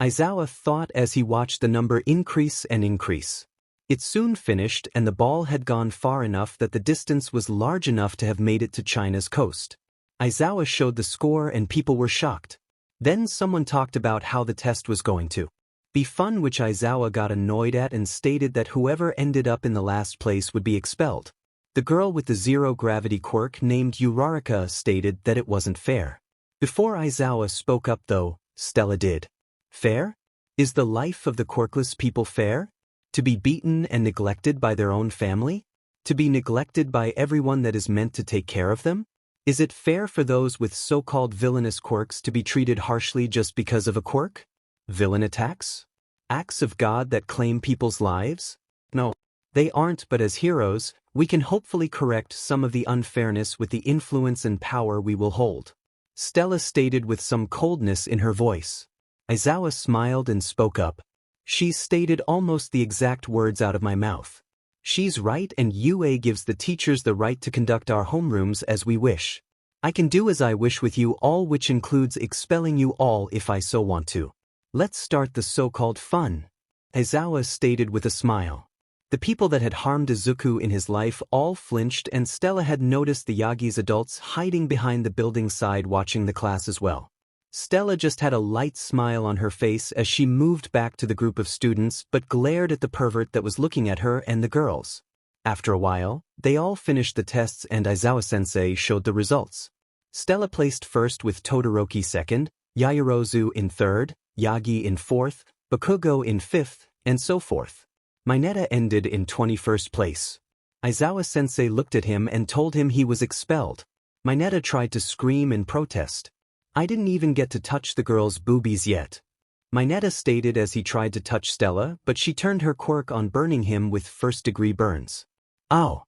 Aizawa thought as he watched the number increase and increase. It soon finished and the ball had gone far enough that the distance was large enough to have made it to China's coast. Aizawa showed the score and people were shocked. Then someone talked about how the test was going to be fun, which Aizawa got annoyed at and stated that whoever ended up in the last place would be expelled. The girl with the zero-gravity quirk named Uraraka stated that it wasn't fair. Before Aizawa spoke up though, Stella did. "Fair? Is the life of the quirkless people fair? To be beaten and neglected by their own family? To be neglected by everyone that is meant to take care of them? Is it fair for those with so-called villainous quirks to be treated harshly just because of a quirk? Villain attacks? Acts of God that claim people's lives? No, they aren't, but as heroes, we can hopefully correct some of the unfairness with the influence and power we will hold," Stella stated with some coldness in her voice. Aizawa smiled and spoke up. "She stated almost the exact words out of my mouth. She's right, and UA gives the teachers the right to conduct our homerooms as we wish. I can do as I wish with you all, which includes expelling you all if I so want to. Let's start the so-called fun," Aizawa stated with a smile. The people that had harmed Izuku in his life all flinched, and Stella had noticed the Yagi's adults hiding behind the building side watching the class as well. Stella just had a light smile on her face as she moved back to the group of students but glared at the pervert that was looking at her and the girls. After a while, they all finished the tests and Aizawa-sensei showed the results. Stella placed first with Todoroki second, Yaoyorozu in third, Yagi in fourth, Bakugo in fifth, and so forth. Mineta ended in 21st place. Aizawa-sensei looked at him and told him he was expelled. Mineta tried to scream in protest. "I didn't even get to touch the girl's boobies yet," Mineta stated as he tried to touch Stella, but she turned her quirk on, burning him with first-degree burns. "Ow!"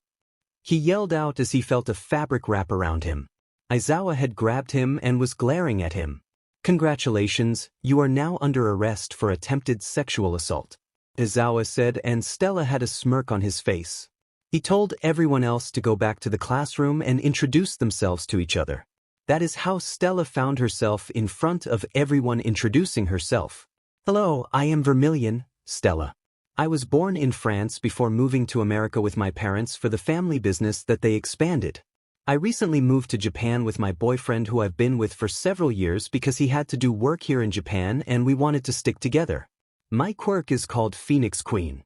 he yelled out as he felt a fabric wrap around him. Aizawa had grabbed him and was glaring at him. Congratulations, you are now under arrest for attempted sexual assault, Izawa said, and Stella had a smirk on his face. He told everyone else to go back to the classroom and introduce themselves to each other. That is how Stella found herself in front of everyone introducing herself. Hello, I am Vermilion, Stella. I was born in France before moving to America with my parents for the family business that they expanded. I recently moved to Japan with my boyfriend who I've been with for several years because he had to do work here in Japan and we wanted to stick together. My quirk is called Phoenix Queen,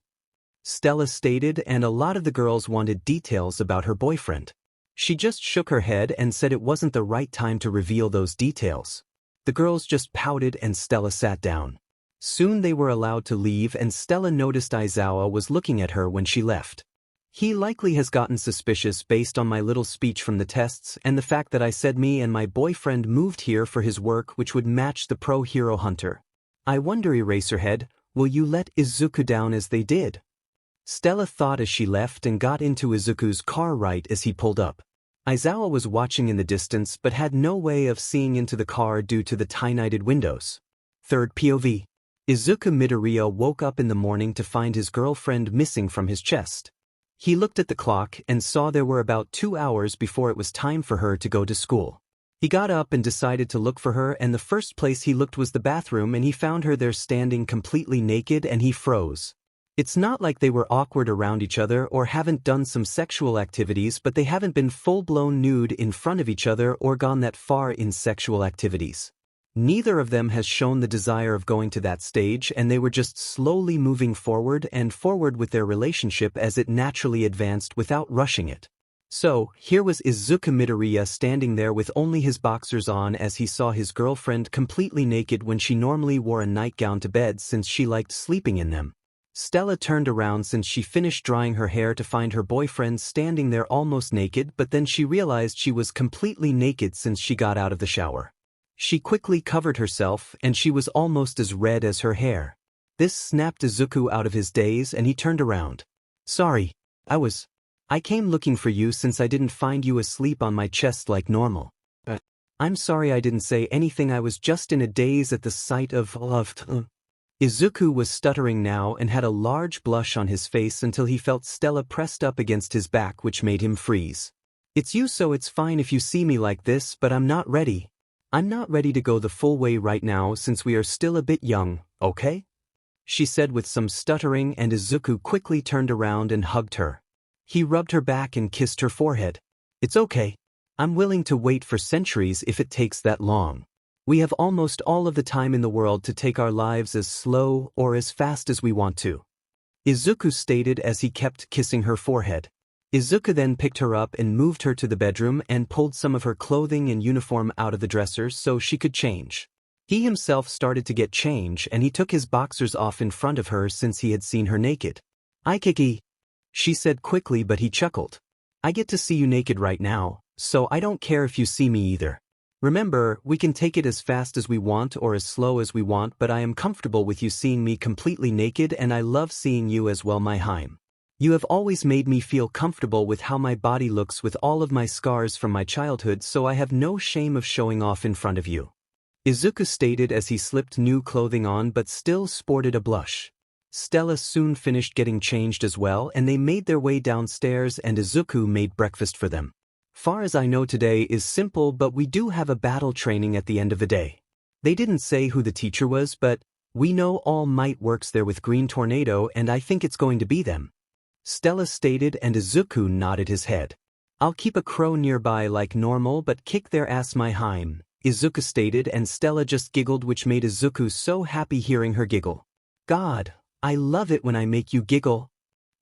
Stella stated, and a lot of the girls wanted details about her boyfriend. She just shook her head and said it wasn't the right time to reveal those details. The girls just pouted and Stella sat down. Soon they were allowed to leave and Stella noticed Izawa was looking at her when she left. He likely has gotten suspicious based on my little speech from the tests and the fact that I said me and my boyfriend moved here for his work which would match the pro hero hunter. I wonder, Eraserhead, will you let Izuku down as they did? Stella thought as she left and got into Izuku's car right as he pulled up. Izawa was watching in the distance but had no way of seeing into the car due to the tiny-nighted windows. Third POV. Izuku Midoriya woke up in the morning to find his girlfriend missing from his chest. He looked at the clock and saw there were about 2 hours before it was time for her to go to school. He got up and decided to look for her, and the first place he looked was the bathroom, and he found her there standing completely naked, and he froze. It's not like they were awkward around each other or haven't done some sexual activities, but they haven't been full-blown nude in front of each other or gone that far in sexual activities. Neither of them has shown the desire of going to that stage, and they were just slowly moving forward and forward with their relationship as it naturally advanced without rushing it. So, here was Izuku Midoriya standing there with only his boxers on as he saw his girlfriend completely naked when she normally wore a nightgown to bed since she liked sleeping in them. Stella turned around since she finished drying her hair to find her boyfriend standing there almost naked, but then she realized she was completely naked since she got out of the shower. She quickly covered herself and she was almost as red as her hair. This snapped Izuku out of his daze and he turned around. Sorry, I came looking for you since I didn't find you asleep on my chest like normal. I'm sorry I didn't say anything, I was just in a daze at the sight of Izuku was stuttering now and had a large blush on his face until he felt Stella pressed up against his back, which made him freeze. It's you, so it's fine if you see me like this, but I'm not ready. I'm not ready to go the full way right now since we are still a bit young, okay? She said with some stuttering, and Izuku quickly turned around and hugged her. He rubbed her back and kissed her forehead. It's okay. I'm willing to wait for centuries if it takes that long. We have almost all of the time in the world to take our lives as slow or as fast as we want to, Izuku stated as he kept kissing her forehead. Izuku then picked her up and moved her to the bedroom and pulled some of her clothing and uniform out of the dresser so she could change. He himself started to get change and he took his boxers off in front of her since he had seen her naked. Aikiki, she said quickly, but he chuckled. I get to see you naked right now, so I don't care if you see me either. Remember, we can take it as fast as we want or as slow as we want, but I am comfortable with you seeing me completely naked and I love seeing you as well, my Heim. You have always made me feel comfortable with how my body looks with all of my scars from my childhood, so I have no shame of showing off in front of you, Izuku stated as he slipped new clothing on but still sported a blush. Stella soon finished getting changed as well and they made their way downstairs and Izuku made breakfast for them. Far as I know today is simple, but we do have a battle training at the end of the day. They didn't say who the teacher was, but we know All Might works there with Green Tornado and I think it's going to be them, Stella stated, and Izuku nodded his head. I'll keep a crow nearby like normal but kick their ass, my Heim, Izuku stated, and Stella just giggled, which made Izuku so happy hearing her giggle. God, I love it when I make you giggle,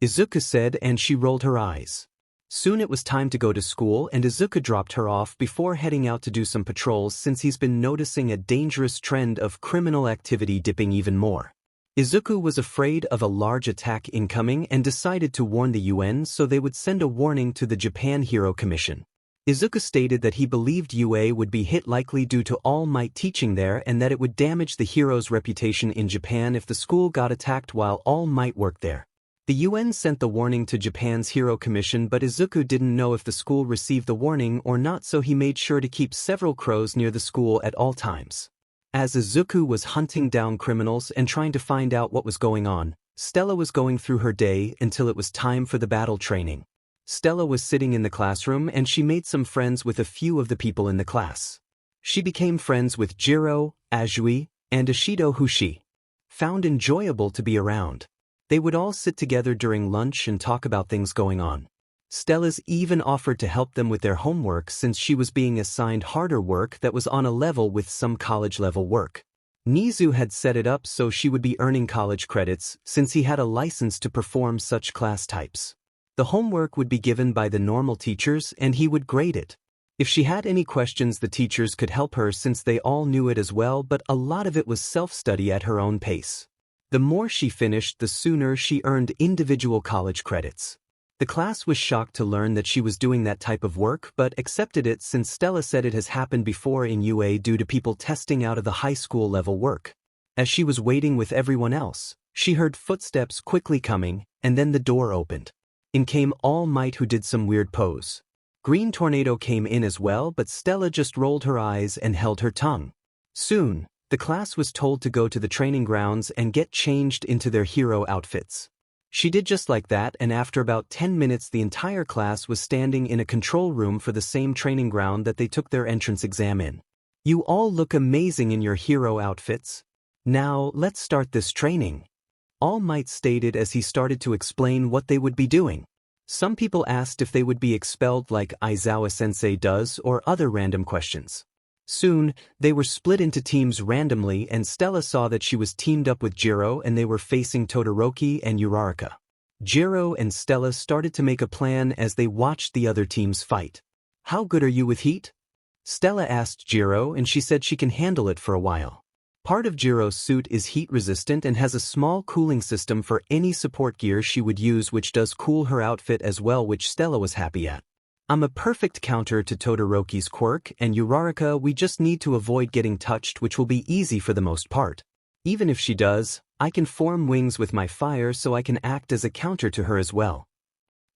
Izuku said, and she rolled her eyes. Soon it was time to go to school and Izuku dropped her off before heading out to do some patrols since he's been noticing a dangerous trend of criminal activity dipping even more. Izuku was afraid of a large attack incoming and decided to warn the UN so they would send a warning to the Japan Hero Commission. Izuku stated that he believed UA would be hit likely due to All Might teaching there and that it would damage the hero's reputation in Japan if the school got attacked while All Might worked there. The UN sent the warning to Japan's Hero Commission, but Izuku didn't know if the school received the warning or not, so he made sure to keep several crows near the school at all times. As Izuku was hunting down criminals and trying to find out what was going on, Stella was going through her day until it was time for the battle training. Stella was sitting in the classroom and she made some friends with a few of the people in the class. She became friends with Jiro, Ajui, and Ishido, who she found enjoyable to be around. They would all sit together during lunch and talk about things going on. Stella's even offered to help them with their homework since she was being assigned harder work that was on a level with some college-level work. Nizu had set it up so she would be earning college credits since he had a license to perform such class types. The homework would be given by the normal teachers and he would grade it. If she had any questions, the teachers could help her since they all knew it as well, but a lot of it was self-study at her own pace. The more she finished, the sooner she earned individual college credits. The class was shocked to learn that she was doing that type of work but accepted it since Stella said it has happened before in UA due to people testing out of the high school level work. As she was waiting with everyone else, she heard footsteps quickly coming, and then the door opened. In came All Might, who did some weird pose. Green Tornado came in as well, but Stella just rolled her eyes and held her tongue. Soon, the class was told to go to the training grounds and get changed into their hero outfits. She did just like that, and after about 10 minutes the entire class was standing in a control room for the same training ground that they took their entrance exam in. You all look amazing in your hero outfits. Now, let's start this training. All Might stated as he started to explain what they would be doing. Some people asked if they would be expelled like Aizawa-sensei does or other random questions. Soon, they were split into teams randomly and Stella saw that she was teamed up with Jiro and they were facing Todoroki and Uraraka. Jiro and Stella started to make a plan as they watched the other teams fight. How good are you with heat? Stella asked Jiro and she said she can handle it for a while. Part of Jiro's suit is heat resistant and has a small cooling system for any support gear she would use, which does cool her outfit as well, which Stella was happy at. I'm a perfect counter to Todoroki's quirk, and Uraraka, we just need to avoid getting touched, which will be easy for the most part. Even if she does, I can form wings with my fire so I can act as a counter to her as well.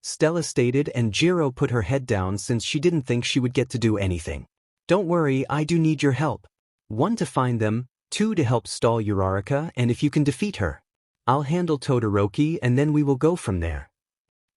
Stella stated, and Jiro put her head down since she didn't think she would get to do anything. Don't worry, I do need your help. 1 to find them, 2 to help stall Uraraka, and if you can defeat her, I'll handle Todoroki and then we will go from there.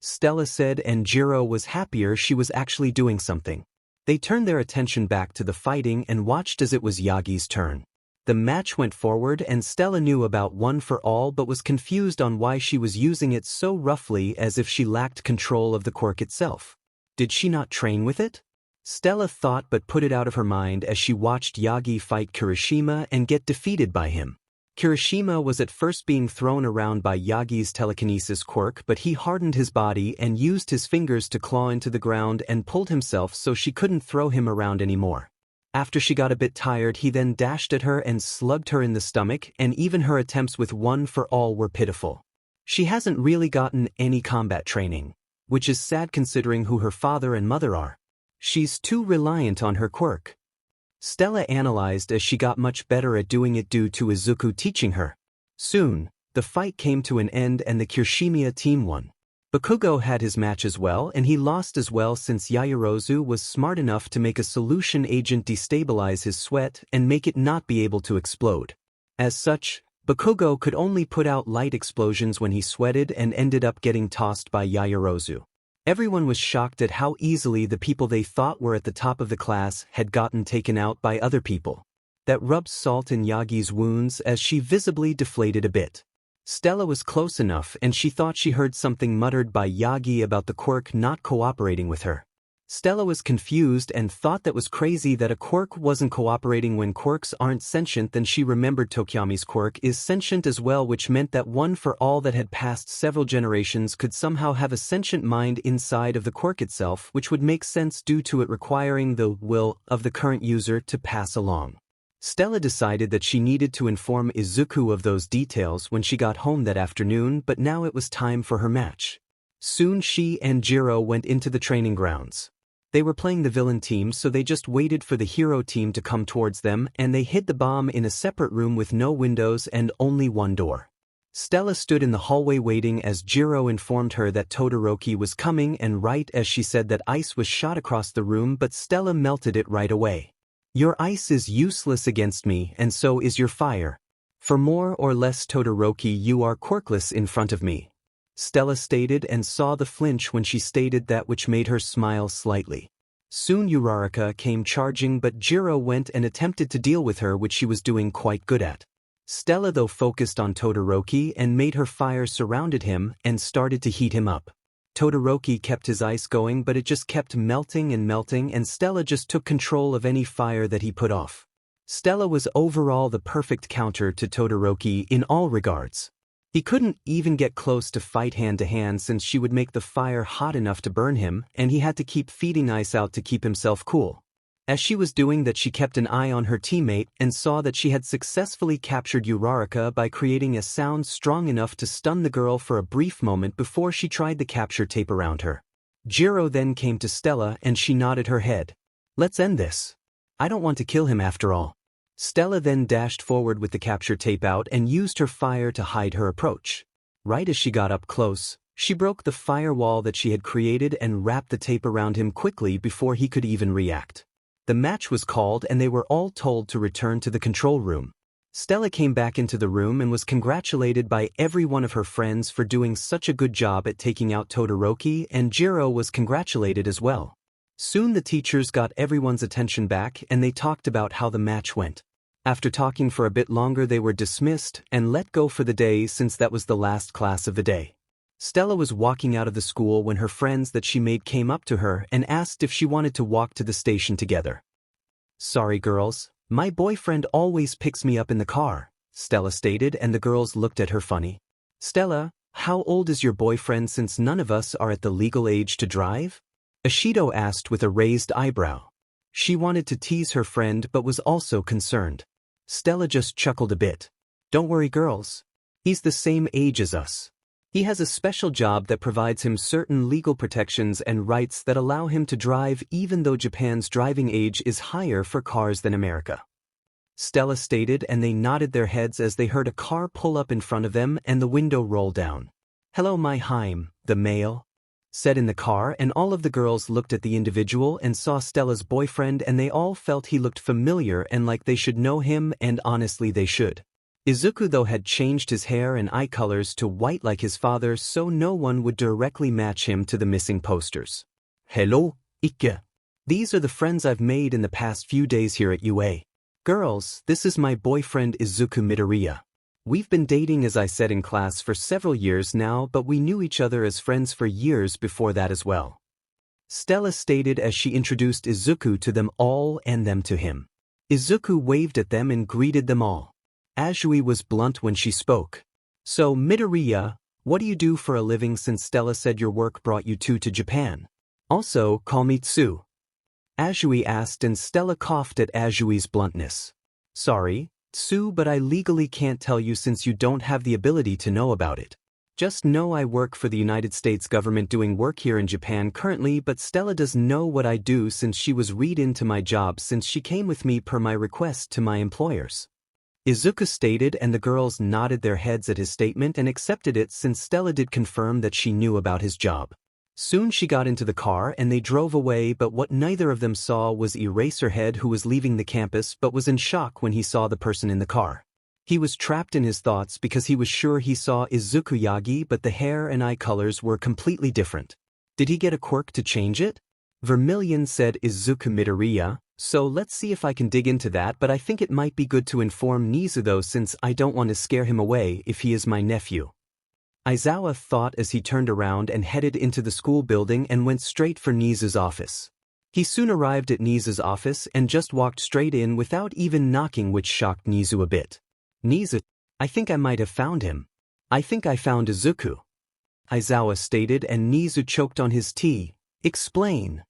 Stella said, and Jiro was happier she was actually doing something. They turned their attention back to the fighting and watched as it was Yagi's turn. The match went forward and Stella knew about One for All but was confused on why she was using it so roughly as if she lacked control of the quirk itself. Did she not train with it? Stella thought but put it out of her mind as she watched Yagi fight Kirishima and get defeated by him. Kirishima was at first being thrown around by Yagi's telekinesis quirk, but he hardened his body and used his fingers to claw into the ground and pulled himself so she couldn't throw him around anymore. After she got a bit tired, he then dashed at her and slugged her in the stomach, and even her attempts with One for All were pitiful. She hasn't really gotten any combat training, which is sad considering who her father and mother are. She's too reliant on her quirk. Stella analyzed as she got much better at doing it due to Izuku teaching her. Soon, the fight came to an end and the Kirishima team won. Bakugo had his match as well, and he lost as well since Yaoyorozu was smart enough to make a solution agent destabilize his sweat and make it not be able to explode. As such, Bakugo could only put out light explosions when he sweated and ended up getting tossed by Yaoyorozu. Everyone was shocked at how easily the people they thought were at the top of the class had gotten taken out by other people. That rubbed salt in Yagi's wounds as she visibly deflated a bit. Stella was close enough and she thought she heard something muttered by Yagi about the quirk not cooperating with her. Stella was confused and thought that was crazy that a quirk wasn't cooperating when quirks aren't sentient. Then she remembered Tokyami's quirk is sentient as well, which meant that One for All that had passed several generations could somehow have a sentient mind inside of the quirk itself, which would make sense due to it requiring the will of the current user to pass along. Stella decided that she needed to inform Izuku of those details when she got home that afternoon, but now it was time for her match. Soon she and Jiro went into the training grounds. They were playing the villain team, so they just waited for the hero team to come towards them, and they hid the bomb in a separate room with no windows and only one door. Stella stood in the hallway waiting as Jiro informed her that Todoroki was coming, and right as she said that ice was shot across the room, but Stella melted it right away. Your ice is useless against me and so is your fire. For more or less Todoroki, you are quirkless in front of me. Stella stated and saw the flinch when she stated that, which made her smile slightly. Soon Uraraka came charging, but Jiro went and attempted to deal with her, which she was doing quite good at. Stella though focused on Todoroki and made her fire surrounded him and started to heat him up. Todoroki kept his ice going, but it just kept melting and Stella just took control of any fire that he put off. Stella was overall the perfect counter to Todoroki in all regards. He couldn't even get close to fight hand to hand since she would make the fire hot enough to burn him, and he had to keep feeding ice out to keep himself cool. As she was doing that, she kept an eye on her teammate and saw that she had successfully captured Uraraka by creating a sound strong enough to stun the girl for a brief moment before she tried the capture tape around her. Jiro then came to Stella and she nodded her head. Let's end this. I don't want to kill him after all. Stella then dashed forward with the capture tape out and used her fire to hide her approach. Right as she got up close, she broke the firewall that she had created and wrapped the tape around him quickly before he could even react. The match was called and they were all told to return to the control room. Stella came back into the room and was congratulated by every one of her friends for doing such a good job at taking out Todoroki, and Jiro was congratulated as well. Soon the teachers got everyone's attention back and they talked about how the match went. After talking for a bit longer, they were dismissed and let go for the day since that was the last class of the day. Stella was walking out of the school when her friends that she made came up to her and asked if she wanted to walk to the station together. Sorry girls, my boyfriend always picks me up in the car, Stella stated, and the girls looked at her funny. Stella, how old is your boyfriend since none of us are at the legal age to drive? Ashido asked with a raised eyebrow. She wanted to tease her friend but was also concerned. Stella just chuckled a bit. Don't worry girls. He's the same age as us. He has a special job that provides him certain legal protections and rights that allow him to drive even though Japan's driving age is higher for cars than America. Stella stated, and they nodded their heads as they heard a car pull up in front of them and the window roll down. Hello my Haim, the male, said in the car, and all of the girls looked at the individual and saw Stella's boyfriend and they all felt he looked familiar and like they should know him, and honestly they should. Izuku though had changed his hair and eye colors to white like his father, so no one would directly match him to the missing posters. Hello, Ikke. These are the friends I've made in the past few days here at UA. Girls, this is my boyfriend Izuku Midoriya. We've been dating as I said in class for several years now, but we knew each other as friends for years before that as well. Stella stated as she introduced Izuku to them all and them to him. Izuku waved at them and greeted them all. Azui was blunt when she spoke. So Midoriya, what do you do for a living, since Stella said your work brought you two to Japan? Also, call me Tsu. Azui asked, and Stella coughed at Azui's bluntness. Sorry, Tsu, but I legally can't tell you since you don't have the ability to know about it. Just know I work for the United States government doing work here in Japan currently, but Stella does know what I do since she was read into my job since she came with me per my request to my employers. Izuku stated, and the girls nodded their heads at his statement and accepted it since Stella did confirm that she knew about his job. Soon she got into the car and they drove away, but what neither of them saw was Eraserhead, who was leaving the campus but was in shock when he saw the person in the car. He was trapped in his thoughts because he was sure he saw Izuku Yagi, but the hair and eye colors were completely different. Did he get a quirk to change it? Vermilion said Izuku Midoriya, so let's see if I can dig into that, but I think it might be good to inform Nizu though since I don't want to scare him away if he is my nephew. Aizawa thought as he turned around and headed into the school building and went straight for Nizu's office. He soon arrived at Nizu's office and just walked straight in without even knocking, which shocked Nizu a bit. Nizu, I think I might have found him. I think I found Izuku, Aizawa stated, and Nizu choked on his tea. Explain.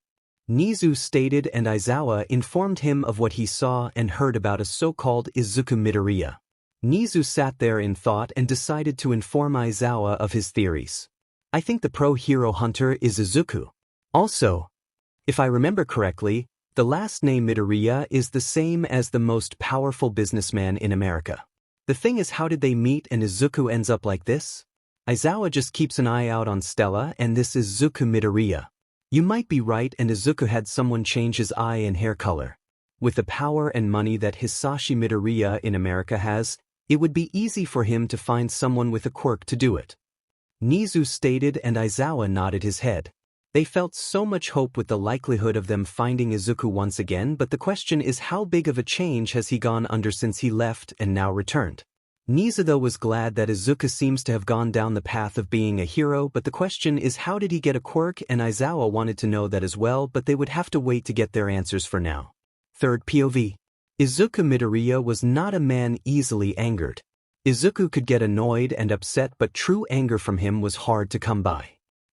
Nizu stated, and Aizawa informed him of what he saw and heard about a so-called Izuku Midoriya. Nizu sat there in thought and decided to inform Aizawa of his theories. I think the pro-hero hunter is Izuku. Also, if I remember correctly, the last name Midoriya is the same as the most powerful businessman in America. The thing is, how did they meet and Izuku ends up like this? Aizawa just keeps an eye out on Stella, and this is Izuku Midoriya. You might be right, and Izuku had someone change his eye and hair color. With the power and money that Hisashi Midoriya in America has, it would be easy for him to find someone with a quirk to do it. Nizu stated, and Aizawa nodded his head. They felt so much hope with the likelihood of them finding Izuku once again, but the question is how big of a change has he gone under since he left and now returned? Nizu though was glad that Izuku seems to have gone down the path of being a hero, but the question is how did he get a quirk, and Aizawa wanted to know that as well, but they would have to wait to get their answers for now. Third POV. Izuku Midoriya was not a man easily angered. Izuku could get annoyed and upset, but true anger from him was hard to come by.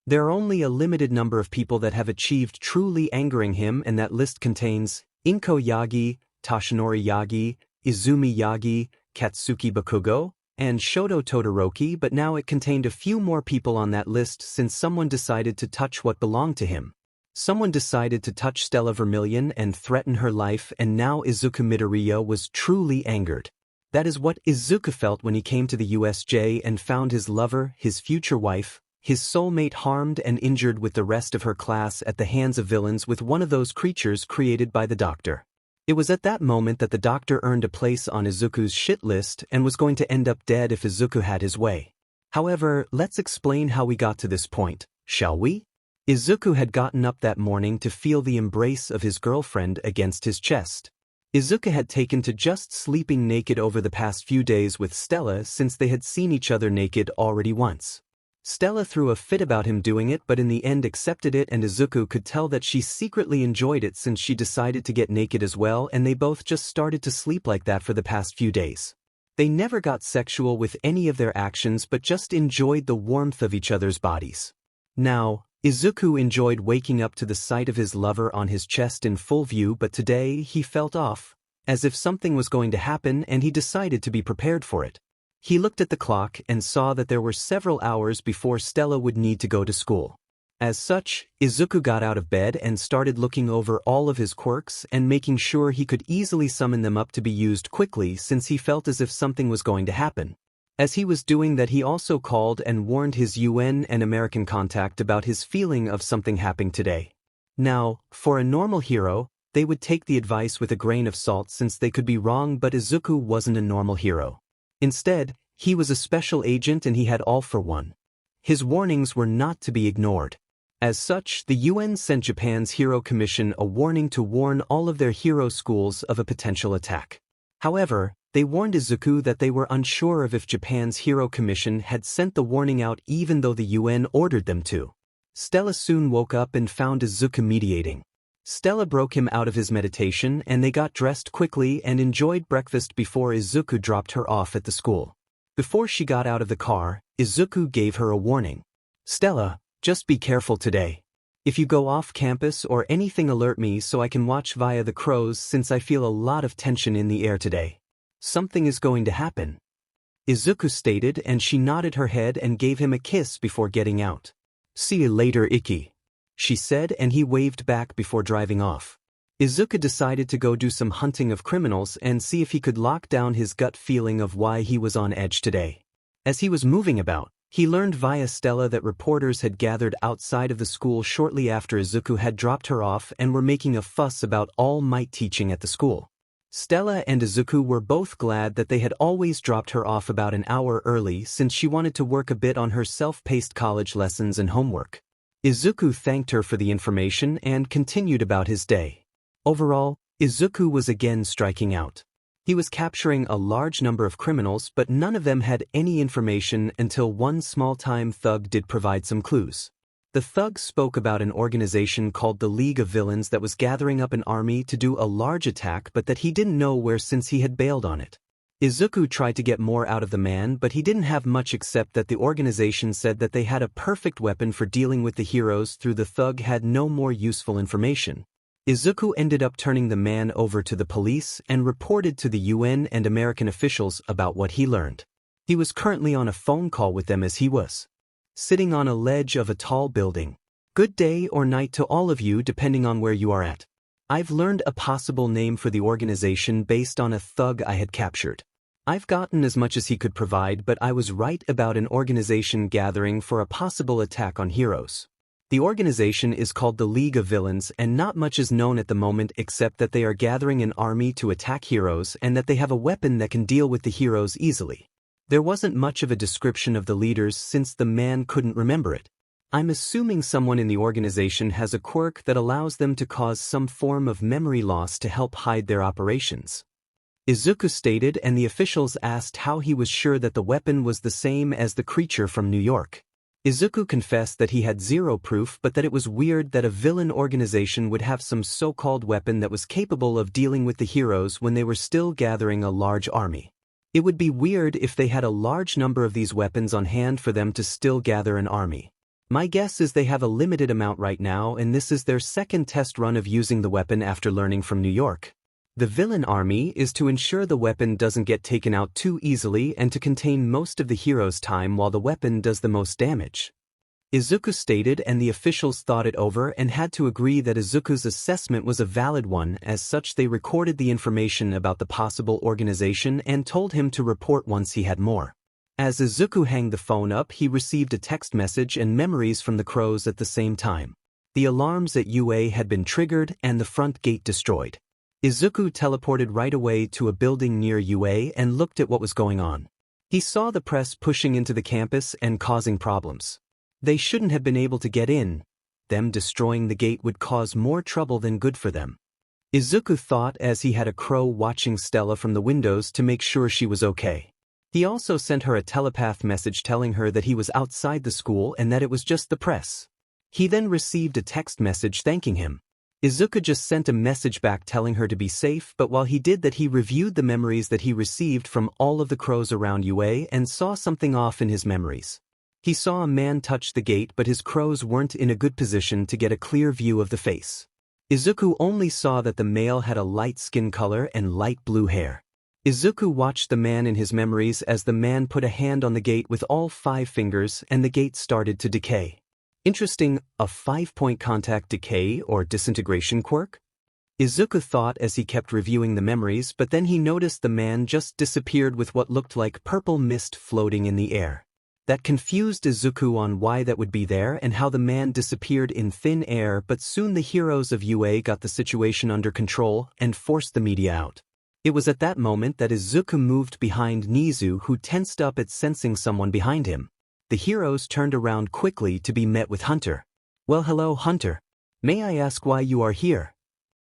There are only a limited number of people that have achieved truly angering him, and that list contains Inko Yagi, Toshinori Yagi, Izumi Yagi, Katsuki Bakugo, and Shoto Todoroki, but now it contained a few more people on that list since someone decided to touch what belonged to him. Someone decided to touch Stella Vermilion and threaten her life, and now Izuku Midoriya was truly angered. That is what Izuku felt when he came to the USJ and found his lover, his future wife, his soulmate harmed and injured with the rest of her class at the hands of villains with one of those creatures created by the doctor. It was at that moment that the doctor earned a place on Izuku's shit list and was going to end up dead if Izuku had his way. However, let's explain how we got to this point, shall we? Izuku had gotten up that morning to feel the embrace of his girlfriend against his chest. Izuku had taken to just sleeping naked over the past few days with Stella since they had seen each other naked already once. Stella threw a fit about him doing it, but in the end accepted it, and Izuku could tell that she secretly enjoyed it since she decided to get naked as well, and they both just started to sleep like that for the past few days. They never got sexual with any of their actions but just enjoyed the warmth of each other's bodies. Now, Izuku enjoyed waking up to the sight of his lover on his chest in full view, but today he felt off, as if something was going to happen, and he decided to be prepared for it. He looked at the clock and saw that there were several hours before Stella would need to go to school. As such, Izuku got out of bed and started looking over all of his quirks and making sure he could easily summon them up to be used quickly since he felt as if something was going to happen. As he was doing that, he also called and warned his UN and American contact about his feeling of something happening today. Now, for a normal hero, they would take the advice with a grain of salt since they could be wrong, but Izuku wasn't a normal hero. Instead, he was a special agent and he had all for one. His warnings were not to be ignored. As such, the UN sent Japan's Hero Commission a warning to warn all of their hero schools of a potential attack. However, they warned Izuku that they were unsure of if Japan's Hero Commission had sent the warning out even though the UN ordered them to. Stella soon woke up and found Izuku mediating. Stella broke him out of his meditation and they got dressed quickly and enjoyed breakfast before Izuku dropped her off at the school. Before she got out of the car, Izuku gave her a warning. Stella, just be careful today. If you go off campus or anything, alert me so I can watch via the crows since I feel a lot of tension in the air today. Something is going to happen. Izuku stated, and she nodded her head and gave him a kiss before getting out. See you later, Ikki, she said, and he waved back before driving off. Izuku decided to go do some hunting of criminals and see if he could lock down his gut feeling of why he was on edge today. As he was moving about, he learned via Stella that reporters had gathered outside of the school shortly after Izuku had dropped her off and were making a fuss about All Might teaching at the school. Stella and Izuku were both glad that they had always dropped her off about an hour early since she wanted to work a bit on her self-paced college lessons and homework. Izuku thanked her for the information and continued about his day. Overall, Izuku was again striking out. He was capturing a large number of criminals, but none of them had any information until one small-time thug did provide some clues. The thug spoke about an organization called the League of Villains that was gathering up an army to do a large attack, but that he didn't know where since he had bailed on it. Izuku tried to get more out of the man, but he didn't have much except that the organization said that they had a perfect weapon for dealing with the heroes through the thug had no more useful information. Izuku ended up turning the man over to the police and reported to the UN and American officials about what he learned. He was currently on a phone call with them as he was sitting on a ledge of a tall building. Good day or night to all of you depending on where you are at. I've learned a possible name for the organization based on a thug I had captured. I've gotten as much as he could provide, but I was right about an organization gathering for a possible attack on heroes. The organization is called the League of Villains, and not much is known at the moment except that they are gathering an army to attack heroes and that they have a weapon that can deal with the heroes easily. There wasn't much of a description of the leaders since the man couldn't remember it. I'm assuming someone in the organization has a quirk that allows them to cause some form of memory loss to help hide their operations. Izuku stated, and the officials asked how he was sure that the weapon was the same as the creature from New York. Izuku confessed that he had zero proof but that it was weird that a villain organization would have some so-called weapon that was capable of dealing with the heroes when they were still gathering a large army. It would be weird if they had a large number of these weapons on hand for them to still gather an army. My guess is they have a limited amount right now, and this is their second test run of using the weapon after learning from New York. The villain army is to ensure the weapon doesn't get taken out too easily and to contain most of the hero's time while the weapon does the most damage. Izuku stated, and the officials thought it over and had to agree that Izuku's assessment was a valid one. As such, they recorded the information about the possible organization and told him to report once he had more. As Izuku hung the phone up, he received a text message and memories from the crows at the same time. The alarms at UA had been triggered and the front gate destroyed. Izuku teleported right away to a building near UA and looked at what was going on. He saw the press pushing into the campus and causing problems. They shouldn't have been able to get in. Them destroying the gate would cause more trouble than good for them. Izuku thought as he had a crow watching Stella from the windows to make sure she was okay. He also sent her a telepath message telling her that he was outside the school and that it was just the press. He then received a text message thanking him. Izuku just sent a message back telling her to be safe, but while he did that he reviewed the memories that he received from all of the crows around UA and saw something off in his memories. He saw a man touch the gate, but his crows weren't in a good position to get a clear view of the face. Izuku only saw that the male had a light skin color and light blue hair. Izuku watched the man in his memories as the man put a hand on the gate with all 5 fingers and the gate started to decay. Interesting, a 5-point contact decay or disintegration quirk? Izuku thought as he kept reviewing the memories, but then he noticed the man just disappeared with what looked like purple mist floating in the air. That confused Izuku on why that would be there and how the man disappeared in thin air, but soon the heroes of UA got the situation under control and forced the media out. It was at that moment that Izuku moved behind Nizu, who tensed up at sensing someone behind him. The heroes turned around quickly to be met with Hunter. "Well, hello, Hunter. May I ask why you are here?"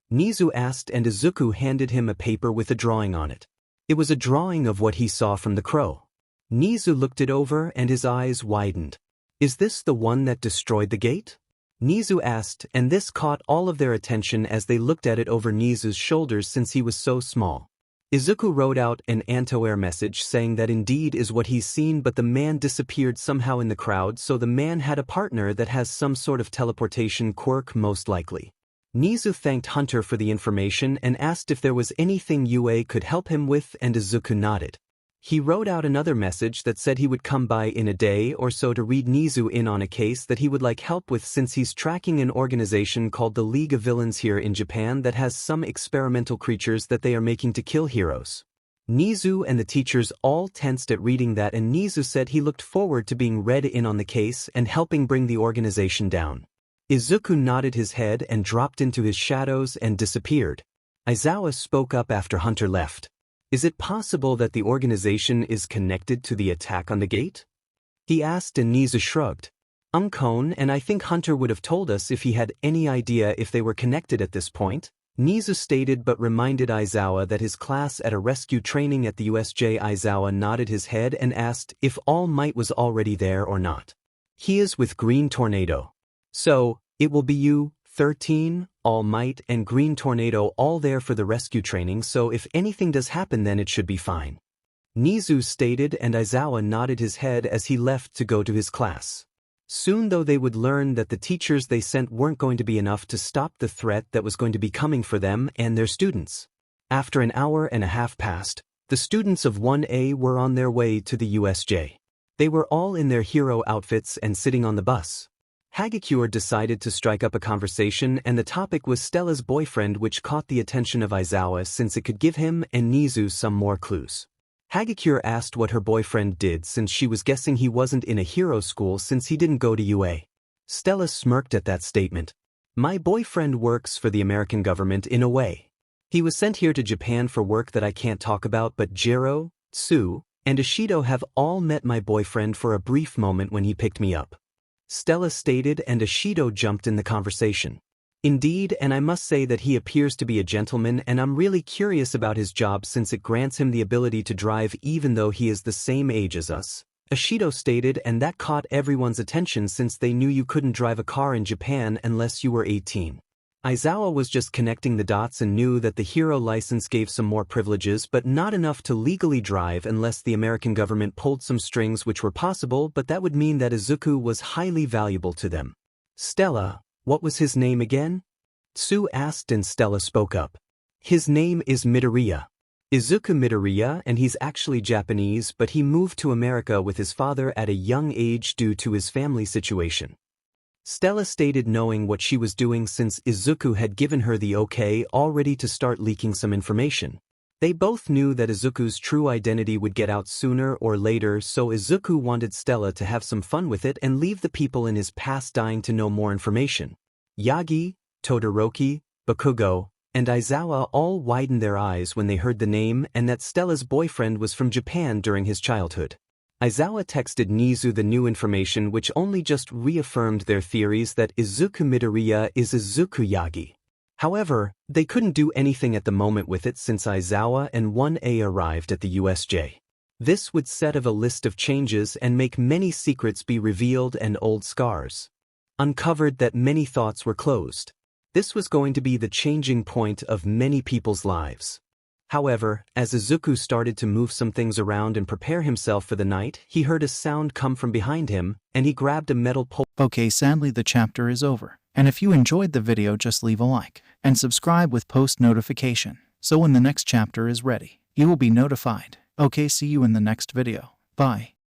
Nizu asked, and Izuku handed him a paper with a drawing on it. It was a drawing of what he saw from the crow. Nizu looked it over and his eyes widened. "Is this the one that destroyed the gate?" Nizu asked, and this caught all of their attention as they looked at it over Nizu's shoulders since he was so small. Izuku wrote out an anti-air message saying that indeed is what he's seen, but the man disappeared somehow in the crowd, so the man had a partner that has some sort of teleportation quirk most likely. Nizu thanked Hunter for the information and asked if there was anything UA could help him with, and Izuku nodded. He wrote out another message that said he would come by in a day or so to read Nizu in on a case that he would like help with since he's tracking an organization called the League of Villains here in Japan that has some experimental creatures that they are making to kill heroes. Nizu and the teachers all tensed at reading that, and Nizu said he looked forward to being read in on the case and helping bring the organization down. Izuku nodded his head and dropped into his shadows and disappeared. Aizawa spoke up after Hunter left. "Is it possible that the organization is connected to the attack on the gate?" he asked, and Nizu shrugged. "Unknown, and I think Hunter would have told us if he had any idea if they were connected at this point," Nizu stated, but reminded Aizawa that his class at a rescue training at the USJ. Aizawa nodded his head and asked if All Might was already there or not. "He is with Green Tornado. So, it will be you, 13, All Might, and Green Tornado all there for the rescue training, so if anything does happen then it should be fine," Nizu stated, and Aizawa nodded his head as he left to go to his class. Soon though they would learn that the teachers they sent weren't going to be enough to stop the threat that was going to be coming for them and their students. After an hour and a half passed, the students of 1A were on their way to the USJ. They were all in their hero outfits and sitting on the bus. Hagakure decided to strike up a conversation, and the topic was Stella's boyfriend, which caught the attention of Aizawa since it could give him and Nizu some more clues. Hagakure asked what her boyfriend did since she was guessing he wasn't in a hero school since he didn't go to UA. Stella smirked at that statement. My boyfriend works for the American government in a way. He was sent here to Japan for work that I can't talk about, but Jiro, Tsu, and Ishido have all met my boyfriend for a brief moment when he picked me up. Stella stated, and Ishido jumped in the conversation. Indeed, and I must say that he appears to be a gentleman, and I'm really curious about his job since it grants him the ability to drive even though he is the same age as us. Ishido stated, and that caught everyone's attention since they knew you couldn't drive a car in Japan unless you were 18. Aizawa was just connecting the dots and knew that the hero license gave some more privileges but not enough to legally drive unless the American government pulled some strings, which were possible, but that would mean that Izuku was highly valuable to them. Stella, what was his name again? Tsu asked and Stella spoke up. His name is Midoriya. Izuku Midoriya, and he's actually Japanese, but he moved to America with his father at a young age due to his family situation. Stella stated, knowing what she was doing since Izuku had given her the okay already to start leaking some information. They both knew that Izuku's true identity would get out sooner or later, so Izuku wanted Stella to have some fun with it and leave the people in his past dying to know more information. Yagi, Todoroki, Bakugo, and Aizawa all widened their eyes when they heard the name and that Stella's boyfriend was from Japan during his childhood. Aizawa texted Nizu the new information, which only just reaffirmed their theories that Izuku Midoriya is Izuku Yagi. However, they couldn't do anything at the moment with it since Aizawa and 1A arrived at the USJ. This would set of a list of changes and make many secrets be revealed and old scars uncovered that many thoughts were closed. This was going to be the changing point of many people's lives. However, as Izuku started to move some things around and prepare himself for the night, he heard a sound come from behind him, and he grabbed a metal pole. Okay, sadly the chapter is over. And if you enjoyed the video, just leave a like and subscribe with post notification, so when the next chapter is ready, you will be notified. Okay, see you in the next video. Bye.